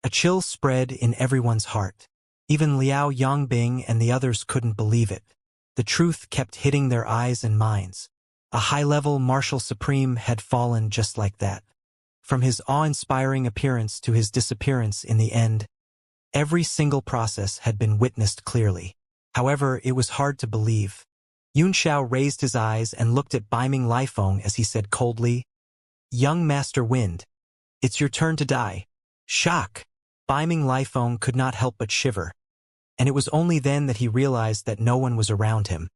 A chill spread in everyone's heart. Even Liao Yongbing and the others couldn't believe it. The truth kept hitting their eyes and minds. A high-level martial supreme had fallen just like that. From his awe-inspiring appearance to his disappearance in the end, every single process had been witnessed clearly. However, it was hard to believe. Yunxiao raised his eyes and looked at Beiming Lifeng as he said coldly, "Young Master Wind, it's your turn to die." Shock! Beiming Lifeng could not help but shiver. And it was only then that he realized that no one was around him,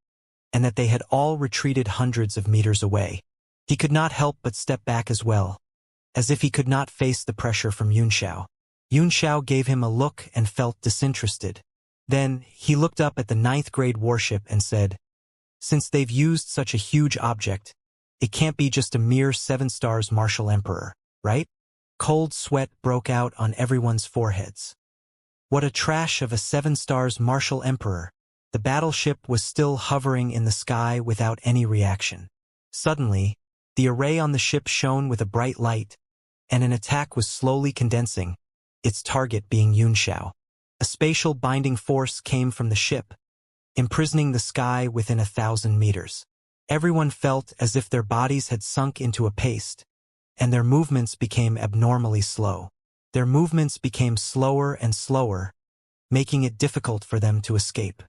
and that they had all retreated hundreds of meters away. He could not help but step back as well, as if he could not face the pressure from Yunxiao. Yunxiao gave him a look and felt disinterested. Then, he looked up at the 9th grade warship and said, "Since they've used such a huge object, it can't be just a mere 7 stars martial emperor, right?" Cold sweat broke out on everyone's foreheads. What a trash of a 7 stars martial emperor! The battleship was still hovering in the sky without any reaction. Suddenly, the array on the ship shone with a bright light, and an attack was slowly condensing, its target being Yunxiao. A spatial binding force came from the ship, imprisoning the sky within 1,000 meters. Everyone felt as if their bodies had sunk into a paste, and their movements became abnormally slow. Their movements became slower and slower, making it difficult for them to escape.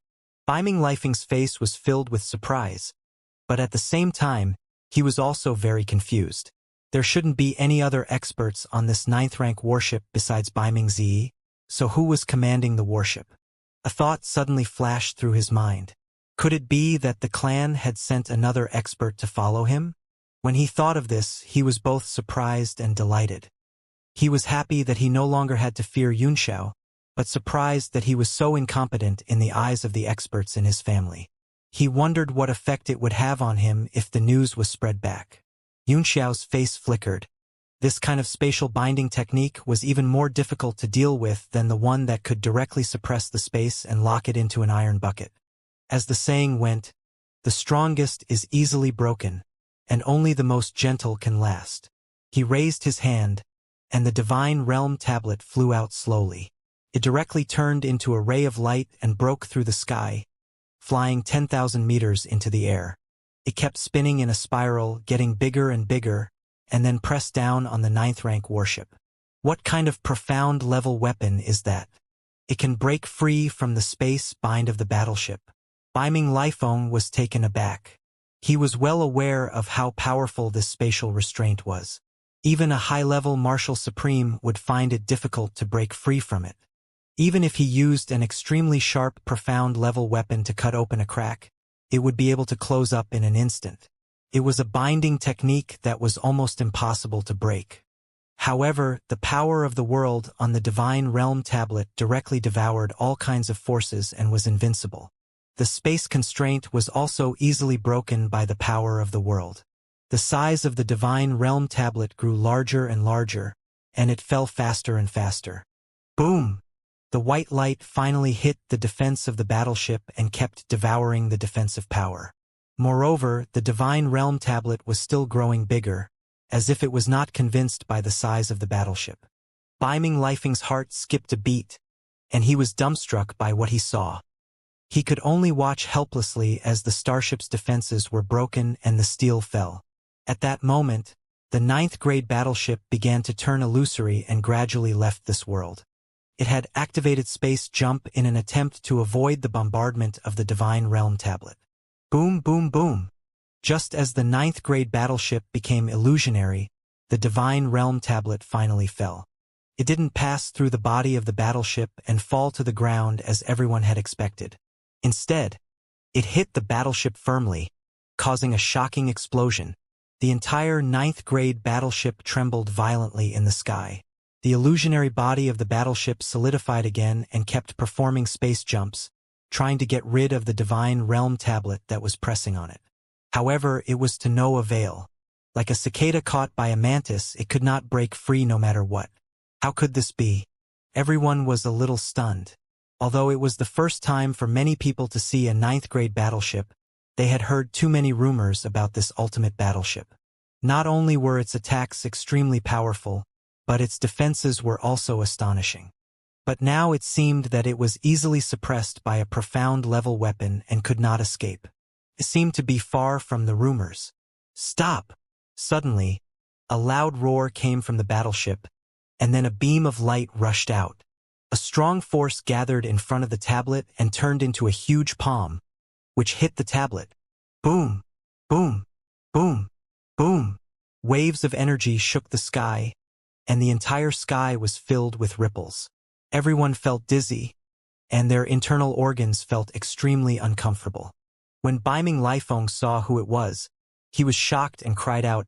Beiming Lifeng's face was filled with surprise, but at the same time, he was also very confused. There shouldn't be any other experts on this 9th rank warship besides Beiming Zi, so who was commanding the warship? A thought suddenly flashed through his mind. Could it be that the clan had sent another expert to follow him? When he thought of this, he was both surprised and delighted. He was happy that he no longer had to fear Yunxiao, but surprised that he was so incompetent in the eyes of the experts in his family. He wondered what effect it would have on him if the news was spread back. Yunxiao's face flickered. This kind of spatial binding technique was even more difficult to deal with than the one that could directly suppress the space and lock it into an iron bucket. As the saying went, the strongest is easily broken, and only the most gentle can last. He raised his hand, and the Divine Realm tablet flew out slowly. It directly turned into a ray of light and broke through the sky, flying 10,000 meters into the air. It kept spinning in a spiral, getting bigger and bigger, and then pressed down on the 9th rank warship. What kind of profound level weapon is that? It can break free from the space bind of the battleship. Beiming Lifeng was taken aback. He was well aware of how powerful this spatial restraint was. Even a high-level martial supreme would find it difficult to break free from it. Even if he used an extremely sharp, profound level weapon to cut open a crack, it would be able to close up in an instant. It was a binding technique that was almost impossible to break. However, the power of the world on the Divine Realm tablet directly devoured all kinds of forces and was invincible. The space constraint was also easily broken by the power of the world. The size of the Divine Realm tablet grew larger and larger, and it fell faster and faster. Boom! The white light finally hit the defense of the battleship and kept devouring the defensive power. Moreover, the Divine Realm tablet was still growing bigger, as if it was not convinced by the size of the battleship. Beiming Lifeng's heart skipped a beat, and he was dumbstruck by what he saw. He could only watch helplessly as the starship's defenses were broken and the steel fell. At that moment, the 9th grade battleship began to turn illusory and gradually left this world. It had activated space jump in an attempt to avoid the bombardment of the Divine Realm tablet. Boom, boom, boom. Just as the 9th grade battleship became illusionary, the Divine Realm tablet finally fell. It didn't pass through the body of the battleship and fall to the ground as everyone had expected. Instead, it hit the battleship firmly, causing a shocking explosion. The entire 9th grade battleship trembled violently in the sky. The illusionary body of the battleship solidified again and kept performing space jumps, trying to get rid of the Divine Realm tablet that was pressing on it. However, it was to no avail. Like a cicada caught by a mantis, it could not break free no matter what. How could this be? Everyone was a little stunned. Although it was the first time for many people to see a 9th grade battleship, they had heard too many rumors about this ultimate battleship. Not only were its attacks extremely powerful, but its defenses were also astonishing. But now it seemed that it was easily suppressed by a profound-level weapon and could not escape. It seemed to be far from the rumors. Stop! Suddenly, a loud roar came from the battleship, and then a beam of light rushed out. A strong force gathered in front of the tablet and turned into a huge palm, which hit the tablet. Boom! Boom! Boom! Boom! Waves of energy shook the sky, and the entire sky was filled with ripples. Everyone felt dizzy, and their internal organs felt extremely uncomfortable. When Biming Lifeng saw who it was, he was shocked and cried out,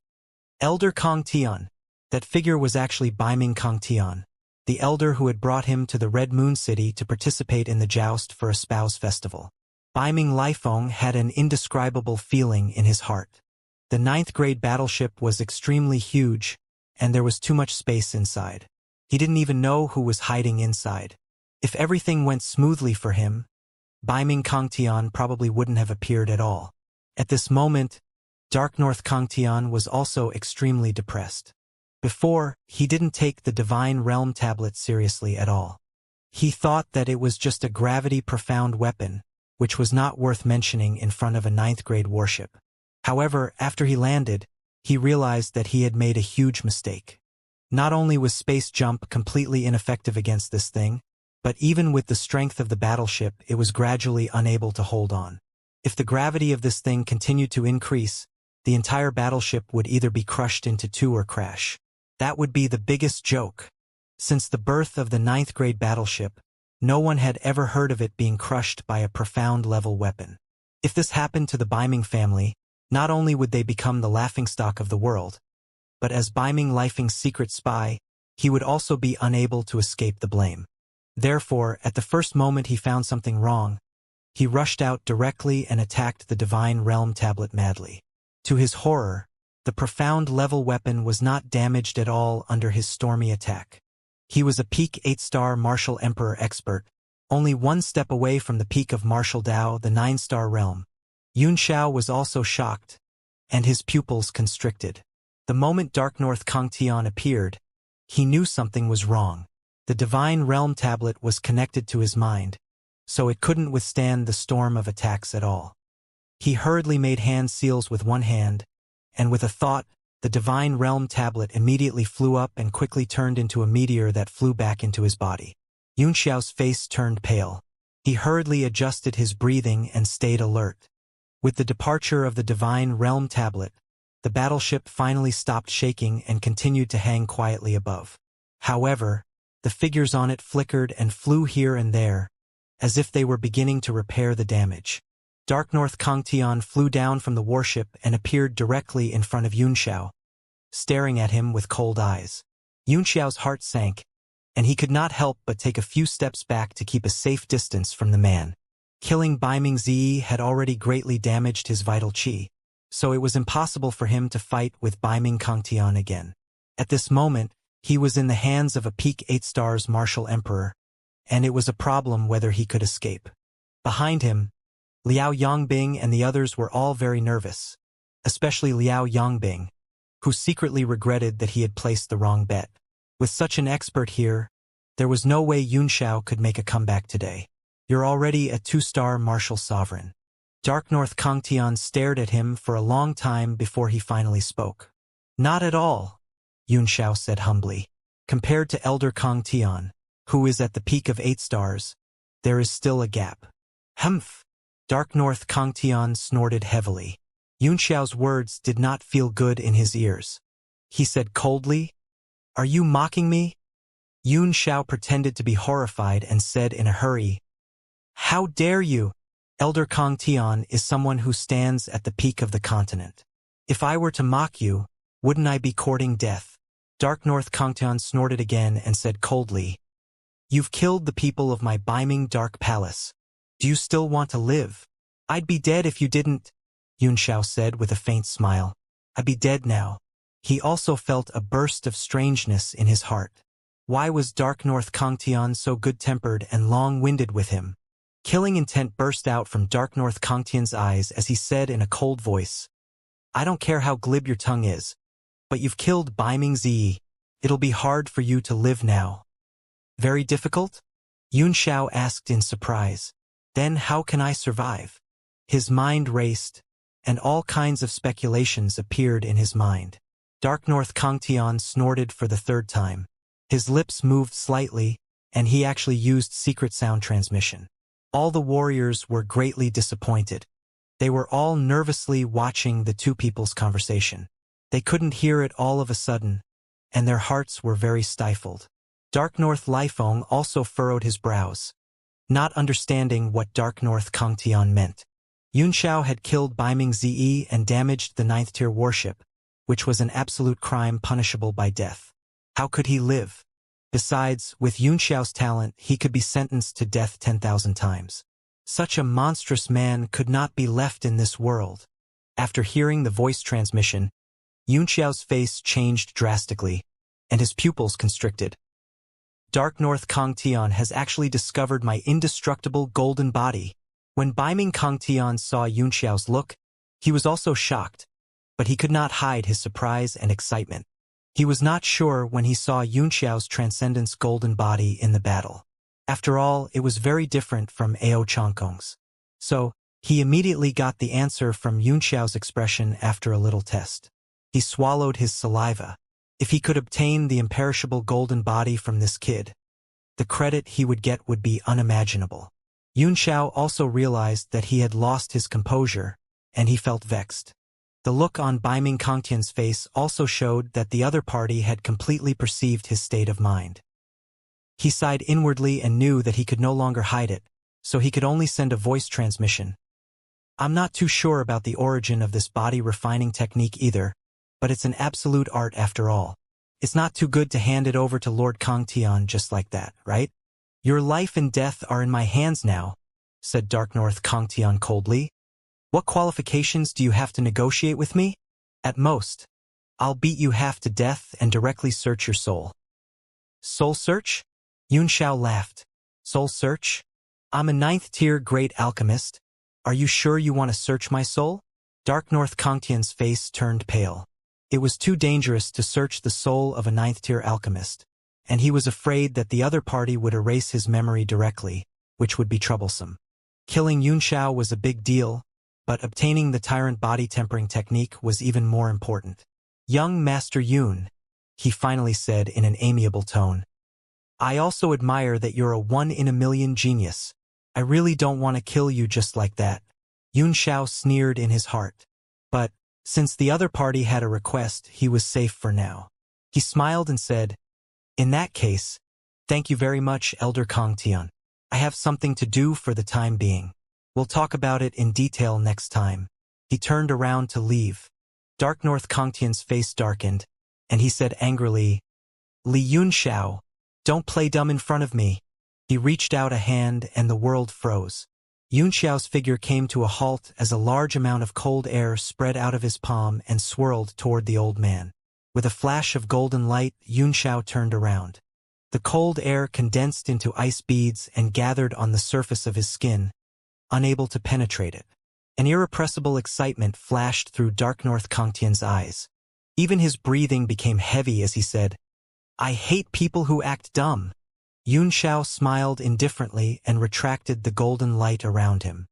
"Elder Kong Tian!" That figure was actually Biming Kong Tian, the elder who had brought him to the Red Moon City to participate in the joust for a spouse festival. Biming Lifeng had an indescribable feeling in his heart. The 9th grade battleship was extremely huge, and there was too much space inside. He didn't even know who was hiding inside. If everything went smoothly for him, Biming Kongtian probably wouldn't have appeared at all. At this moment, Dark North Kongtian was also extremely depressed. Before, he didn't take the Divine Realm tablet seriously at all. He thought that it was just a gravity-profound weapon, which was not worth mentioning in front of a 9th grade warship. However, after he landed, he realized that he had made a huge mistake. Not only was space jump completely ineffective against this thing, but even with the strength of the battleship, it was gradually unable to hold on. If the gravity of this thing continued to increase, the entire battleship would either be crushed into two or crash. That would be the biggest joke. Since the birth of the 9th grade battleship, no one had ever heard of it being crushed by a profound-level weapon. If this happened to the Biming family, not only would they become the laughingstock of the world, but as Biming Lifeng's secret spy, he would also be unable to escape the blame. Therefore, at the first moment he found something wrong, he rushed out directly and attacked the Divine Realm tablet madly. To his horror, the profound-level weapon was not damaged at all under his stormy attack. He was a peak 8-star Martial Emperor expert, only one step away from the peak of Martial Dao, the 9-star realm. Yunxiao was also shocked, and his pupils constricted. The moment Dark North Kongtian appeared, he knew something was wrong. The Divine Realm tablet was connected to his mind, so it couldn't withstand the storm of attacks at all. He hurriedly made hand seals with one hand, and with a thought, the Divine Realm tablet immediately flew up and quickly turned into a meteor that flew back into his body. Yunxiao's face turned pale. He hurriedly adjusted his breathing and stayed alert. With the departure of the Divine Realm tablet, the battleship finally stopped shaking and continued to hang quietly above. However, the figures on it flickered and flew here and there, as if they were beginning to repair the damage. Dark North Kongtian flew down from the warship and appeared directly in front of Yunxiao, staring at him with cold eyes. Yunxiao's heart sank, and he could not help but take a few steps back to keep a safe distance from the man. Killing Biming Zi had already greatly damaged his vital qi, so it was impossible for him to fight with Biming Kongtian again. At this moment, he was in the hands of a peak 8 stars Martial Emperor, and it was a problem whether he could escape. Behind him, Liao Yongbing and the others were all very nervous, especially Liao Yongbing, who secretly regretted that he had placed the wrong bet. With such an expert here, there was no way Yunxiao could make a comeback today. You're already a 2-star martial sovereign. Dark North Kongtian stared at him for a long time before he finally spoke. Not at all, Yunxiao said humbly. Compared to Elder Kongtian, who is at the peak of 8 stars, there is still a gap. Humph! Dark North Kongtian snorted heavily. Yunxiao's words did not feel good in his ears. He said coldly, "Are you mocking me?" Yunxiao pretended to be horrified and said in a hurry, "How dare you? Elder Kongtian is someone who stands at the peak of the continent. If I were to mock you, wouldn't I be courting death?" Dark North Kongtian snorted again and said coldly, "You've killed the people of my Biming Dark Palace. Do you still want to live?" "I'd be dead if you didn't," Yunxiao said with a faint smile. "I'd be dead now." He also felt a burst of strangeness in his heart. Why was Dark North Kongtian so good-tempered and long-winded with him? Killing intent burst out from Dark North Kongtian's eyes as he said in a cold voice, "I don't care how glib your tongue is, but you've killed Biming Zi. It'll be hard for you to live now. Very difficult? Xiao asked in surprise. Then how can I survive? His mind raced, and all kinds of speculations appeared in his mind. Dark North Kangtian snorted for the third time. His lips moved slightly, and he actually used secret sound transmission. All the warriors were greatly disappointed. They were all nervously watching the two people's conversation. They couldn't hear it all of a sudden, and their hearts were very stifled. Dark North Lifeng also furrowed his brows, not understanding what Dark North Kangtian meant. Xiao had killed Baiming Zi and damaged the 9th tier warship, which was an absolute crime punishable by death. How could he live? Besides, with Xiao's talent, he could be sentenced to death 10,000 times. Such a monstrous man could not be left in this world. After hearing the voice transmission, Xiao's face changed drastically, and his pupils constricted. Dark North Kangtian has actually discovered my indestructible golden body. When Baiming Kangtian saw Xiao's look, he was also shocked, but he could not hide his surprise and excitement. He was not sure when he saw Xiao's transcendence golden body in the battle. After all, it was very different from Ao Changkong's. So, he immediately got the answer from Xiao's expression after a little test. He swallowed his saliva. If he could obtain the imperishable golden body from this kid, the credit he would get would be unimaginable. Xiao also realized that he had lost his composure, and he felt vexed. The look on Baiming Kangtian's face also showed that the other party had completely perceived his state of mind. He sighed inwardly and knew that he could no longer hide it, so he could only send a voice transmission. I'm not too sure about the origin of this body refining technique either, but it's an absolute art after all. It's not too good to hand it over to Lord Kangtian just like that, right? Your life and death are in my hands now, said Dark North Kangtian coldly. What qualifications do you have to negotiate with me? At most, I'll beat you half to death and directly search your soul. Soul search? Xiao laughed. Soul search? I'm a 9th tier great alchemist. Are you sure you want to search my soul? Dark North Kangtian's face turned pale. It was too dangerous to search the soul of a 9th tier alchemist, and he was afraid that the other party would erase his memory directly, which would be troublesome. Killing Xiao was a big deal, but obtaining the tyrant body tempering technique was even more important. Young Master Yun, he finally said in an amiable tone. I also admire that you're a 1-in-a-million genius. I really don't want to kill you just like that. Xiao sneered in his heart. But, since the other party had a request, he was safe for now. He smiled and said, in that case, thank you very much, Elder Kangtian. I have something to do for the time being. We'll talk about it in detail next time. He turned around to leave. Dark North Kangtian's face darkened, and he said angrily, Li Yunxiao, don't play dumb in front of me. He reached out a hand and the world froze. Yunxiao's figure came to a halt as a large amount of cold air spread out of his palm and swirled toward the old man. With a flash of golden light, Xiao turned around. The cold air condensed into ice beads and gathered on the surface of his skin, unable to penetrate it. An irrepressible excitement flashed through Dark North Kangtian's eyes. Even his breathing became heavy as he said, I hate people who act dumb. Xiao smiled indifferently and retracted the golden light around him.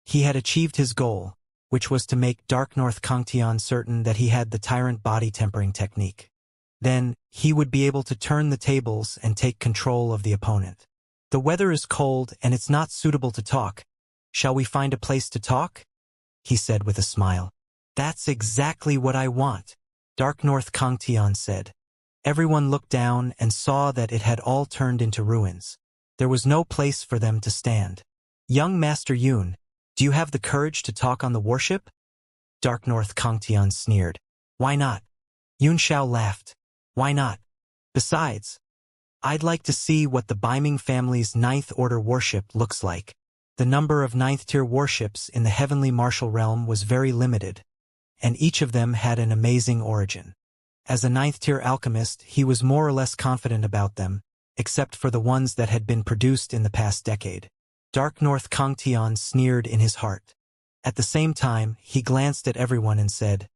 He had achieved his goal, which was to make Dark North Kangtian certain that he had the tyrant body tempering technique. Then, he would be able to turn the tables and take control of the opponent. The weather is cold and it's not suitable to talk. Shall we find a place to talk? He said with a smile. That's exactly what I want, Dark North Kangtian said. Everyone looked down and saw that it had all turned into ruins. There was no place for them to stand. Young Master Yun, do you have the courage to talk on the warship? Dark North Kangtian sneered. Why not? Xiao laughed. Why not? Besides, I'd like to see what the Baiming family's 9th Order warship looks like. The number of 9th tier warships in the heavenly martial realm was very limited, and each of them had an amazing origin. As a 9th tier alchemist, he was more or less confident about them, except for the ones that had been produced in the past decade. Dark North Kangtian sneered in his heart. At the same time, he glanced at everyone and said,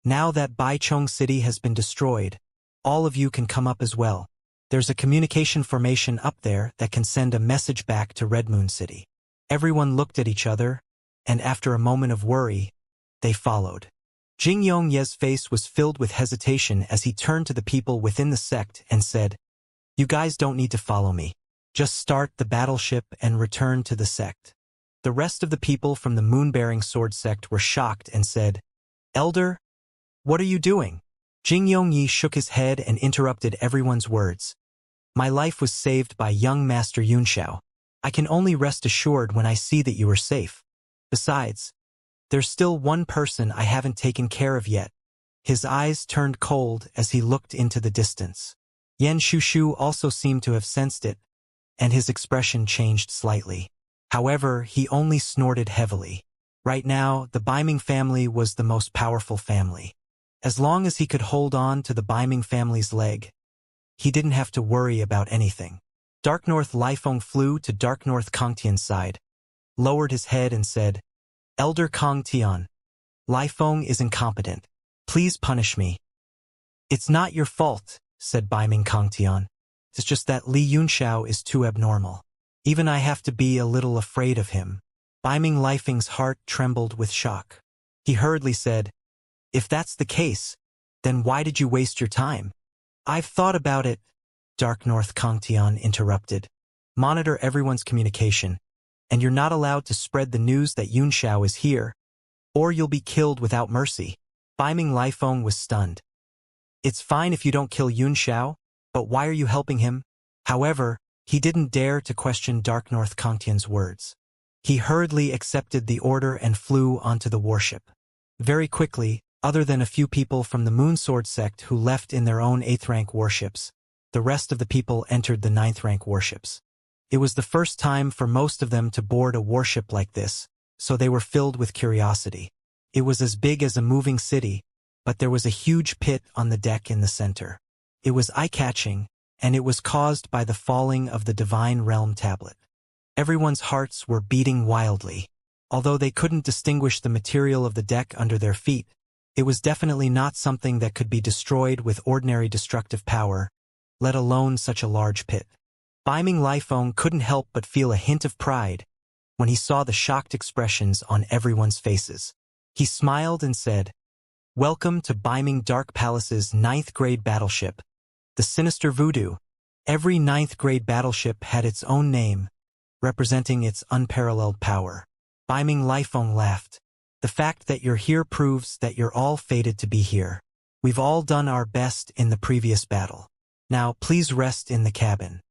now that Baichong City has been destroyed, all of you can come up as well. There's a communication formation up there that can send a message back to Red Moon City. Everyone looked at each other, and after a moment of worry, they followed. Jing Yongye's face was filled with hesitation as he turned to the people within the sect and said, "You guys don't need to follow me. Just start the battleship and return to the sect." The rest of the people from the Moon-bearing Sword sect were shocked and said, "Elder, what are you doing?" Jing Yongyi shook his head and interrupted everyone's words. "My life was saved by young Master Yunxiao. I can only rest assured when I see that you are safe. Besides, there's still one person I haven't taken care of yet." His eyes turned cold as he looked into the distance. Yan Shushu also seemed to have sensed it, and his expression changed slightly. However, he only snorted heavily. Right now, the Baiming family was the most powerful family. As long as he could hold on to the Baiming family's leg, he didn't have to worry about anything. Dark North Lifeng flew to Dark North Kongtian's side, lowered his head and said, "Elder Kongtian, Lifeng is incompetent. Please punish me." "It's not your fault," said Baiming Kongtian. "It's just that Li Yunxiao is too abnormal. Even I have to be a little afraid of him." Baiming Lifeng's heart trembled with shock. He hurriedly said, "If that's the case, then why did you waste your time?" "I've thought about it," Dark North Kongtian interrupted. "Monitor everyone's communication, and you're not allowed to spread the news that Yunxiao is here, or you'll be killed without mercy." Baiming Lifeng was stunned. "It's fine if you don't kill Yunxiao, but why are you helping him?" However, he didn't dare to question Dark North Kongtian's words. He hurriedly accepted the order and flew onto the warship. Very quickly, other than a few people from the Moonsword sect who left in their own 8th rank warships, the rest of the people entered the 9th rank warships. It was the first time for most of them to board a warship like this, so they were filled with curiosity. It was as big as a moving city, but there was a huge pit on the deck in the center. It was eye-catching, and it was caused by the falling of the Divine Realm tablet. Everyone's hearts were beating wildly. Although they couldn't distinguish the material of the deck under their feet, it was definitely not something that could be destroyed with ordinary destructive power, let alone such a large pit. Baiming Lifeng couldn't help but feel a hint of pride when he saw the shocked expressions on everyone's faces. He smiled and said, "Welcome to Baiming Dark Palace's 9th grade battleship, the Sinister Voodoo." Every 9th grade battleship had its own name, representing its unparalleled power. Baiming Lifeng laughed. "The fact that you're here proves that you're all fated to be here. We've all done our best in the previous battle. Now please rest in the cabin."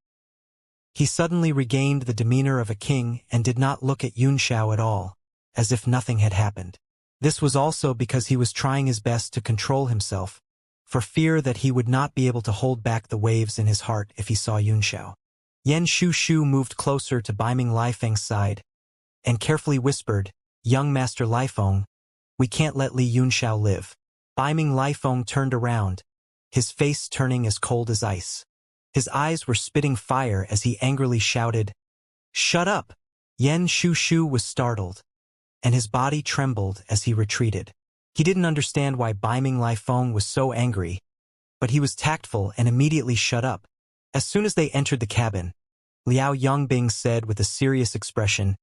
He suddenly regained the demeanor of a king and did not look at Yunxiao at all, as if nothing had happened. This was also because he was trying his best to control himself, for fear that he would not be able to hold back the waves in his heart if he saw Yunxiao. Yan Shushu moved closer to Baiming Lifeng's side and carefully whispered, "Young Master Lifeng, we can't let Li Yunxiao live." Baiming Lifeng turned around, his face turning as cold as ice. His eyes were spitting fire as he angrily shouted, "Shut up!" Yan Shushu was startled, and his body trembled as he retreated. He didn't understand why Baiming Lifeng was so angry, but he was tactful and immediately shut up. As soon as they entered the cabin, Liao Yongbing said with a serious expression,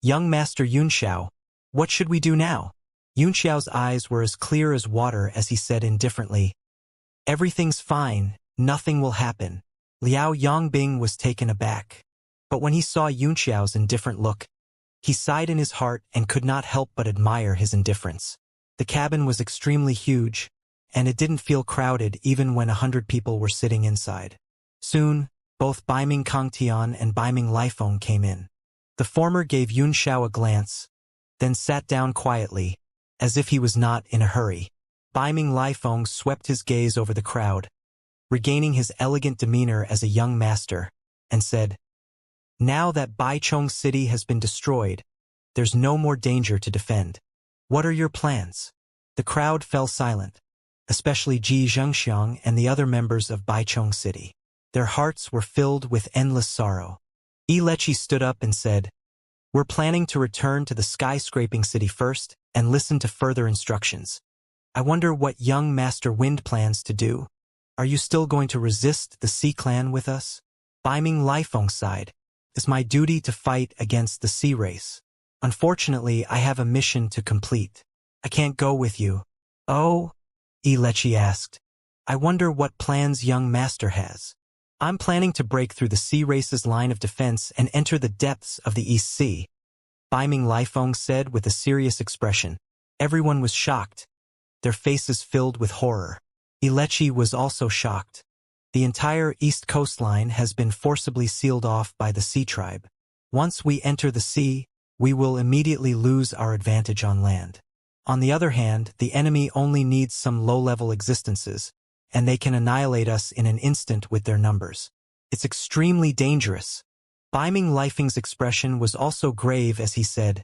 "Young Master Yunxiao, what should we do now?" Yunxiao's eyes were as clear as water as he said indifferently, "Everything's fine, nothing will happen." Liao Yongbing was taken aback. But when he saw Yunxiao's indifferent look, he sighed in his heart and could not help but admire his indifference. The cabin was extremely huge, and it didn't feel crowded even when 100 people were sitting inside. Soon, both Baiming Kongtian and Baiming Lifeng came in. The former gave Yunxiao a glance, then sat down quietly, as if he was not in a hurry. Baiming Lifeng swept his gaze over the crowd, regaining his elegant demeanor as a young master, and said, "Now that Baichong City has been destroyed, there's no more danger to defend. What are your plans?" The crowd fell silent, especially Ji Zhengxiang and the other members of Baichong City. Their hearts were filled with endless sorrow. Lechi stood up and said, "We're planning to return to the skyscraping city first and listen to further instructions. I wonder what young Master Wind plans to do." Are you still going to resist the Sea Clan with us? Biming Lifeng sighed. It's my duty to fight against the Sea Race. Unfortunately, I have a mission to complete. I can't go with you. Oh? Ilechi asked. I wonder what plans young master has. I'm planning to break through the Sea Race's line of defense and enter the depths of the East Sea. Biming Lifeng said with a serious expression. Everyone was shocked, their faces filled with horror. Ilechi was also shocked. The entire east coastline has been forcibly sealed off by the Sea Tribe. Once we enter the sea, we will immediately lose our advantage on land. On the other hand, the enemy only needs some low-level existences, and they can annihilate us in an instant with their numbers. It's extremely dangerous. Biming Lifeng's expression was also grave as he said,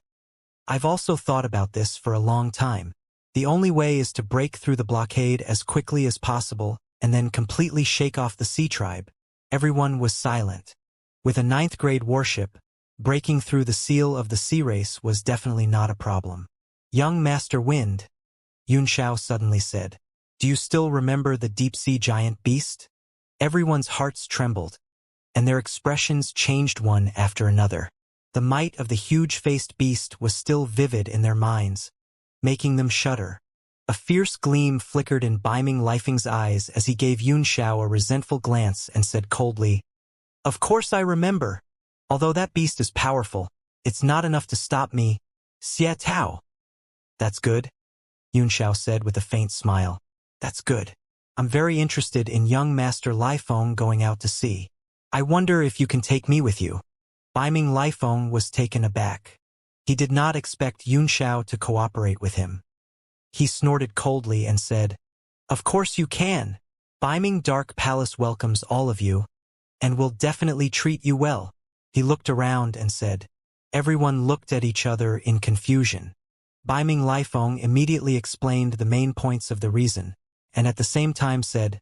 I've also thought about this for a long time. The only way is to break through the blockade as quickly as possible and then completely shake off the Sea Tribe. Everyone was silent. With a 9th grade warship, breaking through the seal of the Sea Race was definitely not a problem. Young Master Wind, Xianxia suddenly said, do you still remember the deep-sea giant beast? Everyone's hearts trembled, and their expressions changed one after another. The might of the huge-faced beast was still vivid in their minds, making them shudder. A fierce gleam flickered in Biming Lifeng's eyes as he gave Xianxia a resentful glance and said coldly, Of course I remember. Although that beast is powerful, it's not enough to stop me. Xie Tao. That's good, Xianxia said with a faint smile. That's good. I'm very interested in young Master Lifeng going out to sea. I wonder if you can take me with you. Biming Lifeng was taken aback. He did not expect Xianxia to cooperate with him. He snorted coldly and said, Of course you can. Biming Dark Palace welcomes all of you, and will definitely treat you well. He looked around and said. Everyone looked at each other in confusion. Biming Lifeng immediately explained the main points of the reason, and at the same time said,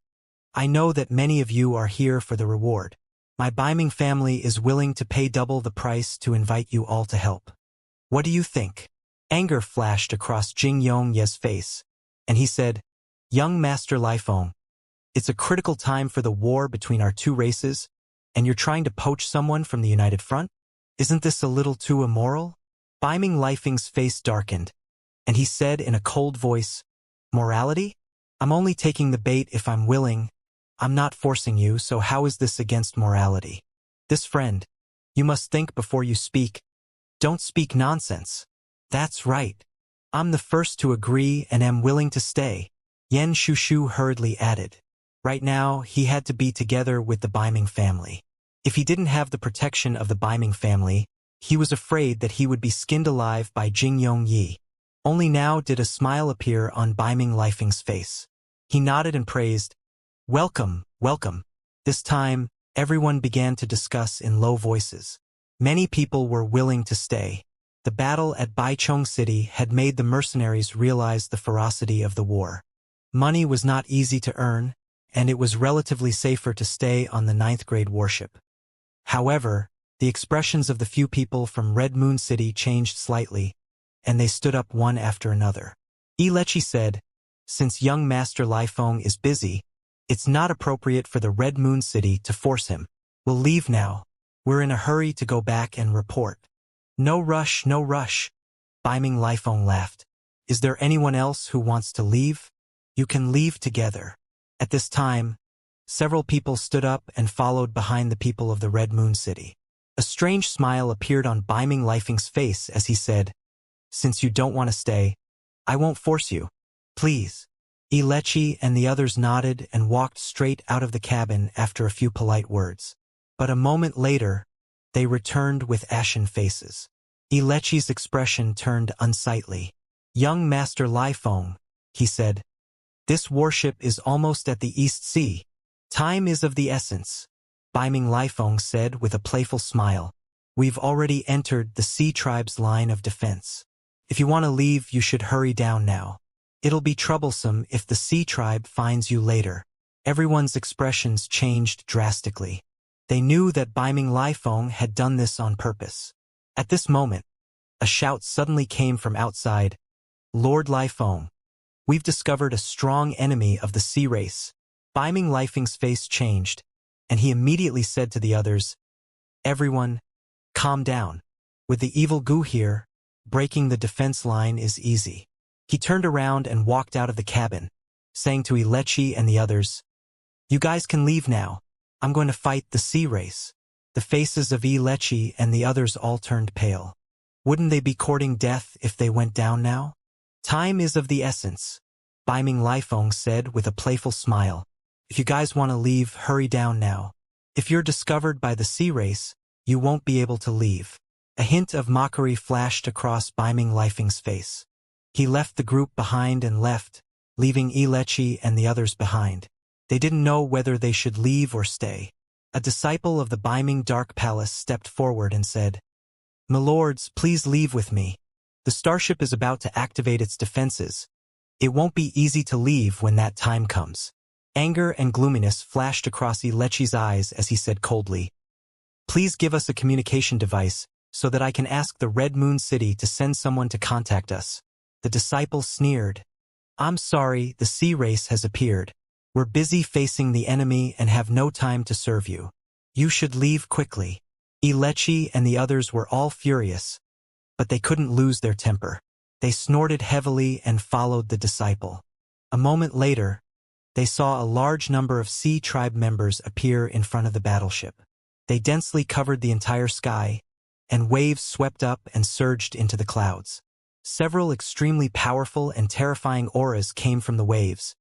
I know that many of you are here for the reward. My Biming family is willing to pay double the price to invite you all to help. What do you think? Anger flashed across Jing Yongye's face, and he said, Young Master Lifeng, it's a critical time for the war between our two races, and you're trying to poach someone from the United Front? Isn't this a little too immoral? Biming Lifeng's face darkened, and he said in a cold voice, Morality? I'm only taking the bait if I'm willing. I'm not forcing you, so how is this against morality? This friend, you must think before you speak. Don't speak nonsense. That's right. I'm the first to agree and am willing to stay, Yan Shushu hurriedly added. Right now, he had to be together with the Biming family. If he didn't have the protection of the Biming family, he was afraid that he would be skinned alive by Jing Yongye. Only now did a smile appear on Biming Lifeng's face. He nodded and praised, Welcome, welcome. This time, everyone began to discuss in low voices. Many people were willing to stay. The battle at Baichong City had made the mercenaries realize the ferocity of the war. Money was not easy to earn, and it was relatively safer to stay on the 9th grade warship. However, the expressions of the few people from Red Moon City changed slightly, and they stood up one after another. Ilechi said, Since young Master Lifeng is busy, it's not appropriate for the Red Moon City to force him. We'll leave now. We're in a hurry to go back and report. No rush, no rush. Biming Lifeng laughed. Is there anyone else who wants to leave? You can leave together. At this time, several people stood up and followed behind the people of the Red Moon City. A strange smile appeared on Biming Lifeng's face as he said, Since you don't want to stay, I won't force you. Please. Ilechi and the others nodded and walked straight out of the cabin after a few polite words. But a moment later, they returned with ashen faces. Ilechi's expression turned unsightly. Young Master Lifeng, he said, This warship is almost at the East Sea. Time is of the essence. Biming Lifeng said with a playful smile. We've already entered the Sea Tribe's line of defense. If you want to leave, you should hurry down now. It'll be troublesome if the Sea Tribe finds you later. Everyone's expressions changed drastically. They knew that Biming Lifeng had done this on purpose. At this moment, a shout suddenly came from outside. Lord Lifeng, we've discovered a strong enemy of the Sea Race. Biming Lifing's face changed, and he immediately said to the others, "Everyone, calm down. With the evil goo here, breaking the defense line is easy." He turned around and walked out of the cabin, saying to Ilechi and the others, "You guys can leave now. I'm going to fight the sea race." The faces of Ilechi and the others all turned pale. Wouldn't they be courting death if they went down now? "Time is of the essence," Biming Lifeng said with a playful smile. "If you guys want to leave, hurry down now. If you're discovered by the sea race, you won't be able to leave." A hint of mockery flashed across Biming Lifeng's face. He left the group behind and left, leaving Ilechi and the others behind. They didn't know whether they should leave or stay. A disciple of the Biming Dark Palace stepped forward and said, "My lords, please leave with me. The starship is about to activate its defenses. It won't be easy to leave when that time comes." Anger and gloominess flashed across Ilechi's eyes as he said coldly, "Please give us a communication device so that I can ask the Red Moon City to send someone to contact us." The disciple sneered, "I'm sorry, the sea race has appeared. We're busy facing the enemy and have no time to serve you. You should leave quickly." Ilechi and the others were all furious, but they couldn't lose their temper. They snorted heavily and followed the disciple. A moment later, they saw a large number of Sea Tribe members appear in front of the battleship. They densely covered the entire sky, and waves swept up and surged into the clouds. Several extremely powerful and terrifying auras came from the waves,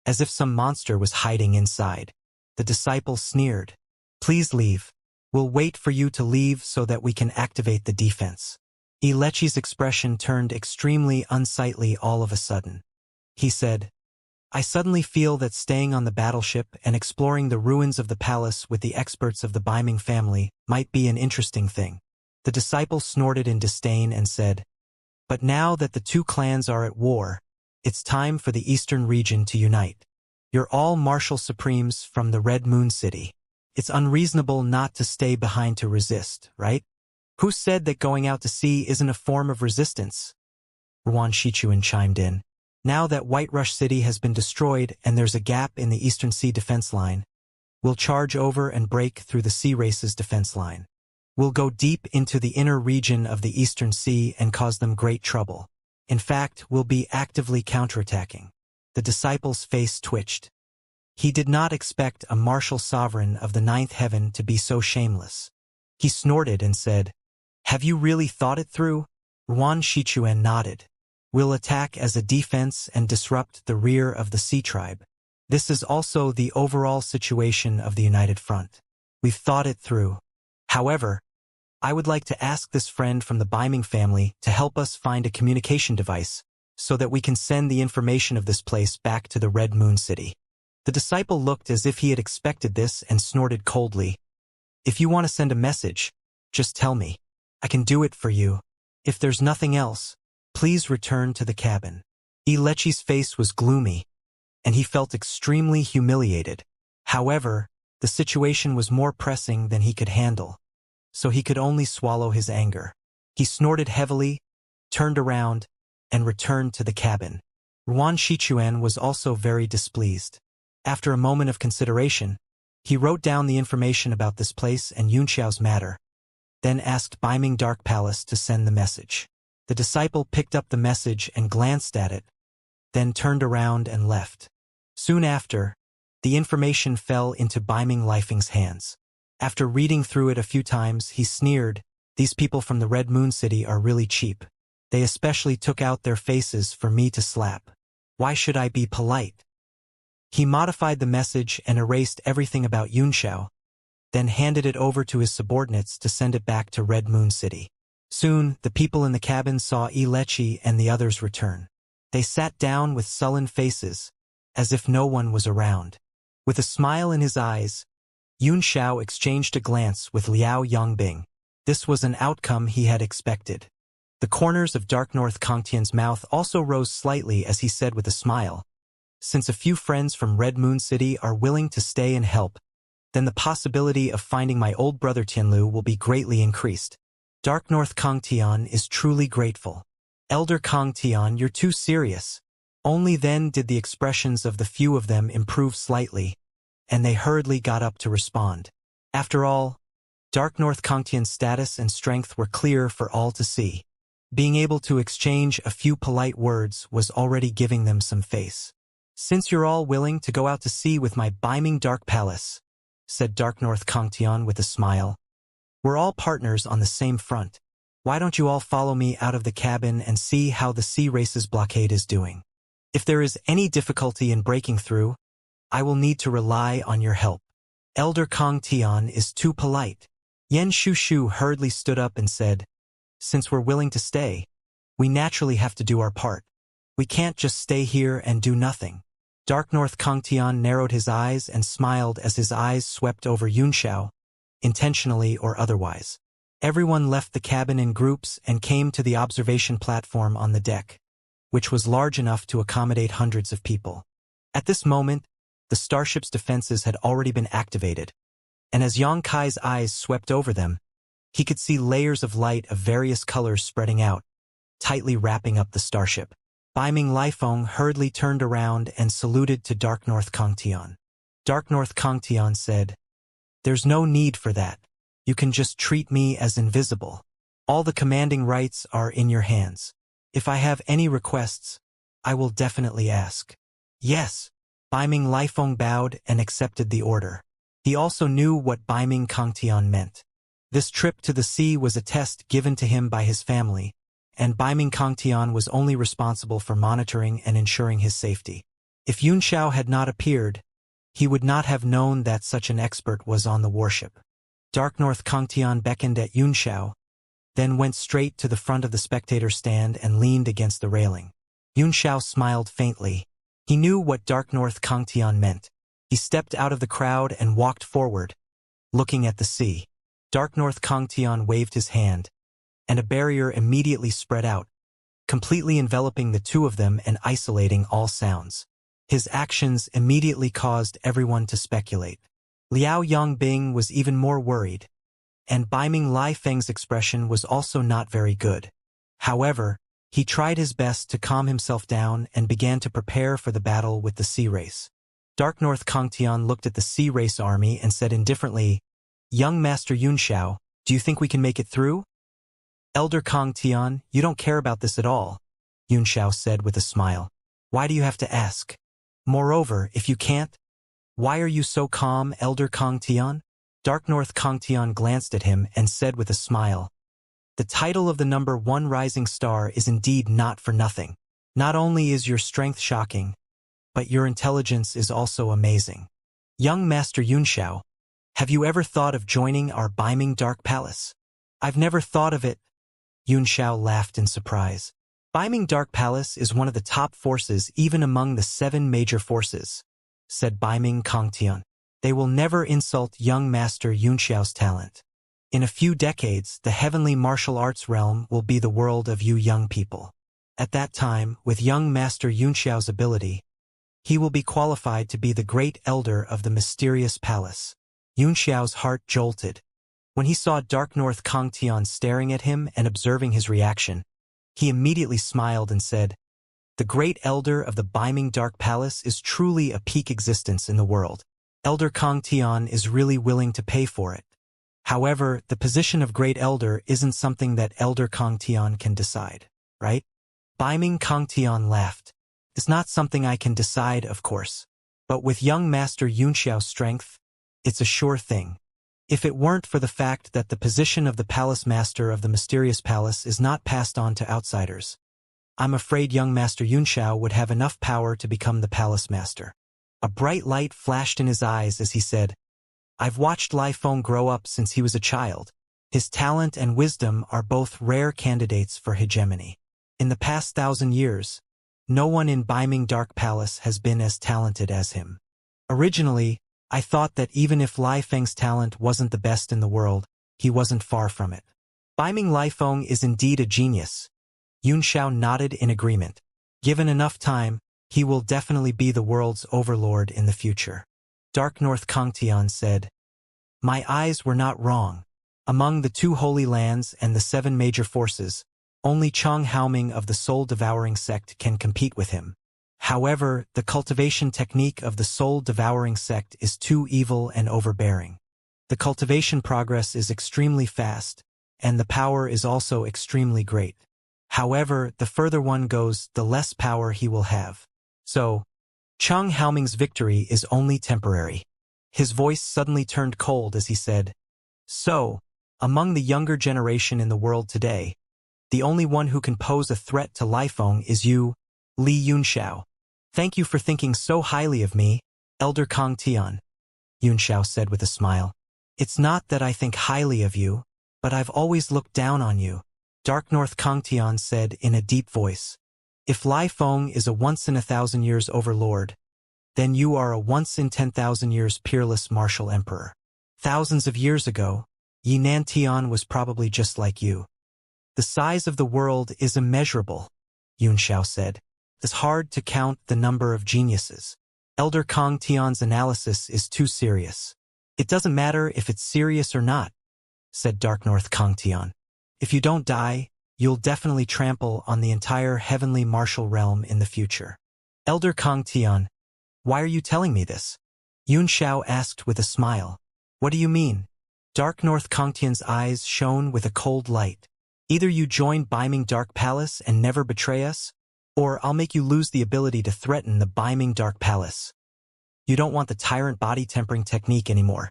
as if some monster was hiding inside. The disciple sneered, "Please leave. We'll wait for you to leave so that we can activate the defense." Ilechi's expression turned extremely unsightly all of a sudden. He said, "I suddenly feel that staying on the battleship and exploring the ruins of the palace with the experts of the Biming family might be an interesting thing." The disciple snorted in disdain and said, "But now that the two clans are at war, it's time for the Eastern region to unite. You're all martial supremes from the Red Moon City. It's unreasonable not to stay behind to resist, right? Who said that going out to sea isn't a form of resistance?" Ruan Shichuan chimed in. "Now that Whiterush City has been destroyed and there's a gap in the Eastern Sea defense line, we'll charge over and break through the sea race's defense line. We'll go deep into the inner region of the Eastern Sea and cause them great trouble. In fact, we'll be actively counterattacking." The disciple's face twitched. He did not expect a martial sovereign of the ninth heaven to be so shameless. He snorted and said, "Have you really thought it through?" Ruan Shichuan nodded. "We'll attack as a defense and disrupt the rear of the Sea Tribe. This is also the overall situation of the United Front. We've thought it through. However, I would like to ask this friend from the Biming family to help us find a communication device so that we can send the information of this place back to the Red Moon City." The disciple looked as if he had expected this and snorted coldly, "If you want to send a message, just tell me. I can do it for you. If there's nothing else, please return to the cabin." Ilechi's face was gloomy, and he felt extremely humiliated. However, the situation was more pressing than he could handle, so he could only swallow his anger. He snorted heavily, turned around, and returned to the cabin. Ruan Shichuan was also very displeased. After a moment of consideration, he wrote down the information about this place and Yunxiao's matter, then asked Biming Dark Palace to send the message. The disciple picked up the message and glanced at it, then turned around and left. Soon after, the information fell into Biming Lifing's hands. After reading through it a few times, he sneered, "These people from the Red Moon City are really cheap. They especially took out their faces for me to slap. Why should I be polite?" He modified the message and erased everything about Yunxiao, then handed it over to his subordinates to send it back to Red Moon City. Soon, the people in the cabin saw Ilechi and the others return. They sat down with sullen faces, as if no one was around. With a smile in his eyes, Yunxiao exchanged a glance with Liao Yongbing. This was an outcome he had expected. The corners of Dark North Kongtian's mouth also rose slightly as he said with a smile, "Since a few friends from Red Moon City are willing to stay and help, then the possibility of finding my old brother Tianlu will be greatly increased. Dark North Kongtian is truly grateful." "Elder Kongtian, you're too serious. Only then did the expressions of the few of them improve slightly, and they hurriedly got up to respond. After all, Dark North Kangtian's status and strength were clear for all to see. Being able to exchange a few polite words was already giving them some face. "Since you're all willing to go out to sea with my beaming dark palace," said Dark North Kangtian with a smile, "we're all partners on the same front. Why don't you all follow me out of the cabin and see how the Sea Race's blockade is doing? If there is any difficulty in breaking through, I will need to rely on your help." Elder Kangtian is too polite. Yen Shushu hurriedly stood up and said, "Since we're willing to stay, we naturally have to do our part. We can't just stay here and do nothing." Dark North Kangtian narrowed his eyes and smiled as his eyes swept over Yunxiao, intentionally or otherwise. Everyone left the cabin in groups and came to the observation platform on the deck, which was large enough to accommodate hundreds of people. At this moment, the starship's defenses had already been activated, and as Yang Kai's eyes swept over them, he could see layers of light of various colors spreading out, tightly wrapping up the starship. Beiming Lifeng hurriedly turned around and saluted to Dark North Kangtian. Dark North Kangtian said, "There's no need for that. You can just treat me as invisible. All the commanding rights are in your hands. If I have any requests, I will definitely ask." "Yes." Beiming Lifeng bowed and accepted the order. He also knew what Beiming Kangtian meant. This trip to the sea was a test given to him by his family, and Beiming Kangtian was only responsible for monitoring and ensuring his safety. If Yunxiao had not appeared, he would not have known that such an expert was on the warship. Dark North Kangtian beckoned at Yunxiao, then went straight to the front of the spectator stand and leaned against the railing. Yunxiao smiled faintly. He knew what Dark North Kangtian meant. He stepped out of the crowd and walked forward, looking at the sea. Dark North Kangtian waved his hand, and a barrier immediately spread out, completely enveloping the two of them and isolating all sounds. His actions immediately caused everyone to speculate. Liao Yongbing was even more worried, and Beiming Lai Feng's expression was also not very good. However, he tried his best to calm himself down and began to prepare for the battle with the Sea Race. Dark North Kangtian looked at the Sea Race army and said indifferently, "Young Master Yunxiao, do you think we can make it through?" "Elder Kangtian, you don't care about this at all," Yunxiao said with a smile. "Why do you have to ask? Moreover, if you can't, why are you so calm, Elder Kangtian?" Dark North Kangtian glanced at him and said with a smile, "The title of the number 1 rising star is indeed not for nothing. Not only is your strength shocking, but your intelligence is also amazing. Young Master Yunxiao, have you ever thought of joining our Beiming Dark Palace?" "I've never thought of it." Yunxiao laughed in surprise. "Beiming Dark Palace is one of the top forces even among the 7 major forces," said Beiming Kangtian. "They will never insult young Master Yunxiao's talent. In a few decades, the heavenly martial arts realm will be the world of you young people. At that time, with young Master Yunxiao's ability, he will be qualified to be the great elder of the mysterious palace." Yunxiao's heart jolted. When he saw Dark North Kangtian staring at him and observing his reaction, he immediately smiled and said, "The great elder of the Beiming Dark Palace is truly a peak existence in the world. Elder Kangtian is really willing to pay for it. However, the position of great elder isn't something that Elder Kangtian can decide, right?" Beiming Kangtian laughed. "It's not something I can decide, of course. But with young Master Yunxiao's strength, it's a sure thing. If it weren't for the fact that the position of the Palace Master of the Mysterious Palace is not passed on to outsiders, I'm afraid young Master Yunxiao would have enough power to become the Palace Master." A bright light flashed in his eyes as he said, "I've watched Lai Feng grow up since he was a child. His talent and wisdom are both rare candidates for hegemony. In the past 1,000 years, no one in Beiming Dark Palace has been as talented as him. Originally, I thought that even if Lai Feng's talent wasn't the best in the world, he wasn't far from it." Beiming Lai Feng is indeed a genius. Yunxiao nodded in agreement. Given enough time, he will definitely be the world's overlord in the future. Dark North Kangtian said, "My eyes were not wrong. Among the 2 holy lands and the 7 major forces, only Chang Haoming of the soul-devouring sect can compete with him. However, the cultivation technique of the soul-devouring sect is too evil and overbearing. The cultivation progress is extremely fast, and the power is also extremely great. However, the further one goes, the less power he will have. So, Cheng Haoming's victory is only temporary. His voice suddenly turned cold as he said, "So, among the younger generation in the world today, the only one who can pose a threat to Lifeng is you, Li Yunxiao. Thank you for thinking so highly of me, Elder Kong Tian," Yunxiao said with a smile. "It's not that I think highly of you, but I've always looked down on you," Dark North Kong Tian said in a deep voice. "If Lifeng is a once-in-a-thousand-years overlord, then you are a once-in-10,000 years peerless martial emperor. Thousands of years ago, Yinan Tian was probably just like you." "The size of the world is immeasurable," Yunxiao said. "It's hard to count the number of geniuses. Elder Kong Tian's analysis is too serious." "It doesn't matter if it's serious or not," said Dark North Kong Tian. "If you don't die, you'll definitely trample on the entire heavenly martial realm in the future." "Elder Kong Tian, why are you telling me this?" Yunxiao asked with a smile. "What do you mean?" Dark North Kong Tian's eyes shone with a cold light. "Either you join Beiming Dark Palace and never betray us, or I'll make you lose the ability to threaten the Beiming Dark Palace. You don't want the tyrant body tempering technique anymore."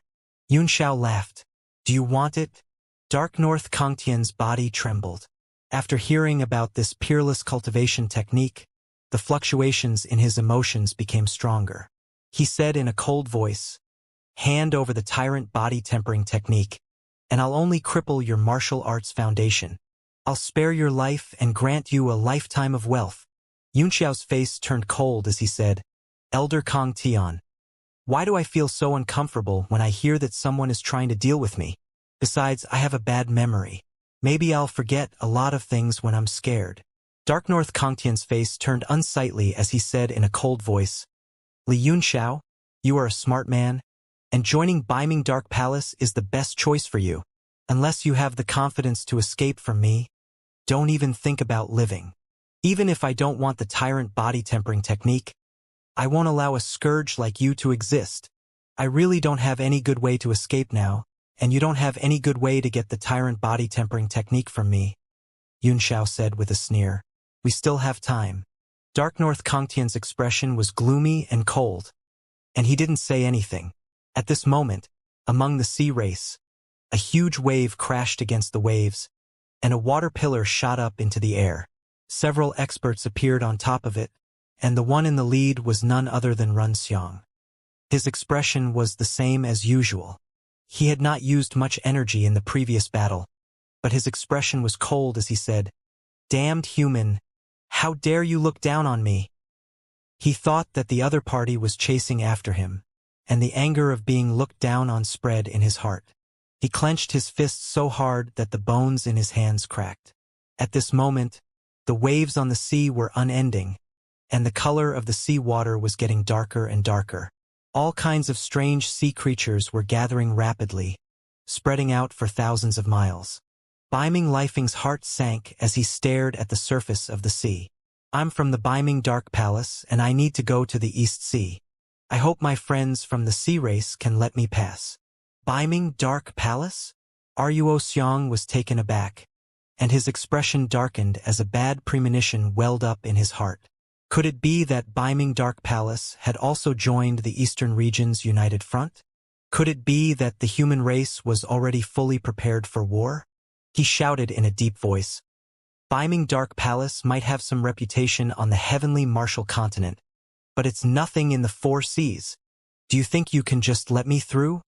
Yunxiao laughed. "Do you want it?" Dark North Kong Tian's body trembled. After hearing about this peerless cultivation technique, the fluctuations in his emotions became stronger. He said in a cold voice, "Hand over the tyrant body tempering technique, and I'll only cripple your martial arts foundation. I'll spare your life and grant you a lifetime of wealth." Yunxiao's face turned cold as he said, "Elder Kong Tian, why do I feel so uncomfortable when I hear that someone is trying to deal with me? Besides, I have a bad memory. Maybe I'll forget a lot of things when I'm scared." Dark North Kong Tian's face turned unsightly as he said in a cold voice, "Li Yunxiao, you are a smart man, and joining Beiming Dark Palace is the best choice for you. Unless you have the confidence to escape from me, don't even think about living. Even if I don't want the tyrant body tempering technique, I won't allow a scourge like you to exist. I really don't have any good way to escape now, and you don't have any good way to get the tyrant body tempering technique from me," Yunxiao said with a sneer. "We still have time." Dark North Kong Tian's expression was gloomy and cold, and he didn't say anything. At this moment, among the sea race, a huge wave crashed against the waves, and a water pillar shot up into the air. Several experts appeared on top of it, and the one in the lead was none other than Run Xiang. His expression was the same as usual. He had not used much energy in the previous battle, but his expression was cold as he said, "Damned human, how dare you look down on me?" He thought that the other party was chasing after him, and the anger of being looked down on spread in his heart. He clenched his fists so hard that the bones in his hands cracked. At this moment, the waves on the sea were unending, and the color of the sea water was getting darker and darker. All kinds of strange sea creatures were gathering rapidly, spreading out for thousands of miles. Beiming Lifeng's heart sank as he stared at the surface of the sea. "I'm from the Beiming Dark Palace, and I need to go to the East Sea. I hope my friends from the sea race can let me pass." "Beiming Dark Palace?" Ruo Xiang was taken aback, and his expression darkened as a bad premonition welled up in his heart. Could it be that Beiming Dark Palace had also joined the Eastern Region's United Front? Could it be that the human race was already fully prepared for war? He shouted in a deep voice, "Beiming Dark Palace might have some reputation on the heavenly martial continent, but it's nothing in the four seas. Do you think you can just let me through?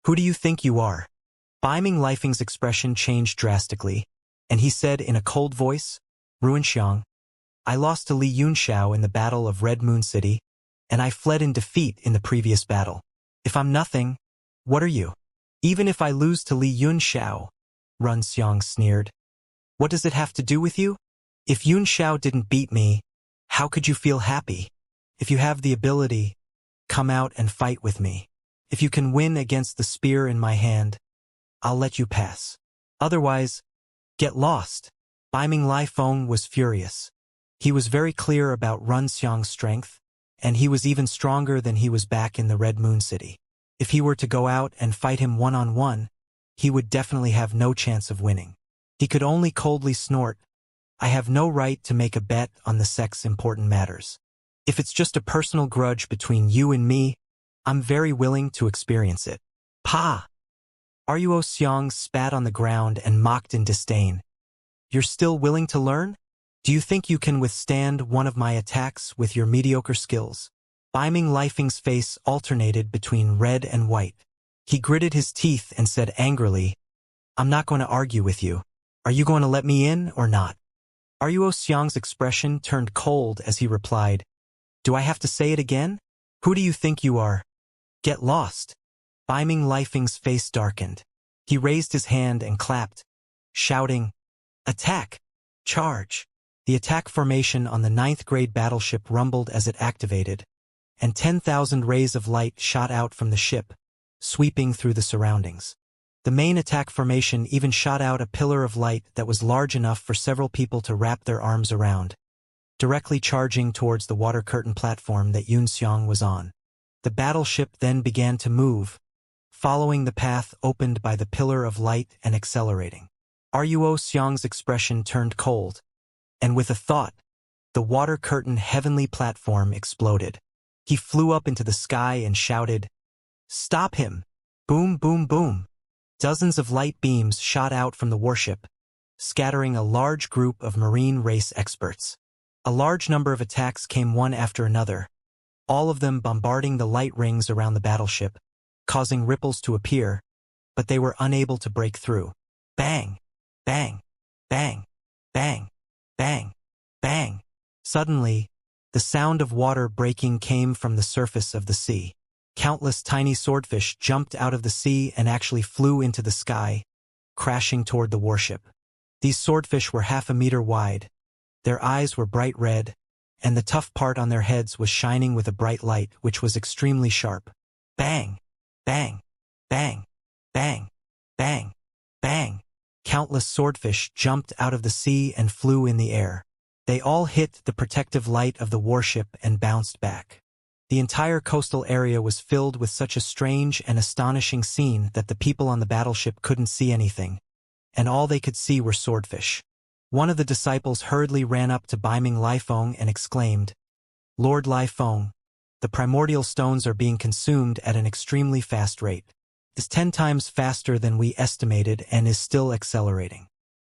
Who do you think you are?" Beiming Lifeng's expression changed drastically, and he said in a cold voice, "Ruin Xiang, I lost to Li Yunxiao in the Battle of Red Moon City, and I fled in defeat in the previous battle. If I'm nothing, what are you?" "Even if I lose to Li Yunxiao," Run Xiang sneered, "what does it have to do with you? If Yunxiao didn't beat me, how could you feel happy? If you have the ability, come out and fight with me. If you can win against the spear in my hand, I'll let you pass. Otherwise, get lost." Beiming Lifeng was furious. He was very clear about Run Xiang's strength, and he was even stronger than he was back in the Red Moon City. If he were to go out and fight him one-on-one, he would definitely have no chance of winning. He could only coldly snort, "I have no right to make a bet on the sex-important matters. If it's just a personal grudge between you and me, I'm very willing to experience it." "Pa!" Ruo Xiang spat on the ground and mocked in disdain. "You're still willing to learn? Do you think you can withstand one of my attacks with your mediocre skills?" Biming Lifeng's face alternated between red and white. He gritted his teeth and said angrily, "I'm not going to argue with you. Are you going to let me in or not?" Ruo Xiang's expression turned cold as he replied, "Do I have to say it again? Who do you think you are? Get lost." Biming Lifeng's face darkened. He raised his hand and clapped, shouting, "Attack! Charge!" The attack formation on the 9th grade battleship rumbled as it activated, and 10,000 rays of light shot out from the ship, sweeping through the surroundings. The main attack formation even shot out a pillar of light that was large enough for several people to wrap their arms around, directly charging towards the water curtain platform that Xiang was on. The battleship then began to move, following the path opened by the pillar of light and accelerating. Ruo Xiang's expression turned cold, and with a thought, the water curtain heavenly platform exploded. He flew up into the sky and shouted, "Stop him!" Boom, boom, boom. Dozens of light beams shot out from the warship, scattering a large group of marine race experts. A large number of attacks came one after another, all of them bombarding the light rings around the battleship, causing ripples to appear, but they were unable to break through. Bang! Bang! Bang! Bang! Bang! Bang! Suddenly, the sound of water breaking came from the surface of the sea. Countless tiny swordfish jumped out of the sea and actually flew into the sky, crashing toward the warship. These swordfish were 1/2 meter wide, their eyes were bright red, and the tough part on their heads was shining with a bright light which was extremely sharp. Bang! Bang! Bang! Bang! Bang! Bang! Countless swordfish jumped out of the sea and flew in the air. They all hit the protective light of the warship and bounced back. The entire coastal area was filled with such a strange and astonishing scene that the people on the battleship couldn't see anything, and all they could see were swordfish. One of the disciples hurriedly ran up to Biming Lifeng and exclaimed, "Lord Lifeng, the primordial stones are being consumed at an extremely fast rate. It's 10 times faster than we estimated and is still accelerating.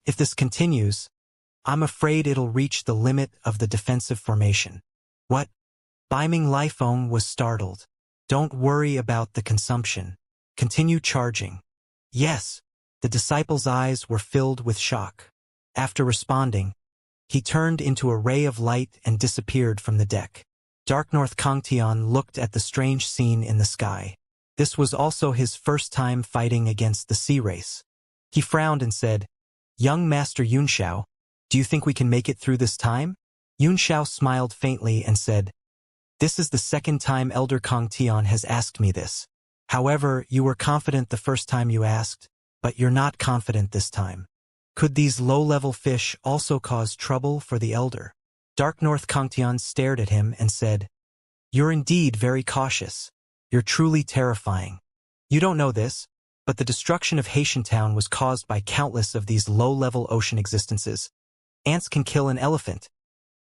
If this continues, I'm afraid it'll reach the limit of the defensive formation." "What?" Biming Lifeng was startled. "Don't worry about the consumption. Continue charging." "Yes." The disciple's eyes were filled with shock. After responding, he turned into a ray of light and disappeared from the deck. Dark North Kangtian looked at the strange scene in the sky. This was also his first time fighting against the sea race. He frowned and said, "Young Master Yunxiao, do you think we can make it through this time?" Yunxiao smiled faintly and said, "This is the second time Elder Kangtian has asked me this. However, you were confident the first time you asked, but you're not confident this time. Could these low-level fish also cause trouble for the Elder?" Dark North Kangtian stared at him and said, "You're indeed very cautious. You're truly terrifying. You don't know this, but the destruction of Haitian Town was caused by countless of these low-level ocean existences. Ants can kill an elephant.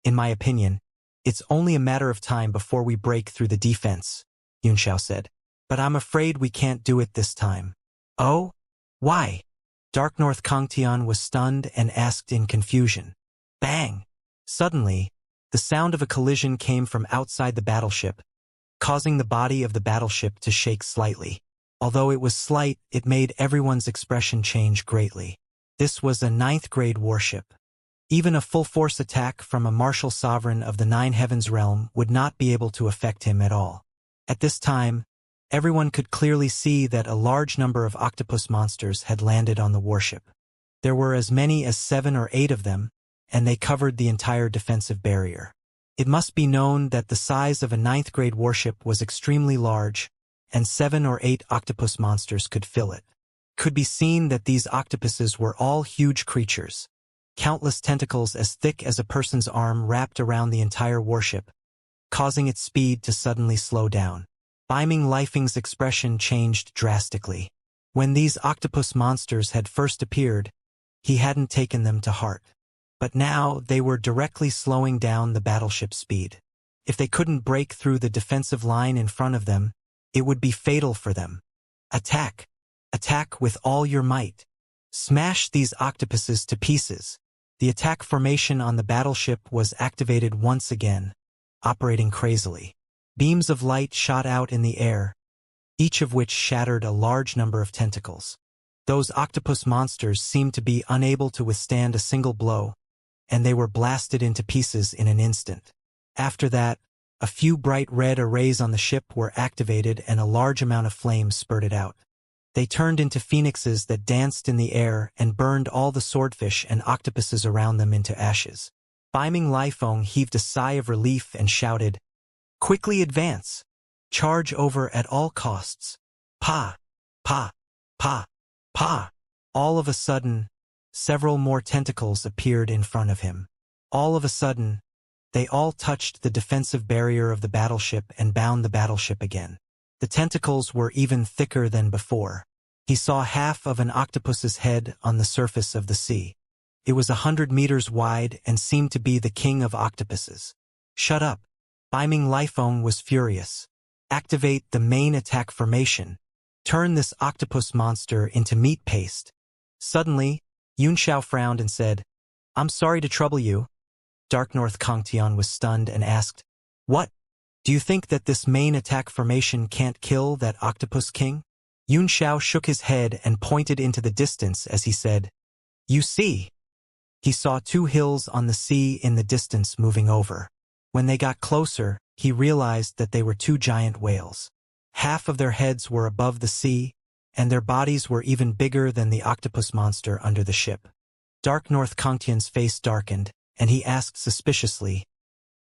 In my opinion, it's only a matter of time before we break through the defense," Yunxiao said. "But I'm afraid we can't do it this time." "Oh? Why?" Dark North Kangtian was stunned and asked in confusion. Bang! Suddenly, the sound of a collision came from outside the battleship, causing the body of the battleship to shake slightly. Although it was slight, it made everyone's expression change greatly. This was a 9th grade warship. Even a full-force attack from a martial sovereign of the Nine Heavens realm would not be able to affect him at all. At this time, everyone could clearly see that a large number of octopus monsters had landed on the warship. There were as many as 7 or 8 of them, and they covered the entire defensive barrier. It must be known that the size of a 9th grade warship was extremely large, and 7 or 8 octopus monsters could fill it. Could be seen that these octopuses were all huge creatures, Countless tentacles as thick as a person's arm wrapped around the entire warship, causing its speed to suddenly slow down. Biming Lifeng's expression changed drastically. When these octopus monsters had first appeared, he hadn't taken them to heart. But now they were directly slowing down the battleship's speed. If they couldn't break through the defensive line in front of them, it would be fatal for them. Attack! Attack with all your might. Smash these octopuses to pieces. The attack formation on the battleship was activated once again, operating crazily. Beams of light shot out in the air, each of which shattered a large number of tentacles. Those octopus monsters seemed to be unable to withstand a single blow, and they were blasted into pieces in an instant. After that, a few bright red arrays on the ship were activated and a large amount of flames spurted out. They turned into phoenixes that danced in the air and burned all the swordfish and octopuses around them into ashes. Biming Lifeng heaved a sigh of relief and shouted, "Quickly advance! Charge over at all costs! Pa! Pa! Pa! Pa!" All of a sudden, several more tentacles appeared in front of him. All of a sudden, they all touched the defensive barrier of the battleship and bound the battleship again. The tentacles were even thicker than before. He saw half of an octopus's head on the surface of the sea. It was 100 meters wide and seemed to be the king of octopuses. "Shut up!" Biming Lifeng was furious. "Activate the main attack formation. Turn this octopus monster into meat paste." Suddenly, Xianxia frowned and said, "I'm sorry to trouble you." Dark North Kangtian was stunned and asked, "What? Do you think that this main attack formation can't kill that octopus king?" Xianxia shook his head and pointed into the distance as he said, "You see." He saw two hills on the sea in the distance moving over. When they got closer, he realized that they were two giant whales. Half of their heads were above the sea, and their bodies were even bigger than the octopus monster under the ship. Dark North Kangtian's face darkened, and he asked suspiciously,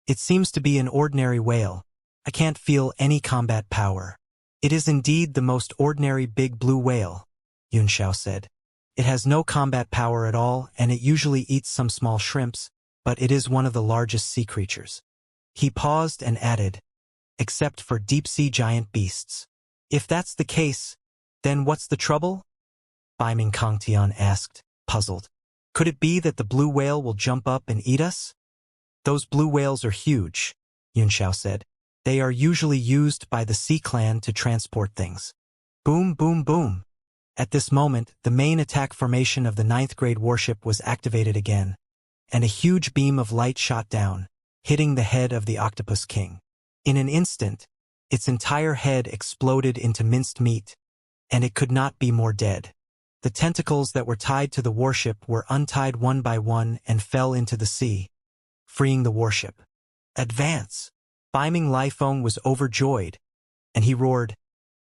"It seems to be an ordinary whale. I can't feel any combat power." "It is indeed the most ordinary big blue whale," Xianxia said. "It has no combat power at all, and it usually eats some small shrimps, but it is one of the largest sea creatures." He paused and added, "Except for deep-sea giant beasts." "If that's the case, then what's the trouble?" Biming Kangtian asked, puzzled. "Could it be that the blue whale will jump up and eat us?" "Those blue whales are huge," Xianxia said. "They are usually used by the Sea Clan to transport things." Boom, boom, boom. At this moment, the main attack formation of the 9th grade warship was activated again, and a huge beam of light shot down, hitting the head of the Octopus King. In an instant, its entire head exploded into minced meat, and it could not be more dead. The tentacles that were tied to the warship were untied one by one and fell into the sea, freeing the warship. "Advance!" Biming Lifeng was overjoyed, and he roared,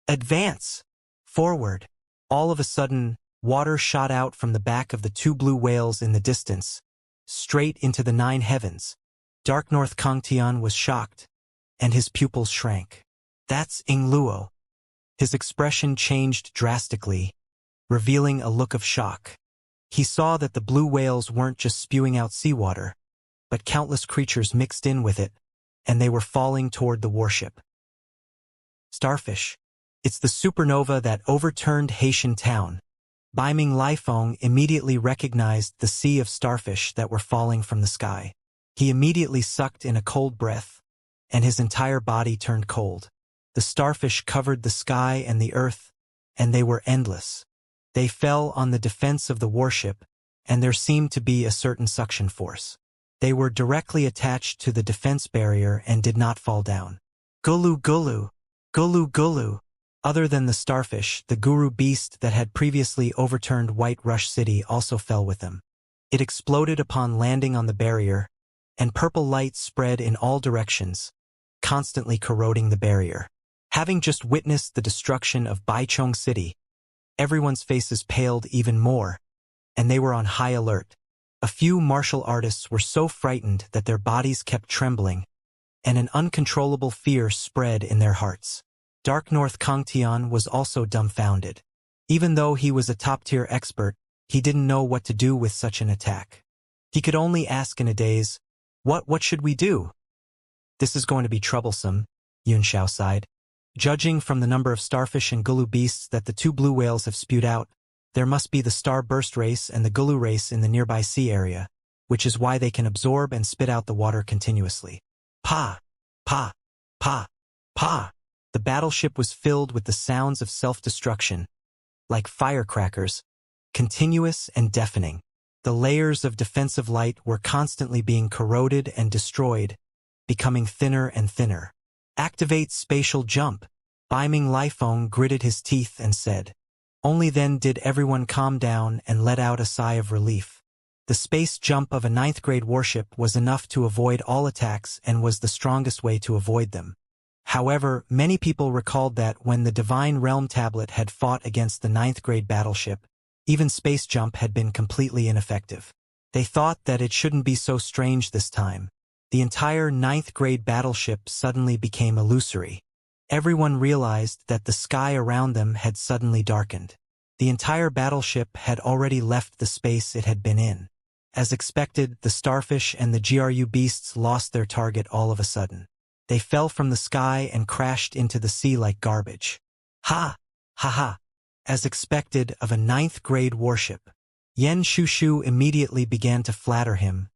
"Advance! Forward!" All of a sudden, water shot out from the back of the two blue whales in the distance, straight into the 9 heavens. Dark North Kangtian was shocked, and his pupils shrank. "That's Ingluo." His expression changed drastically, revealing a look of shock. He saw that the blue whales weren't just spewing out seawater, but countless creatures mixed in with it, and they were falling toward the warship. Starfish. It's the supernova that overturned Haitian town. Biming Lifeng immediately recognized the sea of starfish that were falling from the sky. He immediately sucked in a cold breath, and his entire body turned cold. The starfish covered the sky and the earth, and they were endless. They fell on the defense of the warship, and there seemed to be a certain suction force. They were directly attached to the defense barrier and did not fall down. Gulu gulu, gulu gulu. Other than the starfish, the guru beast that had previously overturned White Rush City also fell with them. It exploded upon landing on the barrier, and purple light spread in all directions, constantly corroding the barrier. Having just witnessed the destruction of Baichong City, everyone's faces paled even more, and they were on high alert. A few martial artists were so frightened that their bodies kept trembling, and an uncontrollable fear spread in their hearts. Dark North Kangtian was also dumbfounded. Even though he was a top-tier expert, he didn't know what to do with such an attack. He could only ask in a daze, What should we do? This is going to be troublesome, Xianxia sighed. Judging from the number of starfish and gulu beasts that the two blue whales have spewed out, there must be the starburst race and the gulu race in the nearby sea area, which is why they can absorb and spit out the water continuously. Pa! Pa! Pa! Pa! The battleship was filled with the sounds of self-destruction, like firecrackers, continuous and deafening. The layers of defensive light were constantly being corroded and destroyed, becoming thinner and thinner. Activate spatial jump. Beiming Lifeng gritted his teeth and said. Only then did everyone calm down and let out a sigh of relief. The space jump of a 9th grade warship was enough to avoid all attacks and was the strongest way to avoid them. However, many people recalled that when the Divine Realm tablet had fought against the 9th grade battleship, even space jump had been completely ineffective. They thought that it shouldn't be so strange this time. The entire 9th grade battleship suddenly became illusory. Everyone realized that the sky around them had suddenly darkened. The entire battleship had already left the space it had been in. As expected, the starfish and the GRU beasts lost their target all of a sudden. They fell from the sky and crashed into the sea like garbage. Ha! Ha ha! As expected of a 9th grade warship. Yen Shushu immediately began to flatter him,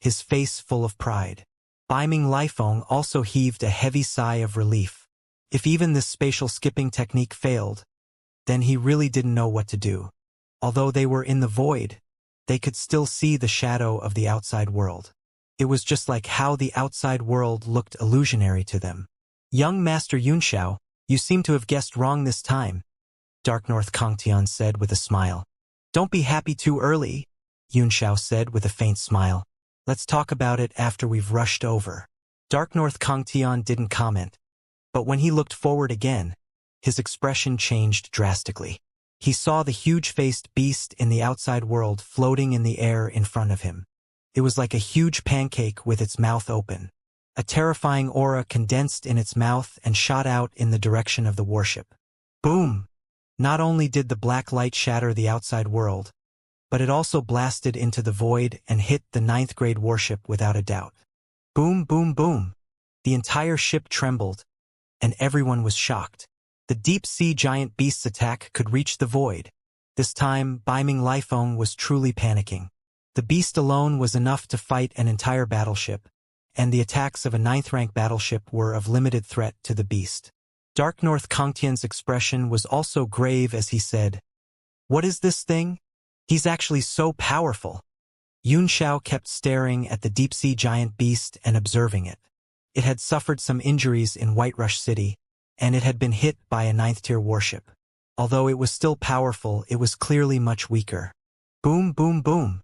his face full of pride. Beiming Lifeng also heaved a heavy sigh of relief. If even this spatial skipping technique failed, then he really didn't know what to do. Although they were in the void, they could still see the shadow of the outside world. It was just like how the outside world looked illusionary to them. Young Master Xianxia, you seem to have guessed wrong this time, Dark North Kongtian said with a smile. Don't be happy too early, Xianxia said with a faint smile. Let's talk about it after we've rushed over. Dark North Kongtian didn't comment, but when he looked forward again, his expression changed drastically. He saw the huge-faced beast in the outside world floating in the air in front of him. It was like a huge pancake with its mouth open. A terrifying aura condensed in its mouth and shot out in the direction of the warship. Boom! Not only did the black light shatter the outside world, but it also blasted into the void and hit the 9th grade warship without a doubt. Boom, boom, boom! The entire ship trembled, and everyone was shocked. The deep-sea giant beast's attack could reach the void. This time, Beiming Lifeng was truly panicking. The beast alone was enough to fight an entire battleship, and the attacks of a 9th-rank battleship were of limited threat to the beast. Dark North Kongtian's expression was also grave as he said, What is this thing? He's actually so powerful. Xianxia kept staring at the deep-sea giant beast and observing it. It had suffered some injuries in Whiterush City, and it had been hit by a 9th-tier warship. Although it was still powerful, it was clearly much weaker. Boom, boom, boom!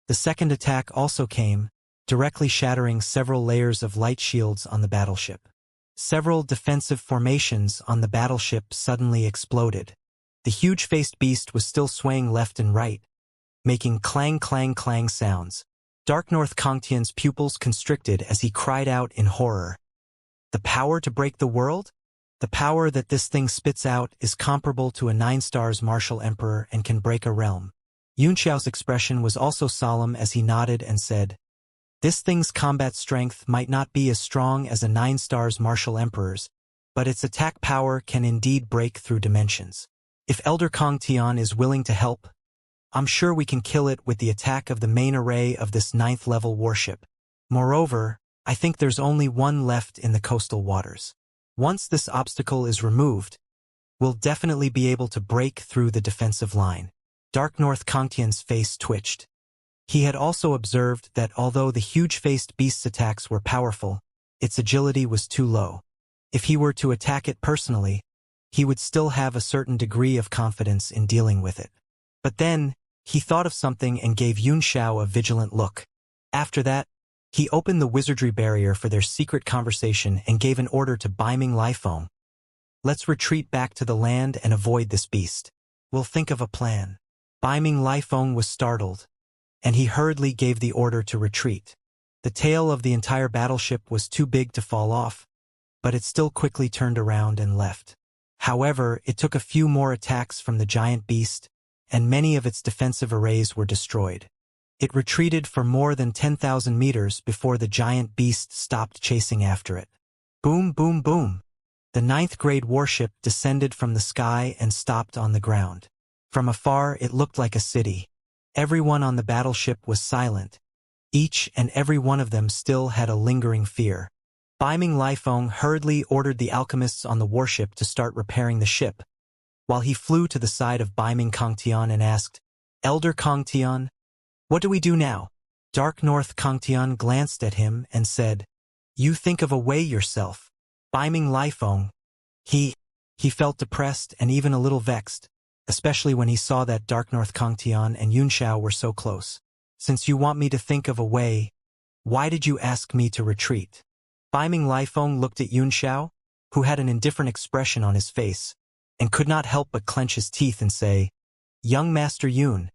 The second attack also came, directly shattering several layers of light shields on the battleship. Several defensive formations on the battleship suddenly exploded. The huge-faced beast was still swaying left and right, making clang clang clang sounds. Dark North Kongtian's pupils constricted as he cried out in horror. The power to break the world? The power that this thing spits out is comparable to a 9-stars martial emperor and can break a realm. Xianxia's expression was also solemn as he nodded and said, This thing's combat strength might not be as strong as a 9-stars martial emperor's, but its attack power can indeed break through dimensions. If Elder Kongtian is willing to help, I'm sure we can kill it with the attack of the main array of this 9th-level warship. Moreover, I think there's only one left in the coastal waters. Once this obstacle is removed, we'll definitely be able to break through the defensive line. Dark North Kongtian's face twitched. He had also observed that although the huge-faced beast's attacks were powerful, its agility was too low. If he were to attack it personally, he would still have a certain degree of confidence in dealing with it. But then, he thought of something and gave Xianxia a vigilant look. After that, he opened the wizardry barrier for their secret conversation and gave an order to Beiming Lifeng. Let's retreat back to the land and avoid this beast. We'll think of a plan. Beiming Lifeng was startled, and he hurriedly gave the order to retreat. The tail of the entire battleship was too big to fall off, but it still quickly turned around and left. However, it took a few more attacks from the giant beast, and many of its defensive arrays were destroyed. It retreated for more than 10,000 meters before the giant beast stopped chasing after it. Boom, boom, boom. The ninth-grade warship descended from the sky and stopped on the ground. From afar, it looked like a city. Everyone on the battleship was silent. Each and every one of them still had a lingering fear. Baiming Lifeng hurriedly ordered the alchemists on the warship to start repairing the ship, while he flew to the side of Baiming Kangtian and asked, "Elder Kangtian, what do we do now?" Dark North Kangtian glanced at him and said, "You think of a way yourself." Baiming Lifeng, he felt depressed and even a little vexed, especially when he saw that Dark North Kangtian and Yunxiao were so close. "Since you want me to think of a way, why did you ask me to retreat?" Baiming Lifeng looked at Yunxiao, who had an indifferent expression on his face, and could not help but clench his teeth and say, "Young Master Yun,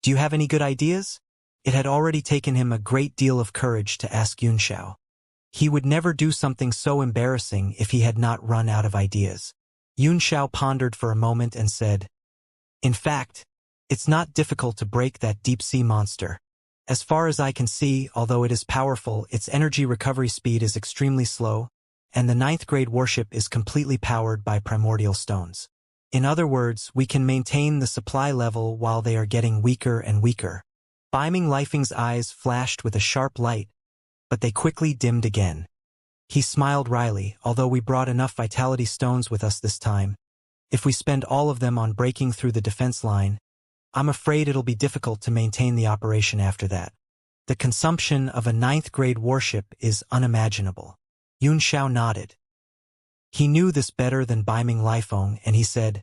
do you have any good ideas?" It had already taken him a great deal of courage to ask Yunxiao. He would never do something so embarrassing if he had not run out of ideas. Yunxiao pondered for a moment and said, "In fact, it's not difficult to break that deep-sea monster. As far as I can see, although it is powerful, its energy recovery speed is extremely slow, and the ninth-grade warship is completely powered by primordial stones. In other words, we can maintain the supply level while they are getting weaker and weaker." Baiming Lifeng's eyes flashed with a sharp light, but they quickly dimmed again. He smiled wryly. "Although we brought enough vitality stones with us this time, if we spend all of them on breaking through the defense line, I'm afraid it'll be difficult to maintain the operation after that. The consumption of a ninth-grade warship is unimaginable." Yunxiao nodded. He knew this better than Baiming Lifeng, and he said,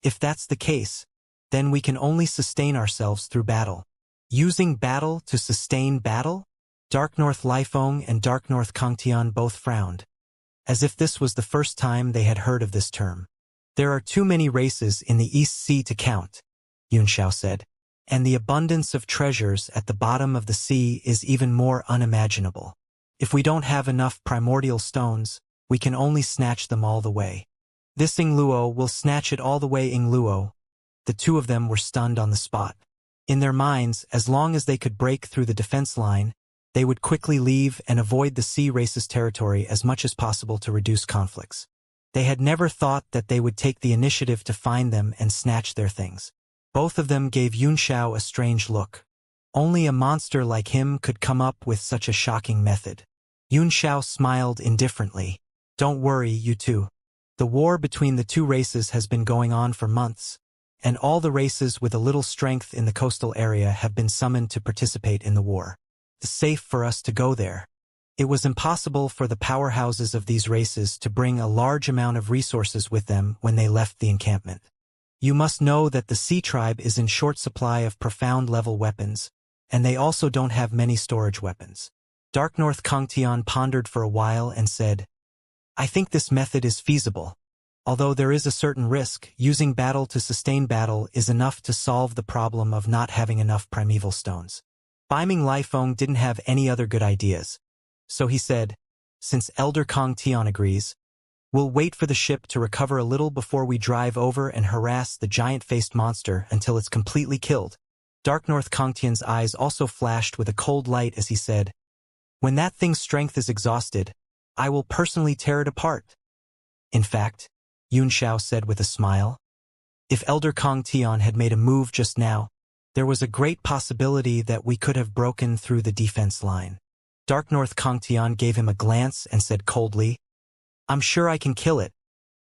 "If that's the case, then we can only sustain ourselves through battle." Using battle to sustain battle? Dark North Lifeng and Dark North Kangtian both frowned, as if this was the first time they had heard of this term. "There are too many races in the East Sea to count," Yunxiao said, "and the abundance of treasures at the bottom of the sea is even more unimaginable. If we don't have enough primordial stones, we can only snatch them all the way. This Ingluo will snatch it all the way." Ingluo. The two of them were stunned on the spot. In their minds, as long as they could break through the defense line, they would quickly leave and avoid the sea race's territory as much as possible to reduce conflicts. They had never thought that they would take the initiative to find them and snatch their things. Both of them gave Yunxiao a strange look. Only a monster like him could come up with such a shocking method. Yunxiao smiled indifferently. "Don't worry, you two. The war between the two races has been going on for months, and all the races with a little strength in the coastal area have been summoned to participate in the war. It's safe for us to go there. It was impossible for the powerhouses of these races to bring a large amount of resources with them when they left the encampment. You must know that the Sea Tribe is in short supply of profound-level weapons, and they also don't have many storage weapons." Dark North Kangtian pondered for a while and said, "I think this method is feasible. Although there is a certain risk, using battle to sustain battle is enough to solve the problem of not having enough primeval stones." Baiming Lifeng didn't have any other good ideas, so he said, "Since Elder Kangtian agrees, we'll wait for the ship to recover a little before we drive over and harass the giant-faced monster until it's completely killed." Dark North Kangtian's eyes also flashed with a cold light as he said, "When that thing's strength is exhausted, I will personally tear it apart." "In fact," Yunxiao said with a smile, "if Elder Kangtian had made a move just now, there was a great possibility that we could have broken through the defense line." Dark North Kangtian gave him a glance and said coldly, "I'm sure I can kill it,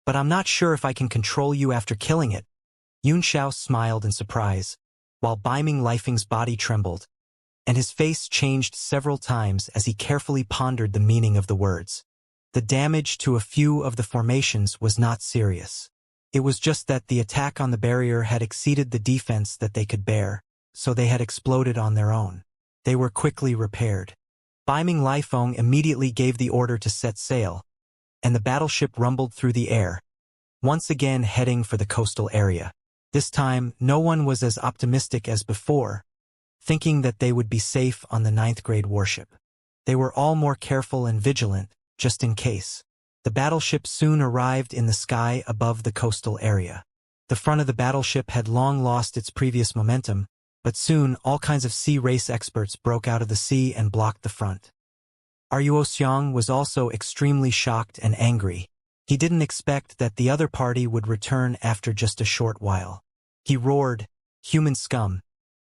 but I'm not sure if I can control you after killing it." Yunxiao smiled in surprise, while Baiming Lifeng's body trembled, and his face changed several times as he carefully pondered the meaning of the words. The damage to a few of the formations was not serious. It was just that the attack on the barrier had exceeded the defense that they could bear, so they had exploded on their own. They were quickly repaired. Baiming Lifeng immediately gave the order to set sail, and the battleship rumbled through the air, once again heading for the coastal area. This time, no one was as optimistic as before, thinking that they would be safe on the ninth-grade warship. They were all more careful and vigilant, just in case. The battleship soon arrived in the sky above the coastal area. The front of the battleship had long lost its previous momentum, But soon, all kinds of sea race experts broke out of the sea and blocked the front. Ruo Xiang was also extremely shocked and angry. He didn't expect that the other party would return after just a short while. He roared, "Human scum!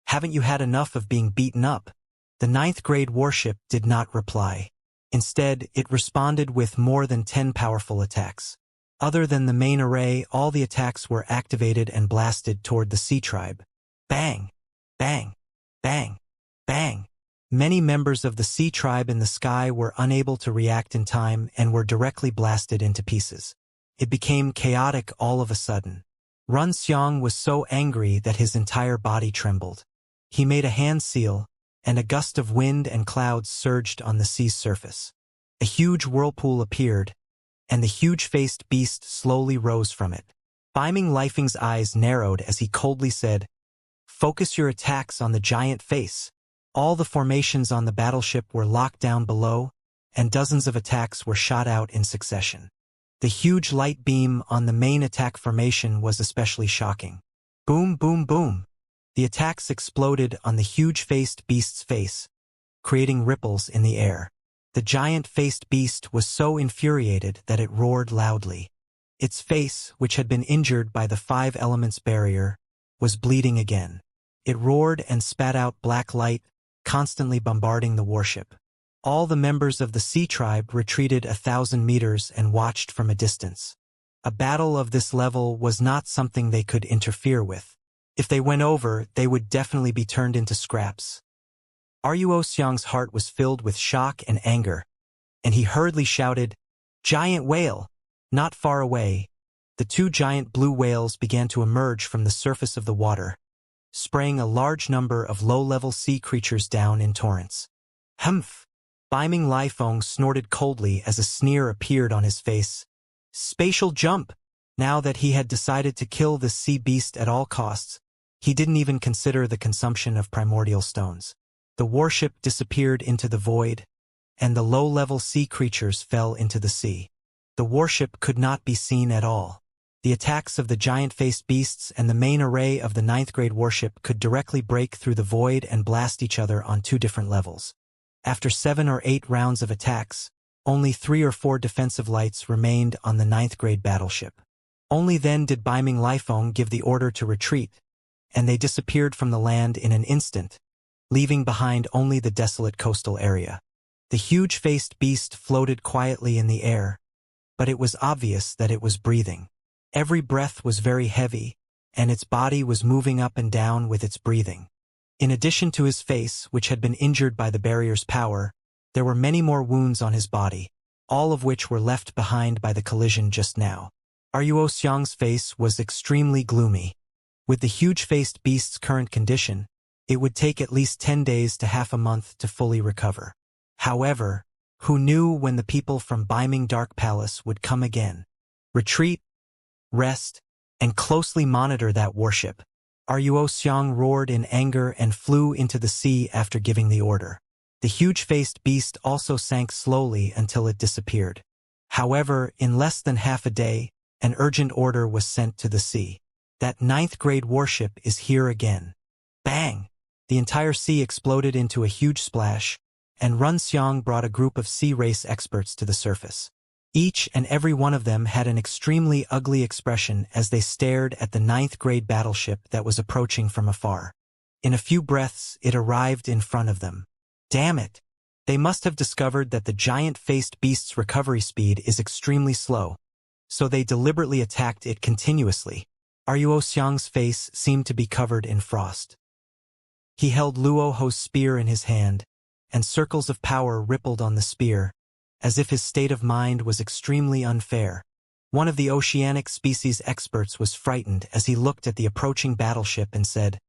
Haven't you had enough of being beaten up?" The ninth-grade warship did not reply. Instead, it responded with more than 10 powerful attacks. Other than the main array, all the attacks were activated and blasted toward the sea tribe. Bang! Bang! Bang! Bang! Many members of the sea tribe in the sky were unable to react in time and were directly blasted into pieces. It became chaotic all of a sudden. Run Xiang was so angry that his entire body trembled. He made a hand seal, and a gust of wind and clouds surged on the sea's surface. A huge whirlpool appeared, and the huge-faced beast slowly rose from it. Beiming Lifeng's eyes narrowed as he coldly said, "Focus your attacks on the giant face." All the formations on the battleship were locked down below, and dozens of attacks were shot out in succession. The huge light beam on the main attack formation was especially shocking. Boom, boom, boom. The attacks exploded on the huge-faced beast's face, creating ripples in the air. The giant-faced beast was so infuriated that it roared loudly. Its face, which had been injured by the 5 elements barrier, was bleeding again. It roared and spat out black light, constantly bombarding the warship. All the members of the sea tribe retreated 1,000 meters and watched from a distance. A battle of this level was not something they could interfere with. If they went over, they would definitely be turned into scraps. Ruo Xiang's heart was filled with shock and anger, and he hurriedly shouted, "Giant whale!" Not far away, the 2 giant blue whales began to emerge from the surface of the water, spraying a large number of low-level sea creatures down in torrents. Humph! Beiming Lifeng snorted coldly as a sneer appeared on his face. Spatial jump! Now that he had decided to kill this sea beast at all costs, he didn't even consider the consumption of primordial stones. The warship disappeared into the void, and the low-level sea creatures fell into the sea. The warship could not be seen at all. The attacks of the giant-faced beasts and the main array of the 9th-grade warship could directly break through the void and blast each other on 2 different levels. After 7 or 8 rounds of attacks, only 3 or 4 defensive lights remained on the 9th-grade battleship. Only then did Beiming Lifeng give the order to retreat, and they disappeared from the land in an instant, leaving behind only the desolate coastal area. The huge-faced beast floated quietly in the air, but it was obvious that it was breathing. Every breath was very heavy, and its body was moving up and down with its breathing. In addition to his face, which had been injured by the barrier's power, there were many more wounds on his body, all of which were left behind by the collision just now. Ruo Xiang's face was extremely gloomy. With the huge-faced beast's current condition, it would take at least 10 days to half a month to fully recover. However, who knew when the people from Beiming Dark Palace would come again? Retreat, rest, and closely monitor that warship. Ruo Xiang roared in anger and flew into the sea after giving the order. The huge-faced beast also sank slowly until it disappeared. However, in less than half a day, an urgent order was sent to the sea. That 9th-grade warship is here again. Bang! The entire sea exploded into a huge splash, and Run Xiang brought a group of sea race experts to the surface. Each and every one of them had an extremely ugly expression as they stared at the 9th-grade battleship that was approaching from afar. In a few breaths, it arrived in front of them. Damn it! They must have discovered that the giant-faced beast's recovery speed is extremely slow, so they deliberately attacked it continuously. Ruo Xiang's face seemed to be covered in frost. He held Luo Ho's spear in his hand, and circles of power rippled on the spear, as if his state of mind was extremely unfair. One of the oceanic species experts was frightened as he looked at the approaching battleship and said,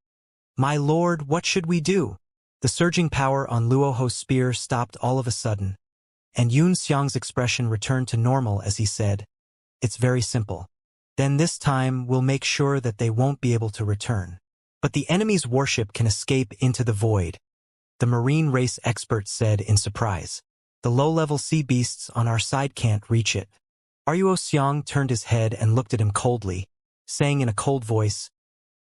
"My lord, what should we do?" The surging power on Luo Ho's spear stopped all of a sudden, and Yun Xiang's expression returned to normal as he said, "It's very simple. Then this time we'll make sure that they won't be able to return. But the enemy's warship can escape into the void," the marine race expert said in surprise. "The low-level sea beasts on our side can't reach it." Ruo Xiang turned his head and looked at him coldly, saying in a cold voice,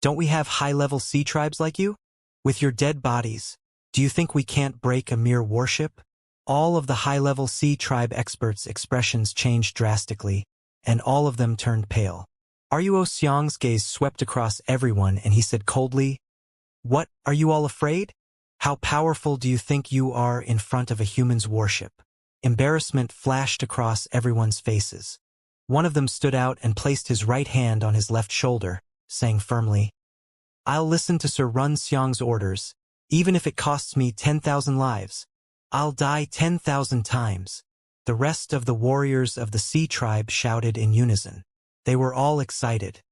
"Don't we have high-level sea tribes like you? With your dead bodies, do you think we can't break a mere warship? All of the high-level Sea Tribe experts' expressions changed drastically, and all of them turned pale. Ruo Xiang's gaze swept across everyone and he said coldly, "What, are you all afraid? How powerful do you think you are in front of a human's warship?" Embarrassment flashed across everyone's faces. One of them stood out and placed his right hand on his left shoulder, saying firmly, "I'll listen to Sir Run Xiang's orders, even if it costs me 10,000 lives. I'll die 10,000 times." The rest of the warriors of the Sea Tribe shouted in unison. They were all excited.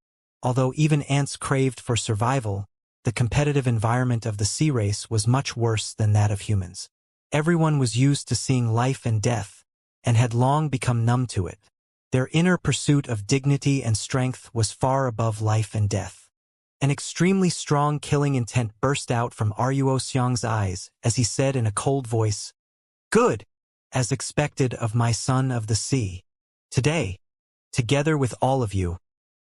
Although even ants craved for survival, the competitive environment of the sea race was much worse than that of humans. Everyone was used to seeing life and death, and had long become numb to it. Their inner pursuit of dignity and strength was far above life and death. An extremely strong killing intent burst out from Ruo Xiang's eyes as he said in a cold voice, "Good, as expected of my son of the sea. Today, together with all of you,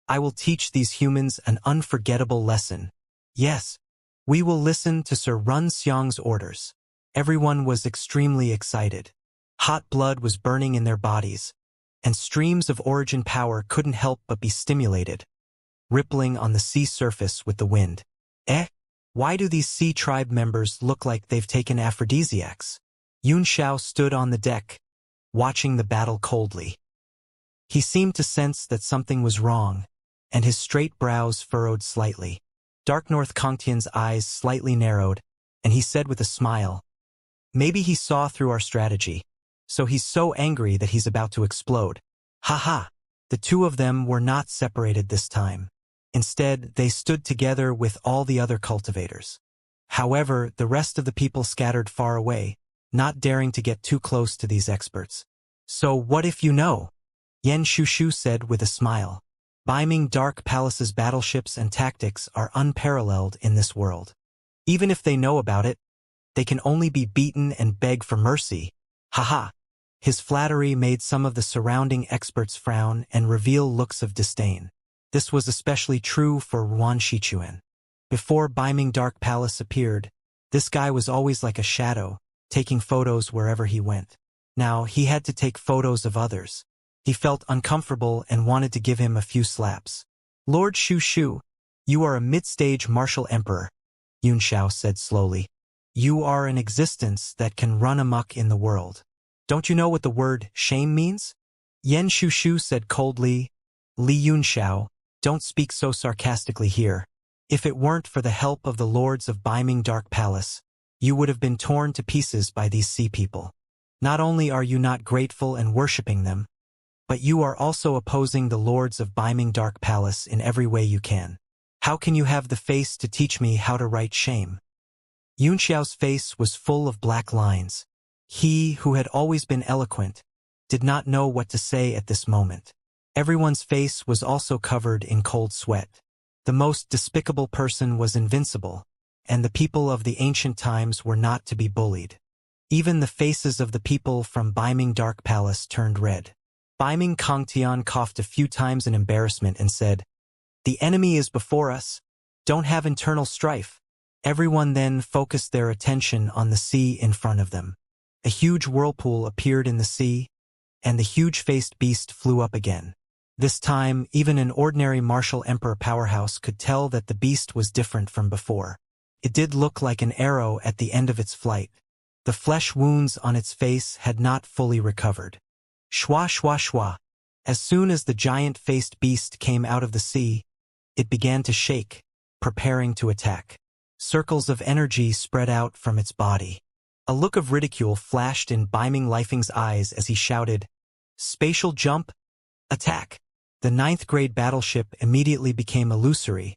I will teach these humans an unforgettable lesson. Yes, we will listen to Sir Run Xiang's orders." Everyone was extremely excited. Hot blood was burning in their bodies, and streams of origin power couldn't help but be stimulated, rippling on the sea surface with the wind. Why do these Sea Tribe members look like they've taken aphrodisiacs? Xianxia stood on the deck, watching the battle coldly. He seemed to sense that something was wrong, and his straight brows furrowed slightly. Dark North Kongtian's eyes slightly narrowed, and he said with a smile, "Maybe he saw through our strategy, so he's so angry that he's about to explode." Ha. The two of them were not separated this time. Instead, they stood together with all the other cultivators. However, the rest of the people scattered far away, not daring to get too close to these experts. "So what if you know?" Yen Shushu said with a smile. "Beiming Dark Palace's battleships and tactics are unparalleled in this world. Even if they know about it, they can only be beaten and beg for mercy." Haha. His flattery made some of the surrounding experts frown and reveal looks of disdain. This was especially true for Ruan Shichuan. Before Beiming Dark Palace appeared, this guy was always like a shadow, taking photos wherever he went. Now he had to take photos of others. He felt uncomfortable and wanted to give him a few slaps. "Lord Shushu, you are a mid-stage martial emperor," Xianxia said slowly. "You are an existence that can run amok in the world. Don't you know what the word shame means?" Yen Shushu said coldly, "Li Xianxia, don't speak so sarcastically here. If it weren't for the help of the lords of Beiming Dark Palace, you would have been torn to pieces by these sea people. Not only are you not grateful and worshipping them, but you are also opposing the lords of Beiming Dark Palace in every way you can. How can you have the face to teach me how to write shame?" Yunxiao's face was full of black lines. He, who had always been eloquent, did not know what to say at this moment. Everyone's face was also covered in cold sweat. The most despicable person was invincible, and the people of the ancient times were not to be bullied. Even the faces of the people from Beiming Dark Palace turned red. Beiming Kongtian coughed a few times in embarrassment and said, "The enemy is before us. Don't have internal strife." Everyone then focused their attention on the sea in front of them. A huge whirlpool appeared in the sea, and the huge-faced beast flew up again. This time, even an ordinary martial emperor powerhouse could tell that the beast was different from before. It did look like an arrow at the end of its flight. The flesh wounds on its face had not fully recovered. Shwa shwa shwa. As soon as the giant-faced beast came out of the sea, it began to shake, preparing to attack. Circles of energy spread out from its body. A look of ridicule flashed in Beiming Lifing's eyes as he shouted, "Spatial jump! Attack!" The 9th grade battleship immediately became illusory,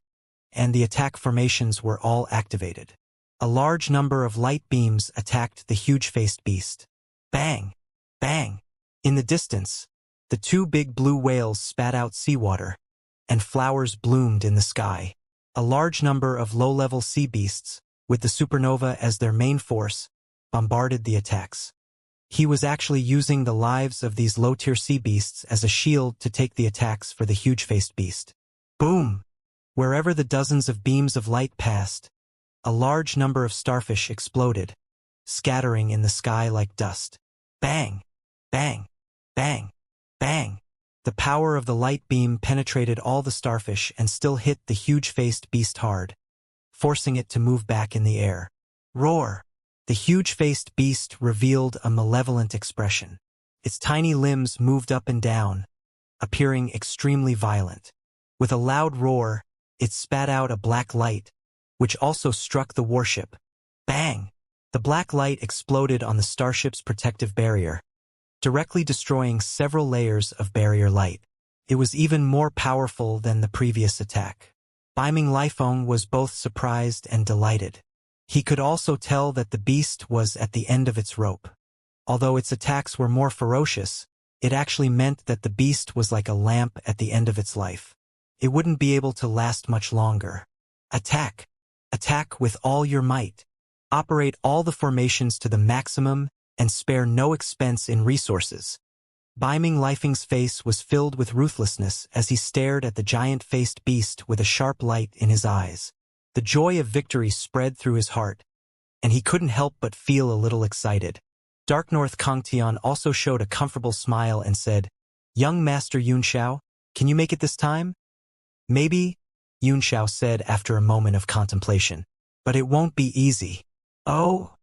and the attack formations were all activated. A large number of light beams attacked the huge-faced beast. Bang! Bang! In the distance, the two big blue whales spat out seawater, and flowers bloomed in the sky. A large number of low-level sea beasts, with the supernova as their main force, bombarded the attacks. He was actually using the lives of these low-tier sea beasts as a shield to take the attacks for the huge-faced beast. Boom! Wherever the dozens of beams of light passed, A large number of starfish exploded, scattering in the sky like dust. Bang! Bang! Bang! Bang! The power of the light beam penetrated all the starfish and still hit the huge-faced beast hard, forcing it to move back in the air. Roar! The huge-faced beast revealed a malevolent expression. Its tiny limbs moved up and down, appearing extremely violent. With a loud roar, it spat out a black light, which also struck the warship. Bang! The black light exploded on the starship's protective barrier, directly destroying several layers of barrier light. It was even more powerful than the previous attack. Beiming Lifeng was both surprised and delighted. He could also tell that the beast was at the end of its rope. Although its attacks were more ferocious, it actually meant that the beast was like a lamp at the end of its life. It wouldn't be able to last much longer. Attack! Attack with all your might. Operate all the formations to the maximum and spare no expense in resources. Beiming Lifeng's face was filled with ruthlessness as he stared at the giant-faced beast with a sharp light in his eyes. The joy of victory spread through his heart, and he couldn't help but feel a little excited. Dark North Kangtian also showed a comfortable smile and said, "Young Master Yunxiao, can you make it this time?" "Maybe," Yunxiao said after a moment of contemplation. "But it won't be easy." "Oh?"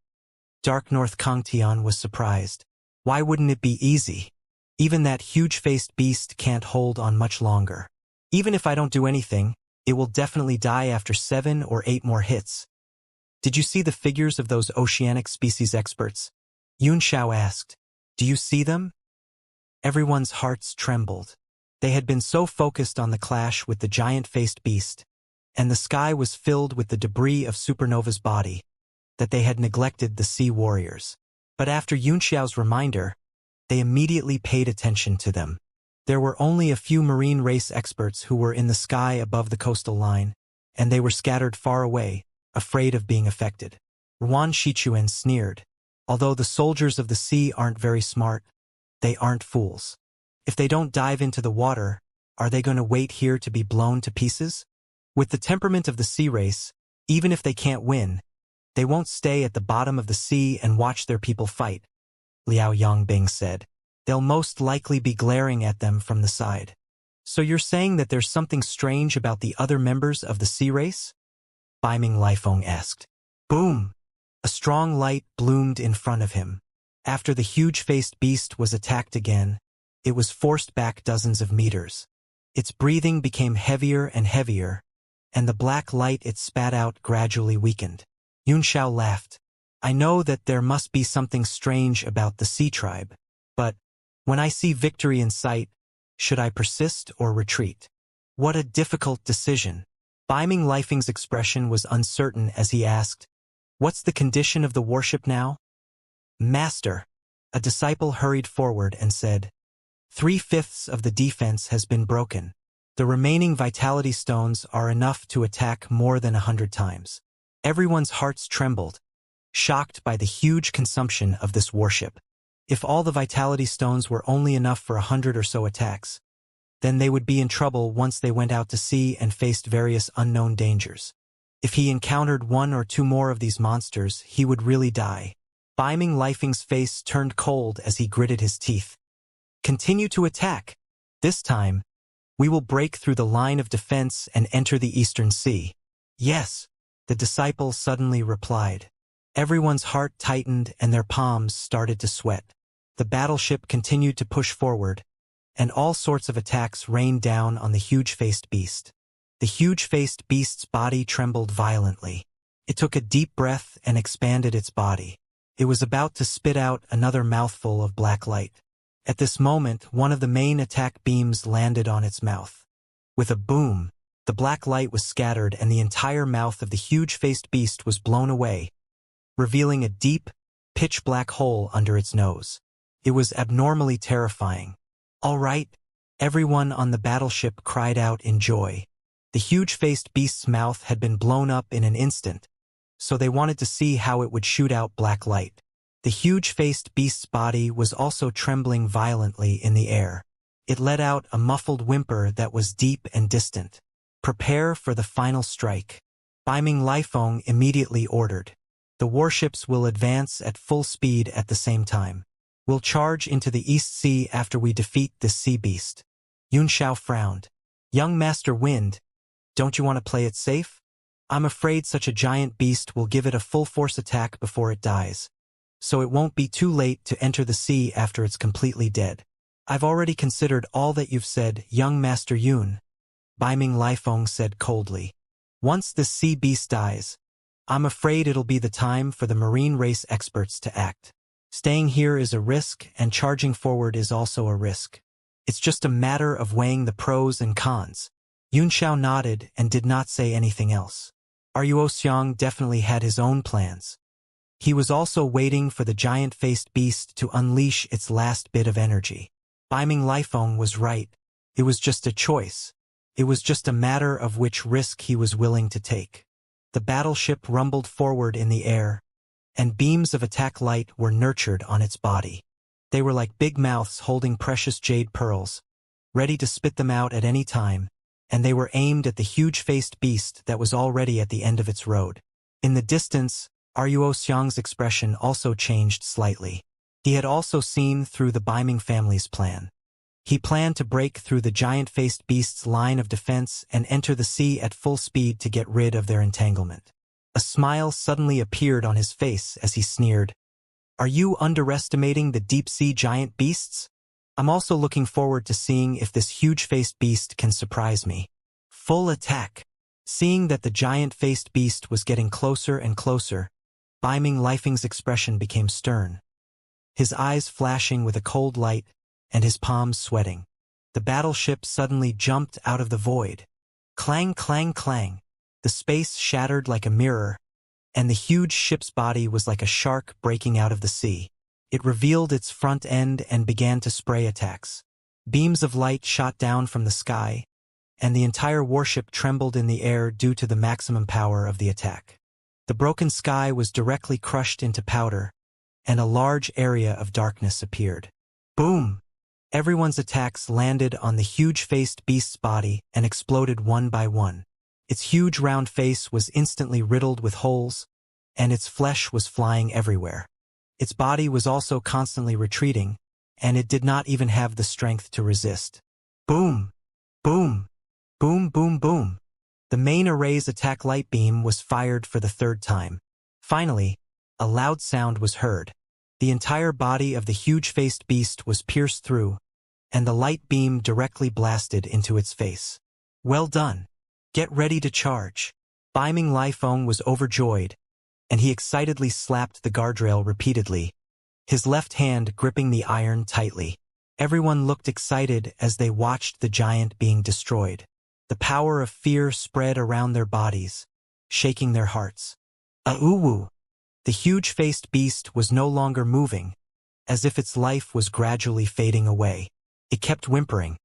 Dark North Kangtian was surprised. Why wouldn't it be easy? Even that huge-faced beast can't hold on much longer. Even if I don't do anything, it will definitely die after 7 or 8 more hits. "Did you see the figures of those oceanic species experts?" Yunxiao asked. "Do you see them?" Everyone's hearts trembled. They had been so focused on the clash with the giant-faced beast, and the sky was filled with the debris of Supernova's body, that they had neglected the sea warriors. But after Yunxiao's reminder, they immediately paid attention to them. There were only a few marine race experts who were in the sky above the coastal line, and they were scattered far away, afraid of being affected. Ruan Shichuan sneered. "Although the soldiers of the sea aren't very smart, they aren't fools. If they don't dive into the water, are they going to wait here to be blown to pieces? With the temperament of the sea race, even if they can't win, they won't stay at the bottom of the sea and watch their people fight," Liao Yongbing said. "They'll most likely be glaring at them from the side." "So you're saying that there's something strange about the other members of the sea race?" Beiming Lifeng asked. Boom! A strong light bloomed in front of him. After the huge-faced beast was attacked again, it was forced back dozens of meters. Its breathing became heavier and heavier, and the black light it spat out gradually weakened. Yunxiao laughed. "I know that there must be something strange about the sea tribe, but when I see victory in sight, should I persist or retreat? What a difficult decision." Beiming Lifeng's expression was uncertain as he asked, "What's the condition of the warship now?" "Master," a disciple hurried forward and said, "3/5 of the defense has been broken. The remaining vitality stones are enough to attack more than 100 times." Everyone's hearts trembled, shocked by the huge consumption of this warship. If all the vitality stones were only enough for 100 or so attacks, then they would be in trouble once they went out to sea and faced various unknown dangers. If he encountered 1 or 2 more of these monsters, he would really die. Beiming Lifeng's face turned cold as he gritted his teeth. "Continue to attack. This time, we will break through the line of defense and enter the Eastern Sea." "Yes," the disciple suddenly replied. Everyone's heart tightened and their palms started to sweat. The battleship continued to push forward, and all sorts of attacks rained down on the huge-faced beast. The huge-faced beast's body trembled violently. It took a deep breath and expanded its body. It was about to spit out another mouthful of black light. At this moment, one of the main attack beams landed on its mouth. With a boom, the black light was scattered and the entire mouth of the huge-faced beast was blown away, revealing a deep, pitch-black hole under its nose. It was abnormally terrifying. "All right," everyone on the battleship cried out in joy. The huge-faced beast's mouth had been blown up in an instant, so they wanted to see how it would shoot out black light. The huge-faced beast's body was also trembling violently in the air. It let out a muffled whimper that was deep and distant. "Prepare for the final strike." Baiming Lifeng immediately ordered. The warships will advance at full speed at the same time. We'll charge into the East Sea after we defeat this sea beast. Yunxiao frowned. Young Master Wind, don't you want to play it safe? I'm afraid such a giant beast will give it a full force attack before it dies. So it won't be too late to enter the sea after it's completely dead. I've already considered all that you've said, young Master Yun, Baiming Lifeng said coldly. Once this sea beast dies, I'm afraid it'll be the time for the marine race experts to act. Staying here is a risk, and charging forward is also a risk. It's just a matter of weighing the pros and cons. Yunxiao nodded and did not say anything else. Ruo Xiang definitely had his own plans. He was also waiting for the giant-faced beast to unleash its last bit of energy. Baiming Lifeng was right. It was just a choice. It was just a matter of which risk he was willing to take. The battleship rumbled forward in the air, and beams of attack light were nurtured on its body. They were like big mouths holding precious jade pearls, ready to spit them out at any time, and they were aimed at the huge-faced beast that was already at the end of its road. In the distance, Ruo Xiang's expression also changed slightly. He had also seen through the Baiming family's plan. He planned to break through the giant-faced beast's line of defense and enter the sea at full speed to get rid of their entanglement. A smile suddenly appeared on his face as he sneered. Are you underestimating the deep-sea giant beasts? I'm also looking forward to seeing if this huge-faced beast can surprise me. Full attack. Seeing that the giant-faced beast was getting closer and closer, Baiming Lifeng's expression became stern. His eyes flashing with a cold light, and his palms sweating. The battleship suddenly jumped out of the void. Clang, clang, clang. The space shattered like a mirror, and the huge ship's body was like a shark breaking out of the sea. It revealed its front end and began to spray attacks. Beams of light shot down from the sky, and the entire warship trembled in the air due to the maximum power of the attack. The broken sky was directly crushed into powder, and a large area of darkness appeared. Boom! Everyone's attacks landed on the huge-faced beast's body and exploded one by one. Its huge round face was instantly riddled with holes, and its flesh was flying everywhere. Its body was also constantly retreating, and it did not even have the strength to resist. Boom! Boom! Boom, boom, boom! The main array's attack light beam was fired for the third time. Finally, a loud sound was heard. The entire body of the huge-faced beast was pierced through, and the light beam directly blasted into its face. Well done! Get ready to charge. Baiming Lifeng was overjoyed, and he excitedly slapped the guardrail repeatedly, his left hand gripping the iron tightly. Everyone looked excited as they watched the giant being destroyed. The power of fear spread around their bodies, shaking their hearts. Awoo! The huge-faced beast was no longer moving, as if its life was gradually fading away. It kept whimpering,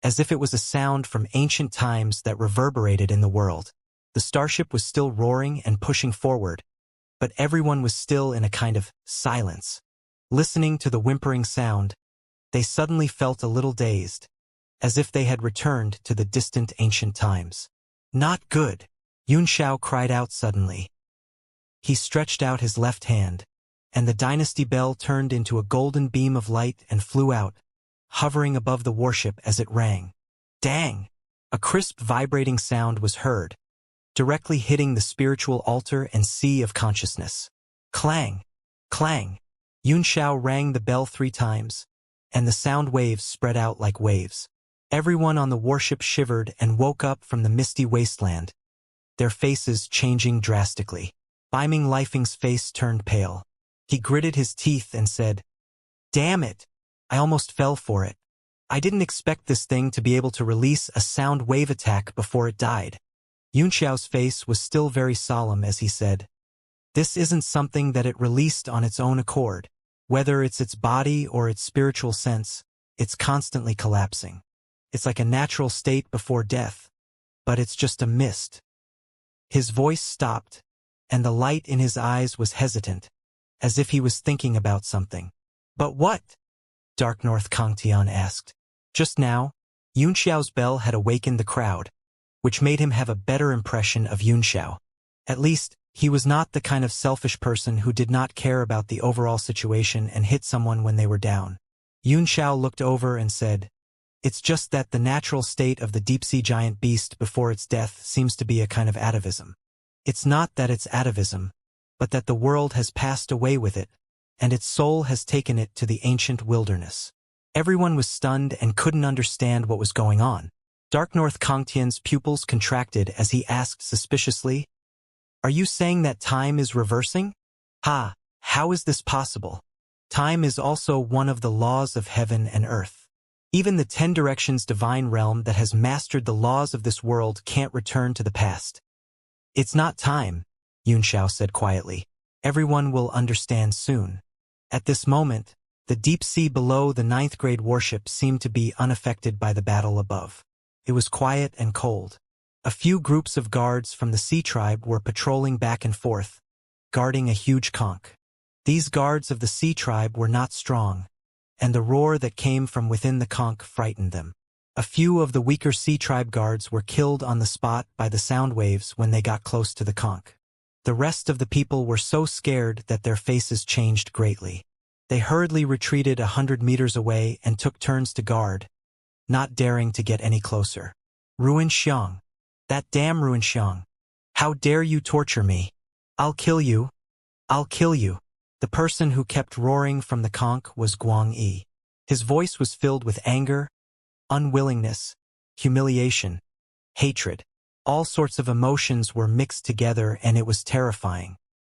as if it was a sound from ancient times that reverberated in the world. The starship was still roaring and pushing forward, but everyone was still in a kind of silence. Listening to the whimpering sound, they suddenly felt a little dazed, as if they had returned to the distant ancient times. Not good! Yunxiao cried out suddenly. He stretched out his left hand, and the dynasty bell turned into a golden beam of light and flew out, hovering above the warship as it rang. Dang! A crisp vibrating sound was heard, directly hitting the spiritual altar and sea of consciousness. Clang! Clang! Yunxiao rang the bell 3 times, and the sound waves spread out like waves. Everyone on the warship shivered and woke up from the misty wasteland, their faces changing drastically. Baiming Lifeng's face turned pale. He gritted his teeth and said, Damn it! I almost fell for it. I didn't expect this thing to be able to release a sound wave attack before it died. Yunxiao's face was still very solemn as he said, This isn't something that it released on its own accord. Whether it's its body or its spiritual sense, it's constantly collapsing. It's like a natural state before death, but it's just a mist. His voice stopped, and the light in his eyes was hesitant, as if he was thinking about something. But what? Dark North Kangtian asked. Just now, Yunxiao's bell had awakened the crowd, which made him have a better impression of Yunxiao. At least, he was not the kind of selfish person who did not care about the overall situation and hit someone when they were down. Xianxia looked over and said, "It's just that the natural state of the deep-sea giant beast before its death seems to be a kind of atavism. It's not that it's atavism, but that the world has passed away with it, and its soul has taken it to the ancient wilderness." Everyone was stunned and couldn't understand what was going on. Dark North Kongtian's pupils contracted as he asked suspiciously, "Are you saying that time is reversing?" "Ha, how is this possible? Time is also one of the laws of heaven and earth. Even the 10 directions divine realm that has mastered the laws of this world can't return to the past." "It's not time," Xianxia said quietly. "Everyone will understand soon." At this moment, the deep sea below the 9th grade warship seemed to be unaffected by the battle above. It was quiet and cold. A few groups of guards from the sea tribe were patrolling back and forth, guarding a huge conch. These guards of the sea tribe were not strong, and the roar that came from within the conch frightened them. A few of the weaker sea tribe guards were killed on the spot by the sound waves when they got close to the conch. The rest of the people were so scared that their faces changed greatly. They hurriedly retreated 100 meters away and took turns to guard, not daring to get any closer. "Ruinxiang! That damn Ruinxiang! How dare you torture me? I'll kill you! I'll kill you!" The person who kept roaring from the conch was Guangyi. His voice was filled with anger, unwillingness, humiliation, hatred. All sorts of emotions were mixed together, and it was terrifying.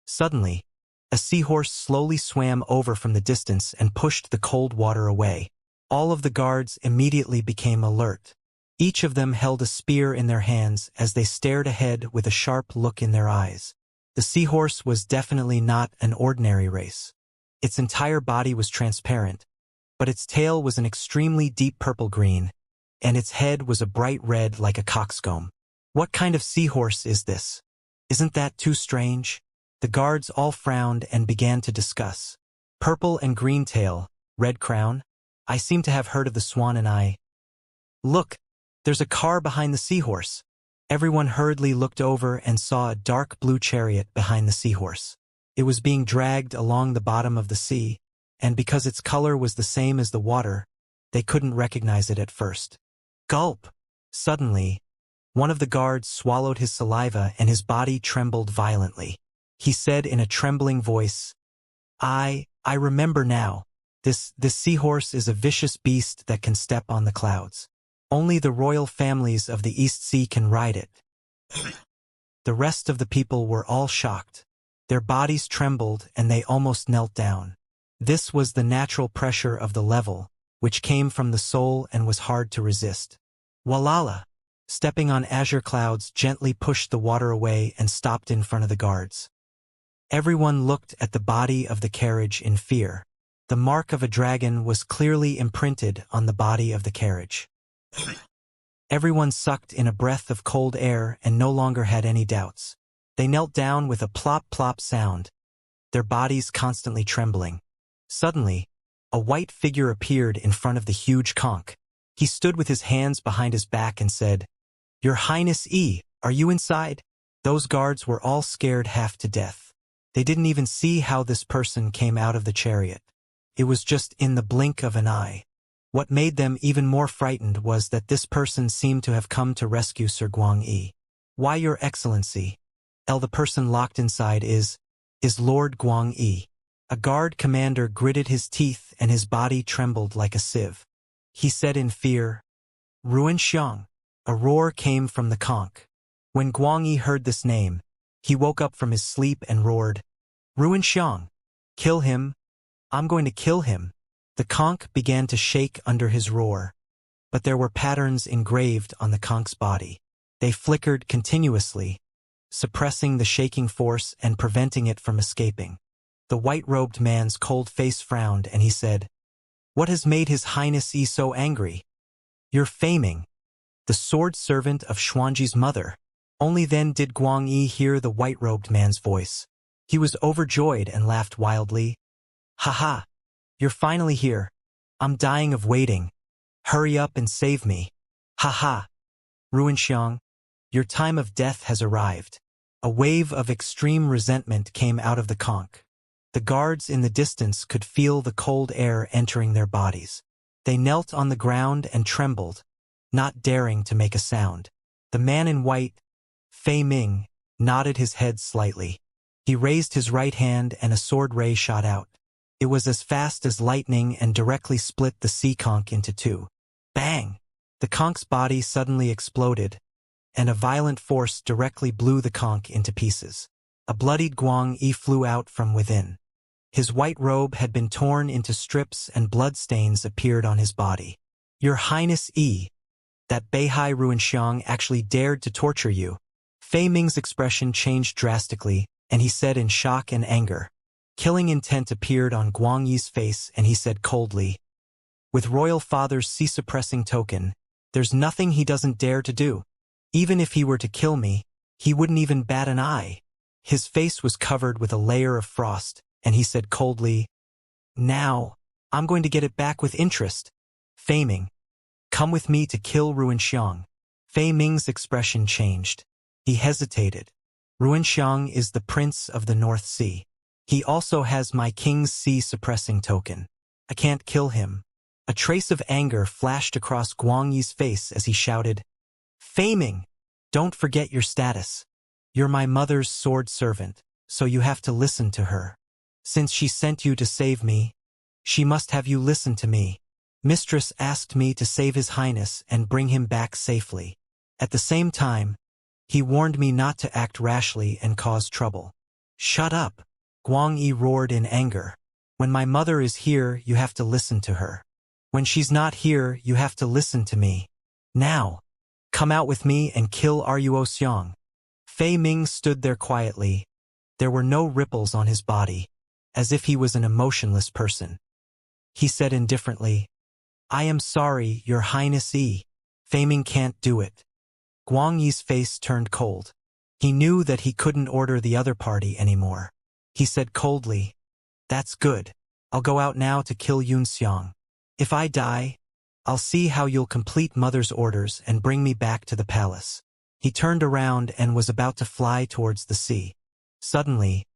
Suddenly, a seahorse slowly swam over from the distance and pushed the cold water away. All of the guards immediately became alert. Each of them held a spear in their hands as they stared ahead with a sharp look in their eyes. The seahorse was definitely not an ordinary race. Its entire body was transparent, but its tail was an extremely deep purple-green, and its head was a bright red like a coxcomb. "What kind of seahorse is this? Isn't that too strange?" The guards all frowned and began to discuss. "Purple and green tail, red crown? I seem to have heard of the swan and I. Look, there's a car behind the seahorse." Everyone hurriedly looked over and saw a dark blue chariot behind the seahorse. It was being dragged along the bottom of the sea, and because its color was the same as the water, they couldn't recognize it at first. Gulp! Suddenly, one of the guards swallowed his saliva and his body trembled violently. He said in a trembling voice, I remember now. This seahorse is a vicious beast that can step on the clouds. Only the royal families of the East Sea can ride it." The rest of the people were all shocked. Their bodies trembled and they almost knelt down. This was the natural pressure of the level, which came from the soul and was hard to resist. Walala! Stepping on azure clouds gently pushed the water away and stopped in front of the guards. Everyone looked at the body of the carriage in fear. The mark of a dragon was clearly imprinted on the body of the carriage. Everyone sucked in a breath of cold air and no longer had any doubts. They knelt down with a plop-plop sound, their bodies constantly trembling. Suddenly, a white figure appeared in front of the huge conch. He stood with his hands behind his back and said, "Your Highness are you inside?" Those guards were all scared half to death. They didn't even see how this person came out of the chariot. It was just in the blink of an eye. What made them even more frightened was that this person seemed to have come to rescue Sir Guangyi. "Why, Your Excellency?" The person locked inside is Lord Guangyi. A guard commander gritted his teeth and his body trembled like a sieve. He said in fear, "Ruinxiang." A roar came from the conch. When Guangyi heard this name, he woke up from his sleep and roared, "Ruinxiang! Kill him! I'm going to kill him!" The conch began to shake under his roar, but there were patterns engraved on the conch's body. They flickered continuously, suppressing the shaking force and preventing it from escaping. The white-robed man's cold face frowned and he said, "What has made His Highness so angry?" "You're faming the sword servant of Xuanji's mother." Only then did Guangyi hear the white-robed man's voice. He was overjoyed and laughed wildly. "Ha! You're finally here. I'm dying of waiting. Hurry up and save me. Ha! Ruinxiang, your time of death has arrived." A wave of extreme resentment came out of the conch. The guards in the distance could feel the cold air entering their bodies. They knelt on the ground and trembled, not daring to make a sound. The man in white, Fei Ming, nodded his head slightly. He raised his right hand and a sword ray shot out. It was as fast as lightning and directly split the sea conch into two. Bang! The conch's body suddenly exploded, and a violent force directly blew the conch into pieces. A bloodied Guang Yi flew out from within. His white robe had been torn into strips and bloodstains appeared on his body. Your Highness Yi, that Beihai Ruinxiang actually dared to torture you. Fei Ming's expression changed drastically, and he said in shock and anger. Killing intent appeared on Guang Yi's face and he said coldly, with Royal Father's sea-suppressing token, there's nothing he doesn't dare to do. Even if he were to kill me, he wouldn't even bat an eye. His face was covered with a layer of frost, and he said coldly, now, I'm going to get it back with interest. Fei Ming, come with me to kill Ruinxiang. Fei Ming's expression changed. He hesitated. Ruinxiang is the Prince of the North Sea. He also has my King's Sea-suppressing token. I can't kill him. A trace of anger flashed across Guang Yi's face as he shouted, Fei Ming, don't forget your status. You're my mother's sword servant, so you have to listen to her. Since she sent you to save me, she must have you listen to me. Mistress asked me to save His Highness and bring him back safely. At the same time, he warned me not to act rashly and cause trouble. Shut up, Guang Yi roared in anger. When my mother is here, you have to listen to her. When she's not here, you have to listen to me. Now, come out with me and kill Ruo Xiang. Fei Ming stood there quietly. There were no ripples on his body, as if he was an emotionless person. He said indifferently, I am sorry, Your Highness Yi. Fei Ming can't do it. Guang Yi's face turned cold. He knew that he couldn't order the other party anymore. He said coldly, that's good. I'll go out now to kill Yun Xiang. If I die, I'll see how you'll complete Mother's orders and bring me back to the palace. He turned around and was about to fly towards the sea. Suddenly,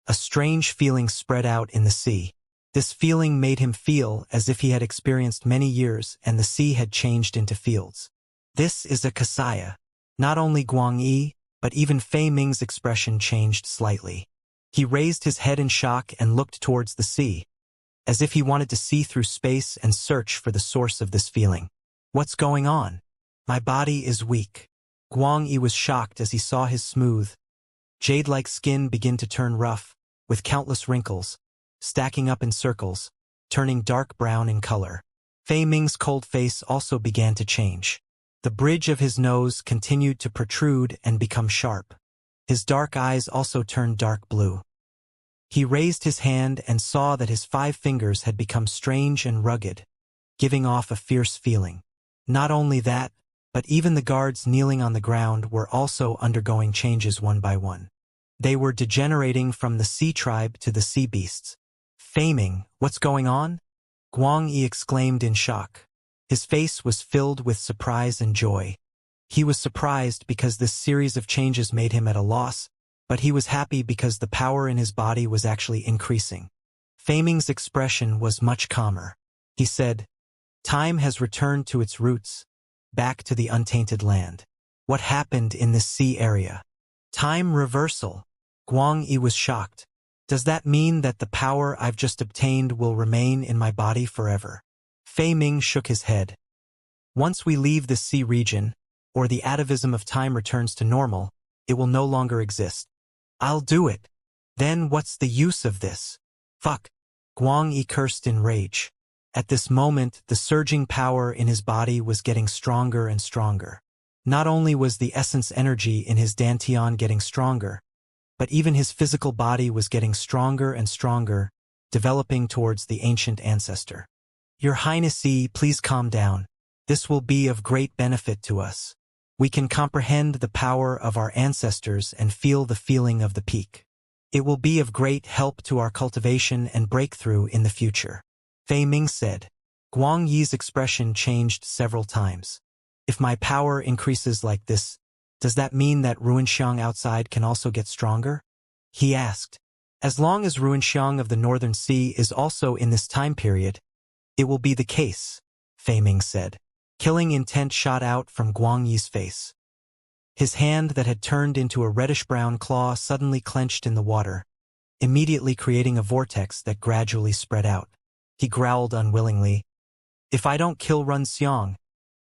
a strange feeling spread out in the sea. This feeling made him feel as if he had experienced many years and the sea had changed into fields. This is a Xianxia. Not only Guang Yi, but even Fei Ming's expression changed slightly. He raised his head in shock and looked towards the sea, as if he wanted to see through space and search for the source of this feeling. What's going on? My body is weak. Guang Yi was shocked as he saw his smooth, jade-like skin begin to turn rough, with countless wrinkles, stacking up in circles, turning dark brown in color. Fei Ming's cold face also began to change. The bridge of his nose continued to protrude and become sharp. His dark eyes also turned dark blue. He raised his hand and saw that his 5 fingers had become strange and rugged, giving off a fierce feeling. Not only that, but even the guards kneeling on the ground were also undergoing changes one by one. They were degenerating from the sea tribe to the sea beasts. Fei Ming, what's going on? Guang Yi exclaimed in shock. His face was filled with surprise and joy. He was surprised because this series of changes made him at a loss, but he was happy because the power in his body was actually increasing. Fei Ming's expression was much calmer. He said, time has returned to its roots, back to the untainted land. What happened in this sea area? Time reversal. Guang Yi was shocked. Does that mean that the power I've just obtained will remain in my body forever? Fei Ming shook his head. Once we leave the sea region, or the atavism of time returns to normal, it will no longer exist. I'll do it. Then what's the use of this? Fuck. Guang Yi cursed in rage. At this moment, the surging power in his body was getting stronger and stronger. Not only was the essence energy in his dantian getting stronger, but even his physical body was getting stronger and stronger, developing towards the ancient ancestor. Your Highness Yi, please calm down. This will be of great benefit to us. We can comprehend the power of our ancestors and feel the feeling of the peak. It will be of great help to our cultivation and breakthrough in the future. Fei Ming said. Guang Yi's expression changed several times. If my power increases like this, Does that mean that Ruinxiang outside can also get stronger? He asked. As long as Ruinxiang of the Northern Sea is also in this time period, it will be the case, Fei Ming said. Killing intent shot out from Guang Yi's face. His hand that had turned into a reddish-brown claw suddenly clenched in the water, immediately creating a vortex that gradually spread out. He growled unwillingly, "If I don't kill Ruinxiang,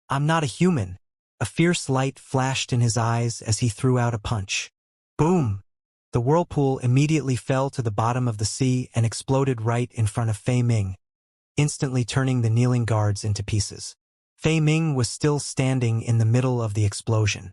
I'm not a human." A fierce light flashed in his eyes as he threw out a punch. Boom! The whirlpool immediately fell to the bottom of the sea and exploded right in front of Fei Ming, instantly turning the kneeling guards into pieces. Fei Ming was still standing in the middle of the explosion.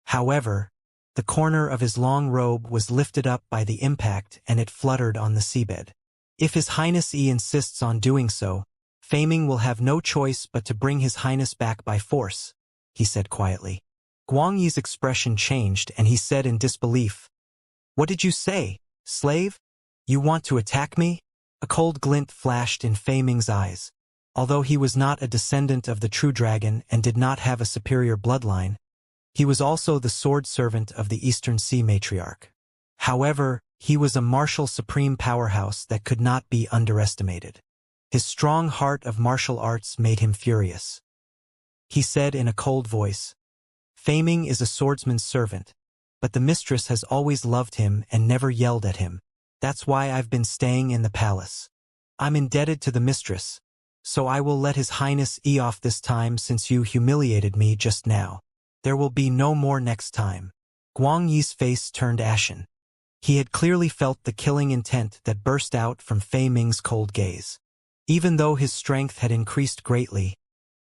However, the corner of his long robe was lifted up by the impact and it fluttered on the seabed. If His Highness Yi insists on doing so, Fei Ming will have no choice but to bring His Highness back by force, he said quietly. Guang Yi's expression changed and he said in disbelief, "What did you say, slave? You want to attack me?" A cold glint flashed in Fei Ming's eyes. Although he was not a descendant of the true dragon and did not have a superior bloodline, he was also the sword servant of the Eastern Sea matriarch. However, he was a martial supreme powerhouse that could not be underestimated. His strong heart of martial arts made him furious. He said in a cold voice, "Fei Ming is a swordsman's servant, but the mistress has always loved him and never yelled at him. That's why I've been staying in the palace. I'm indebted to the mistress, so I will let His Highness Yi off this time since you humiliated me just now. There will be no more next time." Guang Yi's face turned ashen. He had clearly felt the killing intent that burst out from Fei Ming's cold gaze. Even though his strength had increased greatly,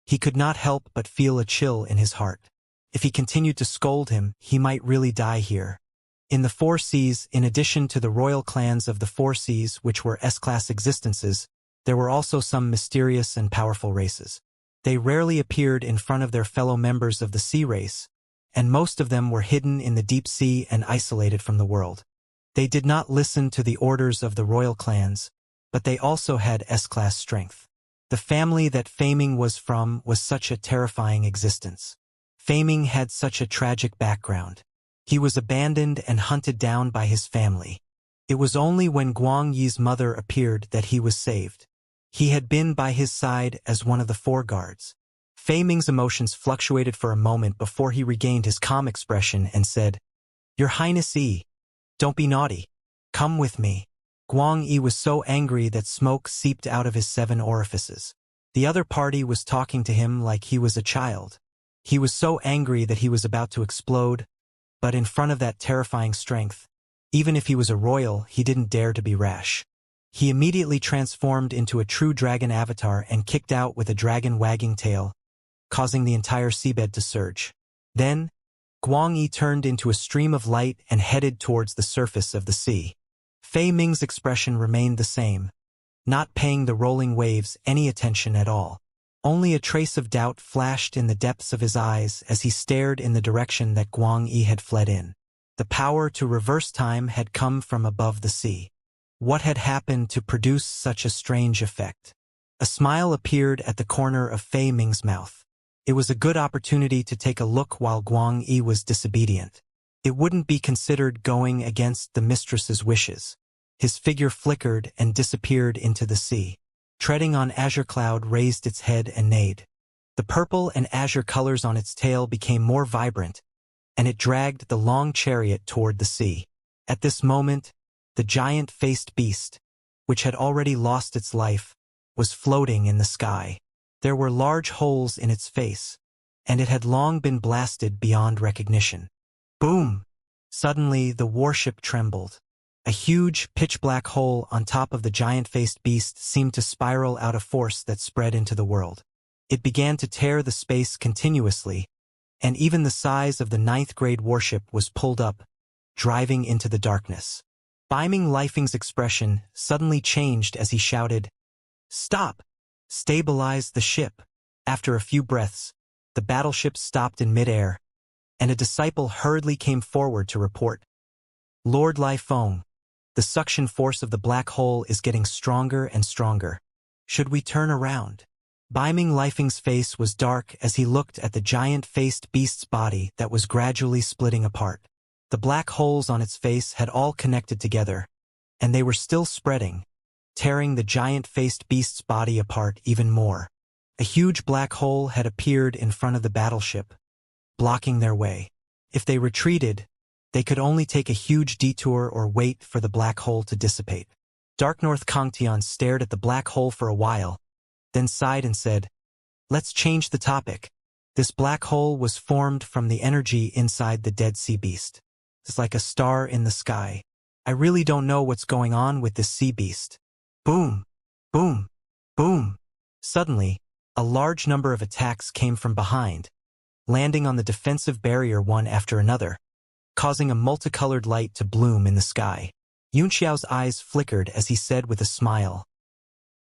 he could not help but feel a chill in his heart. If he continued to scold him, he might really die here. In the Four Seas, in addition to the royal clans of the Four Seas which were S-class existences, there were also some mysterious and powerful races. They rarely appeared in front of their fellow members of the sea race, and most of them were hidden in the deep sea and isolated from the world. They did not listen to the orders of the royal clans, but they also had S-class strength. The family that Fei Ming was from was such a terrifying existence. Fei Ming had such a tragic background. He was abandoned and hunted down by his family. It was only when Guang Yi's mother appeared that he was saved. He had been by his side as one of the four guards. Fei Ming's emotions fluctuated for a moment before he regained his calm expression and said, "Your Highness Yi, don't be naughty. Come with me." Guang Yi was so angry that smoke seeped out of his 7 orifices. The other party was talking to him like he was a child. He was so angry that he was about to explode, but in front of that terrifying strength, even if he was a royal, he didn't dare to be rash. He immediately transformed into a true dragon avatar and kicked out with a dragon wagging tail, causing the entire seabed to surge. Then, Guang Yi turned into a stream of light and headed towards the surface of the sea. Fei Ming's expression remained the same, not paying the rolling waves any attention at all. Only a trace of doubt flashed in the depths of his eyes as he stared in the direction that Guang Yi had fled in. The power to reverse time had come from above the sea. What had happened to produce such a strange effect? A smile appeared at the corner of Fei Ming's mouth. It was a good opportunity to take a look while Guang Yi was disobedient. It wouldn't be considered going against the mistress's wishes. His figure flickered and disappeared into the sea. Treading on azure cloud raised its head and neighed. The purple and azure colors on its tail became more vibrant, and it dragged the long chariot toward the sea. At this moment, the giant-faced beast, which had already lost its life, was floating in the sky. There were large holes in its face, and it had long been blasted beyond recognition. Boom! Suddenly, the warship trembled. A huge, pitch-black hole on top of the giant-faced beast seemed to spiral out a force that spread into the world. It began to tear the space continuously, and even the size of the 9th-grade warship was pulled up, driving into the darkness. Bai Ming Lifeng's expression suddenly changed as he shouted, "Stop! Stabilize the ship!" After a few breaths, the battleship stopped in mid-air, and a disciple hurriedly came forward to report. "Lord Lai Feng, the suction force of the black hole is getting stronger and stronger. Should we turn around?" Biming Lifing's face was dark as he looked at the giant-faced beast's body that was gradually splitting apart. The black holes on its face had all connected together, and they were still spreading, tearing the giant-faced beast's body apart even more. A huge black hole had appeared in front of the battleship, blocking their way. If they retreated, they could only take a huge detour or wait for the black hole to dissipate. Dark North Kangtian stared at the black hole for a while, then sighed and said, "Let's change the topic." This black hole was formed from the energy inside the Dead Sea Beast. It's like a star in the sky. I really don't know what's going on with this sea beast. Boom! Boom! Boom! Suddenly, a large number of attacks came from behind, landing on the defensive barrier one after another, causing a multicolored light to bloom in the sky. Yunxiao's eyes flickered as he said with a smile,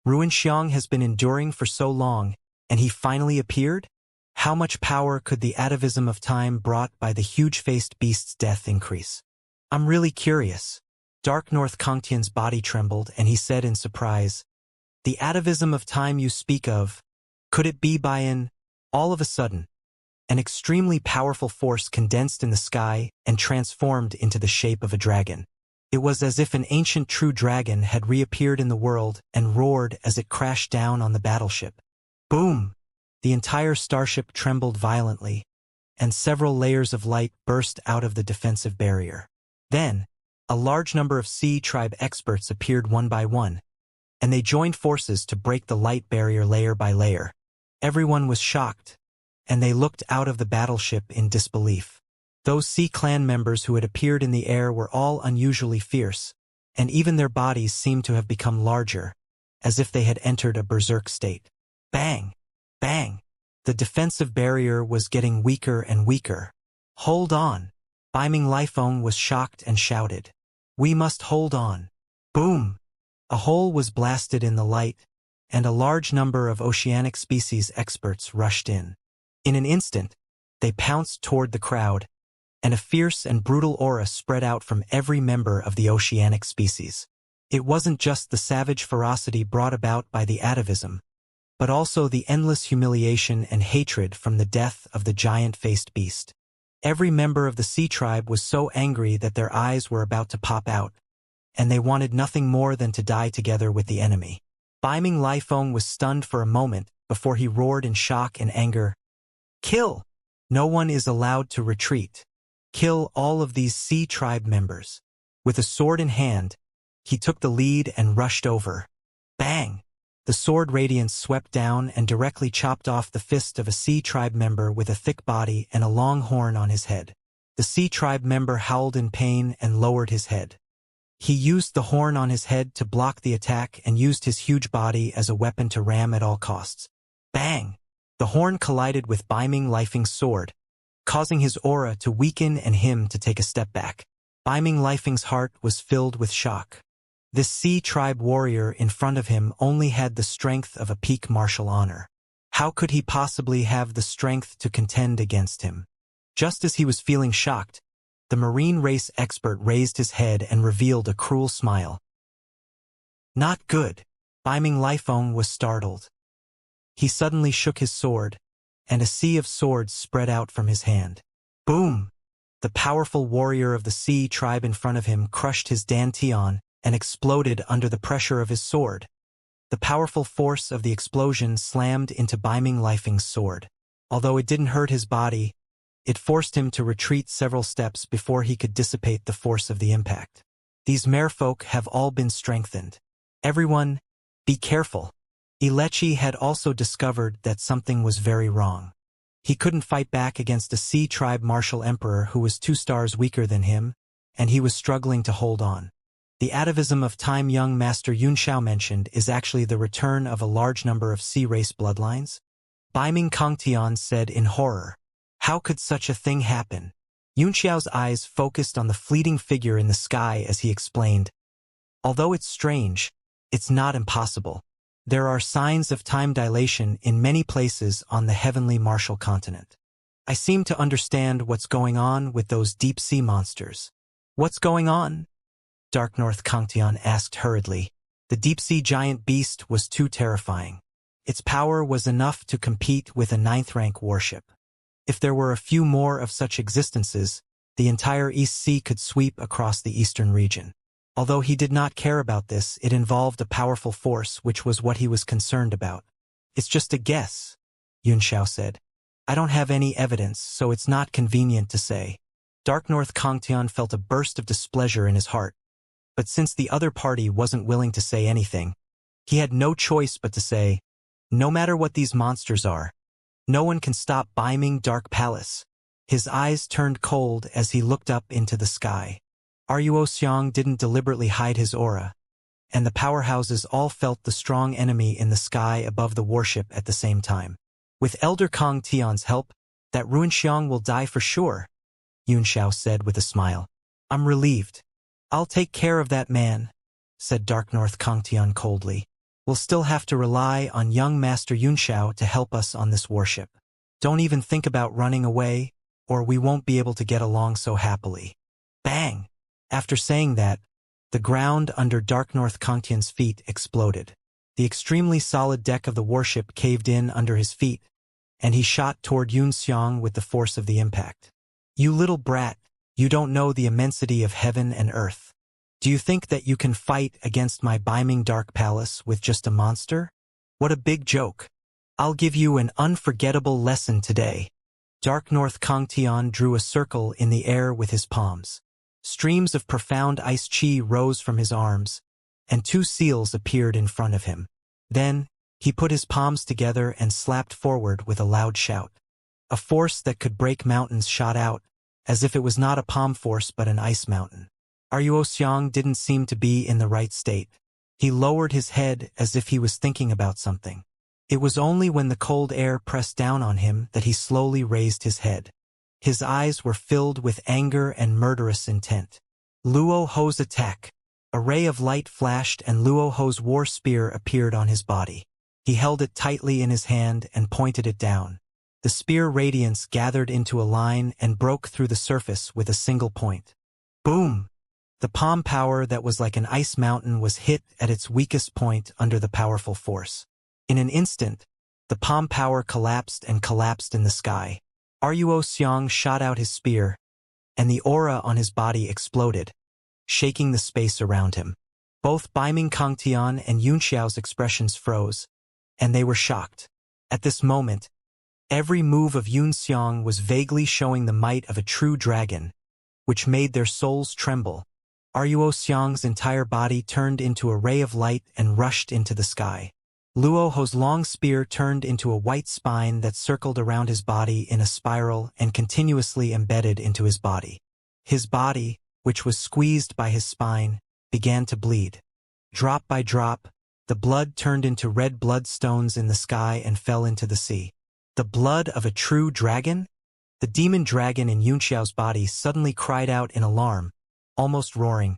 "Ruin Xiang has been enduring for so long, and he finally appeared? How much power could the atavism of time brought by the huge-faced beast's death increase? I'm really curious." Dark North Kangtian's body trembled, and he said in surprise, "The atavism of time you speak of, could it be by all of a sudden, an extremely powerful force condensed in the sky and transformed into the shape of a dragon? It was as if an ancient true dragon had reappeared in the world and roared as it crashed down on the battleship. Boom! The entire starship trembled violently, and several layers of light burst out of the defensive barrier. Then, a large number of Sea Tribe experts appeared one by one, and they joined forces to break the light barrier layer by layer. Everyone was shocked, and they looked out of the battleship in disbelief. Those Sea Clan members who had appeared in the air were all unusually fierce, and even their bodies seemed to have become larger, as if they had entered a berserk state. Bang! Bang! The defensive barrier was getting weaker and weaker. "Hold on!" Biming Lifeng was shocked and shouted, "We must hold on!" Boom! A hole was blasted in the light, and a large number of oceanic species experts rushed in. In an instant, they pounced toward the crowd, and a fierce and brutal aura spread out from every member of the oceanic species. It wasn't just the savage ferocity brought about by the atavism, but also the endless humiliation and hatred from the death of the giant-faced beast. Every member of the Sea Tribe was so angry that their eyes were about to pop out, and they wanted nothing more than to die together with the enemy. Biming Lifeng was stunned for a moment before he roared in shock and anger, "Kill! No one is allowed to retreat. Kill all of these Sea Tribe members." With a sword in hand, he took the lead and rushed over. Bang! The sword radiance swept down and directly chopped off the fist of a Sea Tribe member with a thick body and a long horn on his head. The Sea Tribe member howled in pain and lowered his head. He used the horn on his head to block the attack and used his huge body as a weapon to ram at all costs. Bang! The horn collided with Biming Lifeng's sword, causing his aura to weaken and him to take a step back. Biming Lifeng's heart was filled with shock. This Sea Tribe warrior in front of him only had the strength of a peak martial honor. How could he possibly have the strength to contend against him? Just as he was feeling shocked, the marine race expert raised his head and revealed a cruel smile. "Not good." Biming Lifeng was startled. He suddenly shook his sword, and a sea of swords spread out from his hand. Boom! The powerful warrior of the Sea Tribe in front of him crushed his dantian and exploded under the pressure of his sword. The powerful force of the explosion slammed into Biming Lifeng's sword. Although it didn't hurt his body, it forced him to retreat several steps before he could dissipate the force of the impact. These merfolk have all been strengthened. Everyone, be careful. Ilechi had also discovered that something was very wrong. He couldn't fight back against a Sea Tribe martial emperor who was 2 stars weaker than him, and he was struggling to hold on. The atavism of time young Master Yunxiao mentioned is actually the return of a large number of sea race bloodlines. Biming Kangtian said in horror, "How could such a thing happen?" Yunxiao's eyes focused on the fleeting figure in the sky as he explained, "Although it's strange, it's not impossible. There are signs of time dilation in many places on the heavenly Martial continent. I seem to understand what's going on with those deep-sea monsters." "What's going on?" Dark North Kangtian asked hurriedly. The deep-sea giant beast was too terrifying. Its power was enough to compete with a ninth-rank warship. If there were a few more of such existences, the entire East Sea could sweep across the eastern region. Although he did not care about this, it involved a powerful force, which was what he was concerned about. It's just a guess, Xianxia said. I don't have any evidence, so it's not convenient to say. Dark North Kangtian felt a burst of displeasure in his heart. But since the other party wasn't willing to say anything, he had no choice but to say, no matter what these monsters are, no one can stop Biming Dark Palace. His eyes turned cold as he looked up into the sky. Ruo Xiang didn't deliberately hide his aura, and the powerhouses all felt the strong enemy in the sky above the warship at the same time. With Elder Kang Tian's help, that Ruinxiang will die for sure, Xianxia said with a smile. I'm relieved. I'll take care of that man, said Dark North Kangtian coldly. We'll still have to rely on young Master Xianxia to help us on this warship. Don't even think about running away, or we won't be able to get along so happily. Bang! After saying that, the ground under Dark North Kangtian's feet exploded. The extremely solid deck of the warship caved in under his feet, and he shot toward Yunxiang with the force of the impact. You little brat, you don't know the immensity of heaven and earth. Do you think that you can fight against my Biming Dark Palace with just a monster? What a big joke. I'll give you an unforgettable lesson today. Dark North Kangtian drew a circle in the air with his palms. Streams of profound ice chi rose from his arms, and two seals appeared in front of him. Then, he put his palms together and slapped forward with a loud shout. A force that could break mountains shot out, as if it was not a palm force but an ice mountain. Ruo Xiang didn't seem to be in the right state. He lowered his head as if he was thinking about something. It was only when the cold air pressed down on him that he slowly raised his head. His eyes were filled with anger and murderous intent. Luo Ho's attack. A ray of light flashed and Luo Ho's war spear appeared on his body. He held it tightly in his hand and pointed it down. The spear radiance gathered into a line and broke through the surface with a single point. Boom! The palm power that was like an ice mountain was hit at its weakest point under the powerful force. In an instant, the palm power collapsed and collapsed in the sky. Ruo Xiang shot out his spear, and the aura on his body exploded, shaking the space around him. Both Biming Kangtian and Yunxiao's expressions froze, and they were shocked. At this moment, every move of Yunxiang was vaguely showing the might of a true dragon, which made their souls tremble. Ruo Xiang's entire body turned into a ray of light and rushed into the sky. Luo Ho's long spear turned into a white spine that circled around his body in a spiral and continuously embedded into his body. His body, which was squeezed by his spine, began to bleed. Drop by drop, the blood turned into red bloodstones in the sky and fell into the sea. The blood of a true dragon? The demon dragon in Yunxiao's body suddenly cried out in alarm, almost roaring.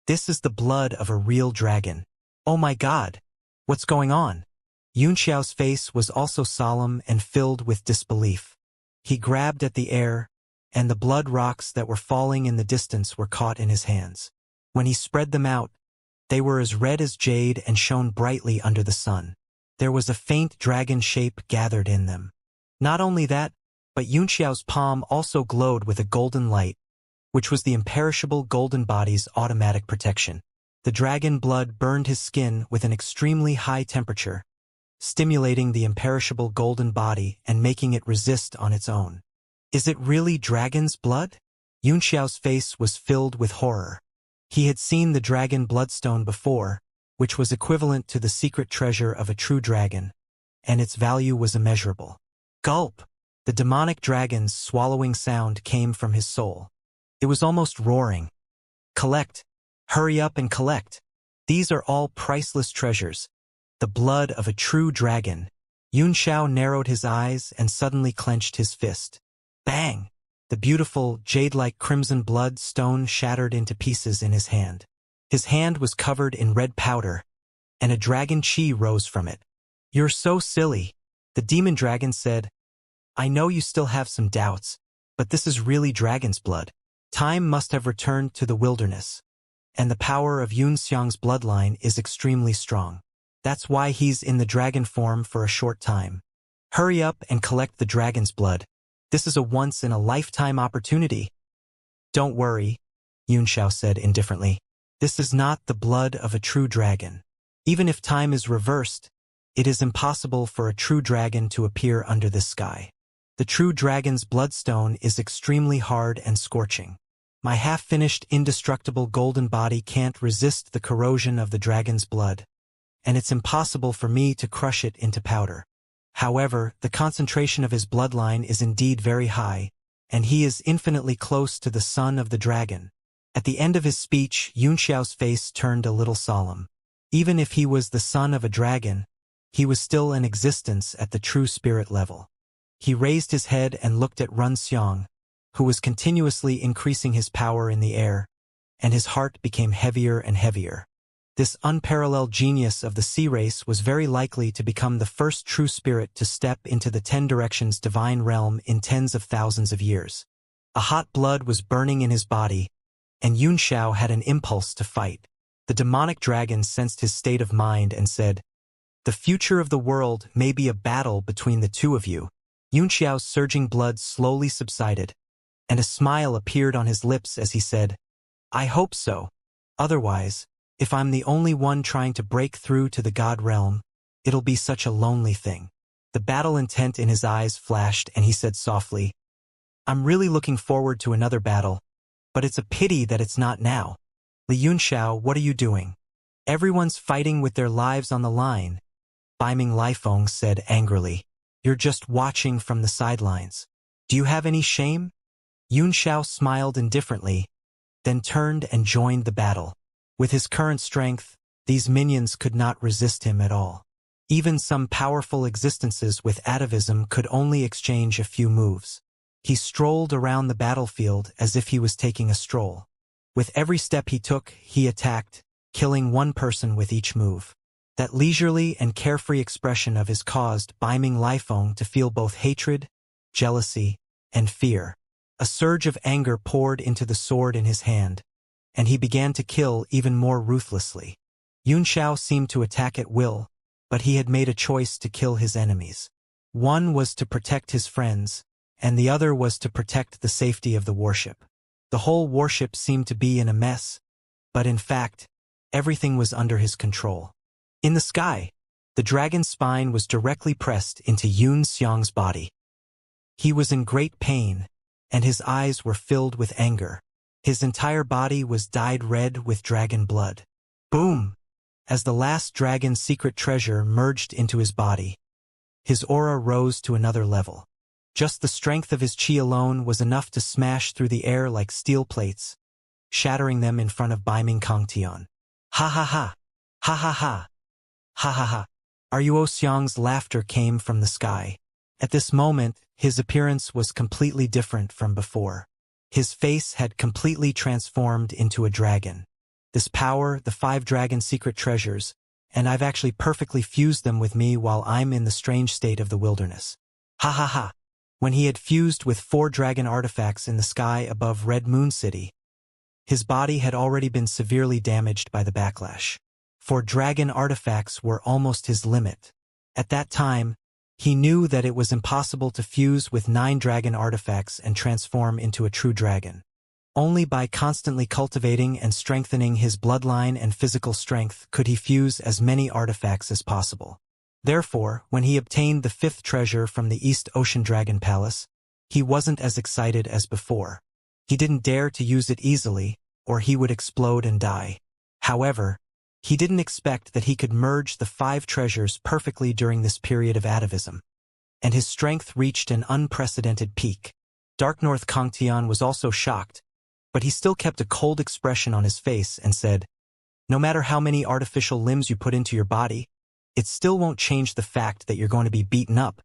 This is the blood of a real dragon. Oh my God! What's going on? Yunxiao's face was also solemn and filled with disbelief. He grabbed at the air, and the blood rocks that were falling in the distance were caught in his hands. When he spread them out, they were as red as jade and shone brightly under the sun. There was a faint dragon shape gathered in them. Not only that, but Yunxiao's palm also glowed with a golden light, which was the imperishable golden body's automatic protection. The dragon blood burned his skin with an extremely high temperature, stimulating the imperishable golden body and making it resist on its own. Is it really dragon's blood? Yunxiao's face was filled with horror. He had seen the dragon bloodstone before, which was equivalent to the secret treasure of a true dragon, and its value was immeasurable. Gulp! The demonic dragon's swallowing sound came from his soul. It was almost roaring. Collect! Hurry up and collect. These are all priceless treasures. The blood of a true dragon. Yunxiao narrowed his eyes and suddenly clenched his fist. Bang! The beautiful, jade-like crimson blood stone shattered into pieces in his hand. His hand was covered in red powder, and a dragon chi rose from it. You're so silly, the demon dragon said. I know you still have some doubts, but this is really dragon's blood. Time must have returned to the wilderness, and the power of Yunxiang's bloodline is extremely strong. That's why he's in the dragon form for a short time. Hurry up and collect the dragon's blood. This is a once-in-a-lifetime opportunity. Don't worry, Xianxia said indifferently. This is not the blood of a true dragon. Even if time is reversed, it is impossible for a true dragon to appear under this sky. The true dragon's bloodstone is extremely hard and scorching. My half-finished indestructible golden body can't resist the corrosion of the dragon's blood, and it's impossible for me to crush it into powder. However, the concentration of his bloodline is indeed very high, and he is infinitely close to the son of the dragon. At the end of his speech, Xianxia's face turned a little solemn. Even if he was the son of a dragon, he was still in existence at the true spirit level. He raised his head and looked at Xiang, who was continuously increasing his power in the air, and his heart became heavier and heavier. This unparalleled genius of the sea race was very likely to become the first true spirit to step into the 10 Directions divine realm in tens of thousands of years. A hot blood was burning in his body, and Xianxia had an impulse to fight. The demonic dragon sensed his state of mind and said, "The future of the world may be a battle between the two of you." Xianxia's surging blood slowly subsided, and a smile appeared on his lips as he said, "I hope so. Otherwise, if I'm the only one trying to break through to the god realm, it'll be such a lonely thing." The battle intent in his eyes flashed and he said softly, "I'm really looking forward to another battle, but it's a pity that it's not now." "Xianxia, what are you doing? Everyone's fighting with their lives on the line," Biming Lifeng said angrily. "You're just watching from the sidelines. Do you have any shame?" Xianxia smiled indifferently, then turned and joined the battle. With his current strength, these minions could not resist him at all. Even some powerful existences with atavism could only exchange a few moves. He strolled around the battlefield as if he was taking a stroll. With every step he took, he attacked, killing one person with each move. That leisurely and carefree expression of his caused Biming Lifeng to feel both hatred, jealousy, and fear. A surge of anger poured into the sword in his hand, and he began to kill even more ruthlessly. Xianxia seemed to attack at will, but he had made a choice to kill his enemies. One was to protect his friends, and the other was to protect the safety of the warship. The whole warship seemed to be in a mess, but in fact, everything was under his control. In the sky, the dragon's spine was directly pressed into Xiang's body. He was in great pain, and his eyes were filled with anger. His entire body was dyed red with dragon blood. Boom! As the last dragon's secret treasure merged into his body, his aura rose to another level. Just the strength of his qi alone was enough to smash through the air like steel plates, shattering them in front of Biming Kangtian. "Ha ha ha! Ha ha ha! Ha ha ha!" Xiang's laughter came from the sky. At this moment, his appearance was completely different from before. His face had completely transformed into a dragon. This power, the 5 dragon secret treasures, and I've actually perfectly fused them with me while I'm in the strange state of the wilderness. Ha ha ha! When he had fused with 4 dragon artifacts in the sky above Red Moon City, his body had already been severely damaged by the backlash. 4 dragon artifacts were almost his limit. At that time, he knew that it was impossible to fuse with 9 dragon artifacts and transform into a true dragon. Only by constantly cultivating and strengthening his bloodline and physical strength could he fuse as many artifacts as possible. Therefore, when he obtained the 5th treasure from the East Ocean Dragon Palace, he wasn't as excited as before. He didn't dare to use it easily, or he would explode and die. However, he didn't expect that he could merge the 5 treasures perfectly during this period of atavism, and his strength reached an unprecedented peak. Dark North Kangtian was also shocked, but he still kept a cold expression on his face and said, "No matter how many artificial limbs you put into your body, it still won't change the fact that you're going to be beaten up."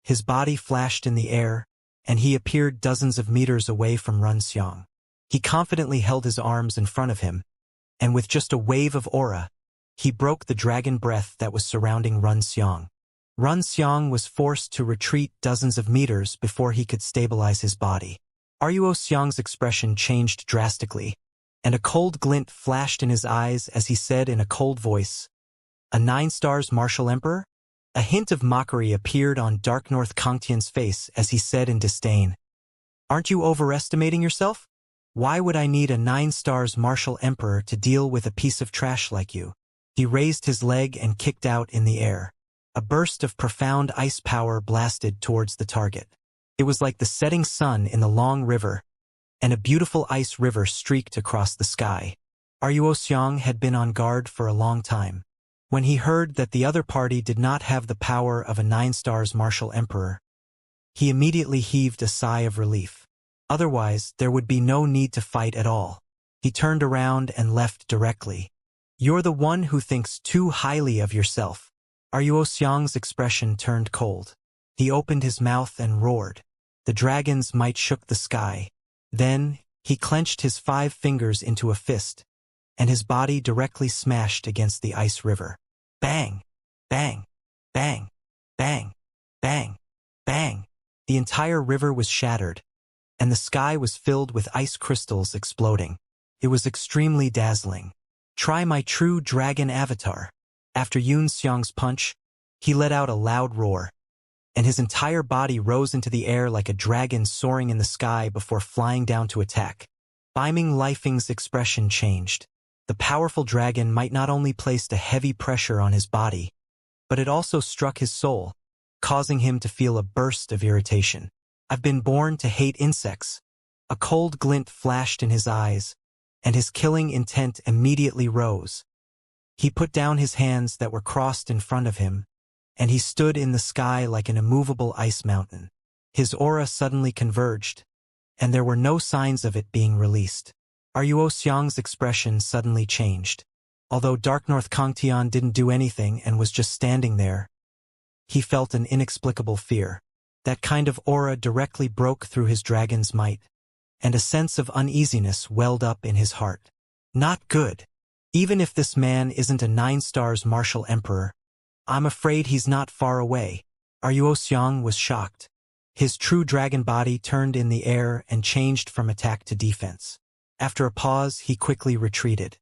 His body flashed in the air, and he appeared dozens of meters away from Xiang. He confidently held his arms in front of him, and with just a wave of aura, he broke the dragon breath that was surrounding Xiang. Xiang was forced to retreat dozens of meters before he could stabilize his body. Xiang's expression changed drastically, and a cold glint flashed in his eyes as he said in a cold voice, A 9 stars martial emperor? A hint of mockery appeared on Dark North Kangtian's face as he said in disdain, "Aren't you overestimating yourself? Why would I need a 9 stars martial emperor to deal with a piece of trash like you?" He raised his leg and kicked out in the air. A burst of profound ice power blasted towards the target. It was like the setting sun in the long river, and a beautiful ice river streaked across the sky. Ruo Xiang had been on guard for a long time. When he heard that the other party did not have the power of a 9 stars martial emperor, he immediately heaved a sigh of relief. Otherwise, there would be no need to fight at all. He turned around and left directly. "You're the one who thinks too highly of yourself." Ruo Xiang's expression turned cold. He opened his mouth and roared. The dragon's might shook the sky. Then, he clenched his 5 fingers into a fist, and his body directly smashed against the ice river. Bang! Bang! Bang! Bang! Bang! Bang! The entire river was shattered, and the sky was filled with ice crystals exploding. It was extremely dazzling. "Try my true dragon avatar." After Yun Xiang's punch, he let out a loud roar, and his entire body rose into the air like a dragon soaring in the sky before flying down to attack. Beiming Lifeng's expression changed. The powerful dragon might not only placed a heavy pressure on his body, but it also struck his soul, causing him to feel a burst of irritation. "I've been born to hate insects." A cold glint flashed in his eyes, and his killing intent immediately rose. He put down his hands that were crossed in front of him, and he stood in the sky like an immovable ice mountain. His aura suddenly converged, and there were no signs of it being released. Ruo Xiang's expression suddenly changed. Although Dark North Kangtian didn't do anything and was just standing there, he felt an inexplicable fear. That kind of aura directly broke through his dragon's might, and a sense of uneasiness welled up in his heart. Not good. Even if this man isn't a 9 stars martial emperor, I'm afraid he's not far away. Ruo Xiang was shocked. His true dragon body turned in the air and changed from attack to defense. After a pause, he quickly retreated.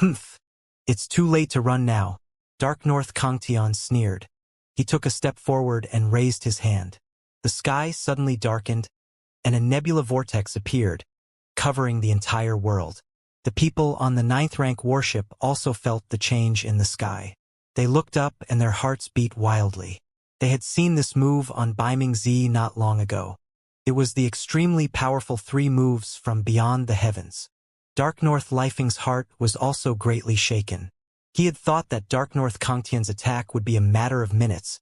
"Humph! It's too late to run now." Dark North Kangtian sneered. He took a step forward and raised his hand. The sky suddenly darkened, and a nebula vortex appeared, covering the entire world. The people on the 9th rank warship also felt the change in the sky. They looked up and their hearts beat wildly. They had seen this move on Beiming Z not long ago. It was the extremely powerful 3 moves from beyond the heavens. Dark North Lifeng's heart was also greatly shaken. He had thought that Dark North Kangtian's attack would be a matter of minutes,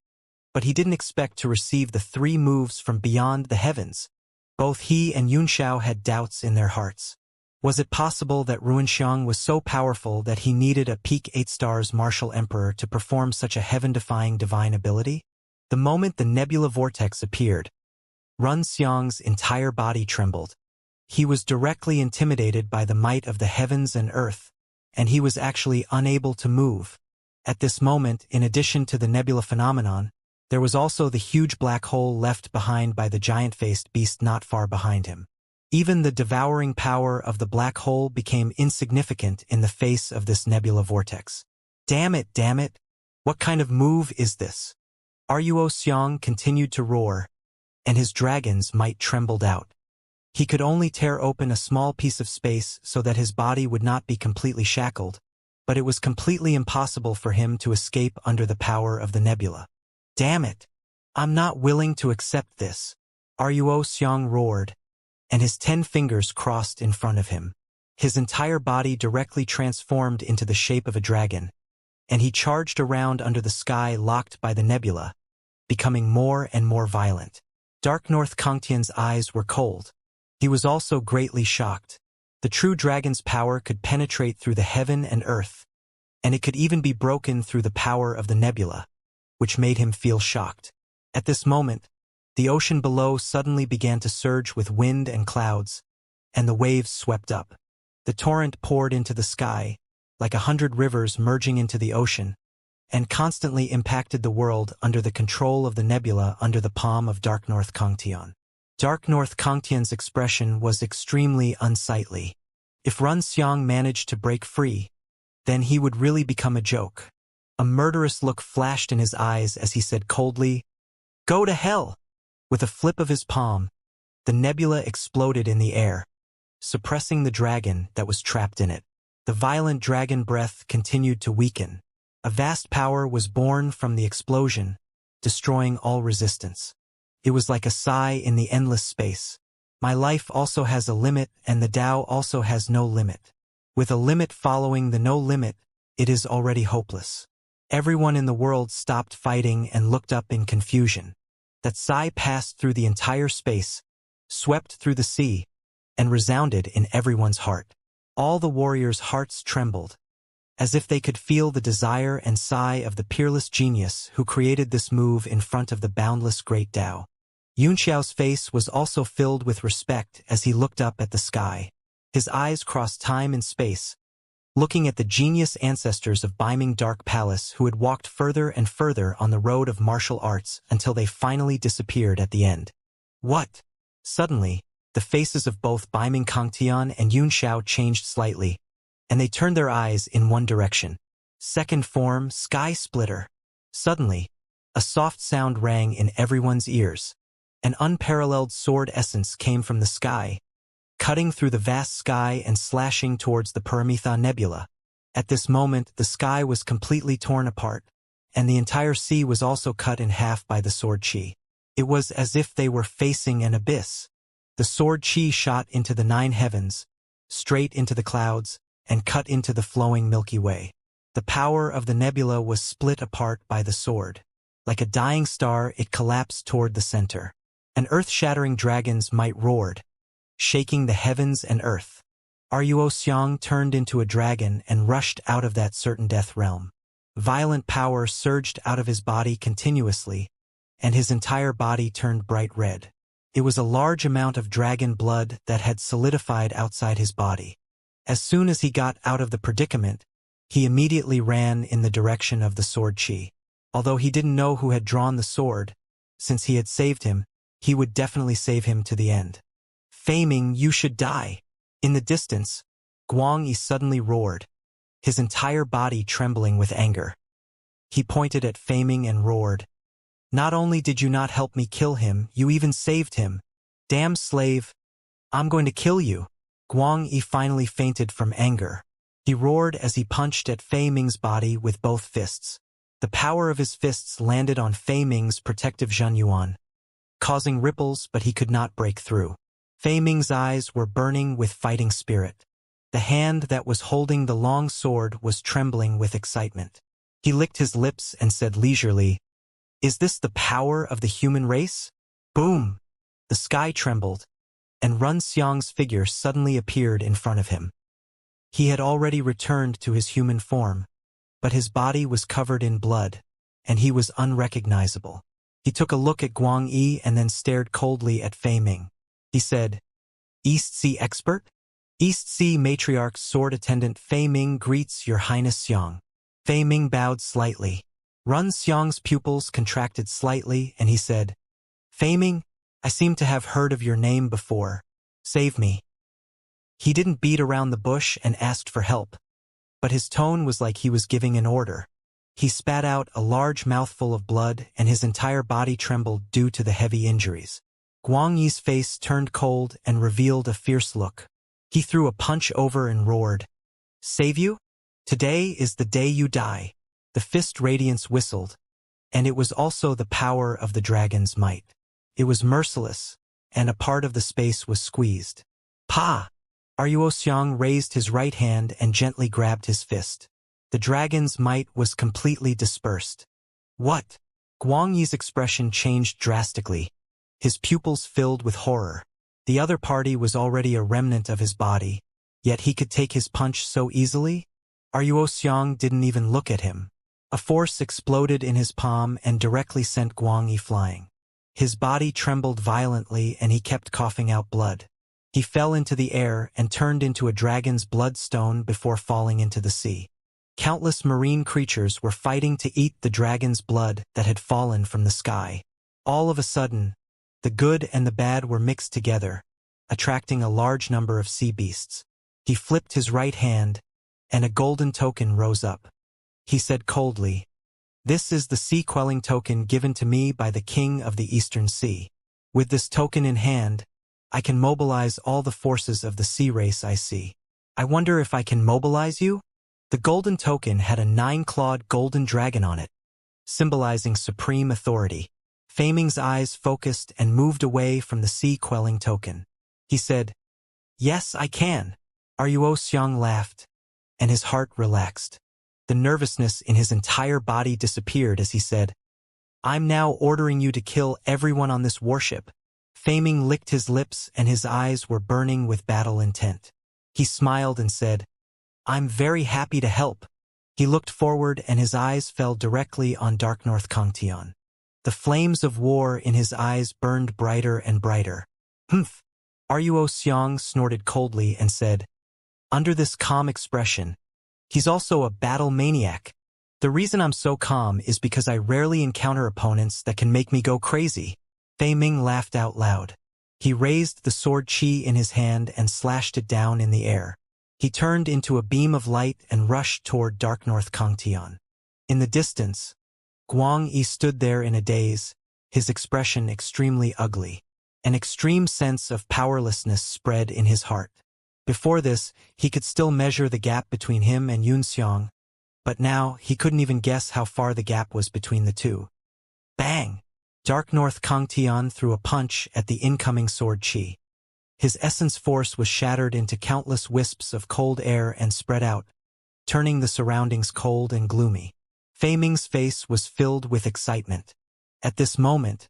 but he didn't expect to receive the 3 moves from beyond the heavens. Both he and Yunxiao had doubts in their hearts. Was it possible that Ruinxiang was so powerful that he needed a peak 8 stars martial emperor to perform such a heaven-defying divine ability? The moment the nebula vortex appeared, Run Xiang's entire body trembled. He was directly intimidated by the might of the heavens and earth, and he was actually unable to move. At this moment, in addition to the nebula phenomenon, there was also the huge black hole left behind by the giant-faced beast not far behind him. Even the devouring power of the black hole became insignificant in the face of this nebula vortex. Damn it, damn it! What kind of move is this?" Ruo Xiang continued to roar, and his dragon's might trembled out. He could only tear open a small piece of space so that his body would not be completely shackled, but it was completely impossible for him to escape under the power of the nebula. "Damn it! I'm not willing to accept this." Ruo Xiang roared, and his 10 fingers crossed in front of him. His entire body directly transformed into the shape of a dragon, and he charged around under the sky locked by the nebula, becoming more and more violent. Dark North Kangtian's eyes were cold. He was also greatly shocked. The true dragon's power could penetrate through the heaven and earth, and it could even be broken through the power of the nebula, which made him feel shocked. At this moment, the ocean below suddenly began to surge with wind and clouds, and the waves swept up. The torrent poured into the sky, like 100 rivers merging into the ocean, and constantly impacted the world under the control of the nebula under the palm of Dark North Kangtian. Dark North Kangtian's expression was extremely unsightly. If Run Xiang managed to break free, then he would really become a joke. A murderous look flashed in his eyes as he said coldly, "Go to hell!" With a flip of his palm, the nebula exploded in the air, suppressing the dragon that was trapped in it. The violent dragon breath continued to weaken. A vast power was born from the explosion, destroying all resistance. It was like a sigh in the endless space. My life also has a limit, and the Tao also has no limit. With a limit following the no limit, it is already hopeless. Everyone in the world stopped fighting and looked up in confusion. That sigh passed through the entire space, swept through the sea, and resounded in everyone's heart. All the warriors' hearts trembled, as if they could feel the desire and sigh of the peerless genius who created this move in front of the boundless great Tao. Yunxiao's face was also filled with respect as he looked up at the sky. His eyes crossed time and space, looking at the genius ancestors of Beiming Dark Palace who had walked further and further on the road of martial arts until they finally disappeared at the end. What? Suddenly, the faces of both Beiming Kangtian and Yunxiao changed slightly, and they turned their eyes in one direction. Second form, Sky Splitter. Suddenly, a soft sound rang in everyone's ears. An unparalleled sword essence came from the sky, cutting through the vast sky and slashing towards the Paramitha Nebula. At this moment, the sky was completely torn apart, and the entire sea was also cut in half by the sword chi. It was as if they were facing an abyss. The sword chi shot into the 9 heavens, straight into the clouds, and cut into the flowing Milky Way. The power of the nebula was split apart by the sword. Like a dying star, it collapsed toward the center. An earth-shattering dragon's might roared, shaking the heavens and earth. Ruo Xiang turned into a dragon and rushed out of that certain death realm. Violent power surged out of his body continuously, and his entire body turned bright red. It was a large amount of dragon blood that had solidified outside his body. As soon as he got out of the predicament, he immediately ran in the direction of the sword chi. Although he didn't know who had drawn the sword, since he had saved him, he would definitely save him to the end. "Fei Ming, you should die." In the distance, Guang Yi suddenly roared, his entire body trembling with anger. He pointed at Fei Ming and roared, "Not only did you not help me kill him, you even saved him. Damn slave, I'm going to kill you." Guang Yi finally fainted from anger. He roared as he punched at Fei Ming's body with both fists. The power of his fists landed on Fei Ming's protective Zhenyuan, causing ripples, but he could not break through. Fei Ming's eyes were burning with fighting spirit. The hand that was holding the long sword was trembling with excitement. He licked his lips and said leisurely, "Is this the power of the human race?" Boom! The sky trembled, and Run Xiang's figure suddenly appeared in front of him. He had already returned to his human form, but his body was covered in blood, and he was unrecognizable. He took a look at Guang Yi and then stared coldly at Fei Ming. He said, "East Sea expert?" "East Sea Matriarch's sword attendant Fei Ming greets Your Highness Xiang." Fei Ming bowed slightly. Run Xiang's pupils contracted slightly, and he said, "Fei Ming, I seem to have heard of your name before. Save me." He didn't beat around the bush and asked for help, but his tone was like he was giving an order. He spat out a large mouthful of blood, and his entire body trembled due to the heavy injuries. Guang Yi's face turned cold and revealed a fierce look. He threw a punch over and roared, "Save you? Today is the day you die." The fist radiance whistled, and it was also the power of the dragon's might. It was merciless, and a part of the space was squeezed. Pa! Ruo Xiang raised his right hand and gently grabbed his fist. The dragon's might was completely dispersed. What? Guang Yi's expression changed drastically. His pupils filled with horror. The other party was already a remnant of his body, yet he could take his punch so easily? Ruo Xiang didn't even look at him. A force exploded in his palm and directly sent Guang Yi flying. His body trembled violently and he kept coughing out blood. He fell into the air and turned into a dragon's bloodstone before falling into the sea. Countless marine creatures were fighting to eat the dragon's blood that had fallen from the sky. All of a sudden, the good and the bad were mixed together, attracting a large number of sea beasts. He flipped his right hand, and a golden token rose up. He said coldly, This is the sea-quelling token given to me by the King of the Eastern Sea. With this token in hand, I can mobilize all the forces of the sea race I see. I wonder if I can mobilize you? The golden token had a 9-clawed golden dragon on it, symbolizing supreme authority. Fei Ming's eyes focused and moved away from the sea-quelling token. He said, "Yes, I can." Ruo Xiang laughed, and his heart relaxed. The nervousness in his entire body disappeared as he said, "I'm now ordering you to kill everyone on this warship." Fei Ming licked his lips and his eyes were burning with battle intent. He smiled and said, "I'm very happy to help." He looked forward and his eyes fell directly on Dark North Kangtian. The flames of war in his eyes burned brighter and brighter. "Humph." Ruo Xiang snorted coldly and said, under this calm expression, "He's also a battle maniac. The reason I'm so calm is because I rarely encounter opponents that can make me go crazy." Fei Ming laughed out loud. He raised the sword Qi in his hand and slashed it down in the air. He turned into a beam of light and rushed toward Dark North Kangtian. In the distance, Guang Yi stood there in a daze, his expression extremely ugly. An extreme sense of powerlessness spread in his heart. Before this, he could still measure the gap between him and Yunxiang, but now he couldn't even guess how far the gap was between the two. Bang! Dark North Kangtian threw a punch at the incoming sword Qi. His essence force was shattered into countless wisps of cold air and spread out, turning the surroundings cold and gloomy. Fei Ming's face was filled with excitement. At this moment,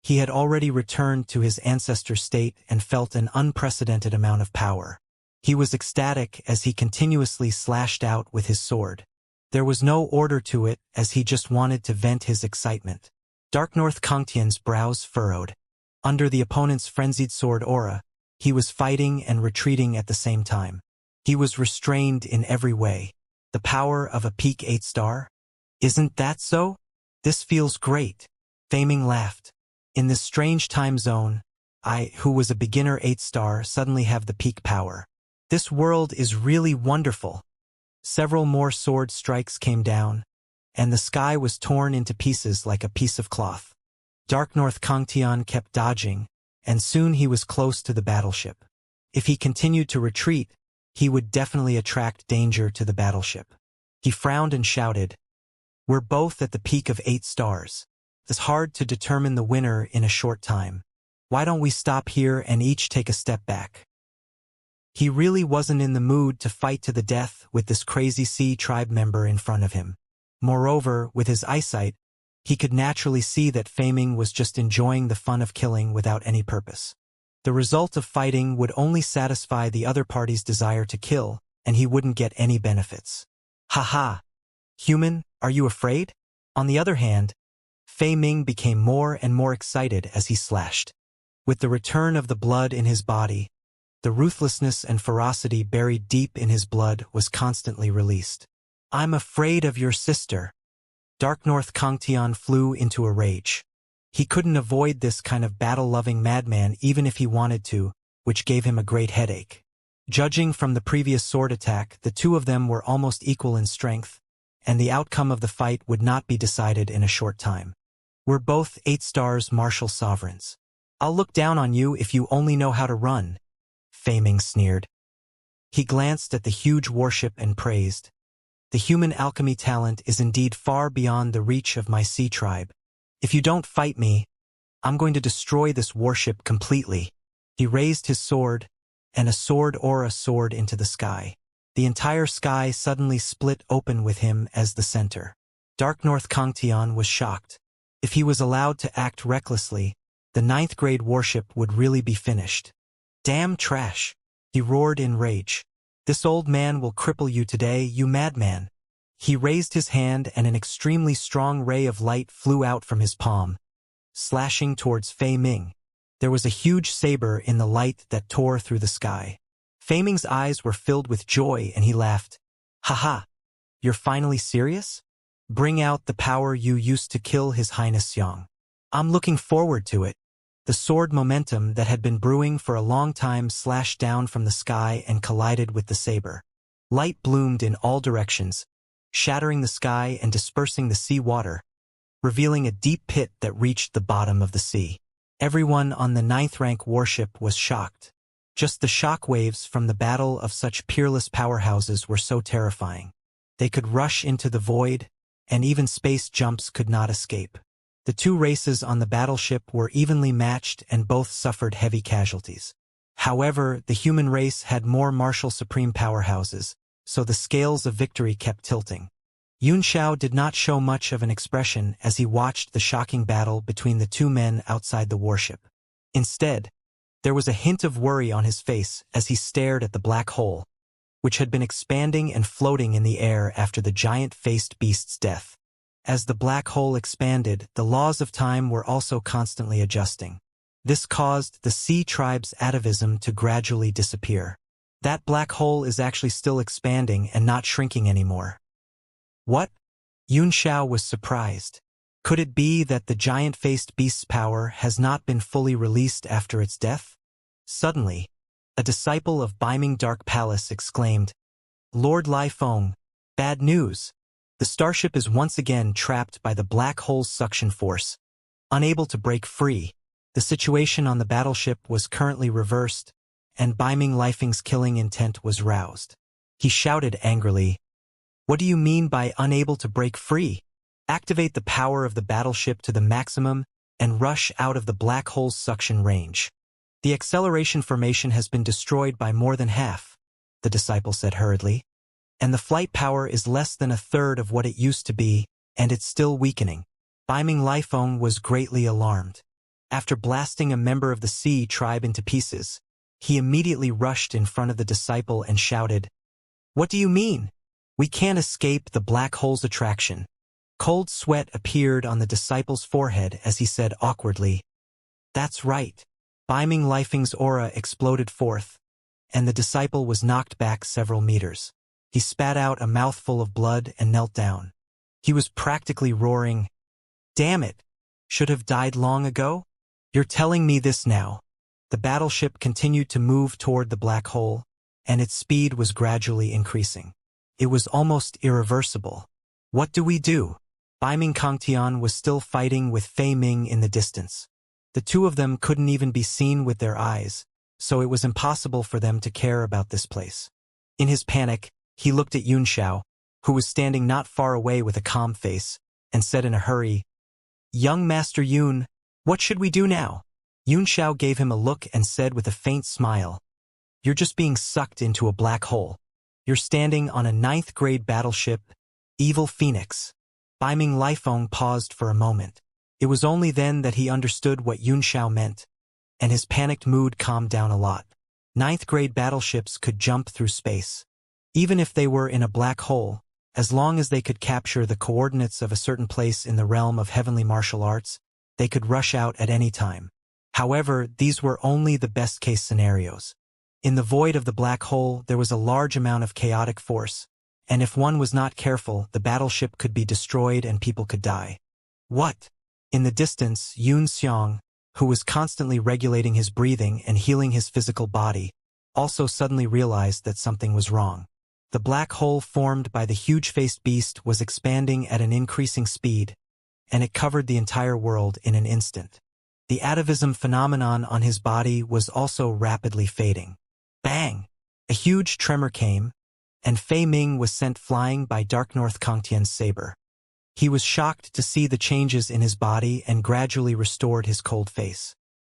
he had already returned to his ancestor state and felt an unprecedented amount of power. He was ecstatic as he continuously slashed out with his sword. There was no order to it as he just wanted to vent his excitement. Dark North Kangtian's brows furrowed. Under the opponent's frenzied sword aura, he was fighting and retreating at the same time. He was restrained in every way. The power of a peak 8-star? Isn't that so? This feels great. Fei Ming laughed. In this strange time zone, I, who was a beginner 8-star, suddenly have the peak power. This world is really wonderful. Several more sword strikes came down, and the sky was torn into pieces like a piece of cloth. Dark North Kangtian kept dodging, and soon he was close to the battleship. If he continued to retreat, he would definitely attract danger to the battleship. He frowned and shouted, "We're both at the peak of 8 stars. It's hard to determine the winner in a short time. Why don't we stop here and each take a step back?" He really wasn't in the mood to fight to the death with this crazy Sea tribe member in front of him. Moreover, with his eyesight, he could naturally see that Fei Ming was just enjoying the fun of killing without any purpose. The result of fighting would only satisfy the other party's desire to kill, and he wouldn't get any benefits. "Ha-ha! Human, are you afraid?" On the other hand, Fei Ming became more and more excited as he slashed. With the return of the blood in his body, the ruthlessness and ferocity buried deep in his blood was constantly released. "I'm afraid of your sister." Dark North Kangtian flew into a rage. He couldn't avoid this kind of battle-loving madman even if he wanted to, which gave him a great headache. Judging from the previous sword attack, the two of them were almost equal in strength, and the outcome of the fight would not be decided in a short time. "We're both 8 stars martial sovereigns. I'll look down on you if you only know how to run," Fei Ming sneered. He glanced at the huge warship and praised, "The human alchemy talent is indeed far beyond the reach of my sea tribe. If you don't fight me, I'm going to destroy this warship completely." He raised his sword, and a sword aura soared into the sky. The entire sky suddenly split open with him as the center. Dark North Kangtian was shocked. If he was allowed to act recklessly, the 9th-grade warship would really be finished. "Damn trash!" he roared in rage. "This old man will cripple you today, you madman." He raised his hand and an extremely strong ray of light flew out from his palm, slashing towards Fei Ming. There was a huge saber in the light that tore through the sky. Fei Ming's eyes were filled with joy and he laughed. "Haha, you're finally serious? Bring out the power you used to kill His Highness Xiang. I'm looking forward to it." The sword momentum that had been brewing for a long time slashed down from the sky and collided with the saber. Light bloomed in all directions, shattering the sky and dispersing the sea water, revealing a deep pit that reached the bottom of the sea. Everyone on the 9th rank warship was shocked. Just the shock waves from the battle of such peerless powerhouses were so terrifying. They could rush into the void, and even space jumps could not escape. The two races on the battleship were evenly matched and both suffered heavy casualties. However, the human race had more martial supreme powerhouses, so the scales of victory kept tilting. Xianxia did not show much of an expression as he watched the shocking battle between the two men outside the warship. Instead, there was a hint of worry on his face as he stared at the black hole, which had been expanding and floating in the air after the giant-faced beast's death. As the black hole expanded, the laws of time were also constantly adjusting. This caused the sea tribe's atavism to gradually disappear. That black hole is actually still expanding and not shrinking anymore. What? Xianxia was surprised. Could it be that the giant-faced beast's power has not been fully released after its death? Suddenly, a disciple of Beiming Dark Palace exclaimed, "Lord Lai Feng, bad news! The starship is once again trapped by the black hole's suction force, unable to break free." The situation on the battleship was currently reversed, and Beiming Lifeng's killing intent was roused. He shouted angrily, "What do you mean by unable to break free? Activate the power of the battleship to the maximum and rush out of the black hole's suction range." "The acceleration formation has been destroyed by more than half," the disciple said hurriedly, "and the flight power is less than a third of what it used to be, and it's still weakening." Beiming Lifeng was greatly alarmed. After blasting a member of the sea tribe into pieces, he immediately rushed in front of the disciple and shouted, "What do you mean? We can't escape the black hole's attraction." Cold sweat appeared on the disciple's forehead as he said awkwardly, "That's right." Beiming Lifeng's aura exploded forth, and the disciple was knocked back several meters. He spat out a mouthful of blood and knelt down. He was practically roaring, "Damn it! Should have died long ago? You're telling me this now?" The battleship continued to move toward the black hole, and its speed was gradually increasing. It was almost irreversible. What do we do? Beiming Kangtian was still fighting with Fei Ming in the distance. The two of them couldn't even be seen with their eyes, so it was impossible for them to care about this place. In his panic, he looked at Xianxia, who was standing not far away with a calm face, and said in a hurry, "Young Master Yun, what should we do now?" Xianxia gave him a look and said with a faint smile, "You're just being sucked into a black hole. You're standing on a 9th grade battleship, Evil Phoenix." Beiming Lifeng paused for a moment. It was only then that he understood what Xianxia meant, and his panicked mood calmed down a lot. 9th grade battleships could jump through space. Even if they were in a black hole, as long as they could capture the coordinates of a certain place in the realm of heavenly martial arts, they could rush out at any time. However, these were only the best-case scenarios. In the void of the black hole, there was a large amount of chaotic force, and if one was not careful, the battleship could be destroyed and people could die. What? In the distance, Xiang, who was constantly regulating his breathing and healing his physical body, also suddenly realized that something was wrong. The black hole formed by the huge-faced beast was expanding at an increasing speed, and it covered the entire world in an instant. The atavism phenomenon on his body was also rapidly fading. Bang! A huge tremor came, and Fei Ming was sent flying by Dark North Kangtian's saber. He was shocked to see the changes in his body and gradually restored his cold face.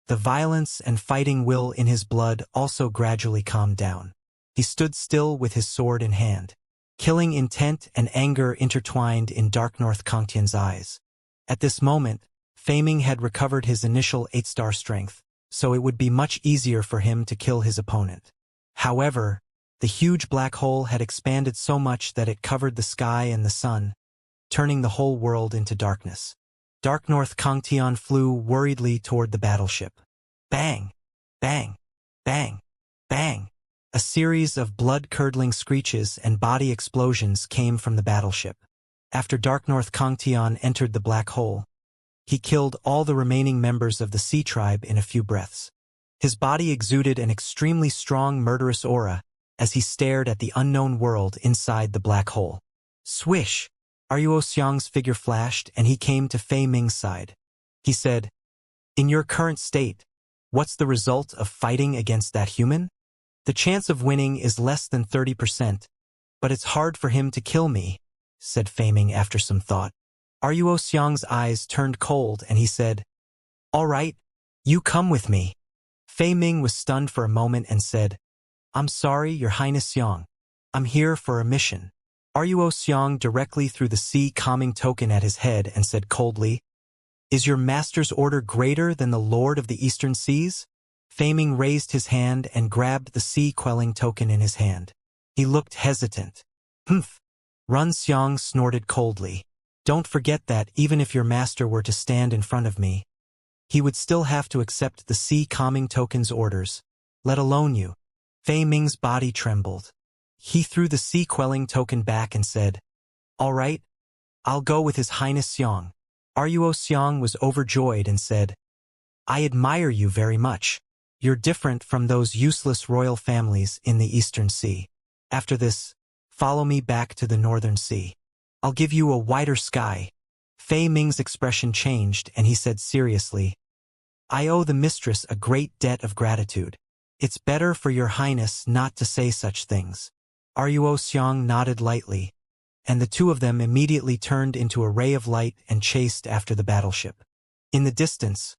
The violence and fighting will in his blood also gradually calmed down. He stood still with his sword in hand. Killing intent and anger intertwined in Dark North Kangtian's eyes. At this moment, Fei Ming had recovered his initial 8-star strength, so it would be much easier for him to kill his opponent. However, the huge black hole had expanded so much that it covered the sky and the sun, turning the whole world into darkness. Dark North Kangtian flew worriedly toward the battleship. Bang! Bang! Bang! Bang! A series of blood-curdling screeches and body explosions came from the battleship. After Dark North Kangtian entered the black hole, he killed all the remaining members of the sea tribe in a few breaths. His body exuded an extremely strong murderous aura as he stared at the unknown world inside the black hole. Swish! Ruo Xiang's figure flashed and he came to Fei Ming's side. He said, "In your current state, what's the result of fighting against that human? The chance of winning is less than 30%, but it's hard for him to kill me," said Fei Ming after some thought. Ruo Xiang's eyes turned cold and he said, "All right, you come with me." Fei Ming was stunned for a moment and said, "I'm sorry, Your Highness Xiang. I'm here for a mission." Ruo Xiang directly threw the sea calming token at his head and said coldly, "Is your master's order greater than the Lord of the Eastern Seas?" Fei Ming raised his hand and grabbed the sea quelling token in his hand. He looked hesitant. "Humph." Run Xiang snorted coldly. "Don't forget that even if your master were to stand in front of me, he would still have to accept the sea calming token's orders, let alone you." Fei Ming's body trembled. He threw the sea quelling token back and said, "All right, I'll go with His Highness Xiang." Ruo Xiang was overjoyed and said, "I admire you very much. You're different from those useless royal families in the Eastern Sea. After this, follow me back to the Northern Sea. I'll give you a wider sky." Fei Ming's expression changed and he said seriously, "I owe the mistress a great debt of gratitude. It's better for your highness not to say such things." Ruo Xiang nodded lightly, and the two of them immediately turned into a ray of light and chased after the battleship. In the distance,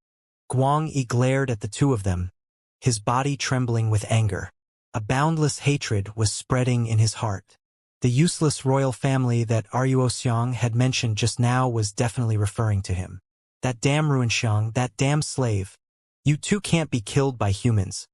Guang Yi glared at the two of them, his body trembling with anger. A boundless hatred was spreading in his heart. The useless royal family that Ruo Xiang had mentioned just now was definitely referring to him. "That damn Ruinxiang, that damn slave. You two can't be killed by humans.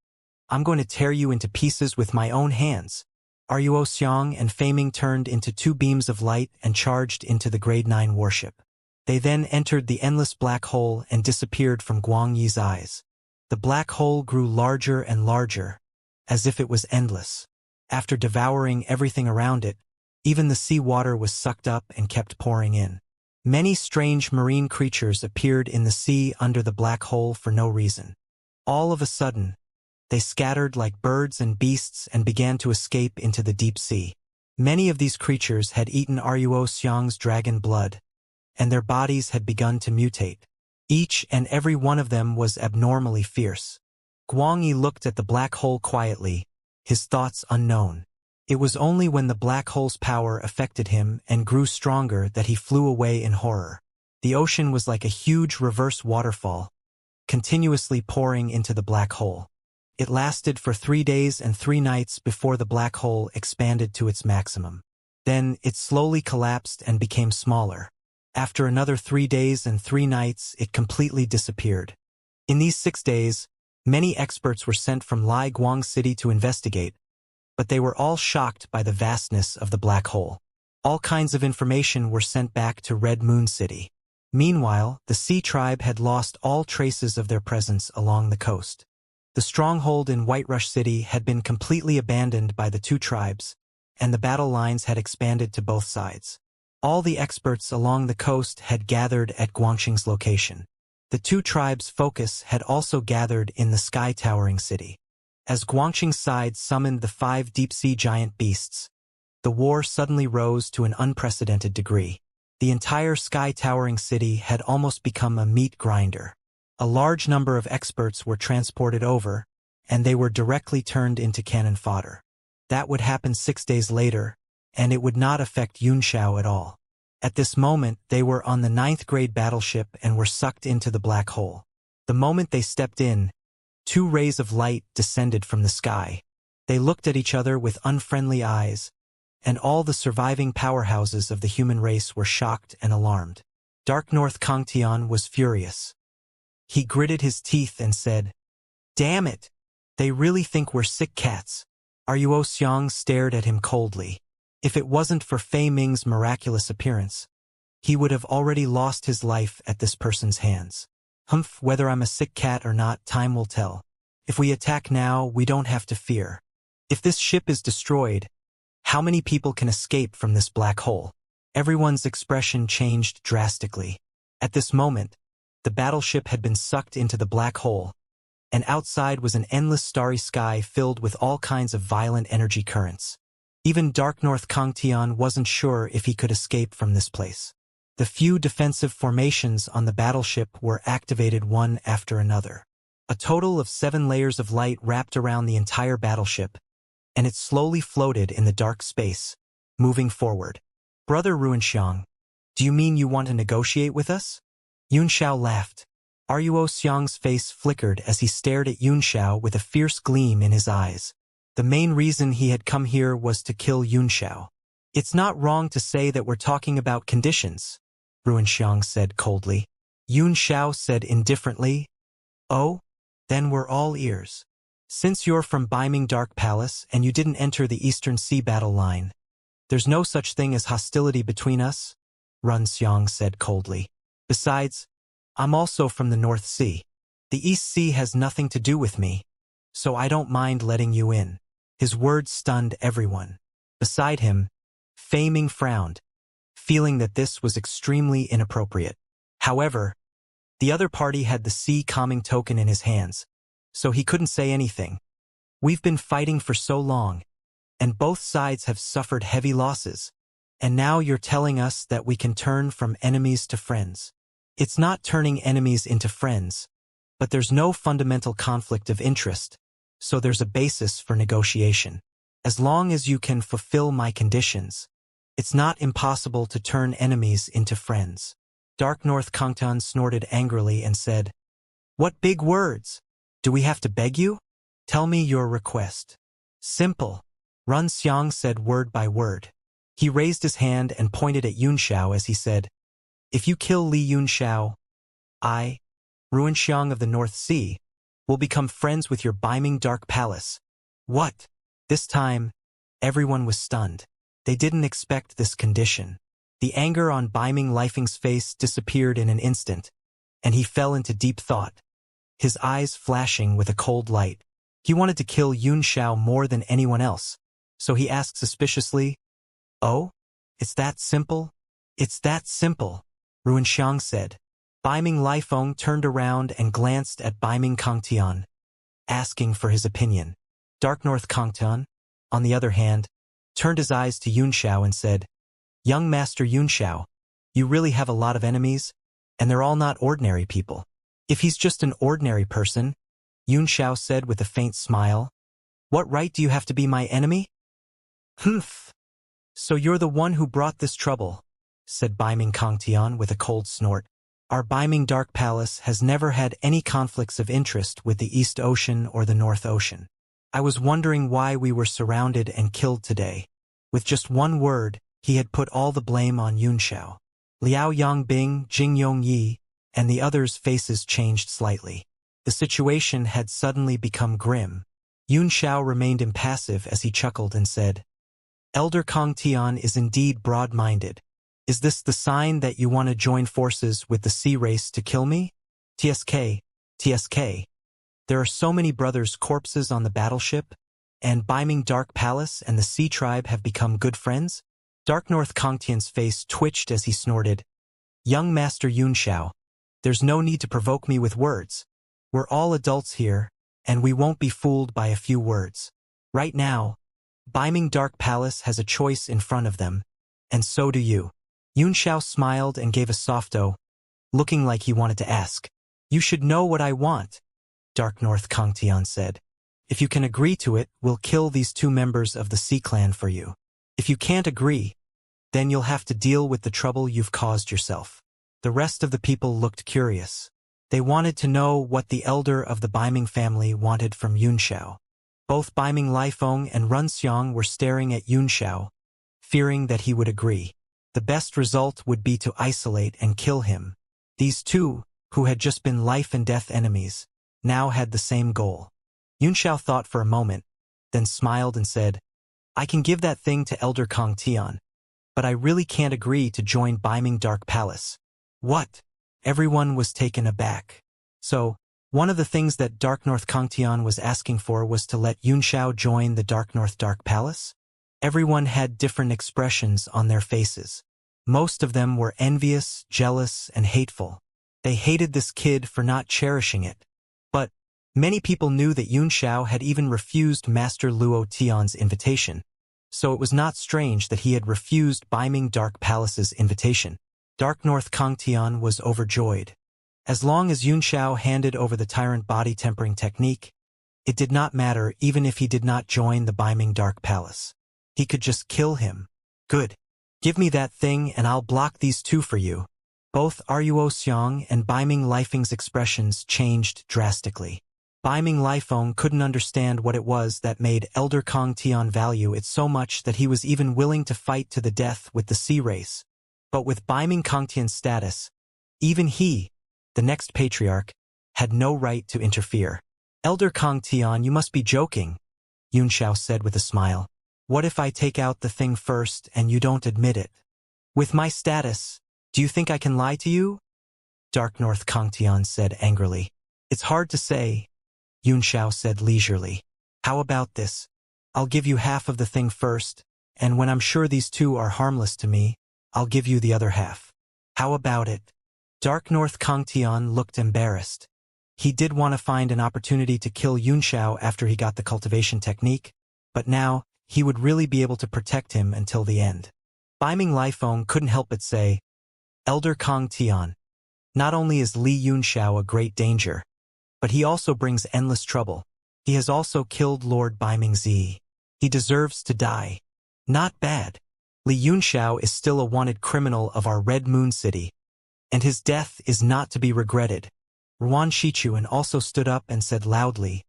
I'm going to tear you into pieces with my own hands." Ruo Xiang and Fei Ming turned into two beams of light and charged into the Grade 9 warship. They then entered the endless black hole and disappeared from Guang Yi's eyes. The black hole grew larger and larger, as if it was endless. After devouring everything around it, even the sea water was sucked up and kept pouring in. Many strange marine creatures appeared in the sea under the black hole for no reason. All of a sudden, they scattered like birds and beasts and began to escape into the deep sea. Many of these creatures had eaten Ruo Xiang's dragon blood, and their bodies had begun to mutate. Each and every one of them was abnormally fierce. Guang Yi looked at the black hole quietly, his thoughts unknown. It was only when the black hole's power affected him and grew stronger that he flew away in horror. The ocean was like a huge reverse waterfall, continuously pouring into the black hole. It lasted for 3 days and 3 nights before the black hole expanded to its maximum. Then it slowly collapsed and became smaller. After another 3 days and 3 nights, it completely disappeared. In these 6 days, many experts were sent from Lai Guang City to investigate, but they were all shocked by the vastness of the black hole. All kinds of information were sent back to Red Moon City. Meanwhile, the Sea Tribe had lost all traces of their presence along the coast. The stronghold in Whiterush City had been completely abandoned by the two tribes, and the battle lines had expanded to both sides. All the experts along the coast had gathered at Guangxing's location. The two tribes' focus had also gathered in the sky-towering city. As Guangxing's side summoned the 5 deep-sea giant beasts, the war suddenly rose to an unprecedented degree. The entire sky-towering city had almost become a meat grinder. A large number of experts were transported over, and they were directly turned into cannon fodder. That would happen 6 days later, and it would not affect Yunxiao at all. At this moment, they were on the 9th grade battleship and were sucked into the black hole. The moment they stepped in, 2 rays of light descended from the sky. They looked at each other with unfriendly eyes, and all the surviving powerhouses of the human race were shocked and alarmed. Dark North Kangtian was furious. He gritted his teeth and said, "Damn it! They really think we're sick cats." Ruo Xiang stared at him coldly. If it wasn't for Fei Ming's miraculous appearance, he would have already lost his life at this person's hands. "Humph, whether I'm a sick cat or not, time will tell. If we attack now, we don't have to fear. If this ship is destroyed, how many people can escape from this black hole?" Everyone's expression changed drastically. At this moment, the battleship had been sucked into the black hole, and outside was an endless starry sky filled with all kinds of violent energy currents. Even Dark North Kangtian wasn't sure if he could escape from this place. The few defensive formations on the battleship were activated one after another. A total of 7 layers of light wrapped around the entire battleship, and it slowly floated in the dark space, moving forward. Brother Ruinxiang, do you mean you want to negotiate with us? Yunxiao laughed. Ruo Xiang's face flickered as he stared at Yunxiao with a fierce gleam in his eyes. The main reason he had come here was to kill Yunxiao. It's not wrong to say that we're talking about conditions, Ruinxiang said coldly. Yunxiao said indifferently, "Oh? Then we're all ears. Since you're from Beiming Dark Palace and you didn't enter the Eastern Sea battle line, there's no such thing as hostility between us," Runxiang said coldly. "Besides, I'm also from the North Sea. The East Sea has nothing to do with me, so I don't mind letting you in." His words stunned everyone. Beside him, Fei Ming frowned, feeling that this was extremely inappropriate. However, the other party had the sea calming token in his hands, so he couldn't say anything. "We've been fighting for so long, and both sides have suffered heavy losses, and now you're telling us that we can turn from enemies to friends. It's not turning enemies into friends, but there's no fundamental conflict of interest, so there's a basis for negotiation. As long as you can fulfill my conditions, it's not impossible to turn enemies into friends." Dark North Kangtan snorted angrily and said, "What big words! Do we have to beg you? Tell me your request." "Simple," Runxiang said word by word. He raised his hand and pointed at Yunxiao as he said, "If you kill Li Yunxiao, I, Ruinxiang of the North Sea, will become friends with your Beiming Dark Palace." What? This time, everyone was stunned. They didn't expect this condition. The anger on Beiming Lifeng's face disappeared in an instant, and he fell into deep thought, his eyes flashing with a cold light. He wanted to kill Yunxiao more than anyone else, so he asked suspiciously, "Oh? It's that simple?" "It's that simple," Ruinxiang said. Beiming Lifeng turned around and glanced at Beiming Kangtian, asking for his opinion. Dark North Kangtian, on the other hand, turned his eyes to Yunxiao and said, "Young Master Yunxiao, you really have a lot of enemies, and they're all not ordinary people." "If he's just an ordinary person," Yunxiao said with a faint smile, "what right do you have to be my enemy?" "Humph. So you're the one who brought this trouble," said Beiming Kangtian with a cold snort. "Our Beiming Dark Palace has never had any conflicts of interest with the East Ocean or the North Ocean. I was wondering why we were surrounded and killed today." With just one word, he had put all the blame on Yunxiao. Liao Yangbing, Jing Yongyi, and the others' faces changed slightly. The situation had suddenly become grim. Yunxiao remained impassive as he chuckled and said, "Elder Kangtian is indeed broad-minded. Is this the sign that you want to join forces with the sea race to kill me? TSK, TSK. There are so many brothers' corpses on the battleship, and Beiming Dark Palace and the Sea Tribe have become good friends?" Dark North Kangtian's face twitched as he snorted, "Young Master Yunxiao, there's no need to provoke me with words. We're all adults here, and we won't be fooled by a few words. Right now, Beiming Dark Palace has a choice in front of them, and so do you." Yunxiao smiled and gave a soft "oh," looking like he wanted to ask, "You should know what I want," Dark North Kangtian said. "If you can agree to it, we'll kill these 2 members of the Sea Clan for you. If you can't agree, then you'll have to deal with the trouble you've caused yourself." The rest of the people looked curious. They wanted to know what the elder of the Beiming family wanted from Yunxiao. Both Beiming Lifeng and Runxiang were staring at Yunxiao, fearing that he would agree. The best result would be to isolate and kill him. These two, who had just been life and death enemies, now had the same goal. Yunxiao thought for a moment, then smiled and said, "I can give that thing to Elder Kangtian, but I really can't agree to join Beiming Dark Palace." "What?" Everyone was taken aback. So, one of the things that Dark North Kangtian was asking for was to let Yunxiao join the Dark North Dark Palace? Everyone had different expressions on their faces. Most of them were envious, jealous, and hateful. They hated this kid for not cherishing it. But many people knew that Yunxiao had even refused Master Luo Tian's invitation. so it was not strange that he had refused Biming Dark Palace's invitation. Dark North Kangtian was overjoyed. As long as Yunxiao handed over the tyrant body tempering technique, it did not matter even if he did not join the Biming Dark Palace. He could just kill him. Good. Give me that thing and I'll block these two for you. Both Ruo Xiang and Biming Lifeng's expressions changed drastically. Biming Lifeng couldn't understand what it was that made Elder Kong Tian value it so much that he was even willing to fight to the death with the sea race. But with Biming Kongtian's status, even he, the next patriarch, had no right to interfere. Elder Kong Tian, you must be joking, Yunxiao said with a smile. What if I take out the thing first and you don't admit it? With my status, do you think I can lie to you? Dark North Kongtian said angrily. It's hard to say, Yunxiao said leisurely. How about this? I'll give you half of the thing first, and when I'm sure these two are harmless to me, I'll give you the other half. How about it? Dark North Kongtian looked embarrassed. He did want to find an opportunity to kill Yunxiao after he got the cultivation technique, but now he would really be able to protect him until the end. Biming Lifeng couldn't help but say, Elder Kong Tian, not only is Li Yunxiao a great danger, but he also brings endless trouble. He has also killed Lord Biming Zi. He deserves to die. Not bad. Li Yunxiao is still a wanted criminal of our Red Moon City, and his death is not to be regretted. Ruan Shichuan also stood up and said loudly,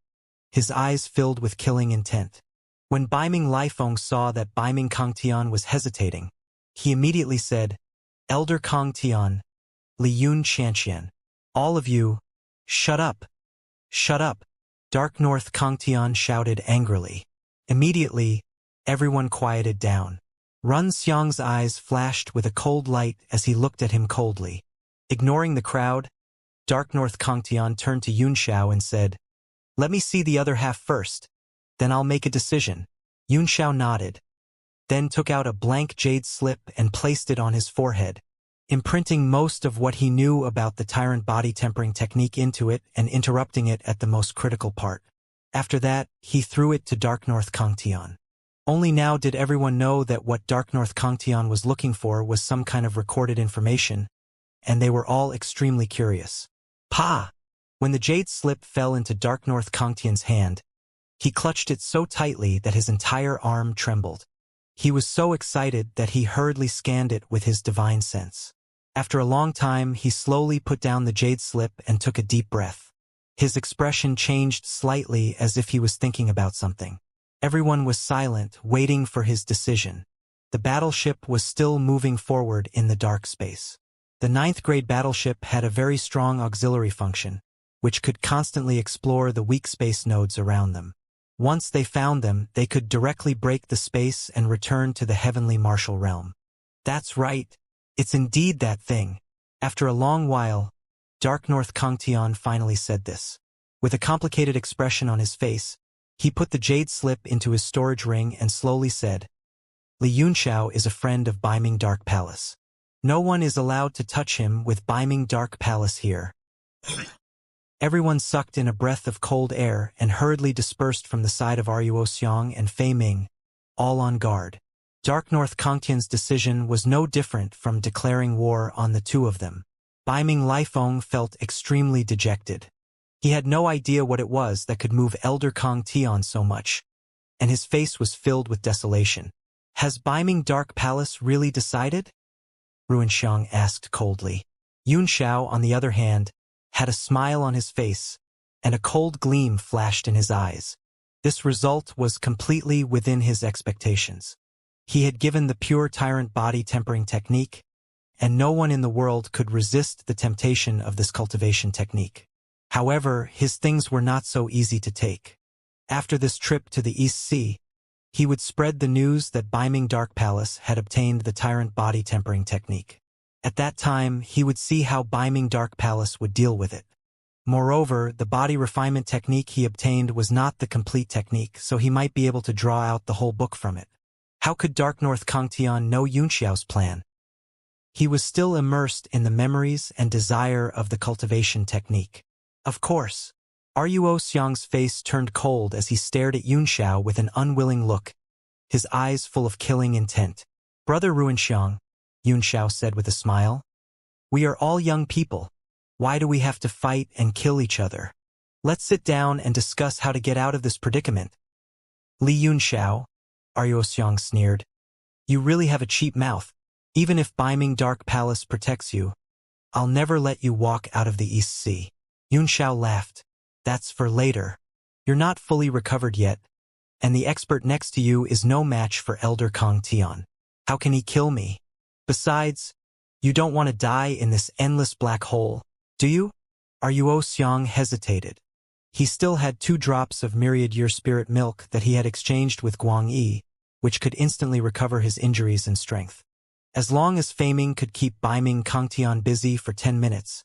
his eyes filled with killing intent. When Biming Lifeng saw that Biming Kongtian was hesitating, he immediately said, Elder Kongtian, Li Yun Xianxian, all of you, shut up. Shut up. Dark North Kongtian shouted angrily. Immediately, everyone quieted down. Run Xiang's eyes flashed with a cold light as he looked at him coldly. Ignoring the crowd, Dark North Kongtian turned to Yunxiao and said, Let me see the other half first, then I'll make a decision. Yunxiao nodded, then took out a blank jade slip and placed it on his forehead, imprinting most of what he knew about the tyrant body tempering technique into it and interrupting it at the most critical part. After that, he threw it to Dark North Kongtian. Only now did everyone know that what Dark North Kongtian was looking for was some kind of recorded information, and they were all extremely curious. Pa! When the jade slip fell into Dark North Kongtian's hand, he clutched it so tightly that his entire arm trembled. He was so excited that he hurriedly scanned it with his divine sense. After a long time, he slowly put down the jade slip and took a deep breath. His expression changed slightly as if he was thinking about something. Everyone was silent, waiting for his decision. The battleship was still moving forward in the dark space. The 9th grade battleship had a very strong auxiliary function, which could constantly explore the weak space nodes around them. Once they found them, they could directly break the space and return to the heavenly martial realm. That's right. It's indeed that thing. After a long while, Dark North Kongtian finally said this. With a complicated expression on his face, he put the jade slip into his storage ring and slowly said, Li Yunxiao is a friend of Biming Dark Palace. No one is allowed to touch him with Biming Dark Palace here. Everyone sucked in a breath of cold air and hurriedly dispersed from the side of Ruo Xiang and Fei Ming, all on guard. Dark North Kongtian's decision was no different from declaring war on the two of them. Biming Lifeng felt extremely dejected. He had no idea what it was that could move Elder Kong Tian so much, and his face was filled with desolation. Has Biming Dark Palace really decided? Ruan Xiang asked coldly. Yunxiao, on the other hand, had a smile on his face, and a cold gleam flashed in his eyes. This result was completely within his expectations. He had given the pure tyrant body tempering technique, and no one in the world could resist the temptation of this cultivation technique. However, his things were not so easy to take. After this trip to the East Sea, he would spread the news that Biming Dark Palace had obtained the tyrant body tempering technique. At that time, he would see how Biming Dark Palace would deal with it. Moreover, the body refinement technique he obtained was not the complete technique, so he might be able to draw out the whole book from it. How could Dark North Kongtian know Yunxiao's plan? He was still immersed in the memories and desire of the cultivation technique. Of course. Ruo Xiang's face turned cold as he stared at Yunxiao with an unwilling look. his eyes full of killing intent. "Brother Ruinxiang," Yunxiao said with a smile, "we are all young people. Why do we have to fight and kill each other? Let's sit down and discuss how to get out of this predicament." "Li Yunxiao," Xiang sneered, "you really have a cheap mouth. Even if Beiming Dark Palace protects you, I'll never let you walk out of the East Sea." Yunxiao laughed. "That's for later. You're not fully recovered yet, and the expert next to you is no match for Elder Kong Tian. How can he kill me? Besides, you don't want to die in this endless black hole, do you?" Xiang hesitated. He still had 2 drops of myriad-year spirit milk that he had exchanged with Guang Yi, which could instantly recover his injuries and strength. As long as Feiming could keep Beiming Kangtian busy for 10 minutes,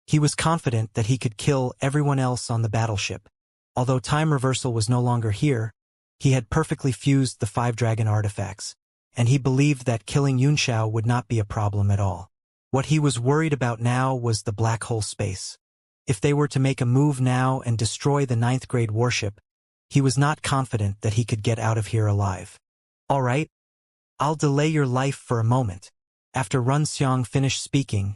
he was confident that he could kill everyone else on the battleship. Although time reversal was no longer here, he had perfectly fused the 5 dragon artifacts, and he believed that killing Yunxiao would not be a problem at all. What he was worried about now was the black hole space. If they were to make a move now and destroy the 9th grade warship, he was not confident that he could get out of here alive. "All right, I'll delay your life for a moment." After Runxiang finished speaking,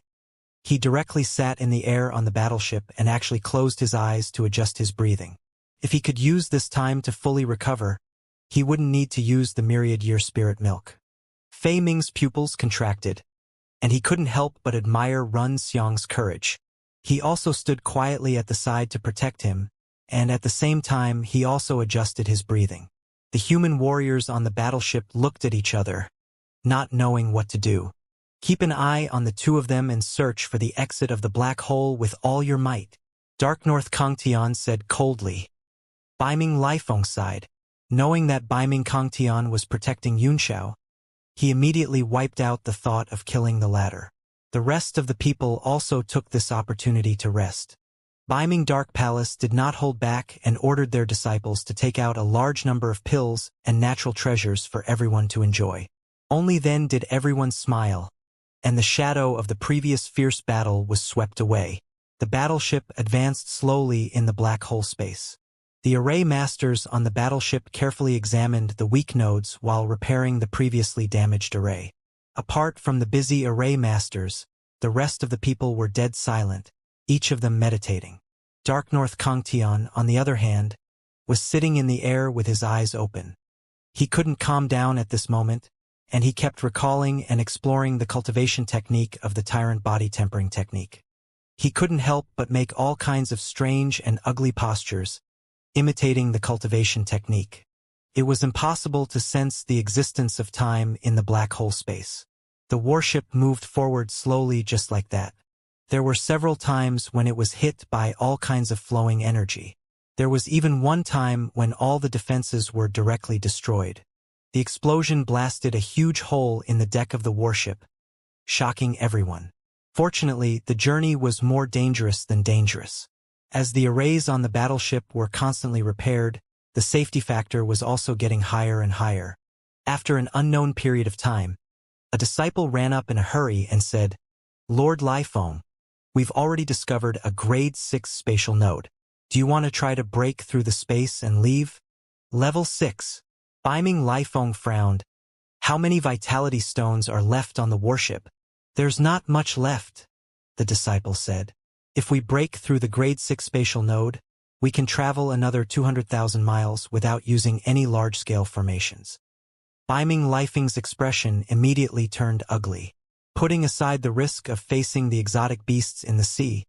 he directly sat in the air on the battleship and actually closed his eyes to adjust his breathing. If he could use this time to fully recover, he wouldn't need to use the myriad-year spirit milk. Fei Ming's pupils contracted, and he couldn't help but admire Runxiang's courage. He also stood quietly at the side to protect him, and at the same time he also adjusted his breathing. The human warriors on the battleship looked at each other, not knowing what to do. "Keep an eye on the 2 of them and search for the exit of the black hole with all your might," Dark North Kangtian said coldly. Beiming Lifeng sighed. Knowing that Beiming Kangtian was protecting Yunxiao, he immediately wiped out the thought of killing the latter. The rest of the people also took this opportunity to rest. Beiming Dark Palace did not hold back and ordered their disciples to take out a large number of pills and natural treasures for everyone to enjoy. Only then did everyone smile, and the shadow of the previous fierce battle was swept away. The battleship advanced slowly in the black hole space. The array masters on the battleship carefully examined the weak nodes while repairing the previously damaged array. Apart from the busy array masters, the rest of the people were dead silent, each of them meditating. Dark North Kangtian, on the other hand, was sitting in the air with his eyes open. He couldn't calm down at this moment, and he kept recalling and exploring the cultivation technique of the tyrant body tempering technique. He couldn't help but make all kinds of strange and ugly postures, imitating the cultivation technique. It was impossible to sense the existence of time in the black hole space. The warship moved forward slowly just like that. There were several times when it was hit by all kinds of flowing energy. There was even one time when all the defenses were directly destroyed. The explosion blasted a huge hole in the deck of the warship, shocking everyone. Fortunately, the journey was more dangerous than dangerous. As the arrays on the battleship were constantly repaired, the safety factor was also getting higher and higher. After an unknown period of time, a disciple ran up in a hurry and said, "Lord Lifeng, we've already discovered a grade 6 spatial node. Do you want to try to break through the space and leave?" "Level 6. Beiming Lifeng frowned. "How many vitality stones are left on the warship?" "There's not much left," the disciple said. "If we break through the grade 6 spatial node, we can travel another 200,000 miles without using any large-scale formations." Beiming Lifeng's expression immediately turned ugly. Putting aside the risk of facing the exotic beasts in the sea,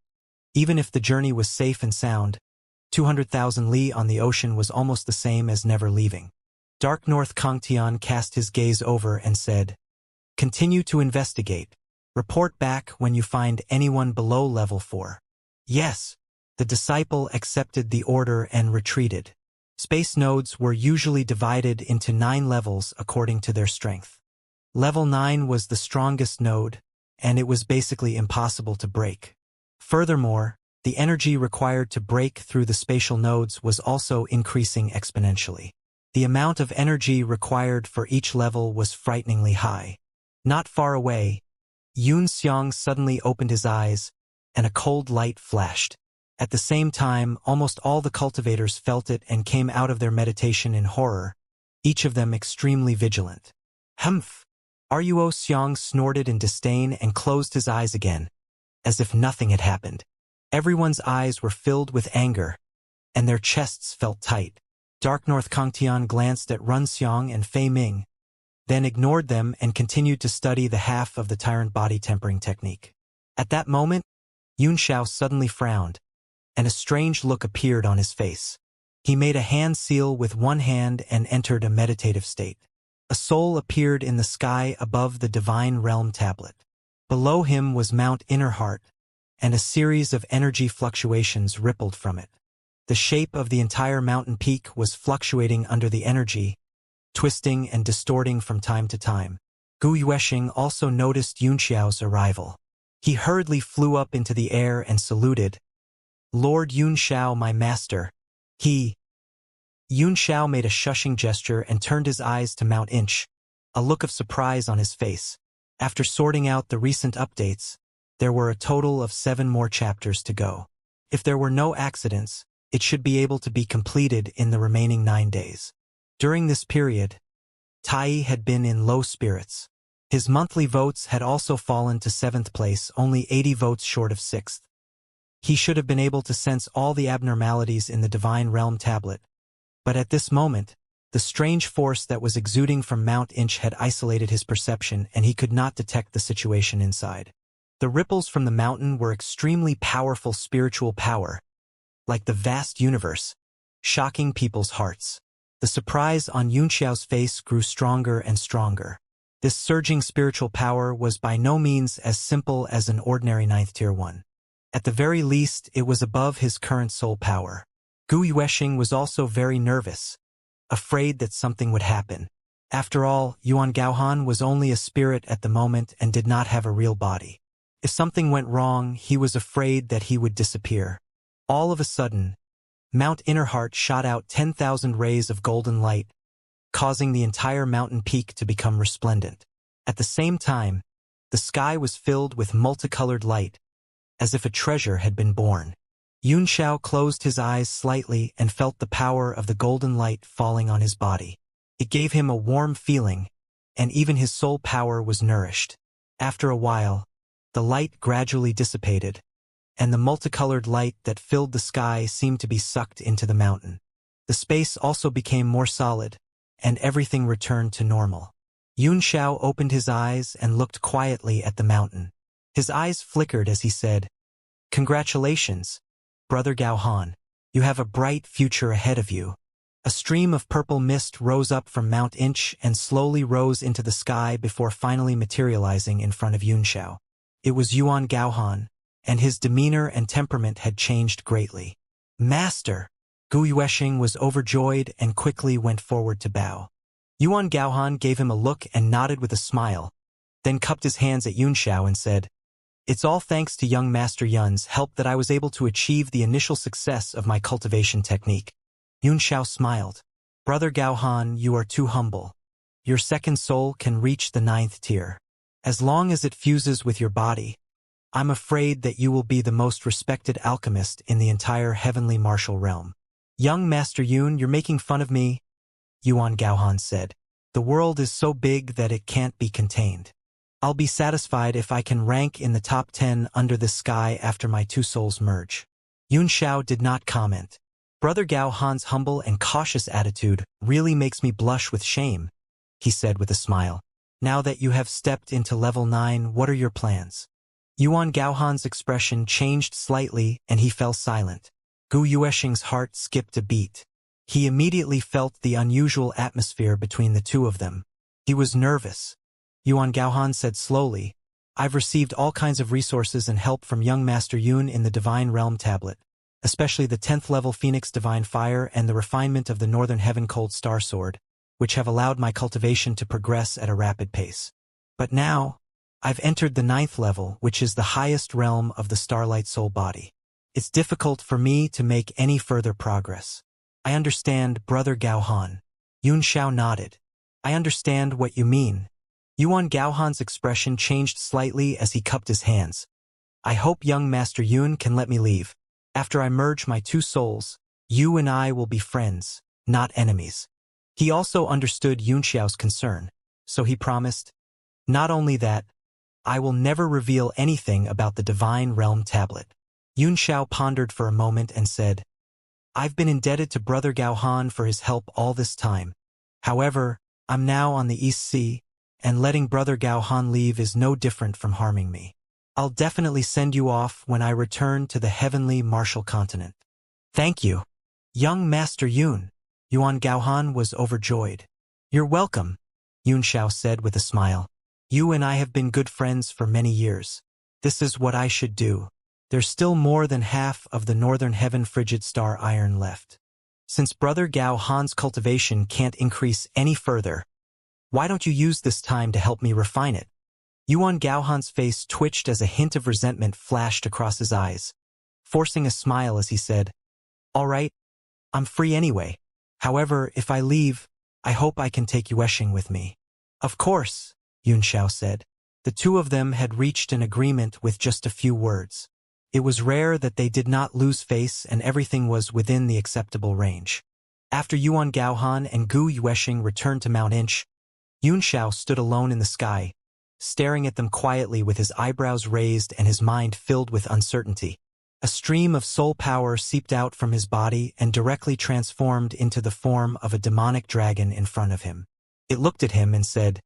even if the journey was safe and sound, 200,000 li on the ocean was almost the same as never leaving. Dark North Kangtian cast his gaze over and said, "Continue to investigate. Report back when you find anyone below level 4. "Yes." The disciple accepted the order and retreated. Space nodes were usually divided into 9 levels according to their strength. Level 9 was the strongest node, and it was basically impossible to break. Furthermore, the energy required to break through the spatial nodes was also increasing exponentially. The amount of energy required for each level was frighteningly high. Not far away, Yunxiang suddenly opened his eyes, and a cold light flashed. At the same time, almost all the cultivators felt it and came out of their meditation in horror, each of them extremely vigilant. Humph! Ruo Xiang snorted in disdain and closed his eyes again, as if nothing had happened. Everyone's eyes were filled with anger, and their chests felt tight. Dark North Kangtian glanced at Run Xiang and Fei Ming, then ignored them and continued to study the half of the tyrant body tempering technique. At that moment, Yun Xiao suddenly frowned, and a strange look appeared on his face. He made a hand seal with one hand and entered a meditative state. A soul appeared in the sky above the Divine Realm tablet. Below him was Mount Innerheart, and a series of energy fluctuations rippled from it. The shape of the entire mountain peak was fluctuating under the energy, twisting and distorting from time to time. Gu Yuexing also noticed Yun Xiao's arrival. He hurriedly flew up into the air and saluted. "Lord Yun Xiao, my master." Yun Xiao made a shushing gesture and turned his eyes to Mount Inch, a look of surprise on his face. After sorting out the recent updates, there were a total of 7 more chapters to go. If there were no accidents, it should be able to be completed in the remaining 9 days. During this period, Tai had been in low spirits. His monthly votes had also fallen to 7th place, only 80 votes short of 6th. He should have been able to sense all the abnormalities in the Divine Realm tablet, but at this moment, the strange force that was exuding from Mount Inch had isolated his perception and he could not detect the situation inside. The ripples from the mountain were extremely powerful spiritual power, like the vast universe, shocking people's hearts. The surprise on Yun Xiao's face grew stronger and stronger. This surging spiritual power was by no means as simple as an ordinary 9th tier one. At the very least, it was above his current soul power. Gu Yuexing was also very nervous, afraid that something would happen. After all, Yuan Gaohan was only a spirit at the moment and did not have a real body. If something went wrong, he was afraid that he would disappear. All of a sudden, Mount Innerheart shot out 10,000 rays of golden light, causing the entire mountain peak to become resplendent. At the same time, the sky was filled with multicolored light, as if a treasure had been born. Yun Xiao closed his eyes slightly and felt the power of the golden light falling on his body. It gave him a warm feeling, and even his soul power was nourished. After a while, the light gradually dissipated, and the multicolored light that filled the sky seemed to be sucked into the mountain. The space also became more solid, and everything returned to normal. Yun Xiao opened his eyes and looked quietly at the mountain. His eyes flickered as he said, "Congratulations, Brother Gaohan. You have a bright future ahead of you." A stream of purple mist rose up from Mount Inch and slowly rose into the sky before finally materializing in front of Yun Xiao. It was Yuan Gaohan, and his demeanor and temperament had changed greatly. "Master!" Gu Yuexing was overjoyed and quickly went forward to bow. Yuan Gaohan gave him a look and nodded with a smile, then cupped his hands at Yun Xiao and said, "It's all thanks to young Master Yun's help that I was able to achieve the initial success of my cultivation technique." Yun Xiao smiled. "Brother Gaohan, you are too humble. Your second soul can reach the 9th tier. As long as it fuses with your body, I'm afraid that you will be the most respected alchemist in the entire heavenly martial realm." "Young Master Yun, you're making fun of me," Yuan Gaohan said. "The world is so big that it can't be contained. I'll be satisfied if I can rank in the top 10 under the sky after my 2 souls merge." Yun Xiao did not comment. "Brother Gaohan's humble and cautious attitude really makes me blush with shame," he said with a smile. "Now that you have stepped into level 9, what are your plans?" Yuan Gaohan's expression changed slightly and he fell silent. Gu Yuexing's heart skipped a beat. He immediately felt the unusual atmosphere between the two of them. He was nervous. Yuan Gaohan said slowly, "I've received all kinds of resources and help from young Master Yun in the Divine Realm tablet, especially the 10th level Phoenix Divine Fire and the refinement of the Northern Heaven Cold Star Sword, which have allowed my cultivation to progress at a rapid pace. But now, I've entered the 9th level, which is the highest realm of the Starlight Soul body. It's difficult for me to make any further progress." "I understand, Brother Gaohan." Yun Xiao nodded. "I understand what you mean." Yuan Gaohan's expression changed slightly as he cupped his hands. "I hope young Master Yun can let me leave. After I merge my 2 souls, you and I will be friends, not enemies." He also understood Yunxiao's concern, so he promised, "Not only that, I will never reveal anything about the Divine Realm tablet." Yunxiao pondered for a moment and said, "I've been indebted to Brother Gaohan for his help all this time. However, I'm now on the East Sea, and letting Brother Gaohan leave is no different from harming me. I'll definitely send you off when I return to the heavenly martial continent." "Thank you, young Master Yun." Yuan Gaohan was overjoyed. "You're welcome," Yunxiao said with a smile. "You and I have been good friends for many years. This is what I should do. There's still more than half of the northern heaven frigid star iron left. Since Brother Gao Han's cultivation can't increase any further, why don't you use this time to help me refine it?" Yuan Gaohan's face twitched as a hint of resentment flashed across his eyes, forcing a smile as he said, "All right, I'm free anyway. However, if I leave, I hope I can take Yueshing with me." "Of course," Yunxiao said. The two of them had reached an agreement with just a few words. It was rare that they did not lose face and everything was within the acceptable range. After Yuan Gaohan and Gu Yueshing returned to Mount Inch, Yunxiao stood alone in the sky, staring at them quietly with his eyebrows raised and his mind filled with uncertainty. A stream of soul power seeped out from his body and directly transformed into the form of a demonic dragon in front of him. It looked at him and said,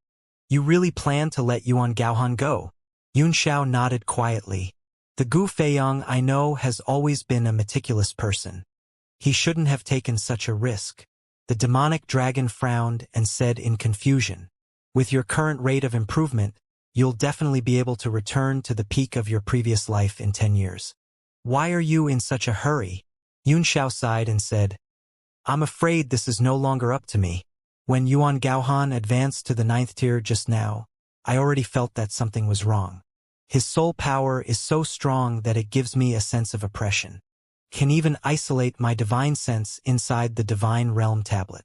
"You really plan to let Yuan Gaohan go?" Yunxiao nodded quietly. "The Gu Feiyang I know has always been a meticulous person. He shouldn't have taken such a risk." The demonic dragon frowned and said in confusion, "With your current rate of improvement, you'll definitely be able to return to the peak of your previous life in 10 years. Why are you in such a hurry?" Yunxiao sighed and said, "I'm afraid this is no longer up to me. When Yuan Gaohan advanced to the 9th tier just now, I already felt that something was wrong. His soul power is so strong that it gives me a sense of oppression. Can even isolate my divine sense inside the Divine Realm tablet.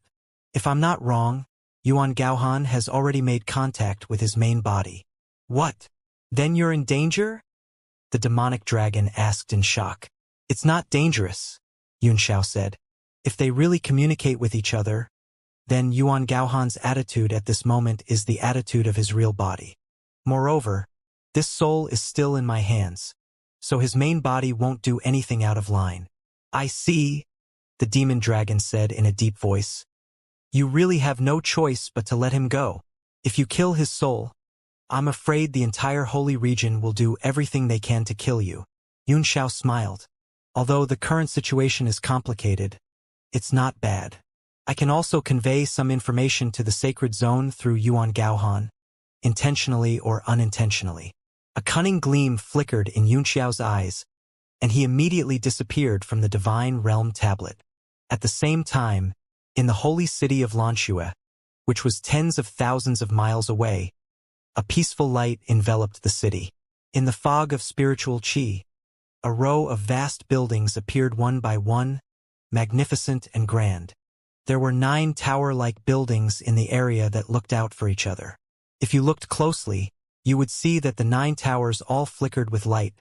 If I'm not wrong, Yuan Gaohan has already made contact with his main body." "What? Then you're in danger?" the demonic dragon asked in shock. "It's not dangerous," Yunxiao said. "If they really communicate with each other, then Yuan Gaohan's attitude at this moment is the attitude of his real body. Moreover, this soul is still in my hands, so his main body won't do anything out of line." "I see," the demon dragon said in a deep voice. "You really have no choice but to let him go. If you kill his soul, I'm afraid the entire holy region will do everything they can to kill you." Yunxiao smiled. "Although the current situation is complicated, it's not bad. I can also convey some information to the sacred zone through Yuan Gaohan, intentionally or unintentionally." A cunning gleam flickered in Yunxiao's eyes, and he immediately disappeared from the Divine Realm tablet. At the same time, in the holy city of Lanxue, which was tens of thousands of miles away, a peaceful light enveloped the city. In the fog of spiritual qi, a row of vast buildings appeared one by one, magnificent and grand. There were 9 tower-like buildings in the area that looked out for each other. If you looked closely, you would see that the 9 towers all flickered with light,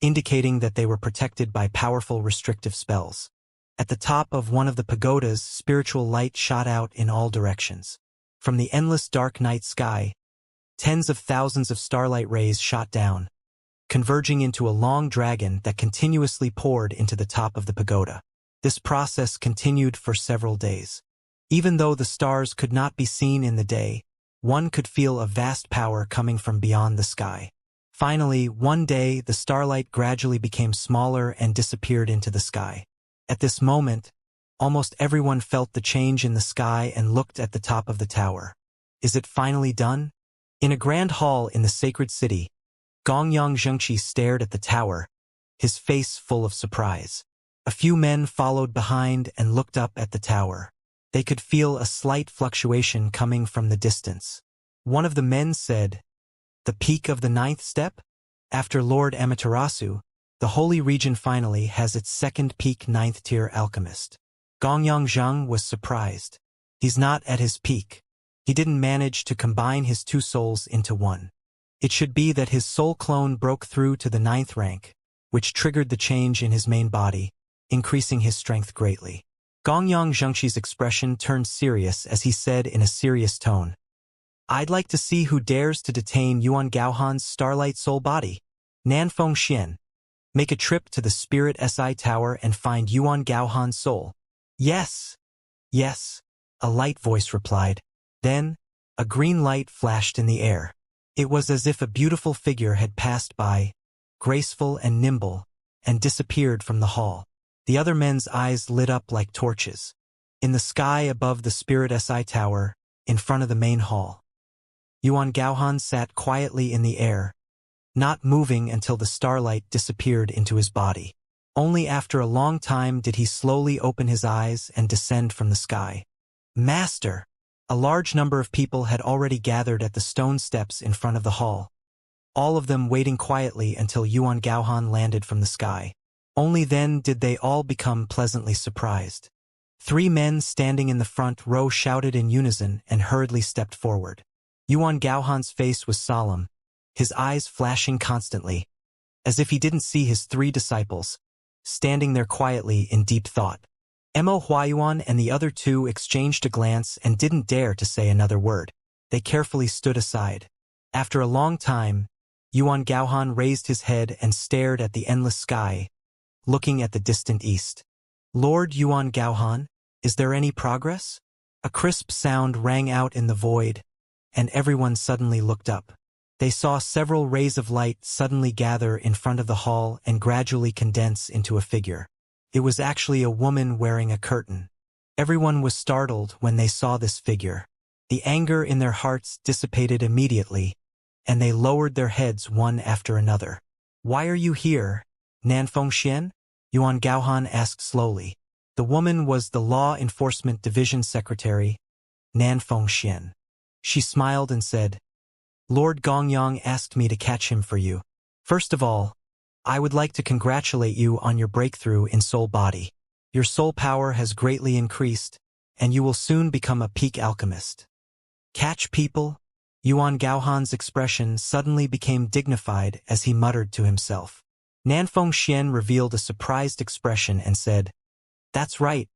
indicating that they were protected by powerful restrictive spells. At the top of one of the pagodas, spiritual light shot out in all directions. From the endless dark night sky, tens of thousands of starlight rays shot down, converging into a long dragon that continuously poured into the top of the pagoda. This process continued for several days. Even though the stars could not be seen in the day, one could feel a vast power coming from beyond the sky. Finally, one day, the starlight gradually became smaller and disappeared into the sky. At this moment, almost everyone felt the change in the sky and looked at the top of the tower. Is it finally done? In a grand hall in the sacred city, Gongyang Zhengqi stared at the tower, his face full of surprise. A few men followed behind and looked up at the tower. They could feel a slight fluctuation coming from the distance. One of the men said, "The peak of the 9th step? After Lord Amaterasu, the holy region finally has its second peak 9th tier alchemist." Gongyang Zheng was surprised. He's not at his peak. He didn't manage to combine his 2 souls into one. It should be that his soul clone broke through to the 9th rank, which triggered the change in his main body, increasing his strength greatly. Gongyang Zhengxi's expression turned serious as he said in a serious tone, "I'd like to see who dares to detain Yuan Gaohan's starlight soul body. Nanfeng Xian. Make a trip to the Spirit SI Tower and find Yuan Gaohan's soul." "Yes, yes," a light voice replied. Then, a green light flashed in the air. It was as if a beautiful figure had passed by, graceful and nimble, and disappeared from the hall. The other men's eyes lit up like torches. In the sky above the Spirit SI Tower, in front of the main hall, Yuan Gaohan sat quietly in the air, not moving until the starlight disappeared into his body. Only after a long time did he slowly open his eyes and descend from the sky. "Master!" A large number of people had already gathered at the stone steps in front of the hall, all of them waiting quietly until Yuan Gaohan landed from the sky. Only then did they all become pleasantly surprised. 3 men standing in the front row shouted in unison and hurriedly stepped forward. Yuan Gaohan's face was solemn, his eyes flashing constantly, as if he didn't see his 3 disciples, standing there quietly in deep thought. Mo Huayuan and the other 2 exchanged a glance and didn't dare to say another word. They carefully stood aside. After a long time, Yuan Gaohan raised his head and stared at the endless sky, looking at the distant east. "Lord Yuan Gaohan, is there any progress?" A crisp sound rang out in the void, and everyone suddenly looked up. They saw several rays of light suddenly gather in front of the hall and gradually condense into a figure. It was actually a woman wearing a curtain. Everyone was startled when they saw this figure. The anger in their hearts dissipated immediately, and they lowered their heads one after another. "Why are you here, Nanfeng Xian?" Yuan Gaohan asked slowly. The woman was the Law Enforcement Division Secretary, Nanfeng Xian. She smiled and said, "Lord Gongyang asked me to catch him for you. First of all, I would like to congratulate you on your breakthrough in soul body. Your soul power has greatly increased, and you will soon become a peak alchemist." "Catch people?" Yuan Gaohan's expression suddenly became dignified as he muttered to himself. Nanfeng Xian revealed a surprised expression and said, "That's right.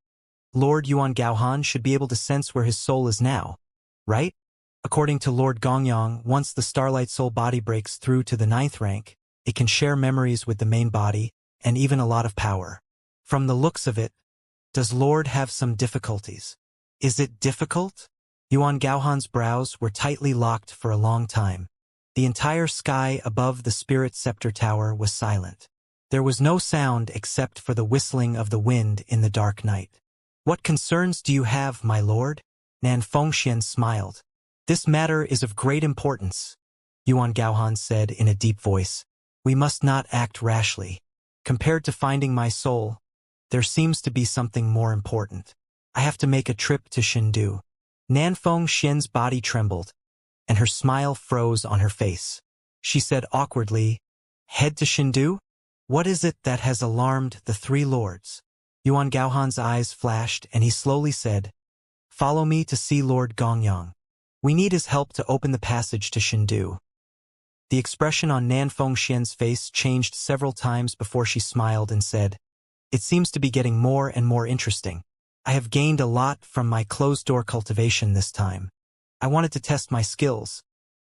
Lord Yuan Gaohan should be able to sense where his soul is now, right? According to Lord Gongyang, once the starlight soul body breaks through to the 9th rank, it can share memories with the main body, and even a lot of power. From the looks of it, does Lord have some difficulties?" "Is it difficult?" Yuan Gaohan's brows were tightly locked for a long time. The entire sky above the Spirit Scepter Tower was silent. There was no sound except for the whistling of the wind in the dark night. "What concerns do you have, my lord?" Nanfeng Xian smiled. "This matter is of great importance," Yuan Gaohan said in a deep voice. "We must not act rashly. Compared to finding my soul, there seems to be something more important. I have to make a trip to Shindu." Nanfeng Xian's body trembled, and her smile froze on her face. She said awkwardly, "Head to Shindu? What is it that has alarmed the 3 lords?" Yuan Gaohan's eyes flashed and he slowly said, "Follow me to see Lord Gongyang. We need his help to open the passage to Shindu." The expression on Nanfeng Xian's face changed several times before she smiled and said, "It seems to be getting more and more interesting. I have gained a lot from my closed-door cultivation this time. I wanted to test my skills,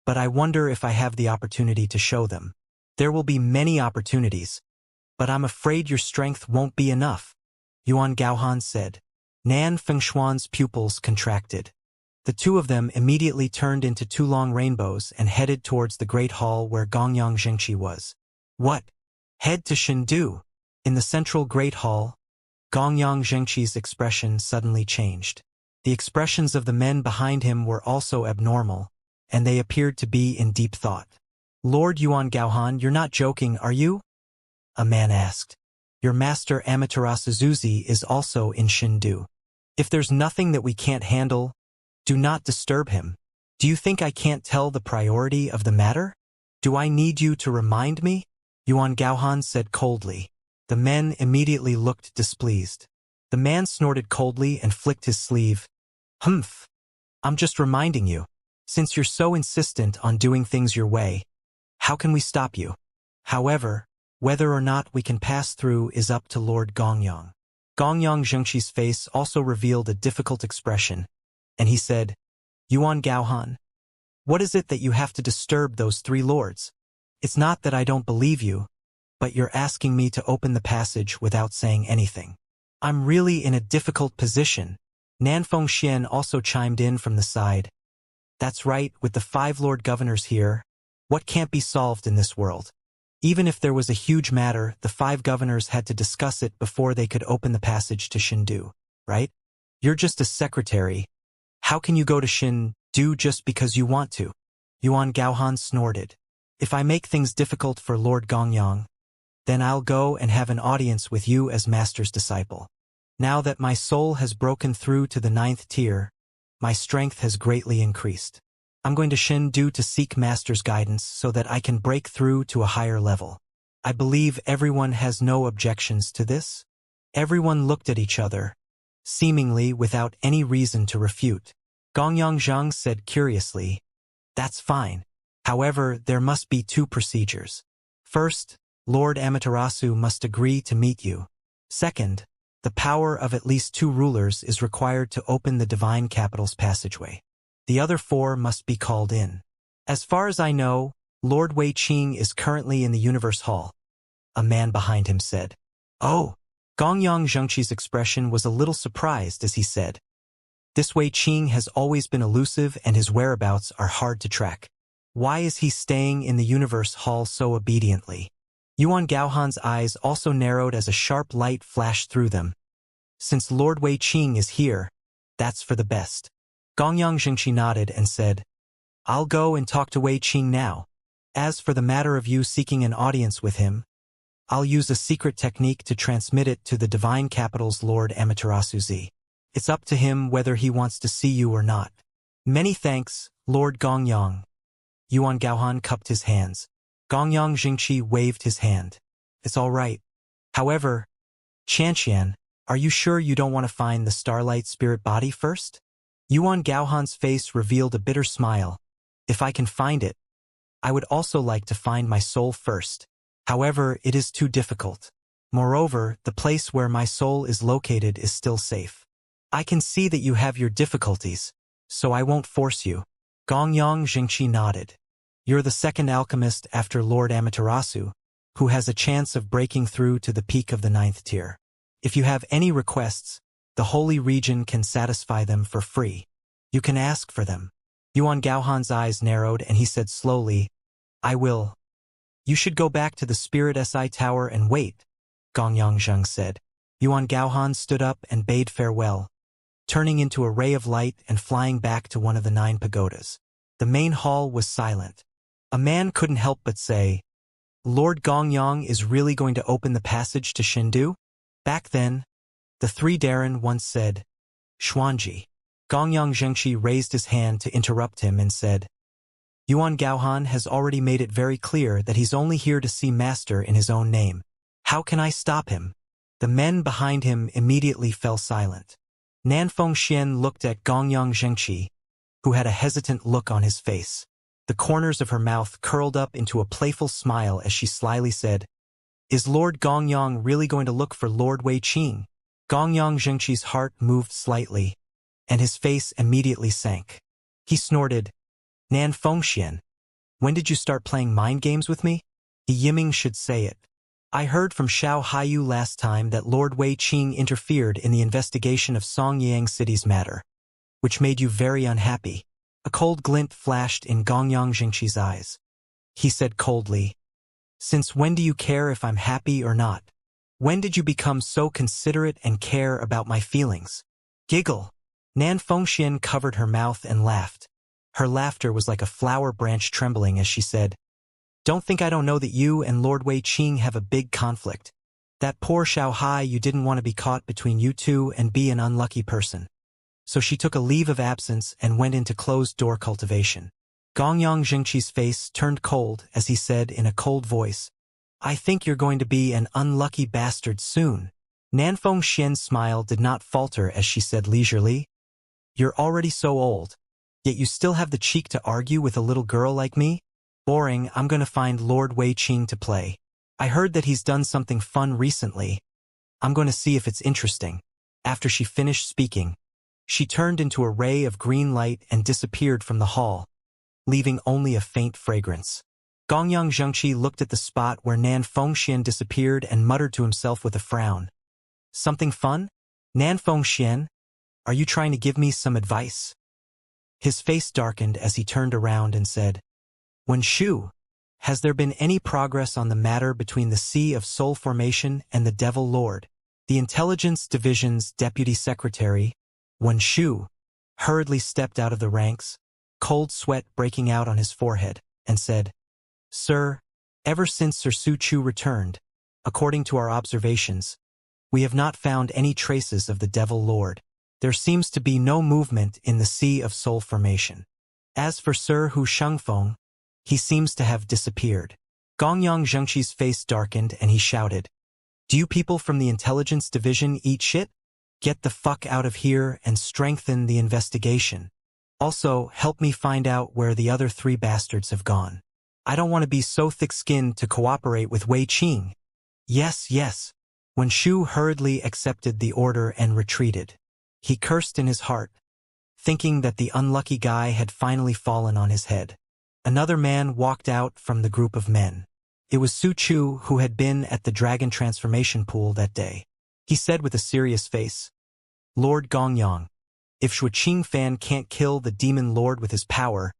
but I wonder if I have the opportunity to show them." "There will be many opportunities, but I'm afraid your strength won't be enough," Yuan Gaohan said. Nan Fengshuan's pupils contracted. The 2 of them immediately turned into 2 long rainbows and headed towards the great hall where Gongyang Zhengxi was. "What? Head to Shindu?" In the central great hall, Gongyang Zhengxi's expression suddenly changed. The expressions of the men behind him were also abnormal, and they appeared to be in deep thought. "Lord Yuan Gaohan, you're not joking, are you?" a man asked. "Your master Amaterasu Zuzi is also in Shindu. If there's nothing that we can't handle, do not disturb him. Do you think I can't tell the priority of the matter? Do I need you to remind me?" Yuan Gaohan said coldly. The men immediately looked displeased. The man snorted coldly and flicked his sleeve. "Humph. I'm just reminding you. Since you're so insistent on doing things your way, how can we stop you? However, whether or not we can pass through is up to Lord Gongyang." Gongyang Zhengqi's face also revealed a difficult expression, and he said, Yuan Gaohan, what is it that you have to disturb those three lords? It's not that I don't believe you, but you're asking me to open the passage without saying anything. I'm really in a difficult position. Nanfeng Xian also chimed in from the side. That's right, with the 5 Lord Governors here, what can't be solved in this world? Even if there was a huge matter, the 5 governors had to discuss it before they could open the passage to Shindu, right? You're just a secretary. How can you go to Shindu just because you want to? Yuan Gaohan snorted. If I make things difficult for Lord Gongyang, then I'll go and have an audience with you as Master's disciple. Now that my soul has broken through to the 9th tier, my strength has greatly increased. I'm going to Shindu to seek Master's guidance so that I can break through to a higher level. I believe everyone has no objections to this. Everyone looked at each other, seemingly without any reason to refute. Gongyang Zhang said curiously, That's fine. However, there must be 2 procedures. First, Lord Amaterasu must agree to meet you. Second, the power of at least 2 rulers is required to open the Divine Capital's passageway. The other 4 must be called in. As far as I know, Lord Wei Qing is currently in the Universe Hall. A man behind him said. Oh! Gongyang Zhengqi's expression was a little surprised as he said. This Wei Qing has always been elusive and his whereabouts are hard to track. Why is he staying in the Universe Hall so obediently? Yuan Gaohan's eyes also narrowed as a sharp light flashed through them. Since Lord Wei Qing is here, that's for the best. Gongyang Zhengqi nodded and said, I'll go and talk to Wei Qing now. As for the matter of you seeking an audience with him, I'll use a secret technique to transmit it to the Divine Capital's Lord Amaterasu Z. It's up to him whether he wants to see you or not. Many thanks, Lord Gongyang. Yuan Gaohan cupped his hands. Gongyang Zhengqi waved his hand. It's all right. However, Xianxia, are you sure you don't want to find the Starlight Spirit body first? Yuan Gaohan's face revealed a bitter smile. If I can find it, I would also like to find my soul first. However, it is too difficult. Moreover, the place where my soul is located is still safe. I can see that you have your difficulties, so I won't force you. Gongyang Zhengqi nodded. You're the second alchemist after Lord Amaterasu, who has a chance of breaking through to the peak of the 9th tier. If you have any requests, the Holy Region can satisfy them for free. You can ask for them. Yuan Gaohan's eyes narrowed and he said slowly, I will. You should go back to the Spirit SI Tower and wait, Gongyang Zheng said. Yuan Gaohan stood up and bade farewell, turning into a ray of light and flying back to one of the 9 pagodas. The main hall was silent. A man couldn't help but say, Lord Gongyang is really going to open the passage to Shindu? Back then, the 3 Darren once said, Xuanji. Gongyang Zhengqi raised his hand to interrupt him and said, Yuan Gaohan has already made it very clear that he's only here to see Master in his own name. How can I stop him? The men behind him immediately fell silent. Nanfeng Xian looked at Gongyang Zhengqi, who had a hesitant look on his face. The corners of her mouth curled up into a playful smile as she slyly said, Is Lord Gongyang really going to look for Lord Wei Qing? Gongyang Zhengqi's heart moved slightly, and his face immediately sank. He snorted, Nanfeng Xian, when did you start playing mind games with me? Yiming should say it. I heard from Xiao Haiyu last time that Lord Wei Qing interfered in the investigation of Songyang City's matter, which made you very unhappy. A cold glint flashed in Gongyang Zhengqi's eyes. He said coldly, Since when do you care if I'm happy or not? When did you become so considerate and care about my feelings? Giggle. Nanfeng Xian covered her mouth and laughed. Her laughter was like a flower branch trembling as she said, Don't think I don't know that you and Lord Wei Qing have a big conflict. That poor Xiao Hai you didn't want to be caught between you two and be an unlucky person. So she took a leave of absence and went into closed-door cultivation. Gongyang Zhengqi's face turned cold as he said in a cold voice, I think you're going to be an unlucky bastard soon. Nanfeng Xian's smile did not falter as she said leisurely, You're already so old, yet you still have the cheek to argue with a little girl like me? Boring, I'm going to find Lord Wei Qing to play. I heard that he's done something fun recently. I'm going to see if it's interesting. After she finished speaking, she turned into a ray of green light and disappeared from the hall, leaving only a faint fragrance. Gongyang Zhengqi looked at the spot where Nan Fengxian disappeared and muttered to himself with a frown. Something fun? Nan Fengxian, are you trying to give me some advice? His face darkened as he turned around and said, Wen Shu, has there been any progress on the matter between the Sea of Soul Formation and the Devil Lord? The Intelligence Division's Deputy Secretary, Wen Shu, hurriedly stepped out of the ranks, cold sweat breaking out on his forehead, and said, Sir, ever since Sir Su Chu returned, according to our observations, we have not found any traces of the Devil Lord. There seems to be no movement in the Sea of Soul Formation. As for Sir Hu Shengfeng, he seems to have disappeared. Gongyang Zhengqi's face darkened and he shouted, Do you people from the Intelligence Division eat shit? Get the fuck out of here and strengthen the investigation. Also, help me find out where the other 3 bastards have gone. I don't want to be so thick-skinned to cooperate with Wei Qing. Yes, yes. Wen Shu hurriedly accepted the order and retreated. He cursed in his heart, thinking that the unlucky guy had finally fallen on his head. Another man walked out from the group of men. It was Su Chu who had been at the dragon transformation pool that day. He said with a serious face, Lord Gongyang, if Shu Qingfan can't kill the demon lord with his power,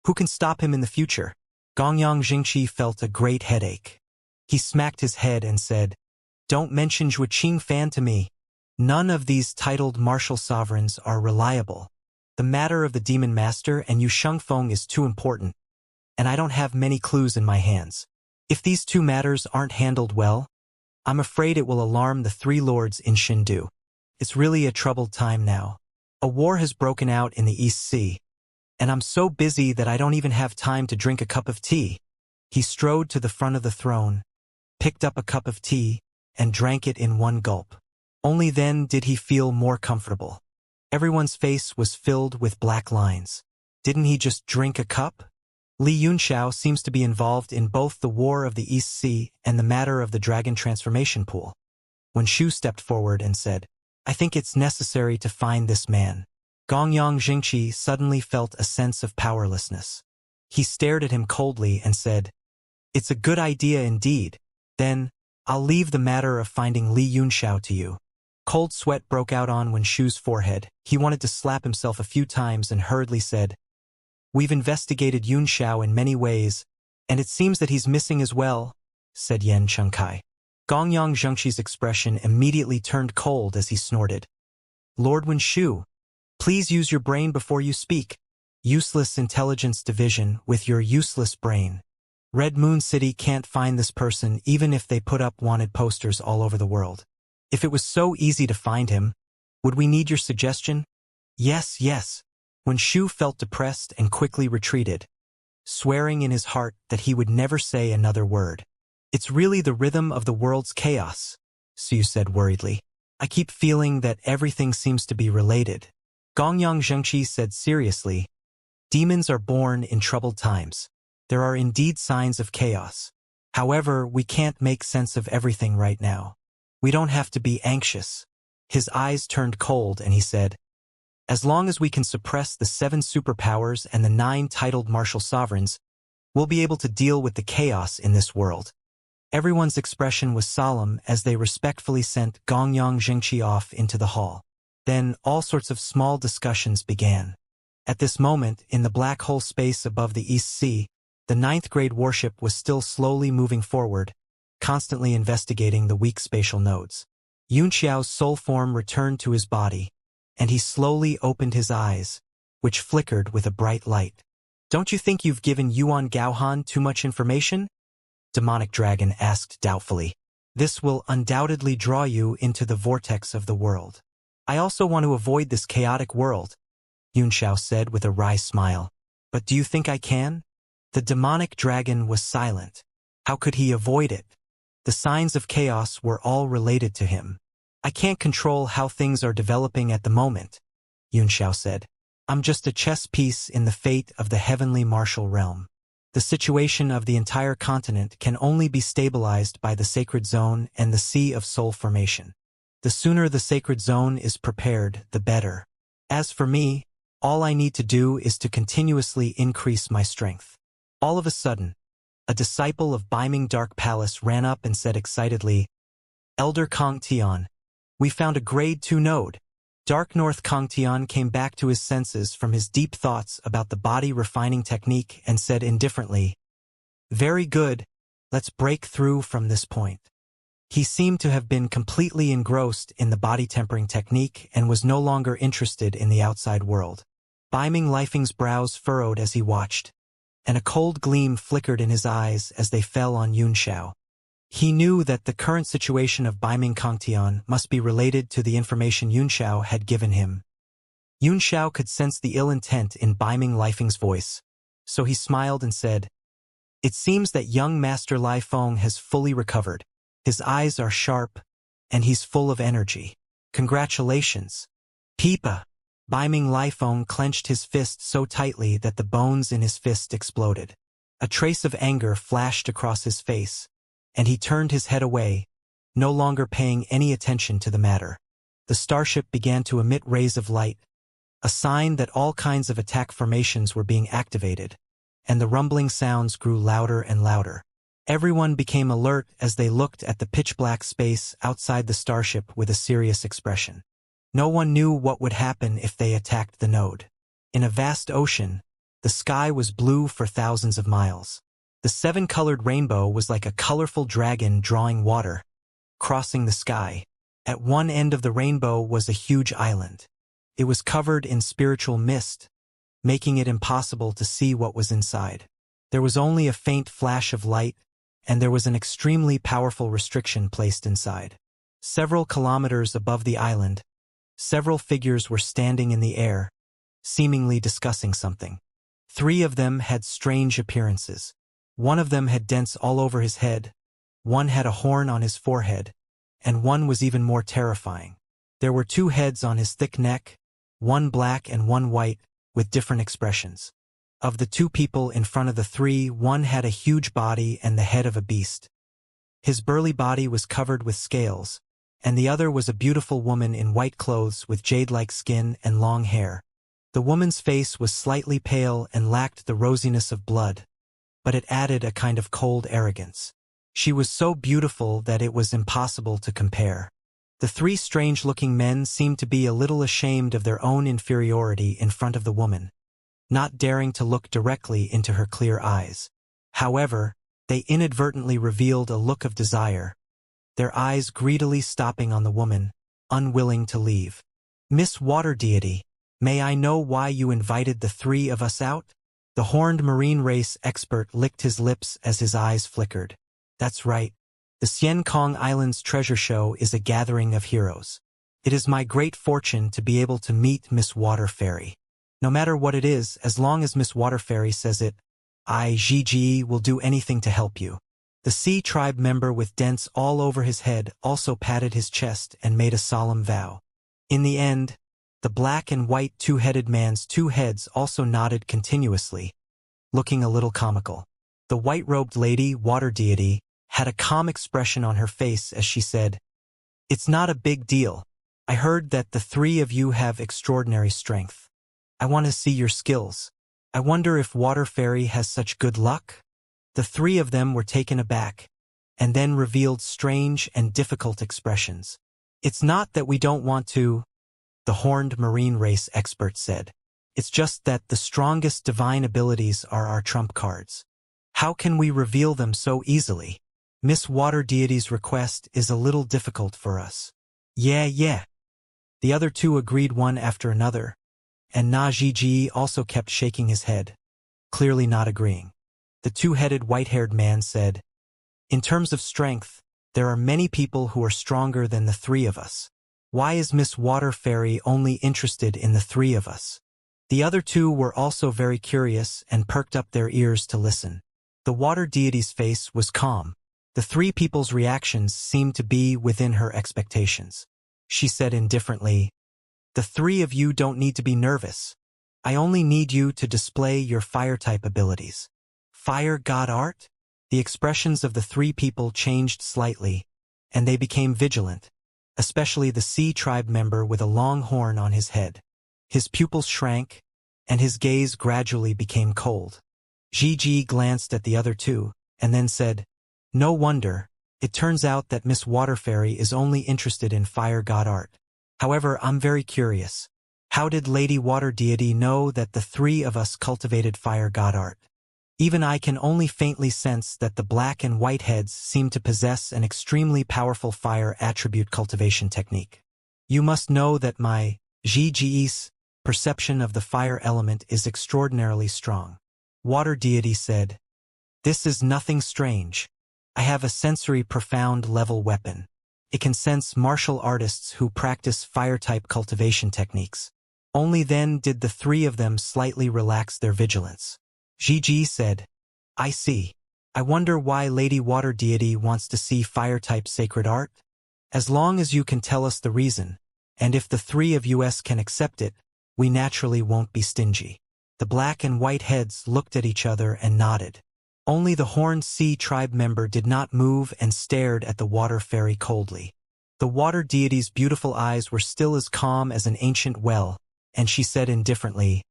who can stop him in the future? Gongyang Zhengqi felt a great headache. He smacked his head and said, Don't mention Shu Qingfan to me. None of these titled martial sovereigns are reliable. The matter of the demon master and Yu Shengfeng is too important, and I don't have many clues in my hands. If these 2 matters aren't handled well, I'm afraid it will alarm the 3 lords in Shindu. It's really a troubled time now. A war has broken out in the East Sea, and I'm so busy that I don't even have time to drink a cup of tea. He strode to the front of the throne, picked up a cup of tea, and drank it in one gulp. Only then did he feel more comfortable. Everyone's face was filled with black lines. Didn't he just drink a cup? Li Yunxiao seems to be involved in both the War of the East Sea and the matter of the Dragon Transformation Pool. When Shu stepped forward and said, I think it's necessary to find this man. Gongyang Zhengqi suddenly felt a sense of powerlessness. He stared at him coldly and said, It's a good idea indeed. Then, I'll leave the matter of finding Li Yunxiao to you. Cold sweat broke out on Wen Shu's forehead. He wanted to slap himself a few times and hurriedly said, We've investigated Yunxiao in many ways, and it seems that he's missing as well, said Yan Chengkai. Gongyang Zhengqi's expression immediately turned cold as he snorted. Lord Wen Shu, please use your brain before you speak. Useless Intelligence Division with your useless brain. Red Moon City can't find this person even if they put up wanted posters all over the world. If it was so easy to find him, would we need your suggestion? Yes, yes. When Shu felt depressed and quickly retreated, swearing in his heart that he would never say another word. It's really the rhythm of the world's chaos, Su said worriedly. I keep feeling that everything seems to be related. Gongyang Zhengqi said seriously, Demons are born in troubled times. There are indeed signs of chaos. However, we can't make sense of everything right now. We don't have to be anxious. His eyes turned cold and he said, As long as we can suppress the 7 superpowers and the 9 titled martial sovereigns, we'll be able to deal with the chaos in this world. Everyone's expression was solemn as they respectfully sent Gongyang Zhengqi off into the hall. Then all sorts of small discussions began. At this moment, in the black hole space above the East Sea, the 9th grade warship was still slowly moving forward, constantly investigating the weak spatial nodes. Yunxiao's soul form returned to his body, and he slowly opened his eyes, which flickered with a bright light. Don't you think you've given Yuan Gaohan too much information? Demonic Dragon asked doubtfully. This will undoubtedly draw you into the vortex of the world. I also want to avoid this chaotic world, Yunxiao said with a wry smile. But do you think I can? The demonic dragon was silent. How could he avoid it? The signs of chaos were all related to him. I can't control how things are developing at the moment, Yunxiao said. I'm just a chess piece in the fate of the heavenly martial realm. The situation of the entire continent can only be stabilized by the sacred zone and the Sea of Soul Formation. The sooner the sacred zone is prepared, the better. As for me, all I need to do is to continuously increase my strength. All of a sudden, a disciple of Beiming Dark Palace ran up and said excitedly, Elder Kong Tian, we found a grade 2 node. Dark North Kong Tian came back to his senses from his deep thoughts about the body refining technique and said indifferently, very good, let's break through from this point. He seemed to have been completely engrossed in the body tempering technique and was no longer interested in the outside world. Beiming Lifing's brows furrowed as he watched, and a cold gleam flickered in his eyes as they fell on Yunxiao. He knew that the current situation of Beiming Kongtian must be related to the information Yunxiao had given him. Yunxiao could sense the ill intent in Beiming Lifing's voice, so he smiled and said, it seems that young Master Lai Feng has fully recovered. His eyes are sharp, and he's full of energy. Congratulations. Peepa. Beiming Lai Feng clenched his fist so tightly that the bones in his fist exploded. A trace of anger flashed across his face, and he turned his head away, no longer paying any attention to the matter. The starship began to emit rays of light, a sign that all kinds of attack formations were being activated, and the rumbling sounds grew louder and louder. Everyone became alert as they looked at the pitch-black space outside the starship with a serious expression. No one knew what would happen if they attacked the node. In a vast ocean, the sky was blue for thousands of miles. The seven-colored rainbow was like a colorful dragon drawing water, crossing the sky. At one end of the rainbow was a huge island. It was covered in spiritual mist, making it impossible to see what was inside. There was only a faint flash of light, and there was an extremely powerful restriction placed inside. Several kilometers above the island, several figures were standing in the air, seemingly discussing something. 3 of them had strange appearances. One of them had dents all over his head, one had a horn on his forehead, and one was even more terrifying. There were 2 heads on his thick neck, one black and one white, with different expressions. Of the 2 people in front of the 3, one had a huge body and the head of a beast. His burly body was covered with scales, and the other was a beautiful woman in white clothes with jade-like skin and long hair. The woman's face was slightly pale and lacked the rosiness of blood, but it added a kind of cold arrogance. She was so beautiful that it was impossible to compare. The 3 strange-looking men seemed to be a little ashamed of their own inferiority in front of the woman, not daring to look directly into her clear eyes. However, they inadvertently revealed a look of desire, their eyes greedily stopping on the woman, unwilling to leave. Miss Water Deity, may I know why you invited the 3 of us out? The horned marine race expert licked his lips as his eyes flickered. That's right. The Xiankong Islands Treasure Show is a gathering of heroes. It is my great fortune to be able to meet Miss Water Fairy. No matter what it is, as long as Miss Water Fairy says it, I will do anything to help you. The Sea Tribe member with dents all over his head also patted his chest and made a solemn vow. In the end, the black and white 2-headed man's 2 heads also nodded continuously, looking a little comical. The white-robed lady, Water Deity, had a calm expression on her face as she said, it's not a big deal. I heard that the 3 of you have extraordinary strength. I want to see your skills. I wonder if Water Fairy has such good luck? The 3 of them were taken aback, and then revealed strange and difficult expressions. It's not that we don't want to, the horned marine race expert said. It's just that the strongest divine abilities are our trump cards. How can we reveal them so easily? Miss Water Deity's request is a little difficult for us. Yeah. The other 2 agreed one after another, and Na Jiji also kept shaking his head, clearly not agreeing. The 2-headed white-haired man said, in terms of strength, there are many people who are stronger than the 3 of us. Why is Miss Water Fairy only interested in the 3 of us? The other 2 were also very curious and perked up their ears to listen. The Water Deity's face was calm. The 3 people's reactions seemed to be within her expectations. She said indifferently, the 3 of you don't need to be nervous. I only need you to display your fire-type abilities. Fire God Art? The expressions of the 3 people changed slightly, and they became vigilant, especially the Sea tribe member with a long horn on his head. His pupils shrank, and his gaze gradually became cold. Gigi glanced at the other two, and then said, "No wonder. It turns out that Miss Waterfairy is only interested in fire god art. However, I'm very curious. How did Lady Water Deity know that the three of us cultivated fire god art? Even I can only faintly sense that the black and white heads seem to possess an extremely powerful fire attribute cultivation technique. You must know that my Gigi's perception of the fire element is extraordinarily strong." Water Deity said, "This is nothing strange. I have a sensory profound level weapon. It can sense martial artists who practice fire-type cultivation techniques." Only then did the three of them slightly relax their vigilance. Gigi said, "I see. I wonder why Lady Water Deity wants to see fire-type sacred art? As long as you can tell us the reason, and if the three of us can accept it, we naturally won't be stingy." The black and white heads looked at each other and nodded. Only the Horned Sea tribe member did not move and stared at the water fairy coldly. The water deity's beautiful eyes were still as calm as an ancient well, and she said indifferently,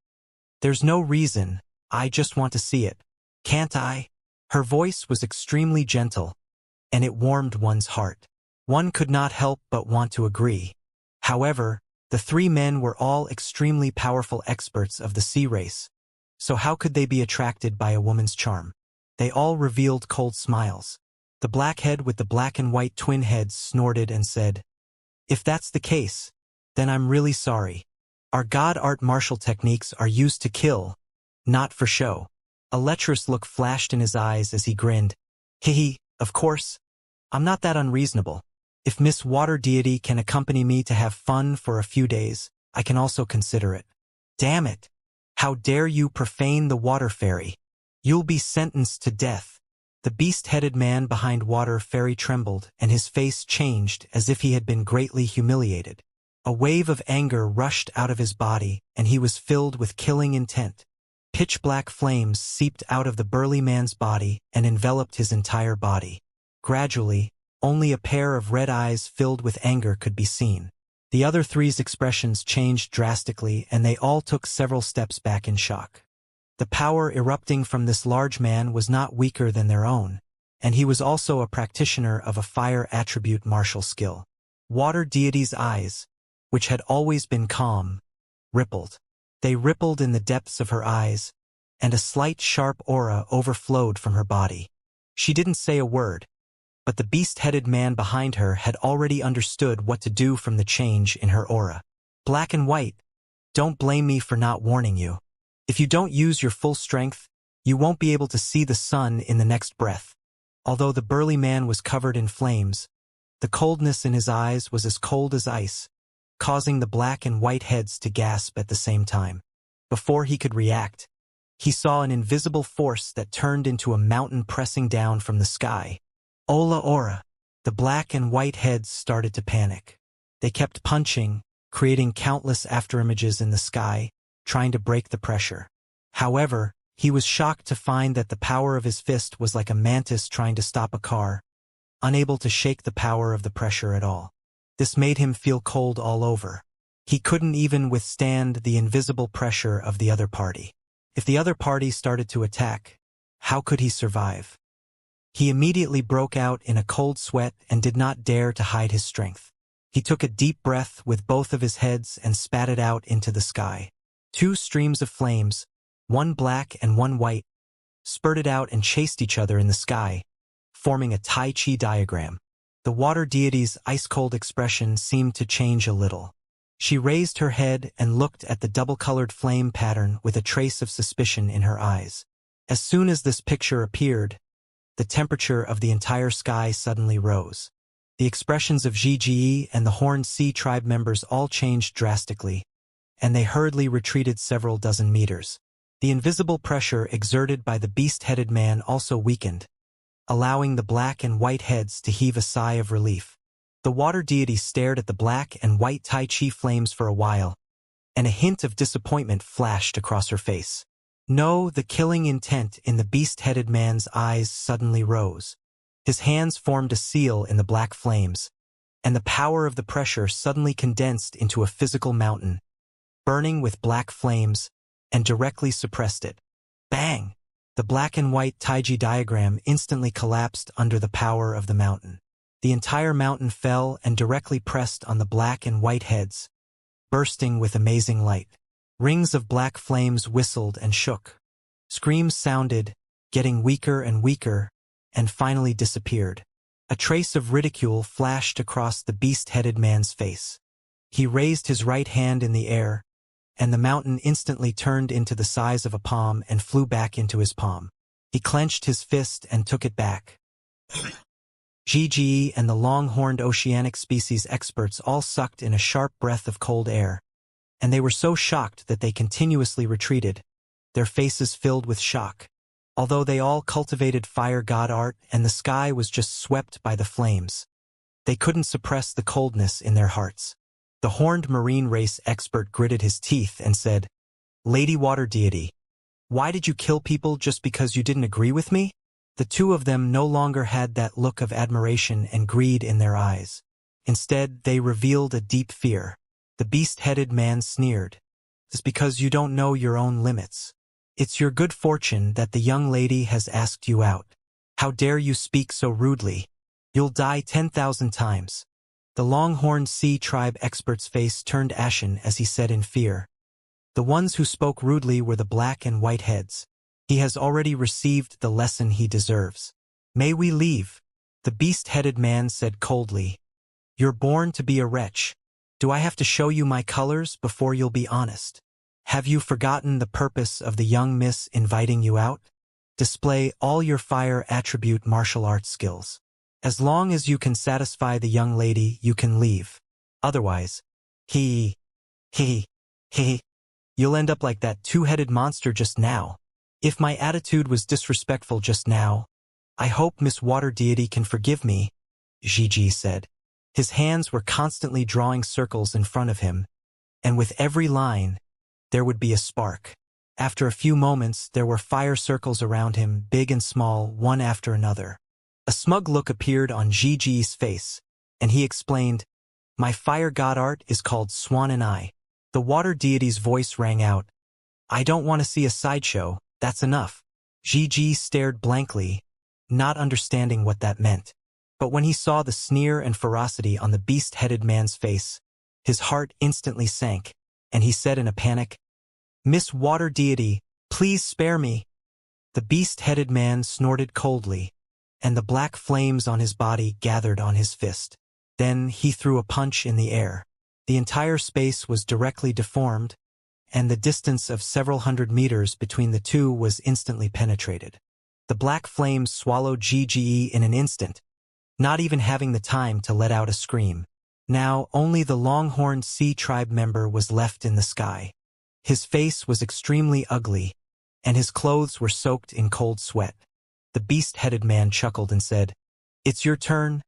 "There's no reason, I just want to see it. Can't I?" Her voice was extremely gentle, and it warmed one's heart. One could not help but want to agree. However, the three men were all extremely powerful experts of the sea race, so how could they be attracted by a woman's charm? They all revealed cold smiles. The blackhead with the black and white twin heads snorted and said, "If that's the case, then I'm really sorry. Our god art martial techniques are used to kill, not for show." A lecherous look flashed in his eyes as he grinned. "Hee, of course. I'm not that unreasonable. If Miss Water Deity can accompany me to have fun for a few days, I can also consider it." "Damn it! How dare you profane the water fairy? You'll be sentenced to death." The beast-headed man behind Water Fairy trembled, and his face changed as if he had been greatly humiliated. A wave of anger rushed out of his body, and he was filled with killing intent. Pitch-black flames seeped out of the burly man's body and enveloped his entire body. Gradually, only a pair of red eyes filled with anger could be seen. The other three's expressions changed drastically, and they all took several steps back in shock. The power erupting from this large man was not weaker than their own, and he was also a practitioner of a fire attribute martial skill. Water Deity's eyes, which had always been calm, rippled. They rippled in the depths of her eyes, and a slight sharp aura overflowed from her body. She didn't say a word, but the beast-headed man behind her had already understood what to do from the change in her aura. "Black and white, don't blame me for not warning you. If you don't use your full strength, you won't be able to see the sun in the next breath." Although the burly man was covered in flames, the coldness in his eyes was as cold as ice, causing the black and white heads to gasp at the same time. Before he could react, he saw an invisible force that turned into a mountain pressing down from the sky. Ola Ora! The black and white heads started to panic. They kept punching, creating countless afterimages in the sky, trying to break the pressure. However, he was shocked to find that the power of his fist was like a mantis trying to stop a car, unable to shake the power of the pressure at all. This made him feel cold all over. He couldn't even withstand the invisible pressure of the other party. If the other party started to attack, how could he survive? He immediately broke out in a cold sweat and did not dare to hide his strength. He took a deep breath with both of his heads and spat it out into the sky. Two streams of flames, one black and one white, spurted out and chased each other in the sky, forming a Tai Chi diagram. The water deity's ice-cold expression seemed to change a little. She raised her head and looked at the double-colored flame pattern with a trace of suspicion in her eyes. As soon as this picture appeared, the temperature of the entire sky suddenly rose. The expressions of Gigi and the Horned Sea tribe members all changed drastically, and they hurriedly retreated several dozen meters. The invisible pressure exerted by the beast-headed man also weakened, allowing the black and white heads to heave a sigh of relief. The water deity stared at the black and white Tai Chi flames for a while, and a hint of disappointment flashed across her face. No, the killing intent in the beast-headed man's eyes suddenly rose. His hands formed a seal in the black flames, and the power of the pressure suddenly condensed into a physical mountain, burning with black flames, and directly suppressed it. Bang! The black and white Taiji diagram instantly collapsed under the power of the mountain. The entire mountain fell and directly pressed on the black and white heads, bursting with amazing light. Rings of black flames whistled and shook. Screams sounded, getting weaker and weaker, and finally disappeared. A trace of ridicule flashed across the beast-headed man's face. He raised his right hand in the air, and the mountain instantly turned into the size of a palm and flew back into his palm. He clenched his fist and took it back. GGE and the long-horned oceanic species experts all sucked in a sharp breath of cold air, and they were so shocked that they continuously retreated, their faces filled with shock. Although they all cultivated fire god art and the sky was just swept by the flames, they couldn't suppress the coldness in their hearts. The horned marine race expert gritted his teeth and said, "Lady Water Deity, why did you kill people just because you didn't agree with me?" The two of them no longer had that look of admiration and greed in their eyes. Instead, they revealed a deep fear. The beast-headed man sneered. "It's because you don't know your own limits. It's your good fortune that the young lady has asked you out. How dare you speak so rudely? You'll die 10,000 times." The long-horned sea tribe expert's face turned ashen as he said in fear, "The ones who spoke rudely were the black and white heads. He has already received the lesson he deserves. May we leave?" The beast-headed man said coldly, "You're born to be a wretch. Do I have to show you my colors before you'll be honest? Have you forgotten the purpose of the young miss inviting you out? Display all your fire attribute martial arts skills. As long as you can satisfy the young lady, you can leave. Otherwise, you'll end up like that two-headed monster just now. If my attitude was disrespectful just now, I hope Miss Water Deity can forgive me," Gigi said. His hands were constantly drawing circles in front of him, and with every line, there would be a spark. After a few moments, there were fire circles around him, big and small, one after another. A smug look appeared on Gigi's face, and he explained, "My fire god art is called Swan and I." The water deity's voice rang out, "I don't want to see a sideshow, that's enough." Gigi stared blankly, not understanding what that meant. But when he saw the sneer and ferocity on the beast-headed man's face, his heart instantly sank, and he said in a panic, "Miss Water Deity, please spare me." The beast-headed man snorted coldly, and the black flames on his body gathered on his fist. Then he threw a punch in the air. The entire space was directly deformed, and the distance of several hundred meters between the two was instantly penetrated. The black flames swallowed GGE in an instant, not even having the time to let out a scream. Now only the long-horned sea tribe member was left in the sky. His face was extremely ugly, and his clothes were soaked in cold sweat. The beast-headed man chuckled and said, "It's your turn."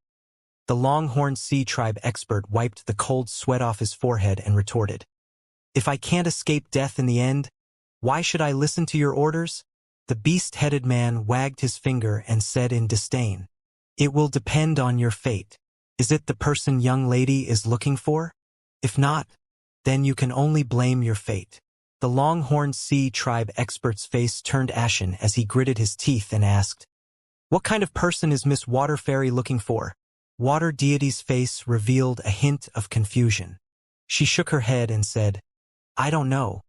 The long-horned sea tribe expert wiped the cold sweat off his forehead and retorted, "If I can't escape death in the end, why should I listen to your orders?" The beast-headed man wagged his finger and said in disdain, "It will depend on your fate. Is it the person young lady is looking for? If not, then you can only blame your fate." The long-horned sea tribe expert's face turned ashen as he gritted his teeth and asked, "What kind of person is Miss Water Fairy looking for?" Water Deity's face revealed a hint of confusion. She shook her head and said, "I don't know,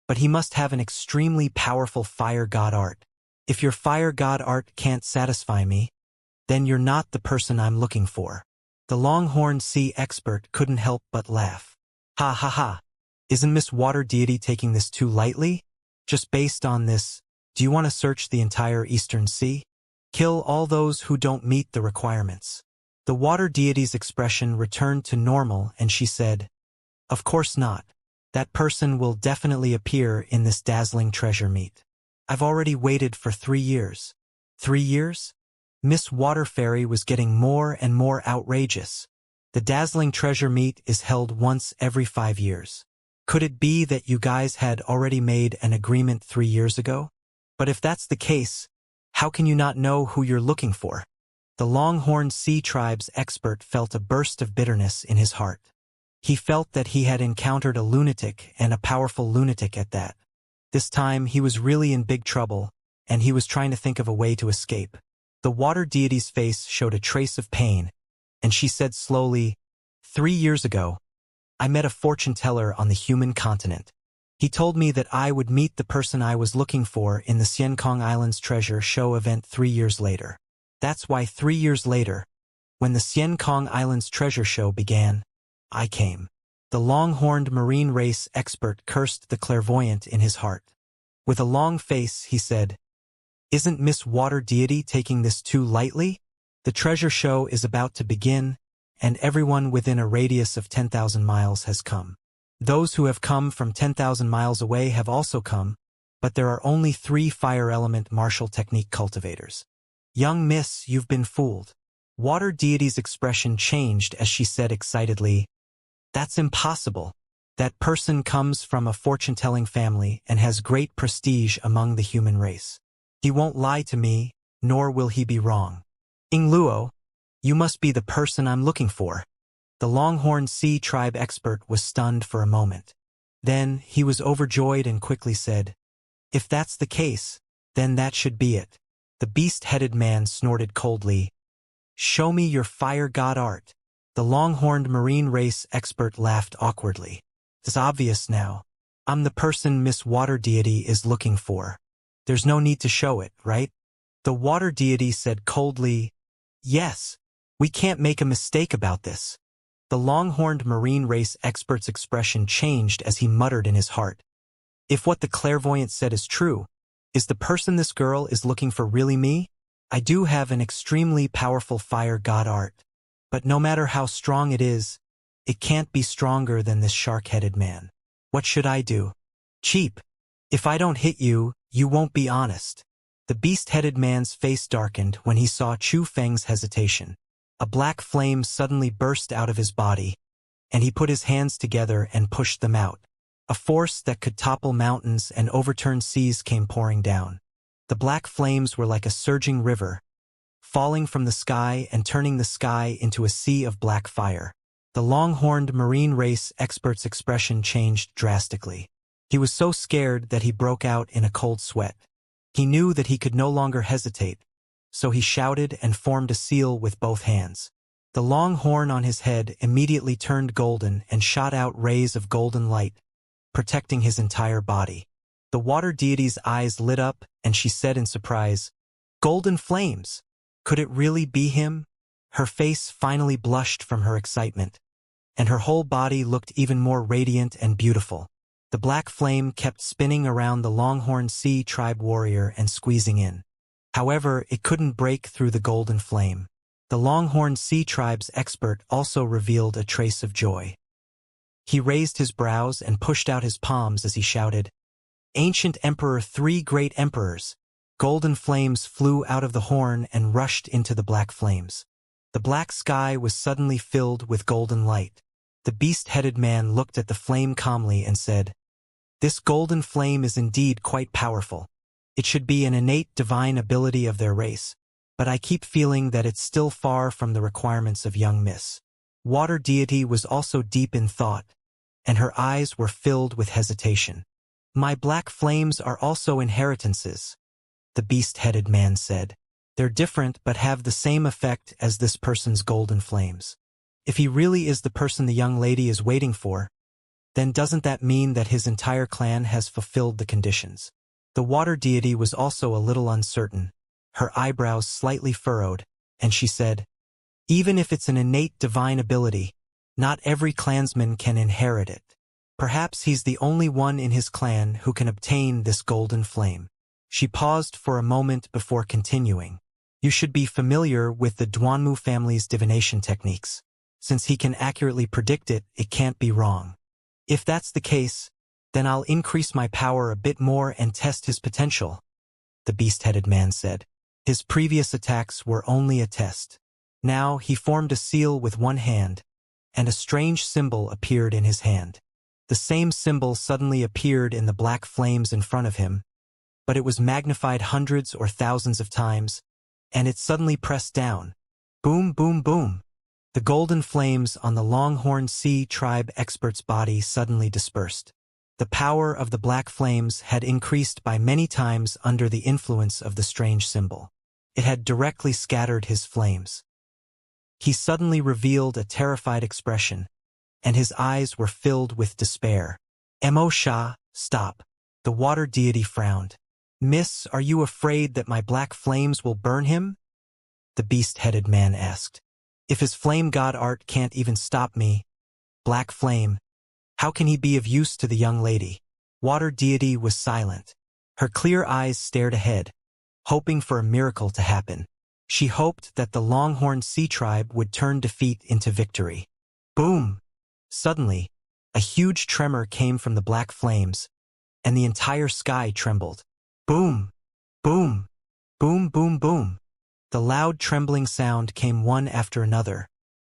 but he must have an extremely powerful fire god art. If your fire god art can't satisfy me, then you're not the person I'm looking for." The long-horned sea expert couldn't help but laugh. "Ha ha ha. Isn't Miss Water Deity taking this too lightly? Just based on this, do you want to search the entire Eastern Sea? Kill all those who don't meet the requirements?" The Water Deity's expression returned to normal and she said, "Of course not. That person will definitely appear in this dazzling treasure meet. I've already waited for 3 years. 3 years? Miss Water Fairy was getting more and more outrageous. The dazzling treasure meet is held once every 5 years. Could it be that you guys had already made an agreement 3 years ago? But if that's the case, how can you not know who you're looking for? The Longhorn Sea Tribe's expert felt a burst of bitterness in his heart. He felt that he had encountered a lunatic, and a powerful lunatic at that. This time he was really in big trouble, and he was trying to think of a way to escape. The water deity's face showed a trace of pain, and she said slowly, 3 years ago, I met a fortune teller on the human continent. He told me that I would meet the person I was looking for in the Xiankong Islands treasure show event 3 years later. That's why 3 years later, when the Xiankong Islands treasure show began, I came. The long-horned marine race expert cursed the clairvoyant in his heart. With a long face, he said, Isn't Miss Water Deity taking this too lightly? The treasure show is about to begin, and everyone within a radius of 10,000 miles has come. Those who have come from 10,000 miles away have also come, but there are only 3 fire element martial technique cultivators. Young miss, you've been fooled. Water Deity's expression changed as she said excitedly, That's impossible. That person comes from a fortune-telling family and has great prestige among the human race. He won't lie to me, nor will he be wrong. Ingluo, you must be the person I'm looking for. The Longhorn Sea Tribe expert was stunned for a moment. Then he was overjoyed and quickly said, If that's the case, then that should be it. The beast-headed man snorted coldly, Show me your fire god art. The long-horned marine race expert laughed awkwardly. It's obvious now. I'm the person Miss Water Deity is looking for. There's no need to show it, right? The Water Deity said coldly, Yes, we can't make a mistake about this. The long-horned marine race expert's expression changed as he muttered in his heart. If what the clairvoyant said is true, is the person this girl is looking for really me? I do have an extremely powerful fire god art, but no matter how strong it is, it can't be stronger than this shark-headed man. What should I do? Cheap. If I don't hit you, you won't be honest. The beast-headed man's face darkened when he saw Chu Feng's hesitation. A black flame suddenly burst out of his body, and he put his hands together and pushed them out. A force that could topple mountains and overturn seas came pouring down. The black flames were like a surging river, falling from the sky and turning the sky into a sea of black fire. The long-horned marine race expert's expression changed drastically. He was so scared that he broke out in a cold sweat. He knew that he could no longer hesitate, so he shouted and formed a seal with both hands. The long horn on his head immediately turned golden and shot out rays of golden light, protecting his entire body. The water deity's eyes lit up, and she said in surprise, Golden flames! Could it really be him? Her face finally blushed from her excitement, and her whole body looked even more radiant and beautiful. The black flame kept spinning around the Longhorn Sea Tribe warrior and squeezing in. However, it couldn't break through the golden flame. The Longhorn Sea Tribe's expert also revealed a trace of joy. He raised his brows and pushed out his palms as he shouted, Ancient Emperor, 3 great emperors! Golden flames flew out of the horn and rushed into the black flames. The black sky was suddenly filled with golden light. The beast-headed man looked at the flame calmly and said, This golden flame is indeed quite powerful. It should be an innate divine ability of their race, but I keep feeling that it's still far from the requirements of young Miss. Water Deity was also deep in thought, and her eyes were filled with hesitation. My black flames are also inheritances, the beast-headed man said. They're different but have the same effect as this person's golden flames. If he really is the person the young lady is waiting for, then doesn't that mean that his entire clan has fulfilled the conditions? The water deity was also a little uncertain, her eyebrows slightly furrowed, and she said, Even if it's an innate divine ability, not every clansman can inherit it. Perhaps he's the only one in his clan who can obtain this golden flame. She paused for a moment before continuing. You should be familiar with the Duanmu family's divination techniques. Since he can accurately predict it, it can't be wrong. If that's the case, then I'll increase my power a bit more and test his potential, the beast-headed man said. His previous attacks were only a test. Now he formed a seal with one hand, and a strange symbol appeared in his hand. The same symbol suddenly appeared in the black flames in front of him, but it was magnified hundreds or thousands of times, and it suddenly pressed down, Boom, boom, boom. The golden flames on the Longhorn Sea tribe expert's body suddenly dispersed. The power of the black flames had increased by many times under the influence of the strange symbol. It had directly scattered his flames. He suddenly revealed a terrified expression, and his eyes were filled with despair. Mo Sha, stop. The water deity frowned. Miss, are you afraid that my black flames will burn him? The beast-headed man asked. If his flame god art can't even stop me, black flame, how can he be of use to the young lady? Water deity was silent. Her clear eyes stared ahead, hoping for a miracle to happen. She hoped that the Longhorn Sea tribe would turn defeat into victory. Boom! Suddenly, a huge tremor came from the black flames, and the entire sky trembled. Boom! Boom! Boom, boom, boom! The loud trembling sound came one after another,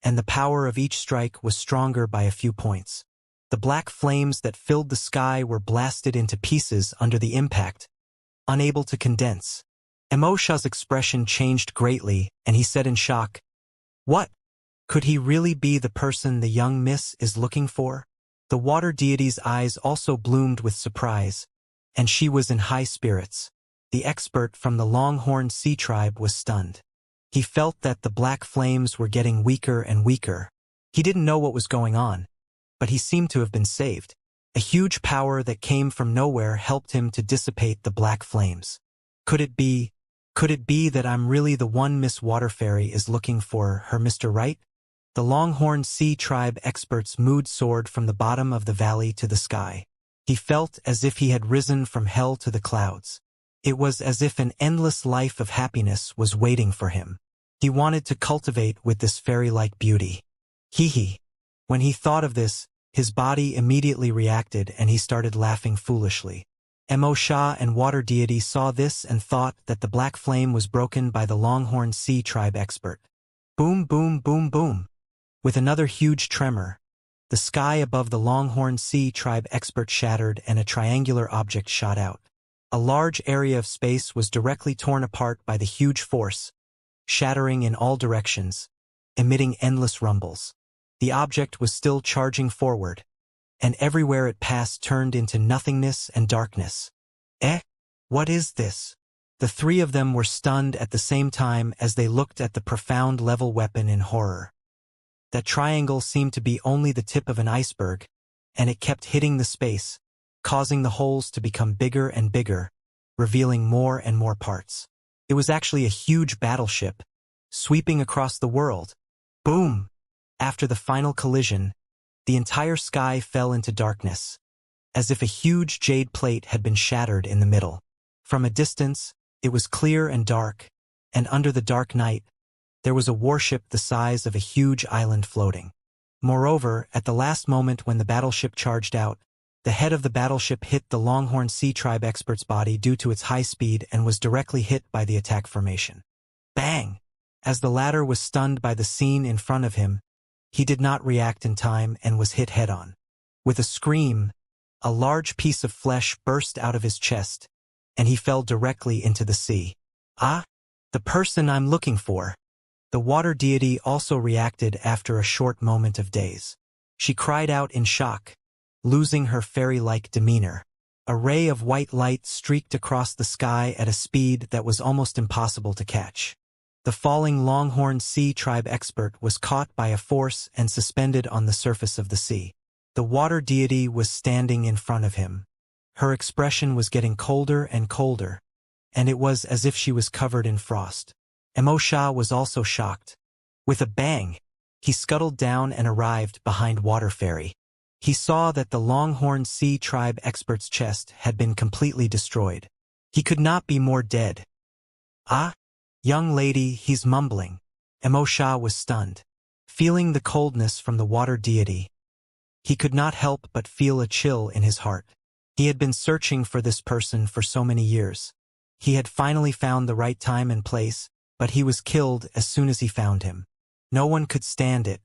and the power of each strike was stronger by a few points. The black flames that filled the sky were blasted into pieces under the impact, unable to condense. Mo Sha's expression changed greatly, and he said in shock, "What? Could he really be the person the young miss is looking for?" The water deity's eyes also bloomed with surprise, and she was in high spirits. The expert from the Longhorn Sea tribe was stunned. He felt that the black flames were getting weaker and weaker. He didn't know what was going on, but he seemed to have been saved. A huge power that came from nowhere helped him to dissipate the black flames. Could it be that I'm really the one Miss Water Fairy is looking for, her Mr. Right? The Longhorn Sea tribe expert's mood soared from the bottom of the valley to the sky. He felt as if he had risen from hell to the clouds. It was as if an endless life of happiness was waiting for him. He wanted to cultivate with this fairy-like beauty. Hee. When he thought of this, his body immediately reacted and he started laughing foolishly. Mo Sha and Water Deity saw this and thought that the black flame was broken by the Longhorn Sea tribe expert. Boom, boom, boom, boom. With another huge tremor, the sky above the Longhorn Sea tribe expert shattered and a triangular object shot out. A large area of space was directly torn apart by the huge force, shattering in all directions, emitting endless rumbles. The object was still charging forward, and everywhere it passed turned into nothingness and darkness. What is this? The three of them were stunned at the same time as they looked at the profound level weapon in horror. That triangle seemed to be only the tip of an iceberg, and it kept hitting the space, causing the holes to become bigger and bigger, revealing more and more parts. It was actually a huge battleship, sweeping across the world. Boom! After the final collision, the entire sky fell into darkness, as if a huge jade plate had been shattered in the middle. From a distance, it was clear and dark, and under the dark night, there was a warship the size of a huge island floating. Moreover, at the last moment when the battleship charged out, the head of the battleship hit the Longhorn Sea tribe expert's body due to its high speed and was directly hit by the attack formation. Bang! As the latter was stunned by the scene in front of him, he did not react in time and was hit head-on. With a scream, a large piece of flesh burst out of his chest, and he fell directly into the sea. Ah! The person I'm looking for! The water deity also reacted after a short moment of daze. She cried out in shock, losing her fairy-like demeanor. A ray of white light streaked across the sky at a speed that was almost impossible to catch. The falling Longhorn Sea tribe expert was caught by a force and suspended on the surface of the sea. The water deity was standing in front of him. Her expression was getting colder and colder, and it was as if she was covered in frost. Mo Sha was also shocked. With a bang, he scuttled down and arrived behind Water Fairy. He saw that the Longhorn Sea tribe expert's chest had been completely destroyed. He could not be more dead. Ah? Young lady, he's mumbling. Mo Sha was stunned. Feeling the coldness from the water deity, he could not help but feel a chill in his heart. He had been searching for this person for so many years. He had finally found the right time and place, but he was killed as soon as he found him. No one could stand it.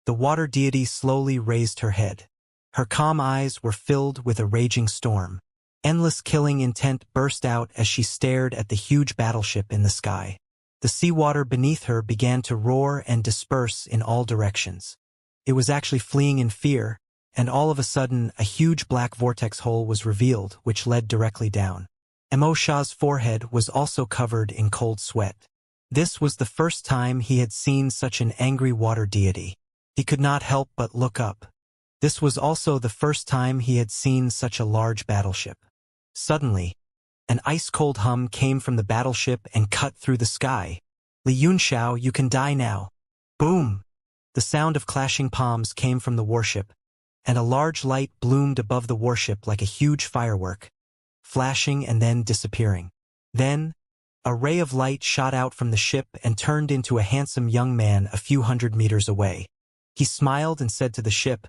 The water deity slowly raised her head. Her calm eyes were filled with a raging storm. Endless killing intent burst out as she stared at the huge battleship in the sky. The seawater beneath her began to roar and disperse in all directions. It was actually fleeing in fear, and all of a sudden a huge black vortex hole was revealed which led directly down. Mo Sha's forehead was also covered in cold sweat. This was the first time he had seen such an angry water deity. He could not help but look up. This was also the first time he had seen such a large battleship. Suddenly, an ice-cold hum came from the battleship and cut through the sky. "Li Yunxiao, you can die now." Boom! The sound of clashing palms came from the warship, and a large light bloomed above the warship like a huge firework, flashing and then disappearing. Then, a ray of light shot out from the ship and turned into a handsome young man a few hundred meters away. He smiled and said to the ship,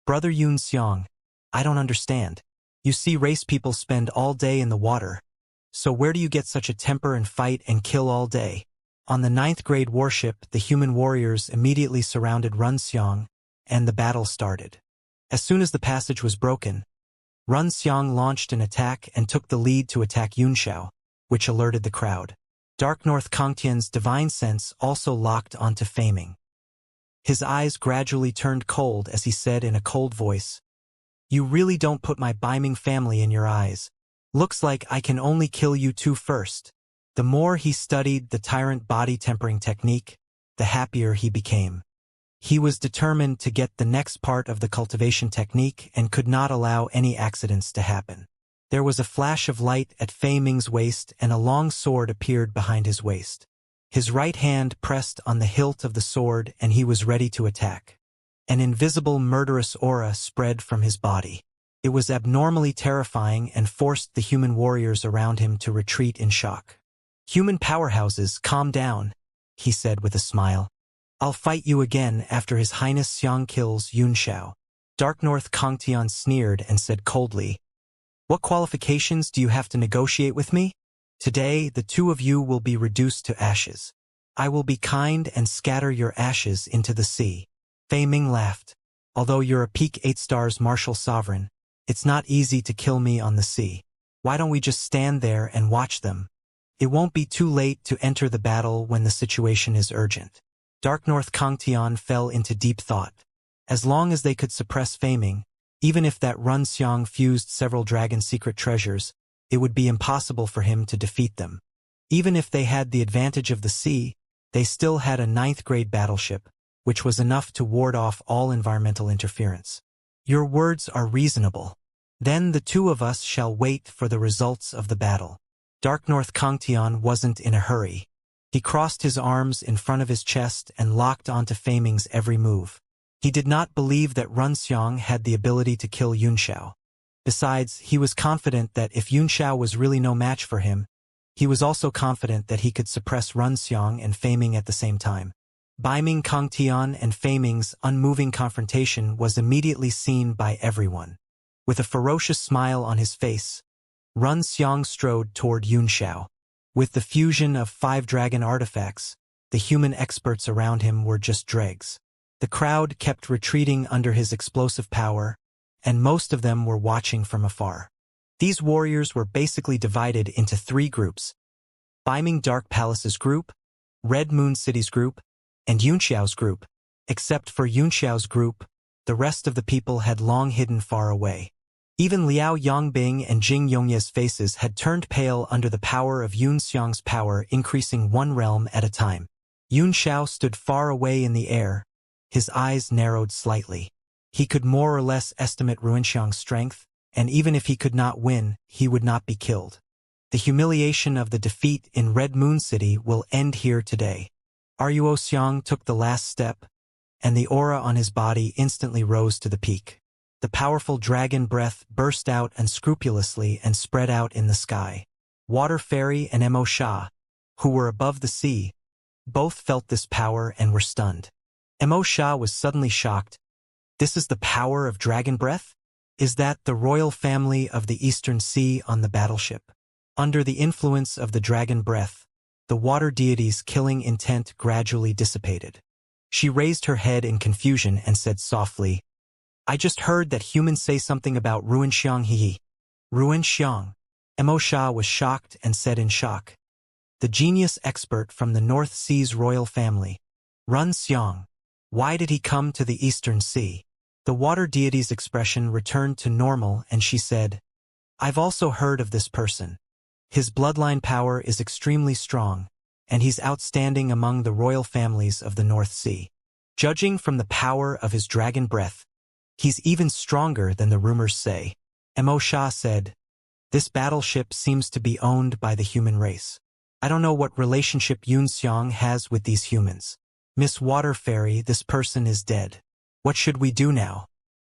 "Brother Yun Xiang, I don't understand. You see race people spend all day in the water. So where do you get such a temper and fight and kill all day?" On the 9th grade warship, the human warriors immediately surrounded Run Xiang, and the battle started. As soon as the passage was broken, Run Xiang launched an attack and took the lead to attack Yunxiao, which alerted the crowd. Dark North Kongtian's divine sense also locked onto Faming. His eyes gradually turned cold as he said in a cold voice, "You really don't put my Biming family in your eyes. Looks like I can only kill you two first." The more he studied the tyrant body tempering technique, the happier he became. He was determined to get the next part of the cultivation technique and could not allow any accidents to happen. There was a flash of light at Fei Ming's waist and a long sword appeared behind his waist. His right hand pressed on the hilt of the sword and he was ready to attack. An invisible murderous aura spread from his body. It was abnormally terrifying and forced the human warriors around him to retreat in shock. "Human powerhouses, calm down," he said with a smile. "I'll fight you again after His Highness Xiang kills Yunxiao." Dark North Kongtian sneered and said coldly, "What qualifications do you have to negotiate with me? Today, the two of you will be reduced to ashes. I will be kind and scatter your ashes into the sea." Fei Ming laughed. "Although you're a peak 8 stars martial sovereign, it's not easy to kill me on the sea. Why don't we just stand there and watch them? It won't be too late to enter the battle when the situation is urgent." Dark North Kongtian fell into deep thought. As long as they could suppress Fei Ming, even if that Run Xiang fused several dragon secret treasures, it would be impossible for him to defeat them. Even if they had the advantage of the sea, they still had a 9th grade battleship, which was enough to ward off all environmental interference. "Your words are reasonable. Then the two of us shall wait for the results of the battle." Dark North Kongtian wasn't in a hurry. He crossed his arms in front of his chest and locked onto Fei Ming's every move. He did not believe that Run Xiang had the ability to kill Yunxiao. Besides, he was confident that if Yunxiao was really no match for him, he was also confident that he could suppress Run Xiang and Fei Ming at the same time. Biming Kongtian and Fei Ming's unmoving confrontation was immediately seen by everyone. With a ferocious smile on his face, Run Xiang strode toward Yunxiao. With the fusion of 5 dragon artifacts, the human experts around him were just dregs. The crowd kept retreating under his explosive power, and most of them were watching from afar. These warriors were basically divided into 3 groups: Biming Dark Palace's group, Red Moon City's group, and Yunxiao's group. Except for Yunxiao's group, the rest of the people had long hidden far away. Even Liao Yongbing and Jing Yongye's faces had turned pale under the power of Yun Xiang's power increasing 1 realm at a time. Yunxiao stood far away in the air, his eyes narrowed slightly. He could more or less estimate Ruinxiang's strength, and even if he could not win, he would not be killed. The humiliation of the defeat in Red Moon City will end here today. Ruo Xiang took the last step, and the aura on his body instantly rose to the peak. The powerful dragon breath burst out unscrupulously and spread out in the sky. Water Fairy and Mo Sha, who were above the sea, both felt this power and were stunned. Mo Sha was suddenly shocked. "This is the power of dragon breath? Is that the royal family of the Eastern Sea on the battleship?" Under the influence of the dragon breath, the water deity's killing intent gradually dissipated. She raised her head in confusion and said softly, "I just heard that humans say something about Ruinxiang he. Ruinxiang." Mo Sha was shocked and said in shock, the genius expert from the North Sea's royal family. Run Xiang. Why did he come to the Eastern Sea? The water deity's expression returned to normal and she said, I've also heard of this person. His bloodline power is extremely strong, and he's outstanding among the royal families of the North Sea. Judging from the power of his dragon breath, he's even stronger than the rumors say. Mo Sha said, this battleship seems to be owned by the human race. I don't know what relationship Xiang has with these humans. Miss Water Fairy, this person is dead. What should we do now?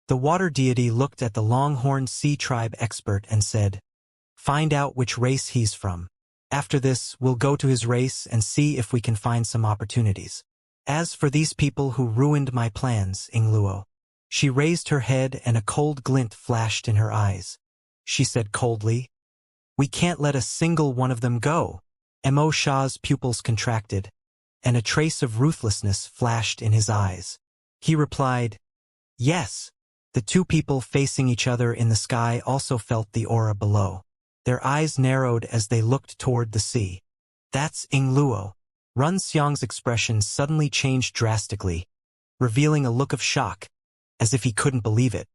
The water deity looked at the Longhorn Sea Tribe expert and said, find out which race he's from. After this, we'll go to his race and see if we can find some opportunities. As for these people who ruined my plans, Ingluo. She raised her head and a cold glint flashed in her eyes. She said coldly, we can't let a single one of them go. Mo Sha's pupils contracted, and a trace of ruthlessness flashed in his eyes. He replied, yes. The two people facing each other in the sky also felt the aura below. Their eyes narrowed as they looked toward the sea. That's Ingluo. Run Xiang's expression suddenly changed drastically, revealing a look of shock, as if he couldn't believe it.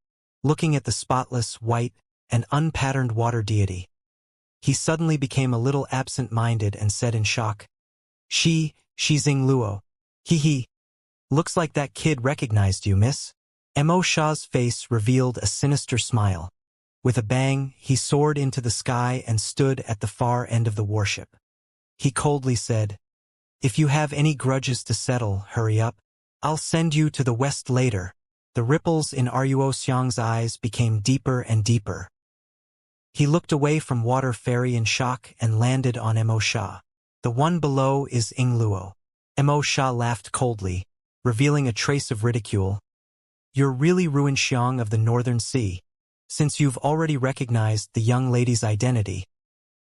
Looking at the spotless, white, and unpatterned water deity, he suddenly became a little absent-minded and said in shock, she's Ingluo. Hee. Looks like that kid recognized you, miss. Mo Sha's face revealed a sinister smile. With a bang, he soared into the sky and stood at the far end of the warship. He coldly said, if you have any grudges to settle, hurry up. I'll send you to the west later. The ripples in Ruo Xiang's eyes became deeper and deeper. He looked away from Water Fairy in shock and landed on Mo Sha. The one below is Ingluo. Mo Sha laughed coldly, revealing a trace of ridicule. You're really Ruin Xiang of the Northern Sea. Since you've already recognized the young lady's identity,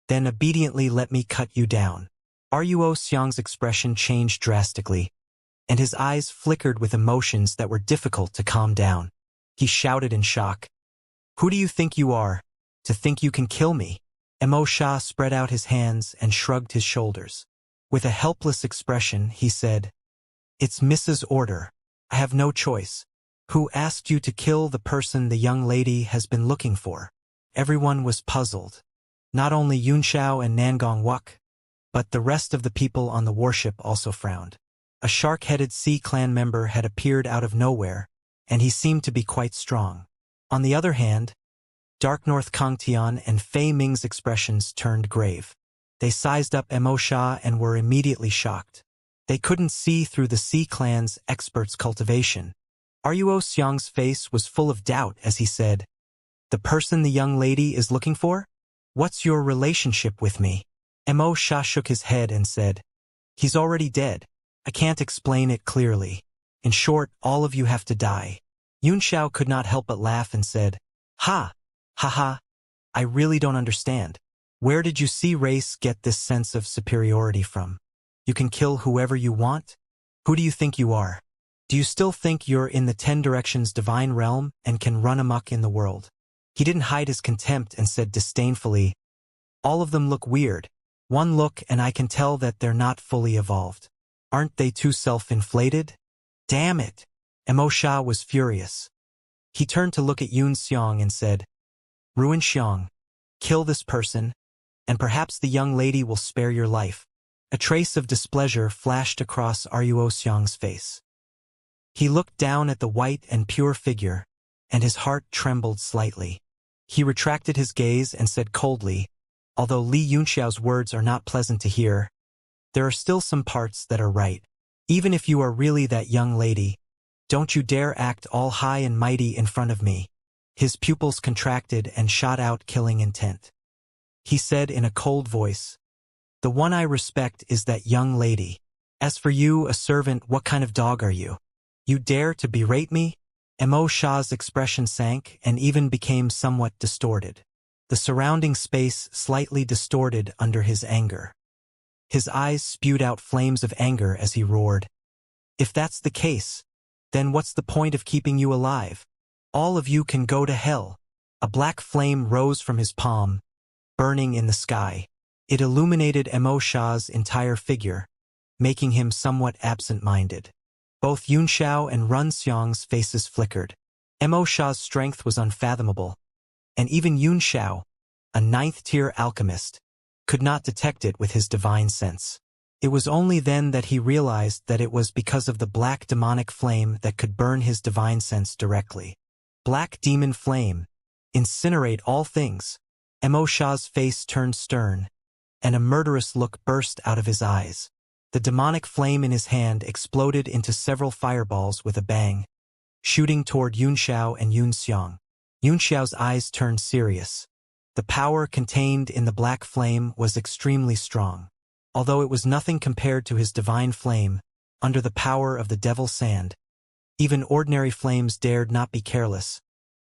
then obediently let me cut you down. Ruo Xiang's expression changed drastically, and his eyes flickered with emotions that were difficult to calm down. He shouted in shock, who do you think you are, to think you can kill me? Mo Sha spread out his hands and shrugged his shoulders. With a helpless expression, he said, it's Mrs. Order. I have no choice. Who asked you to kill the person the young lady has been looking for? Everyone was puzzled. Not only Yunxiao and Nangong Wuk, but the rest of the people on the warship also frowned. A shark-headed Sea Clan member had appeared out of nowhere, and he seemed to be quite strong. On the other hand, Dark North Kangtian and Fei Ming's expressions turned grave. They sized up Mo Sha and were immediately shocked. They couldn't see through the Sea Clan's expert's cultivation. Ruo Xiang's face was full of doubt as he said, the person the young lady is looking for? What's your relationship with me? Mo Sha shook his head and said, he's already dead. I can't explain it clearly. In short, all of you have to die. Yunxiao could not help but laugh and said, ha, ha ha, I really don't understand. Where did you see race get this sense of superiority from? You can kill whoever you want? Who do you think you are? Do you still think you're in the 10 Directions divine realm and can run amok in the world? He didn't hide his contempt and said disdainfully, all of them look weird. One look and I can tell that they're not fully evolved. Aren't they too self-inflated? Damn it! Mo Sha was furious. He turned to look at Yun Xiang and said, Ruin Xiang, kill this person, and perhaps the young lady will spare your life. A trace of displeasure flashed across Ruo Xiang's face. He looked down at the white and pure figure, and his heart trembled slightly. He retracted his gaze and said coldly, although Li Yunxiao's words are not pleasant to hear, there are still some parts that are right. Even if you are really that young lady, don't you dare act all high and mighty in front of me. His pupils contracted and shot out killing intent. He said in a cold voice, the one I respect is that young lady. As for you, a servant, what kind of dog are you? You dare to berate me? Mo Sha's expression sank and even became somewhat distorted. The surrounding space slightly distorted under his anger. His eyes spewed out flames of anger as he roared. If that's the case, then what's the point of keeping you alive? All of you can go to hell. A black flame rose from his palm, burning in the sky. It illuminated Mo Sha's entire figure, making him somewhat absent-minded. Both Yun Xiao and Run Xiang's faces flickered. Mo Sha's strength was unfathomable, and even Yun Xiao, a ninth-tier alchemist, could not detect it with his divine sense. It was only then that he realized that it was because of the black demonic flame that could burn his divine sense directly. Black demon flame. Incinerate all things. Mo Sha's face turned stern, and a murderous look burst out of his eyes. The demonic flame in his hand exploded into several fireballs with a bang, shooting toward Yun Xiao and Yun Xiang. Yun Xiao's eyes turned serious. The power contained in the black flame was extremely strong. Although it was nothing compared to his divine flame, under the power of the devil sand, even ordinary flames dared not be careless,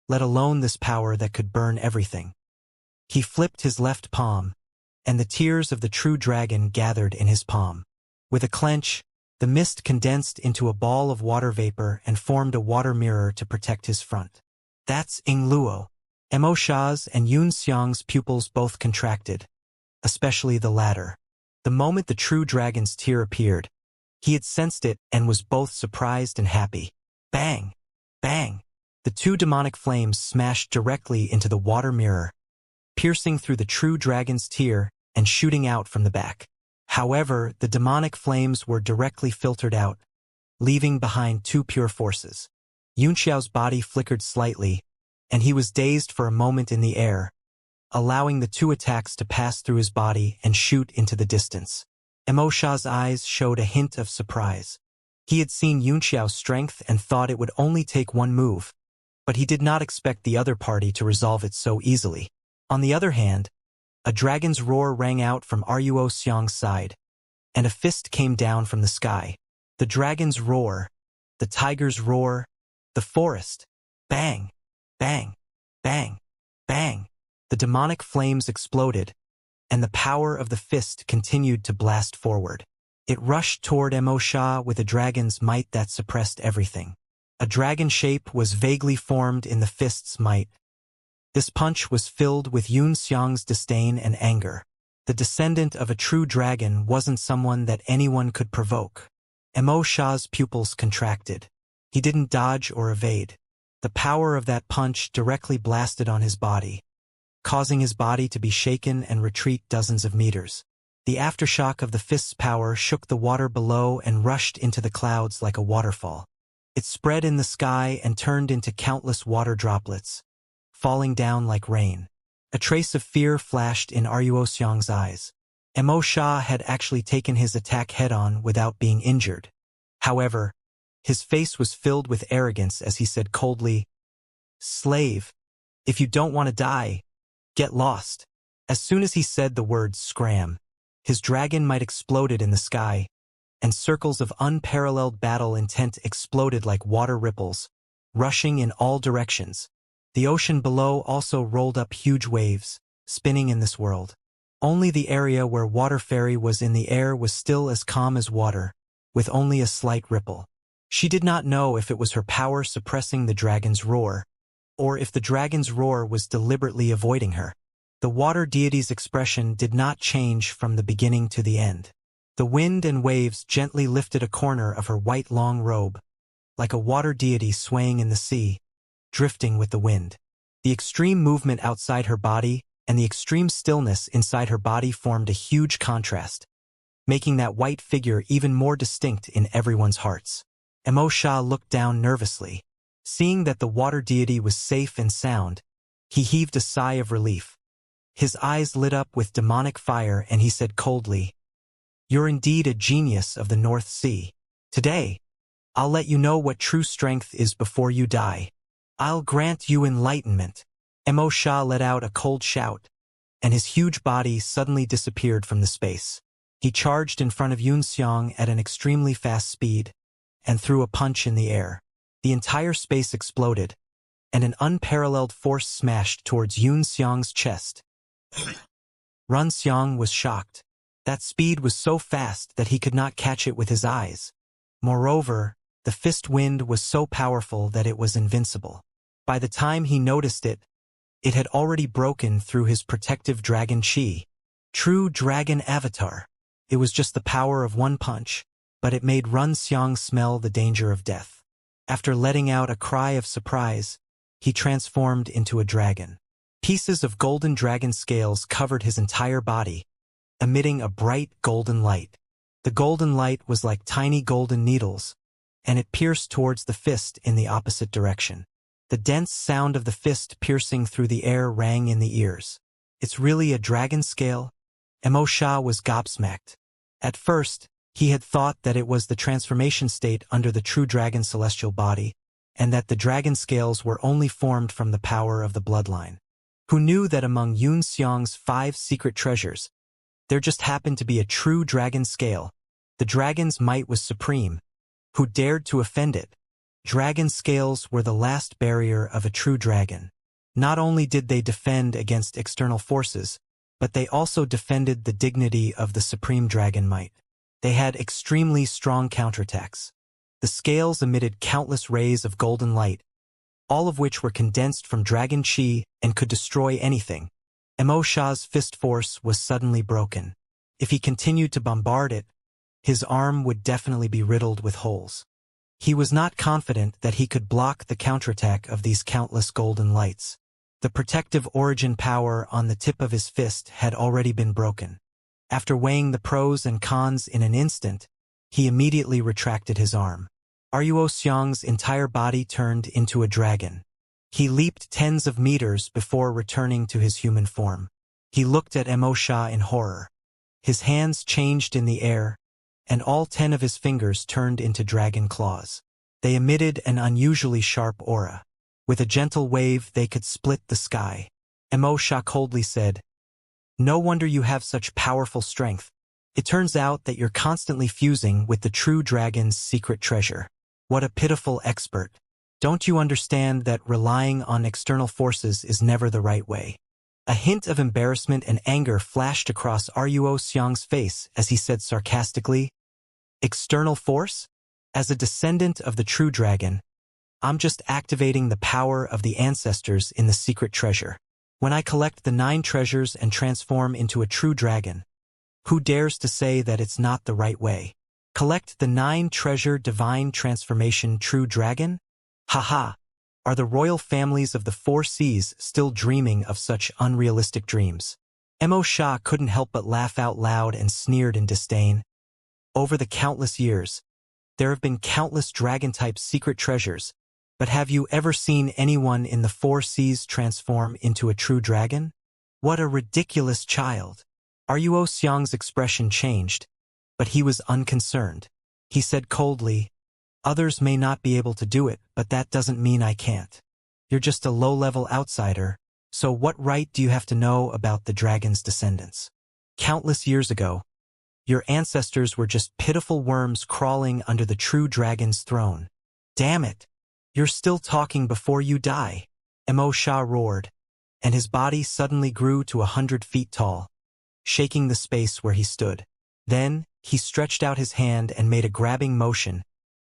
let alone this power that could burn everything. He flipped his left palm, and the tears of the true dragon gathered in his palm. With a clench, the mist condensed into a ball of water vapor and formed a water mirror to protect his front. That's Ing Luo. Mo Sha's and Yun Xiang's pupils both contracted, especially the latter. The moment the true dragon's tear appeared, he had sensed it and was both surprised and happy. Bang! Bang! The two demonic flames smashed directly into the water mirror, piercing through the true dragon's tear and shooting out from the back. However, the demonic flames were directly filtered out, leaving behind two pure forces. Yun Xiao's body flickered slightly, and he was dazed for a moment in the air, allowing the two attacks to pass through his body and shoot into the distance. Mo Sha's eyes showed a hint of surprise. He had seen Yun Xiao's strength and thought it would only take one move, but he did not expect the other party to resolve it so easily. On the other hand, a dragon's roar rang out from Ruo Xiang's side, and a fist came down from the sky. The dragon's roar, the tiger's roar, the forest. Bang! Bang! Bang! Bang! The demonic flames exploded, and the power of the fist continued to blast forward. It rushed toward Mo Sha with a dragon's might that suppressed everything. A dragon shape was vaguely formed in the fist's might. This punch was filled with Yun Xiang's disdain and anger. The descendant of a true dragon wasn't someone that anyone could provoke. Mo Sha's pupils contracted. He didn't dodge or evade. The power of that punch directly blasted on his body, causing his body to be shaken and retreat dozens of meters. The aftershock of the fist's power shook the water below and rushed into the clouds like a waterfall. It spread in the sky and turned into countless water droplets, falling down like rain. A trace of fear flashed in Ruo Xiang's eyes. Mo Sha had actually taken his attack head-on without being injured. However, his face was filled with arrogance as he said coldly, "Slave, if you don't want to die, get lost." As soon as he said the word scram, his dragon might exploded in the sky, and circles of unparalleled battle intent exploded like water ripples, rushing in all directions. The ocean below also rolled up huge waves, spinning in this world. Only the area where Water Fairy was in the air was still as calm as water, with only a slight ripple. She did not know if it was her power suppressing the dragon's roar, or if the dragon's roar was deliberately avoiding her. The water deity's expression did not change from the beginning to the end. The wind and waves gently lifted a corner of her white long robe, like a water deity swaying in the sea, drifting with the wind. The extreme movement outside her body and the extreme stillness inside her body formed a huge contrast, making that white figure even more distinct in everyone's hearts. Mo Sha looked down nervously. Seeing that the water deity was safe and sound, he heaved a sigh of relief. His eyes lit up with demonic fire and he said coldly, "You're indeed a genius of the North Sea. Today, I'll let you know what true strength is before you die. I'll grant you enlightenment." Mo Sha let out a cold shout, and his huge body suddenly disappeared from the space. He charged in front of Yun Xiang at an extremely fast speed, and threw a punch in the air. The entire space exploded, and an unparalleled force smashed towards Yun Xiang's chest. Run Xiang was shocked. That speed was so fast that he could not catch it with his eyes. Moreover, the fist wind was so powerful that it was invincible. By the time he noticed it, it had already broken through his protective dragon chi. True dragon avatar. It was just the power of one punch, but it made Xiang smell the danger of death. After letting out a cry of surprise, he transformed into a dragon. Pieces of golden dragon scales covered his entire body, emitting a bright golden light. The golden light was like tiny golden needles, and it pierced towards the fist in the opposite direction. The dense sound of the fist piercing through the air rang in the ears. It's really a dragon scale? Sha was gobsmacked. At first, he had thought that it was the transformation state under the true dragon celestial body, and that the dragon scales were only formed from the power of the bloodline. Who knew that among Xiang's 5 secret treasures, there just happened to be a true dragon scale? The dragon's might was supreme. Who dared to offend it? Dragon scales were the last barrier of a true dragon. Not only did they defend against external forces, but they also defended the dignity of the supreme dragon might. They had extremely strong counterattacks. The scales emitted countless rays of golden light, all of which were condensed from dragon chi and could destroy anything. Sha's fist force was suddenly broken. If he continued to bombard it, his arm would definitely be riddled with holes. He was not confident that he could block the counterattack of these countless golden lights. The protective origin power on the tip of his fist had already been broken. After weighing the pros and cons in an instant, he immediately retracted his arm. Xiang's entire body turned into a dragon. He leaped tens of meters before returning to his human form. He looked at Sha in horror. His hands changed in the air, and all 10 of his fingers turned into dragon claws. They emitted an unusually sharp aura. With a gentle wave, they could split the sky. Sha coldly said, "No wonder you have such powerful strength. It turns out that you're constantly fusing with the true dragon's secret treasure. What a pitiful expert. Don't you understand that relying on external forces is never the right way?" A hint of embarrassment and anger flashed across Xiang's face as he said sarcastically, "External force? As a descendant of the true dragon, I'm just activating the power of the ancestors in the secret treasure. When I collect the 9 treasures and transform into a true dragon, who dares to say that it's not the right way? Collect the 9 treasure divine transformation true dragon? Haha, are the royal families of the 4 seas still dreaming of such unrealistic dreams?" Sha couldn't help but laugh out loud and sneered in disdain. Over the countless years, there have been countless dragon-type secret treasures, but have you ever seen anyone in the 4 seas transform into a true dragon? What a ridiculous child. Xiang's expression changed, but he was unconcerned. He said coldly, "Others may not be able to do it, but that doesn't mean I can't. You're just a low-level outsider, so what right do you have to know about the dragon's descendants? Countless years ago, your ancestors were just pitiful worms crawling under the true dragon's throne. Damn it! You're still talking before you die." Sha roared, and his body suddenly grew to 100 feet tall, shaking the space where he stood. Then, he stretched out his hand and made a grabbing motion,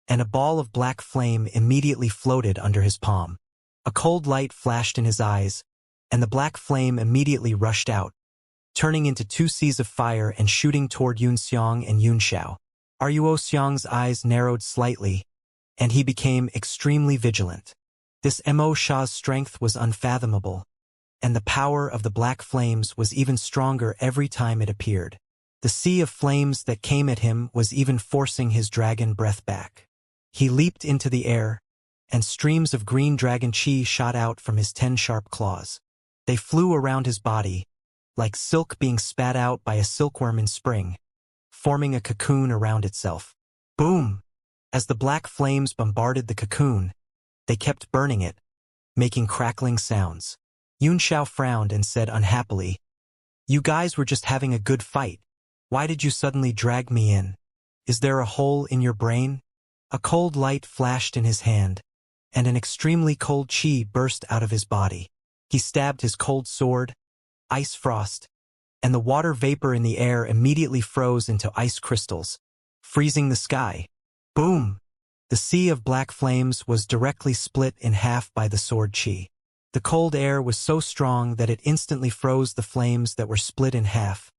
and a ball of black flame immediately floated under his palm. A cold light flashed in his eyes, and the black flame immediately rushed out, turning into 2 seas of fire and shooting toward Xiang and Xiao. Xiang's eyes narrowed slightly, and he became extremely vigilant. This Sha's strength was unfathomable, and the power of the black flames was even stronger every time it appeared. The sea of flames that came at him was even forcing his dragon breath back. He leaped into the air, and streams of green dragon chi shot out from his 10 sharp claws. They flew around his body, like silk being spat out by a silkworm in spring, forming a cocoon around itself. Boom! As the black flames bombarded the cocoon, they kept burning it, making crackling sounds. Xiao frowned and said unhappily, "You guys were just having a good fight. Why did you suddenly drag me in? Is there a hole in your brain?" A cold light flashed in his hand, and an extremely cold chi burst out of his body. He stabbed his cold sword, ice frost, and the water vapor in the air immediately froze into ice crystals, freezing the sky. Boom! The sea of black flames was directly split in half by the sword chi. The cold air was so strong that it instantly froze the flames that were split in half,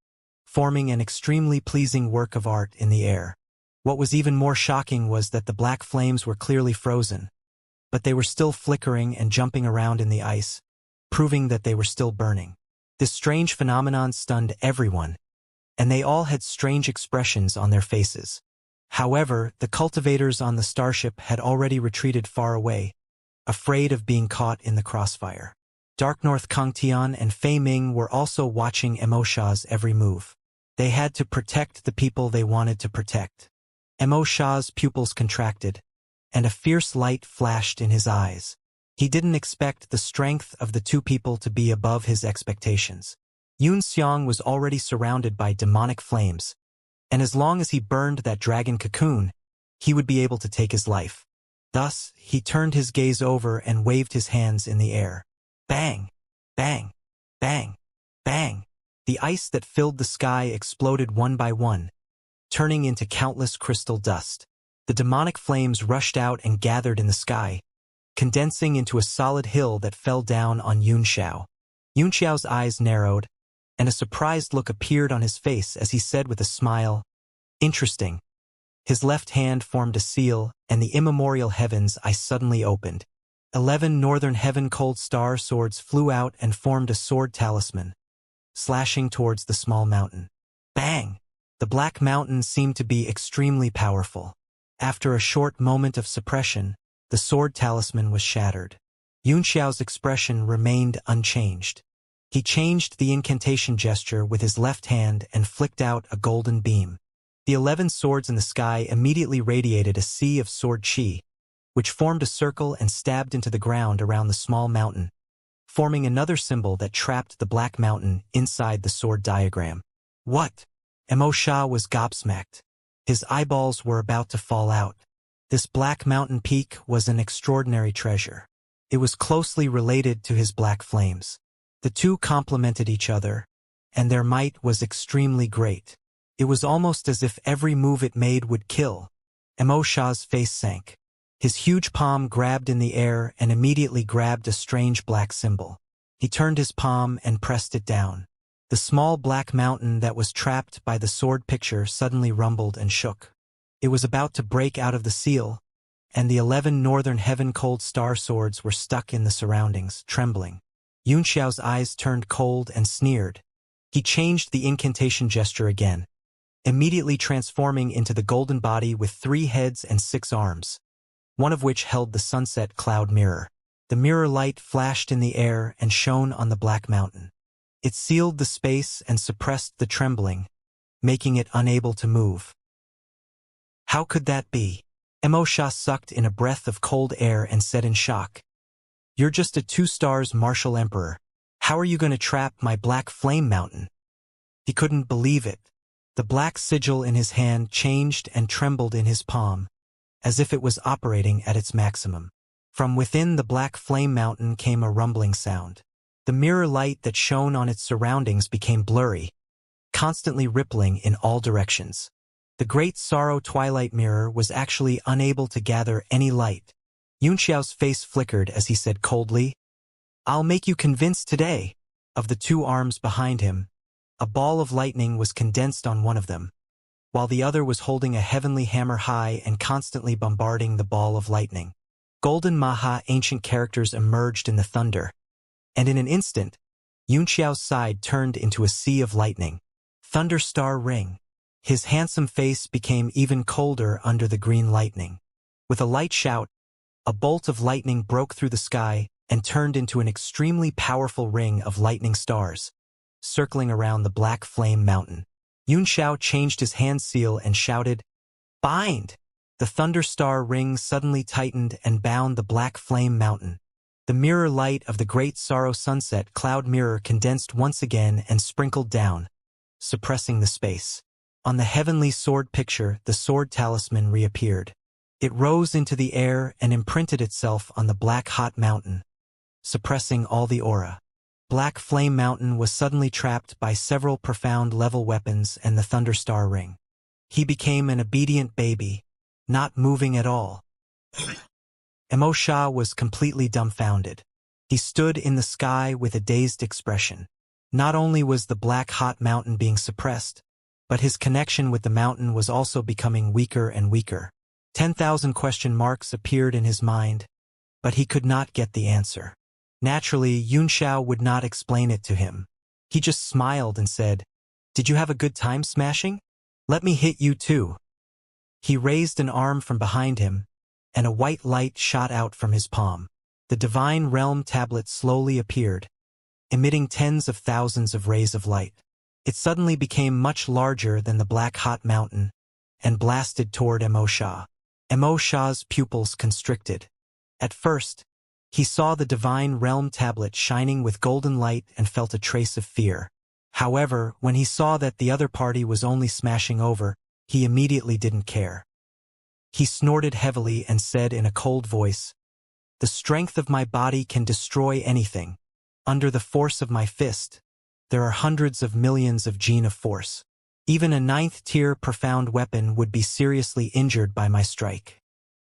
forming an extremely pleasing work of art in the air. What was even more shocking was that the black flames were clearly frozen, but they were still flickering and jumping around in the ice, proving that they were still burning. This strange phenomenon stunned everyone, and they all had strange expressions on their faces. However, the cultivators on the starship had already retreated far away, afraid of being caught in the crossfire. Dark North Kangtian and Fei Ming were also watching Emosha's every move. They had to protect the people they wanted to protect. Emosha's pupils contracted, and a fierce light flashed in his eyes. He didn't expect the strength of the two people to be above his expectations. Xianxia was already surrounded by demonic flames, and as long as he burned that dragon cocoon, he would be able to take his life. Thus, he turned his gaze over and waved his hands in the air. Bang! Bang! Bang! Bang! The ice that filled the sky exploded one by one, turning into countless crystal dust. The demonic flames rushed out and gathered in the sky, condensing into a solid hill that fell down on Xianxia. Xiao's eyes narrowed, and a surprised look appeared on his face as he said with a smile, "Interesting." His left hand formed a seal, and the immemorial heavens I suddenly opened. 11 northern heaven-cold star swords flew out and formed a sword talisman, slashing towards the small mountain. Bang! The black mountain seemed to be extremely powerful. After a short moment of suppression, the sword talisman was shattered. Xiao's expression remained unchanged. He changed the incantation gesture with his left hand and flicked out a golden beam. The 11 swords in the sky immediately radiated a sea of sword chi, which formed a circle and stabbed into the ground around the small mountain, forming another symbol that trapped the black mountain inside the sword diagram. What? Emosha was gobsmacked. His eyeballs were about to fall out. This black mountain peak was an extraordinary treasure. It was closely related to his black flames. The two complemented each other, and their might was extremely great. It was almost as if every move it made would kill. Emosha's face sank. His huge palm grabbed in the air and immediately grabbed a strange black symbol. He turned his palm and pressed it down. The small black mountain that was trapped by the sword picture suddenly rumbled and shook. It was about to break out of the seal, and the 11 northern heaven-cold star swords were stuck in the surroundings, trembling. Xiao's eyes turned cold and sneered. He changed the incantation gesture again, immediately transforming into the golden body with 3 heads and 6 arms, one of which held the sunset cloud mirror. The mirror light flashed in the air and shone on the black mountain. It sealed the space and suppressed the trembling, making it unable to move. How could that be? Emosha sucked in a breath of cold air and said in shock, "You're just a 2-stars martial emperor. How are you going to trap my black flame mountain?" He couldn't believe it. The black sigil in his hand changed and trembled in his palm, as if it was operating at its maximum. From within the black flame mountain came a rumbling sound. The mirror light that shone on its surroundings became blurry, constantly rippling in all directions. The Great Sorrow Twilight Mirror was actually unable to gather any light. Xiao's face flickered as he said coldly, "I'll make you convinced today." Of the 2 arms behind him, a ball of lightning was condensed on one of them, while the other was holding a heavenly hammer high and constantly bombarding the ball of lightning. Golden Maha ancient characters emerged in the thunder, and in an instant, Xiao's side turned into a sea of lightning. Thunderstar Ring. His handsome face became even colder under the green lightning. With a light shout, a bolt of lightning broke through the sky and turned into an extremely powerful ring of lightning stars, circling around the black flame mountain. Xiao changed his hand seal and shouted, "Bind!" The Thunderstar Ring suddenly tightened and bound the black flame mountain. The mirror light of the Great Sorrow Sunset Cloud Mirror condensed once again and sprinkled down, suppressing the space. On the heavenly sword picture, the sword talisman reappeared. It rose into the air and imprinted itself on the black hot mountain, suppressing all the aura. Black Flame Mountain was suddenly trapped by several profound level weapons and the Thunderstar Ring. He became an obedient baby, not moving at all. Emosha was completely dumbfounded. He stood in the sky with a dazed expression. Not only was the black hot mountain being suppressed, but his connection with the mountain was also becoming weaker and weaker. 10,000 question marks appeared in his mind, but he could not get the answer. Naturally, Xianxia would not explain it to him. He just smiled and said, "Did you have a good time smashing? Let me hit you too." He raised an arm from behind him, and a white light shot out from his palm. The Divine Realm tablet slowly appeared, emitting tens of thousands of rays of light. It suddenly became much larger than the black hot mountain, and blasted toward Xianxia. Xianxia's pupils constricted. At first, he saw the Divine Realm tablet shining with golden light and felt a trace of fear. However, when he saw that the other party was only smashing over, he immediately didn't care. He snorted heavily and said in a cold voice, "The strength of my body can destroy anything. Under the force of my fist, there are hundreds of millions of gene of force. Even a 9th-tier profound weapon would be seriously injured by my strike."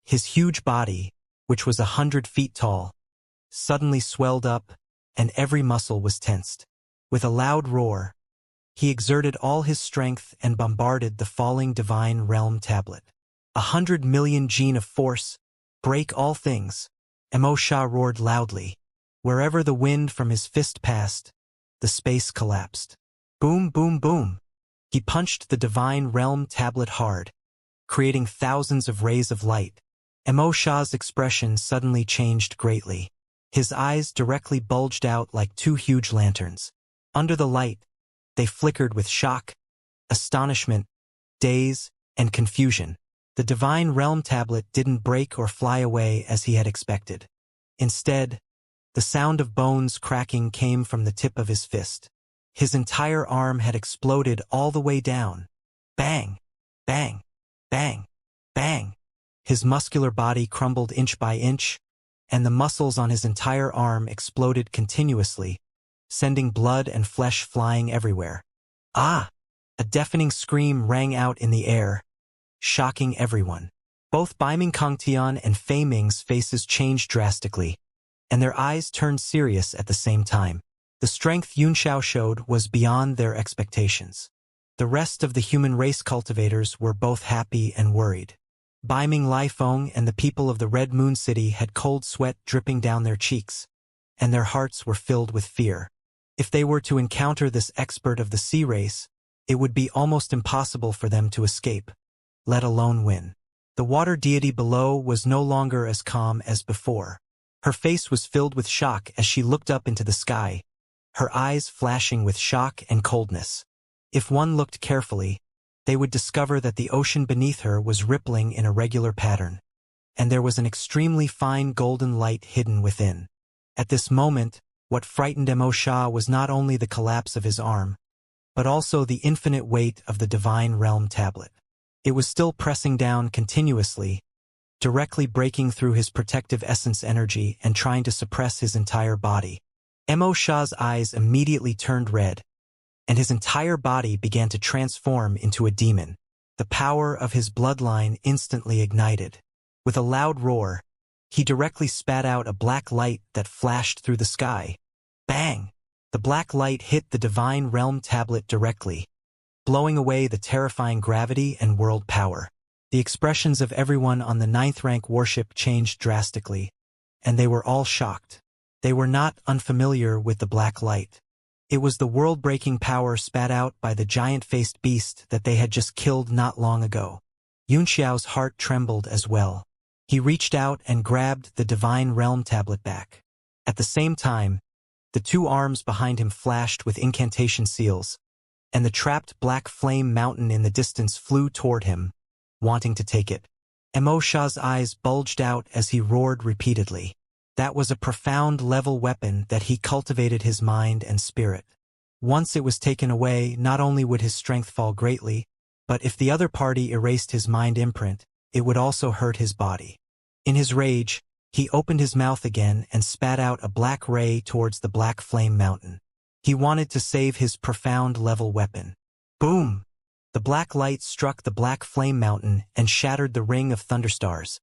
His huge body, which was 100 feet tall, suddenly swelled up, and every muscle was tensed. With a loud roar, he exerted all his strength and bombarded the falling Divine Realm tablet. 100 million gene of force, break all things. Xianxia roared loudly. Wherever the wind from his fist passed, the space collapsed. Boom, boom, boom. He punched the Divine Realm tablet hard, creating thousands of rays of light. Xianxia's expression suddenly changed greatly. His eyes directly bulged out like two huge lanterns. Under the light, they flickered with shock, astonishment, daze, and confusion. The Divine Realm tablet didn't break or fly away as he had expected. Instead, the sound of bones cracking came from the tip of his fist. His entire arm had exploded all the way down. Bang! Bang! Bang! Bang! His muscular body crumbled inch by inch, and the muscles on his entire arm exploded continuously, sending blood and flesh flying everywhere. Ah! A deafening scream rang out in the air, shocking everyone. Both Baiming Kangtian and Fei Ming's faces changed drastically, and their eyes turned serious at the same time. The strength Xianxia showed was beyond their expectations. The rest of the human race cultivators were both happy and worried. Baiming Lifeng and the people of the Red Moon City had cold sweat dripping down their cheeks, and their hearts were filled with fear. If they were to encounter this expert of the sea race, it would be almost impossible for them to escape, let alone win. The water deity below was no longer as calm as before. Her face was filled with shock as she looked up into the sky, her eyes flashing with shock and coldness. If one looked carefully, they would discover that the ocean beneath her was rippling in a regular pattern, and there was an extremely fine golden light hidden within. At this moment, what frightened Xianxia was not only the collapse of his arm, but also the infinite weight of the Divine Realm tablet. It was still pressing down continuously, directly breaking through his protective essence energy and trying to suppress his entire body. Xianxia's eyes immediately turned red, and his entire body began to transform into a demon. The power of his bloodline instantly ignited. With a loud roar, he directly spat out a black light that flashed through the sky. Bang! The black light hit the Divine Realm tablet directly, blowing away the terrifying gravity and world power. The expressions of everyone on the 9th rank warship changed drastically, and they were all shocked. They were not unfamiliar with the black light. It was the world-breaking power spat out by the giant-faced beast that they had just killed not long ago. Yunxiao's heart trembled as well. He reached out and grabbed the Divine Realm tablet back. At the same time, the two arms behind him flashed with incantation seals, and the trapped black flame mountain in the distance flew toward him, wanting to take it. Xianxia's eyes bulged out as he roared repeatedly. That was a profound level weapon that he cultivated his mind and spirit. Once it was taken away, not only would his strength fall greatly, but if the other party erased his mind imprint, it would also hurt his body. In his rage, he opened his mouth again and spat out a black ray towards the black flame mountain. He wanted to save his profound level weapon. Boom! The black light struck the black flame mountain and shattered the ring of thunderstars,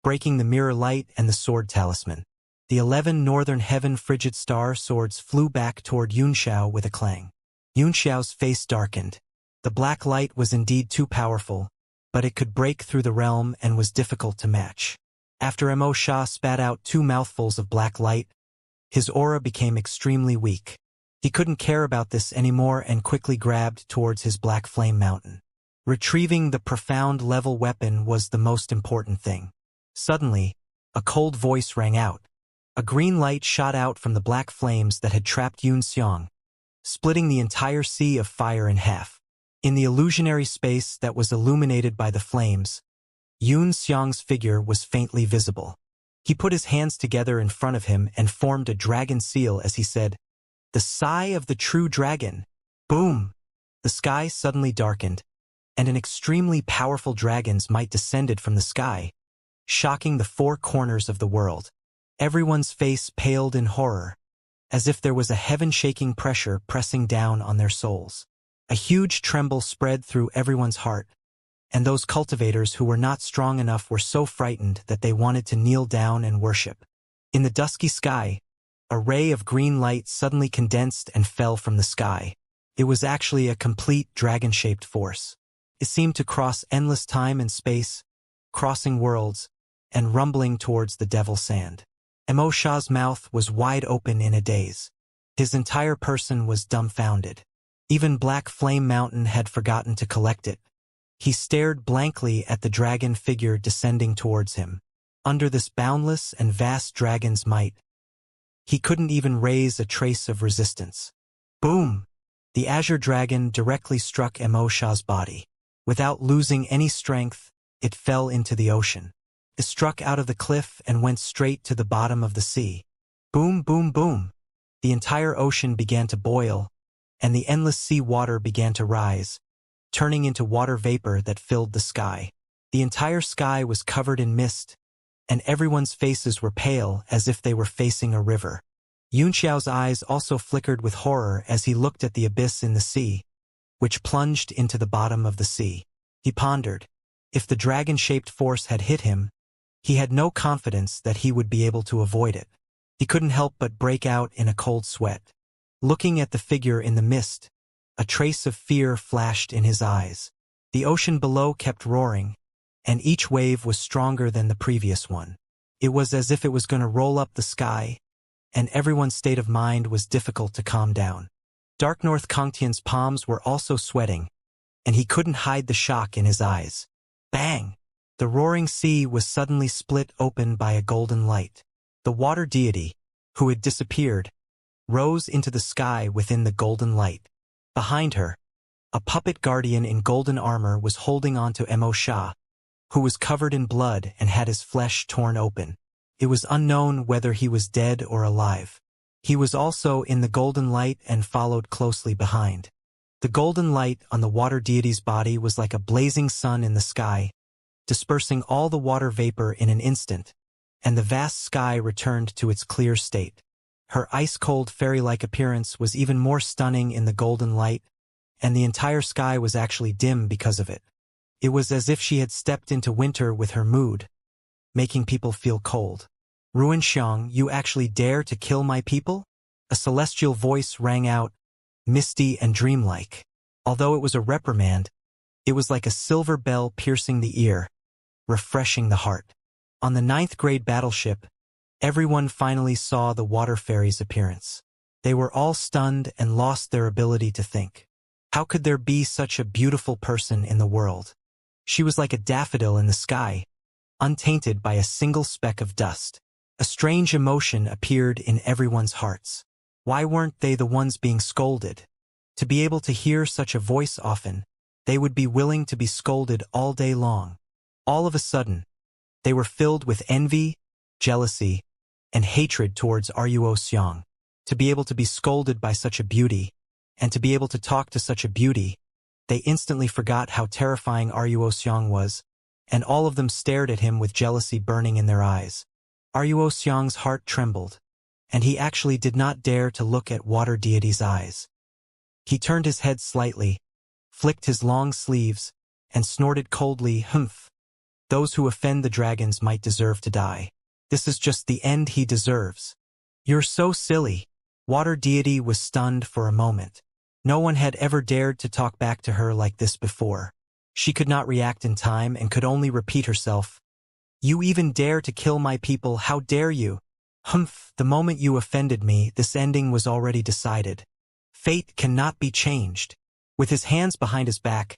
breaking the mirror light and the sword talisman. The 11 northern heaven frigid star swords flew back toward Yunxiao with a clang. Yunxiao's face darkened. The black light was indeed too powerful, but it could break through the realm and was difficult to match. After Mo Sha spat out 2 mouthfuls of black light, his aura became extremely weak. He couldn't care about this anymore and quickly grabbed towards his black flame mountain. Retrieving the profound level weapon was the most important thing. Suddenly, a cold voice rang out. A green light shot out from the black flames that had trapped Yunxiang, splitting the entire sea of fire in half. In the illusionary space that was illuminated by the flames, Yunxiang's figure was faintly visible. He put his hands together in front of him and formed a dragon seal as he said, "The sigh of the true dragon." Boom! The sky suddenly darkened, and an extremely powerful dragon's might descended from the sky, shocking the 4 corners of the world. Everyone's face paled in horror, as if there was a heaven-shaking pressure pressing down on their souls. A huge tremble spread through everyone's heart, and those cultivators who were not strong enough were so frightened that they wanted to kneel down and worship. In the dusky sky, a ray of green light suddenly condensed and fell from the sky. It was actually a complete dragon-shaped force. It seemed to cross endless time and space, crossing worlds, and rumbling towards the Devil Sand. Mo Sha's mouth was wide open in a daze. His entire person was dumbfounded. Even Black Flame Mountain had forgotten to collect it. He stared blankly at the dragon figure descending towards him. Under this boundless and vast dragon's might, he couldn't even raise a trace of resistance. Boom! The azure dragon directly struck Mo Sha's body. Without losing any strength, it fell into the ocean. It struck out of the cliff and went straight to the bottom of the sea. Boom, boom, boom. The entire ocean began to boil, and the endless sea water began to rise, turning into water vapor that filled the sky. The entire sky was covered in mist, and everyone's faces were pale as if they were facing a river. Yunxiao's eyes also flickered with horror as he looked at the abyss in the sea, which plunged into the bottom of the sea. He pondered. If the dragon-shaped force had hit him, he had no confidence that he would be able to avoid it. He couldn't help but break out in a cold sweat. Looking at the figure in the mist, a trace of fear flashed in his eyes. The ocean below kept roaring, and each wave was stronger than the previous one. It was as if it was going to roll up the sky, and everyone's state of mind was difficult to calm down. Dark North Kongtian's palms were also sweating, and he couldn't hide the shock in his eyes. Bang! The roaring sea was suddenly split open by a golden light. The water deity, who had disappeared, rose into the sky within the golden light. Behind her, a puppet guardian in golden armor was holding on to Mo Sha, who was covered in blood and had his flesh torn open. It was unknown whether he was dead or alive. He was also in the golden light and followed closely behind. The golden light on the water deity's body was like a blazing sun in the sky, dispersing all the water vapor in an instant, and the vast sky returned to its clear state. Her ice-cold fairy-like appearance was even more stunning in the golden light, and the entire sky was actually dim because of it. It was as if she had stepped into winter with her mood, making people feel cold. "Ruin Xiang, you actually dare to kill my people?" A celestial voice rang out, misty and dreamlike. Although it was a reprimand, it was like a silver bell piercing the ear, refreshing the heart. On the 9th grade battleship, everyone finally saw the water fairy's appearance. They were all stunned and lost their ability to think. How could there be such a beautiful person in the world? She was like a daffodil in the sky, untainted by a single speck of dust. A strange emotion appeared in everyone's hearts. Why weren't they the ones being scolded? To be able to hear such a voice often, they would be willing to be scolded all day long. All of a sudden, they were filled with envy, jealousy, and hatred towards Ruo Xiang. To be able to be scolded by such a beauty, and to be able to talk to such a beauty, they instantly forgot how terrifying Ruo Xiang was, and all of them stared at him with jealousy burning in their eyes. Ruo Xiang's heart trembled, and he actually did not dare to look at water deity's eyes. He turned his head slightly, flicked his long sleeves, and snorted coldly, "Humph! Those who offend the dragons might deserve to die." This is just the end he deserves. You're so silly. Water deity was stunned for a moment. No one had ever dared to talk back to her like this before. She could not react in time and could only repeat herself. You even dare to kill my people, how dare you? Humph, the moment you offended me, this ending was already decided. Fate cannot be changed. With his hands behind his back,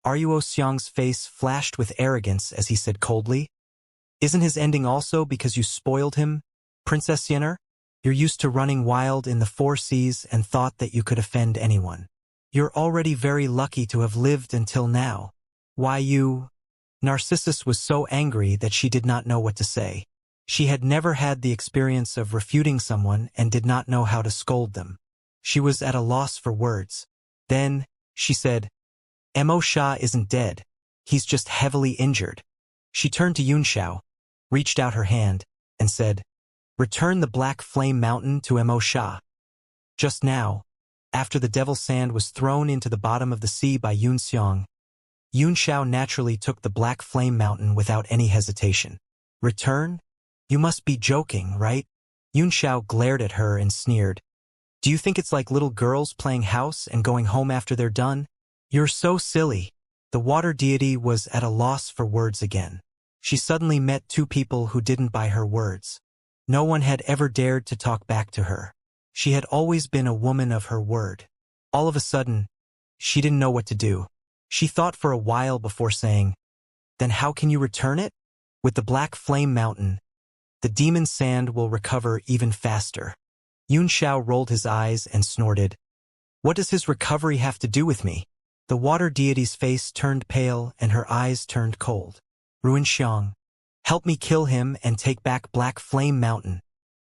Aruo Xiang's face flashed with arrogance as he said coldly, Isn't his ending also because you spoiled him, Princess Xian'er? You're used to running wild in the four seas and thought that you could offend anyone. You're already very lucky to have lived until now. Why you... Narcissus was so angry that she did not know what to say. She had never had the experience of refuting someone and did not know how to scold them. She was at a loss for words. Then, she said, Mo Sha isn't dead. He's just heavily injured. She turned to Yunxiao, reached out her hand, and said, Return the Black Flame Mountain to Mo Sha. Just now, after the Devil Sand was thrown into the bottom of the sea by Yunxiang, Yunxiao naturally took the Black Flame Mountain without any hesitation. Return? You must be joking, right? Yunxiao glared at her and sneered. Do you think it's like little girls playing house and going home after they're done? You're so silly. The water deity was at a loss for words again. She suddenly met two people who didn't buy her words. No one had ever dared to talk back to her. She had always been a woman of her word. All of a sudden, she didn't know what to do. She thought for a while before saying, Then how can you return it? With the Black Flame Mountain, the demon sand will recover even faster. Yunxiao rolled his eyes and snorted. What does his recovery have to do with me? The water deity's face turned pale and her eyes turned cold. Ruin Xiang, help me kill him and take back Black Flame Mountain.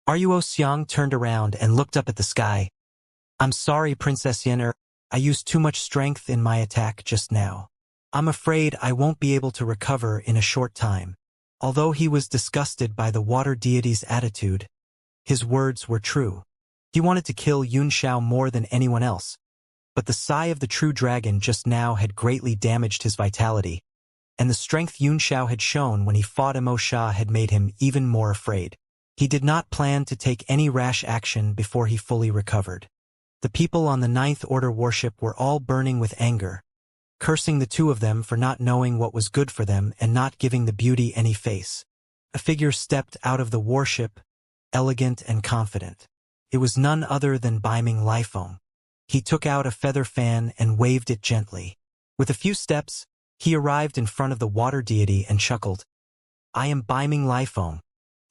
Aruo Xiang turned around and looked up at the sky. I'm sorry, Princess Xian'er. I used too much strength in my attack just now. I'm afraid I won't be able to recover in a short time. Although he was disgusted by the water deity's attitude, his words were true. He wanted to kill Yunxiao more than anyone else. But the sigh of the true dragon just now had greatly damaged his vitality, and the strength Yunxiao had shown when he fought Mo Sha had made him even more afraid. He did not plan to take any rash action before he fully recovered. The people on the Ninth Order warship were all burning with anger, cursing the two of them for not knowing what was good for them and not giving the beauty any face. A figure stepped out of the warship, elegant and confident. It was none other than Biming Lifeng. He took out a feather fan and waved it gently. With a few steps, he arrived in front of the water deity and chuckled. I am Biming Lifeng,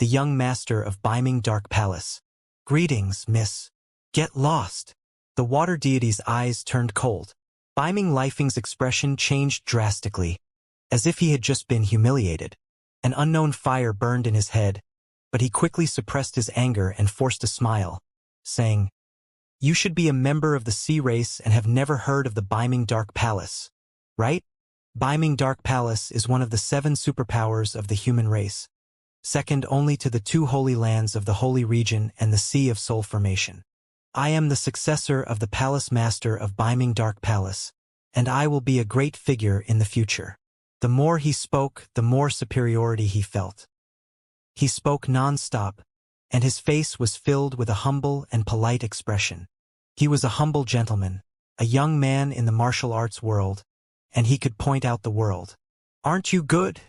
the young master of Biming Dark Palace. Greetings, miss. Get lost. The water deity's eyes turned cold. Biming Lifeng's expression changed drastically, as if he had just been humiliated. An unknown fire burned in his head, but he quickly suppressed his anger and forced a smile, saying, You should be a member of the sea race and have never heard of the Biming Dark Palace, right? Biming Dark Palace is one of the 7 superpowers of the human race, second only to the 2 holy lands of the Holy Region and the Sea of Soul Formation. I am the successor of the Palace Master of Biming Dark Palace, and I will be a great figure in the future. The more he spoke, the more superiority he felt. He spoke non-stop, and his face was filled with a humble and polite expression. He was a humble gentleman, a young man in the martial arts world, and he could point out the world. Aren't you good?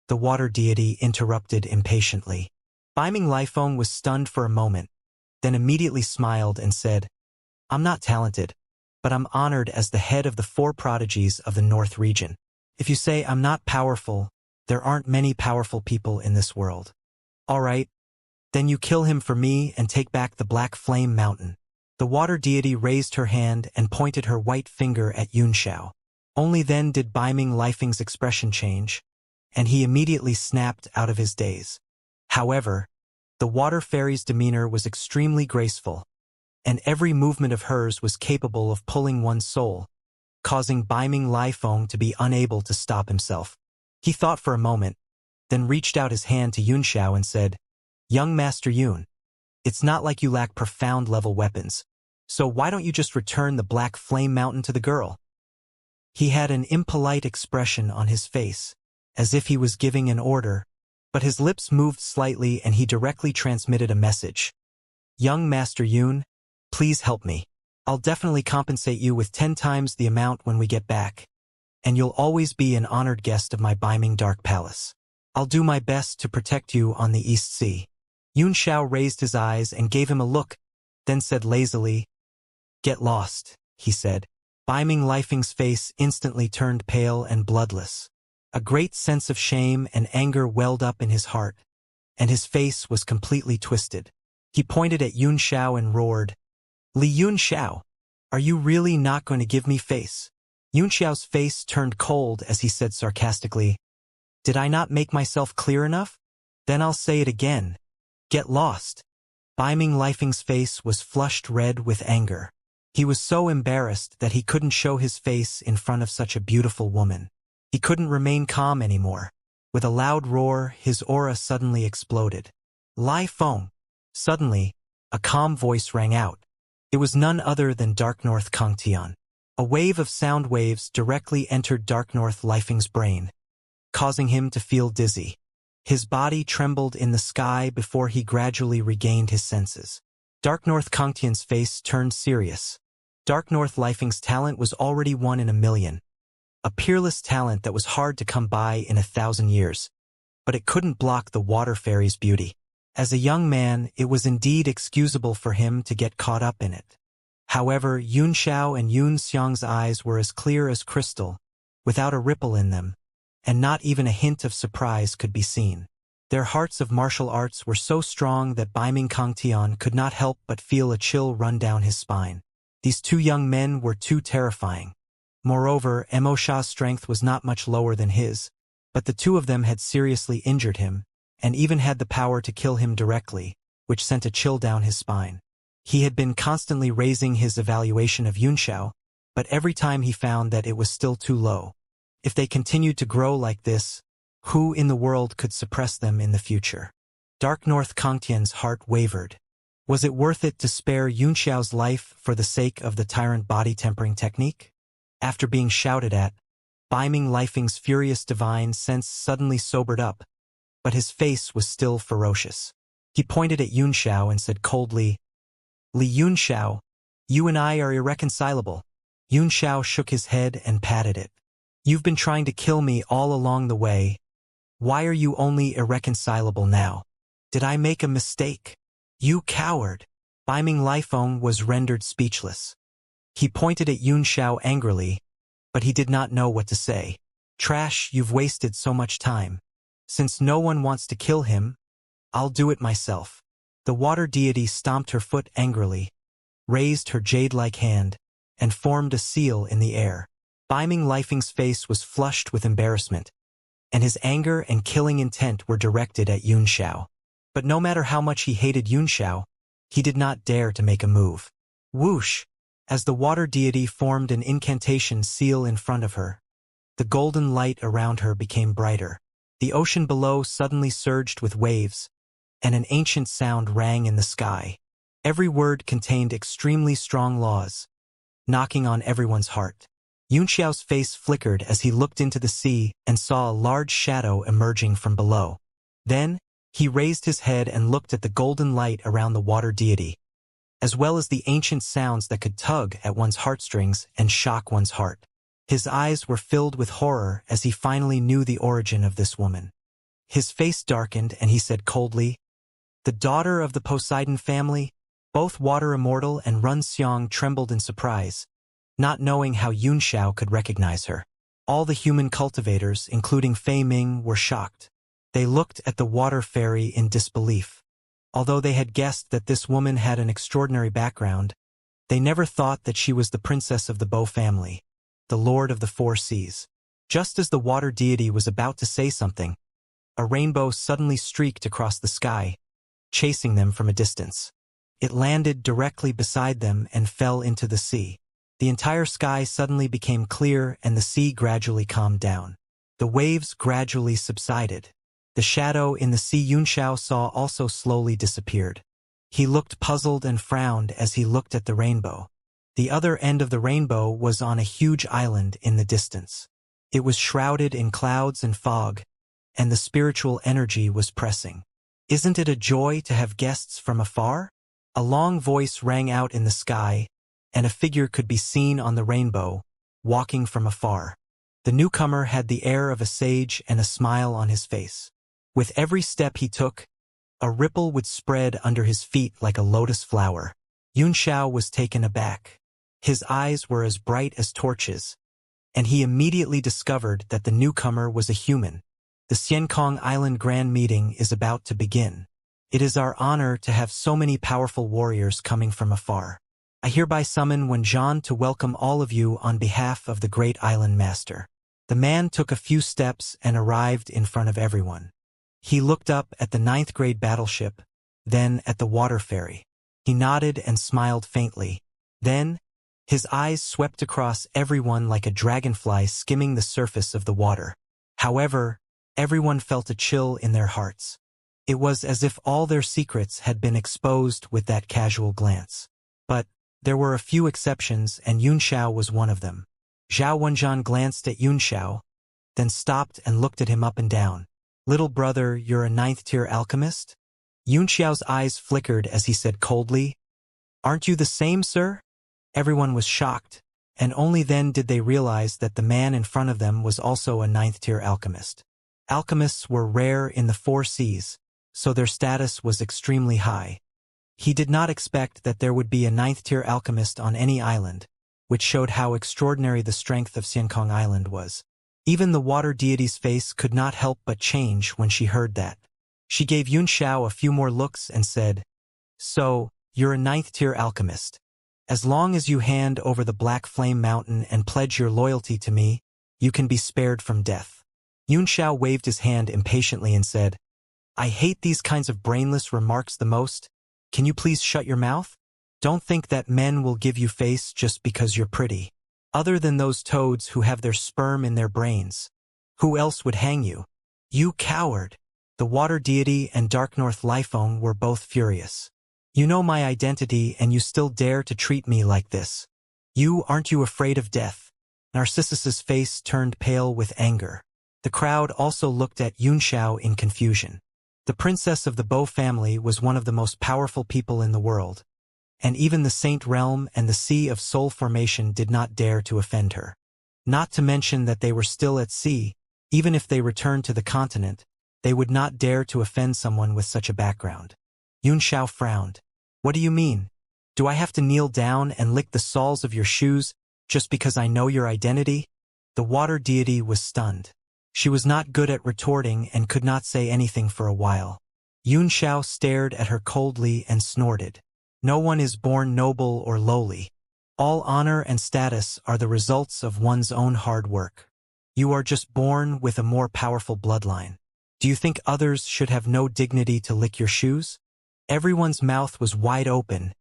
The water deity interrupted impatiently. Biming Lifeng was stunned for a moment, then immediately smiled and said, I'm not talented, but I'm honored as the head of the 4 prodigies of the North region. If you say I'm not powerful, there aren't many powerful people in this world. All right, then you kill him for me and take back the Black Flame Mountain. The water deity raised her hand and pointed her white finger at Yunxiao. Only then did Biming Lifeng's expression change, and he immediately snapped out of his daze. However, the water fairy's demeanor was extremely graceful, and every movement of hers was capable of pulling one's soul, causing Biming Lifeng to be unable to stop himself. He thought for a moment, then reached out his hand to Yunxiao and said, Young Master Yun, it's not like you lack profound level weapons, so why don't you just return the Black Flame Mountain to the girl? He had an impolite expression on his face, as if he was giving an order, But his lips moved slightly and he directly transmitted a message. Young Master Yun, please help me. I'll definitely compensate you with 10 times the amount when we get back. And you'll always be an honored guest of my beaming dark palace. I'll do my best to protect you on the East Sea. Yun Xiao raised his eyes and gave him a look, then said lazily, Get lost, he said. Beaming Lifeng's face instantly turned pale and bloodless. A great sense of shame and anger welled up in his heart, and his face was completely twisted. He pointed at Yun Xiao and roared, Li Yun Xiao, are you really not going to give me face? Yun Xiao's face turned cold as he said sarcastically, Did I not make myself clear enough? Then I'll say it again. Get lost. Beaming Lifeng's face was flushed red with anger. He was so embarrassed that he couldn't show his face in front of such a beautiful woman. He couldn't remain calm anymore. With a loud roar, his aura suddenly exploded. Lai Feng. Suddenly, a calm voice rang out. It was none other than Dark North Kangtian. A wave of sound waves directly entered Dark North Lifeng's brain, causing him to feel dizzy. His body trembled in the sky before he gradually regained his senses. Dark North Kangtian's face turned serious. Dark North Lifeng's talent was already 1 in a million. A peerless talent that was hard to come by in 1,000 years. But it couldn't block the water fairy's beauty. As a young man, it was indeed excusable for him to get caught up in it. However, Yun Xiao and Yun Xiang's eyes were as clear as crystal, without a ripple in them, and not even a hint of surprise could be seen. Their hearts of martial arts were so strong that Beiming Kangtian could not help but feel a chill run down his spine. These two young men were too terrifying. Moreover, Mo Sha's strength was not much lower than his, but the two of them had seriously injured him, and even had the power to kill him directly, which sent a chill down his spine. He had been constantly raising his evaluation of Yun Xiao, but every time he found that it was still too low. If they continued to grow like this, who in the world could suppress them in the future? Dark North Kangtian's heart wavered. Was it worth it to spare Yun Xiao's life for the sake of the tyrant body tempering technique? After being shouted at, Beiming Lifeng's furious divine sense suddenly sobered up, but his face was still ferocious. He pointed at Yun Xiao and said coldly, Li Yun Xiao, you and I are irreconcilable. Yun Xiao shook his head and patted it. You've been trying to kill me all along the way. Why are you only irreconcilable now? Did I make a mistake? You coward! Beiming Lifeng was rendered speechless. He pointed at Yun Xiao angrily, but he did not know what to say. Trash, you've wasted so much time. Since no one wants to kill him, I'll do it myself. The water deity stomped her foot angrily, raised her jade-like hand, and formed a seal in the air. Beiming Lifeng's face was flushed with embarrassment, and his anger and killing intent were directed at Yun Xiao. But no matter how much he hated Yun Xiao, he did not dare to make a move. Whoosh! As the water deity formed an incantation seal in front of her, the golden light around her became brighter. The ocean below suddenly surged with waves, and an ancient sound rang in the sky. Every word contained extremely strong laws, knocking on everyone's heart. Yun Xiao's face flickered as he looked into the sea and saw a large shadow emerging from below. Then, he raised his head and looked at the golden light around the water deity, as well as the ancient sounds that could tug at one's heartstrings and shock one's heart. His eyes were filled with horror as he finally knew the origin of this woman. His face darkened and he said coldly, The daughter of the Poseidon family? Both Water Immortal and Run Xiang trembled in surprise, not knowing how Yun Xiao could recognize her. All the human cultivators, including Fei Ming, were shocked. They looked at the water fairy in disbelief. Although they had guessed that this woman had an extraordinary background, they never thought that she was the princess of the Bo family, the Lord of the Four Seas. Just as the water deity was about to say something, a rainbow suddenly streaked across the sky, chasing them from a distance. It landed directly beside them and fell into the sea. The entire sky suddenly became clear and the sea gradually calmed down. The waves gradually subsided. The shadow in the sea Yun Xiao saw also slowly disappeared. He looked puzzled and frowned as he looked at the rainbow. The other end of the rainbow was on a huge island in the distance. It was shrouded in clouds and fog, and the spiritual energy was pressing. "Isn't it a joy to have guests from afar?" A long voice rang out in the sky, and a figure could be seen on the rainbow, walking from afar. The newcomer had the air of a sage and a smile on his face. With every step he took, a ripple would spread under his feet like a lotus flower. Xianxia was taken aback. His eyes were as bright as torches, and he immediately discovered that the newcomer was a human. "The Xiankong Island Grand Meeting is about to begin. It is our honor to have so many powerful warriors coming from afar. I hereby summon Wenzhan to welcome all of you on behalf of the great island master." The man took a few steps and arrived in front of everyone. He looked up at the 9th grade battleship, then at the water ferry. He nodded and smiled faintly. Then, his eyes swept across everyone like a dragonfly skimming the surface of the water. However, everyone felt a chill in their hearts. It was as if all their secrets had been exposed with that casual glance. But there were a few exceptions, and Xianxia was one of them. Zhao Wenzhan glanced at Xianxia, then stopped and looked at him up and down. "Little brother, you're a 9th-tier alchemist?" Xianxiao's eyes flickered as he said coldly, "Aren't you the same, sir?" Everyone was shocked, and only then did they realize that the man in front of them was also a 9th-tier alchemist. Alchemists were rare in the 4 seas, so their status was extremely high. He did not expect that there would be a 9th-tier alchemist on any island, which showed how extraordinary the strength of Xiankong Island was. Even the water deity's face could not help but change when she heard that. She gave Xianxia a few more looks and said, "So, you're a 9th-tier alchemist. As long as you hand over the Black Flame Mountain and pledge your loyalty to me, you can be spared from death." Xianxia waved his hand impatiently and said, "I hate these kinds of brainless remarks the most. Can you please shut your mouth? Don't think that men will give you face just because you're pretty. Other than those toads who have their sperm in their brains, who else would hang you? You coward!" The water deity and Dark North Lifeong were both furious. "You know my identity and you still dare to treat me like this. Aren't you afraid of death?" Narcissus's face turned pale with anger. The crowd also looked at Xianxia in confusion. The princess of the Bo family was one of the most powerful people in the world, and even the Saint Realm and the Sea of Soul Formation did not dare to offend her. Not to mention that they were still at sea. Even if they returned to the continent, they would not dare to offend someone with such a background. Xianxia frowned. "What do you mean? Do I have to kneel down and lick the soles of your shoes just because I know your identity?" The water deity was stunned. She was not good at retorting and could not say anything for a while. Xianxia stared at her coldly and snorted. "No one is born noble or lowly. All honor and status are the results of one's own hard work. You are just born with a more powerful bloodline. Do you think others should have no dignity to lick your shoes?" Everyone's mouth was wide open,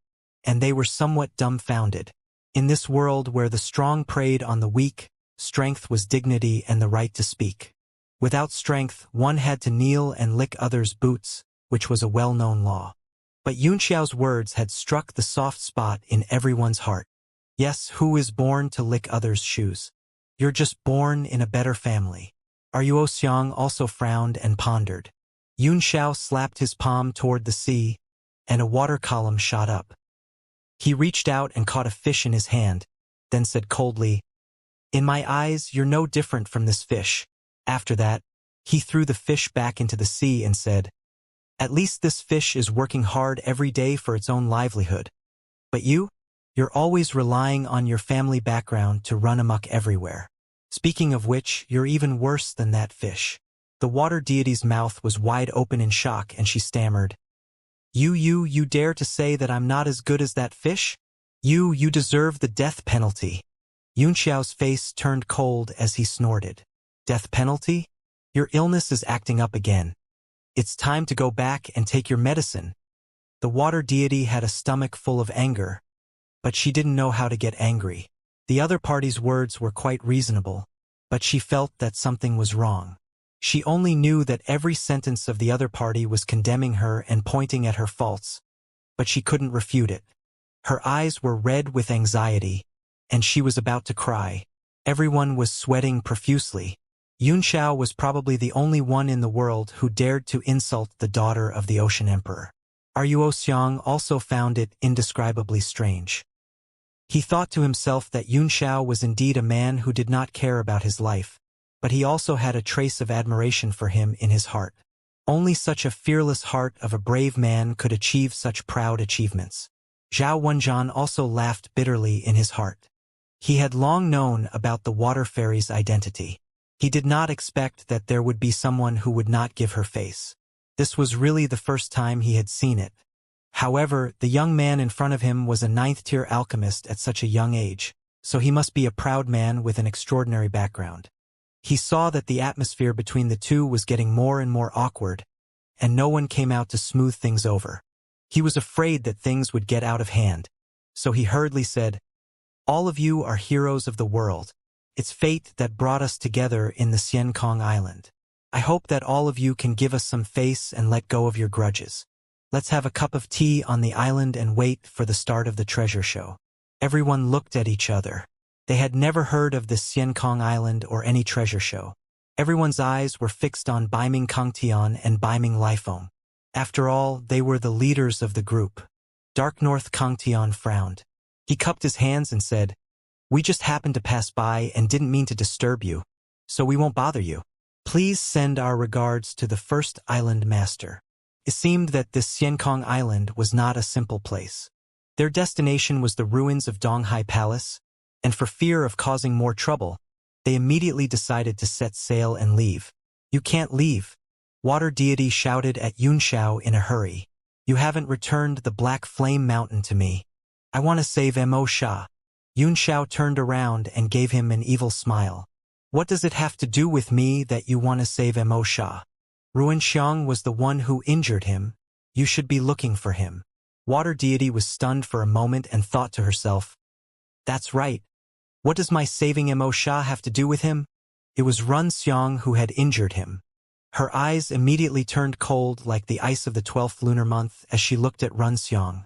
and they were somewhat dumbfounded. In this world where the strong preyed on the weak, strength was dignity and the right to speak. Without strength, one had to kneel and lick others' boots, which was a well-known law. But Xianxiao's words had struck the soft spot in everyone's heart. Yes, who is born to lick others' shoes? You're just born in a better family. Are you? Xiang also frowned and pondered. Xianxia slapped his palm toward the sea, and a water column shot up. He reached out and caught a fish in his hand, then said coldly, "In my eyes, you're no different from this fish." After that, he threw the fish back into the sea and said, "At least this fish is working hard every day for its own livelihood. But you're always relying on your family background to run amok everywhere. Speaking of which, you're even worse than that fish." The water deity's mouth was wide open in shock, and she stammered, You dare to say that I'm not as good as that fish? You deserve the death penalty." Xiao's face turned cold as he snorted. "Death penalty? Your illness is acting up again. It's time to go back and take your medicine." The water deity had a stomach full of anger, but she didn't know how to get angry. The other party's words were quite reasonable, but she felt that something was wrong. She only knew that every sentence of the other party was condemning her and pointing at her faults, but she couldn't refute it. Her eyes were red with anxiety, and she was about to cry. Everyone was sweating profusely. Xiao was probably the only one in the world who dared to insult the daughter of the Ocean Emperor. Ruo Xiang also found it indescribably strange. He thought to himself that Xiao was indeed a man who did not care about his life, but he also had a trace of admiration for him in his heart. Only such a fearless heart of a brave man could achieve such proud achievements. Zhao Wenjian also laughed bitterly in his heart. He had long known about the water fairy's identity. He did not expect that there would be someone who would not give her face. This was really the first time he had seen it. However, the young man in front of him was a 9th-tier alchemist at such a young age, so he must be a proud man with an extraordinary background. He saw that the atmosphere between the two was getting more and more awkward, and no one came out to smooth things over. He was afraid that things would get out of hand, so he hurriedly said, "All of you are heroes of the world. It's fate that brought us together in the Xiankong Island. I hope that all of you can give us some face and let go of your grudges. Let's have a cup of tea on the island and wait for the start of the treasure show." Everyone looked at each other. They had never heard of the Xiankong Island or any treasure show. Everyone's eyes were fixed on Baiming Kangtian and Baiming Lifeng. After all, they were the leaders of the group. Dark North Kangtian frowned. He cupped his hands and said, "We just happened to pass by and didn't mean to disturb you, so we won't bother you. Please send our regards to the first island master." It seemed that this Xiankong Island was not a simple place. Their destination was the ruins of Donghai Palace, and for fear of causing more trouble, they immediately decided to set sail and leave. "You can't leave," Water Deity shouted at Xiao in a hurry. "You haven't returned the Black Flame Mountain to me. I want to save Mo Sha." Xiao turned around and gave him an evil smile. "What does it have to do with me that you want to save Mo Sha? Ruinxiang was the one who injured him. You should be looking for him." Water Deity was stunned for a moment and thought to herself, "That's right. What does my saving Mo Sha have to do with him?" It was Run Xiang who had injured him. Her eyes immediately turned cold like the ice of the 12th lunar month as she looked at Run Xiang.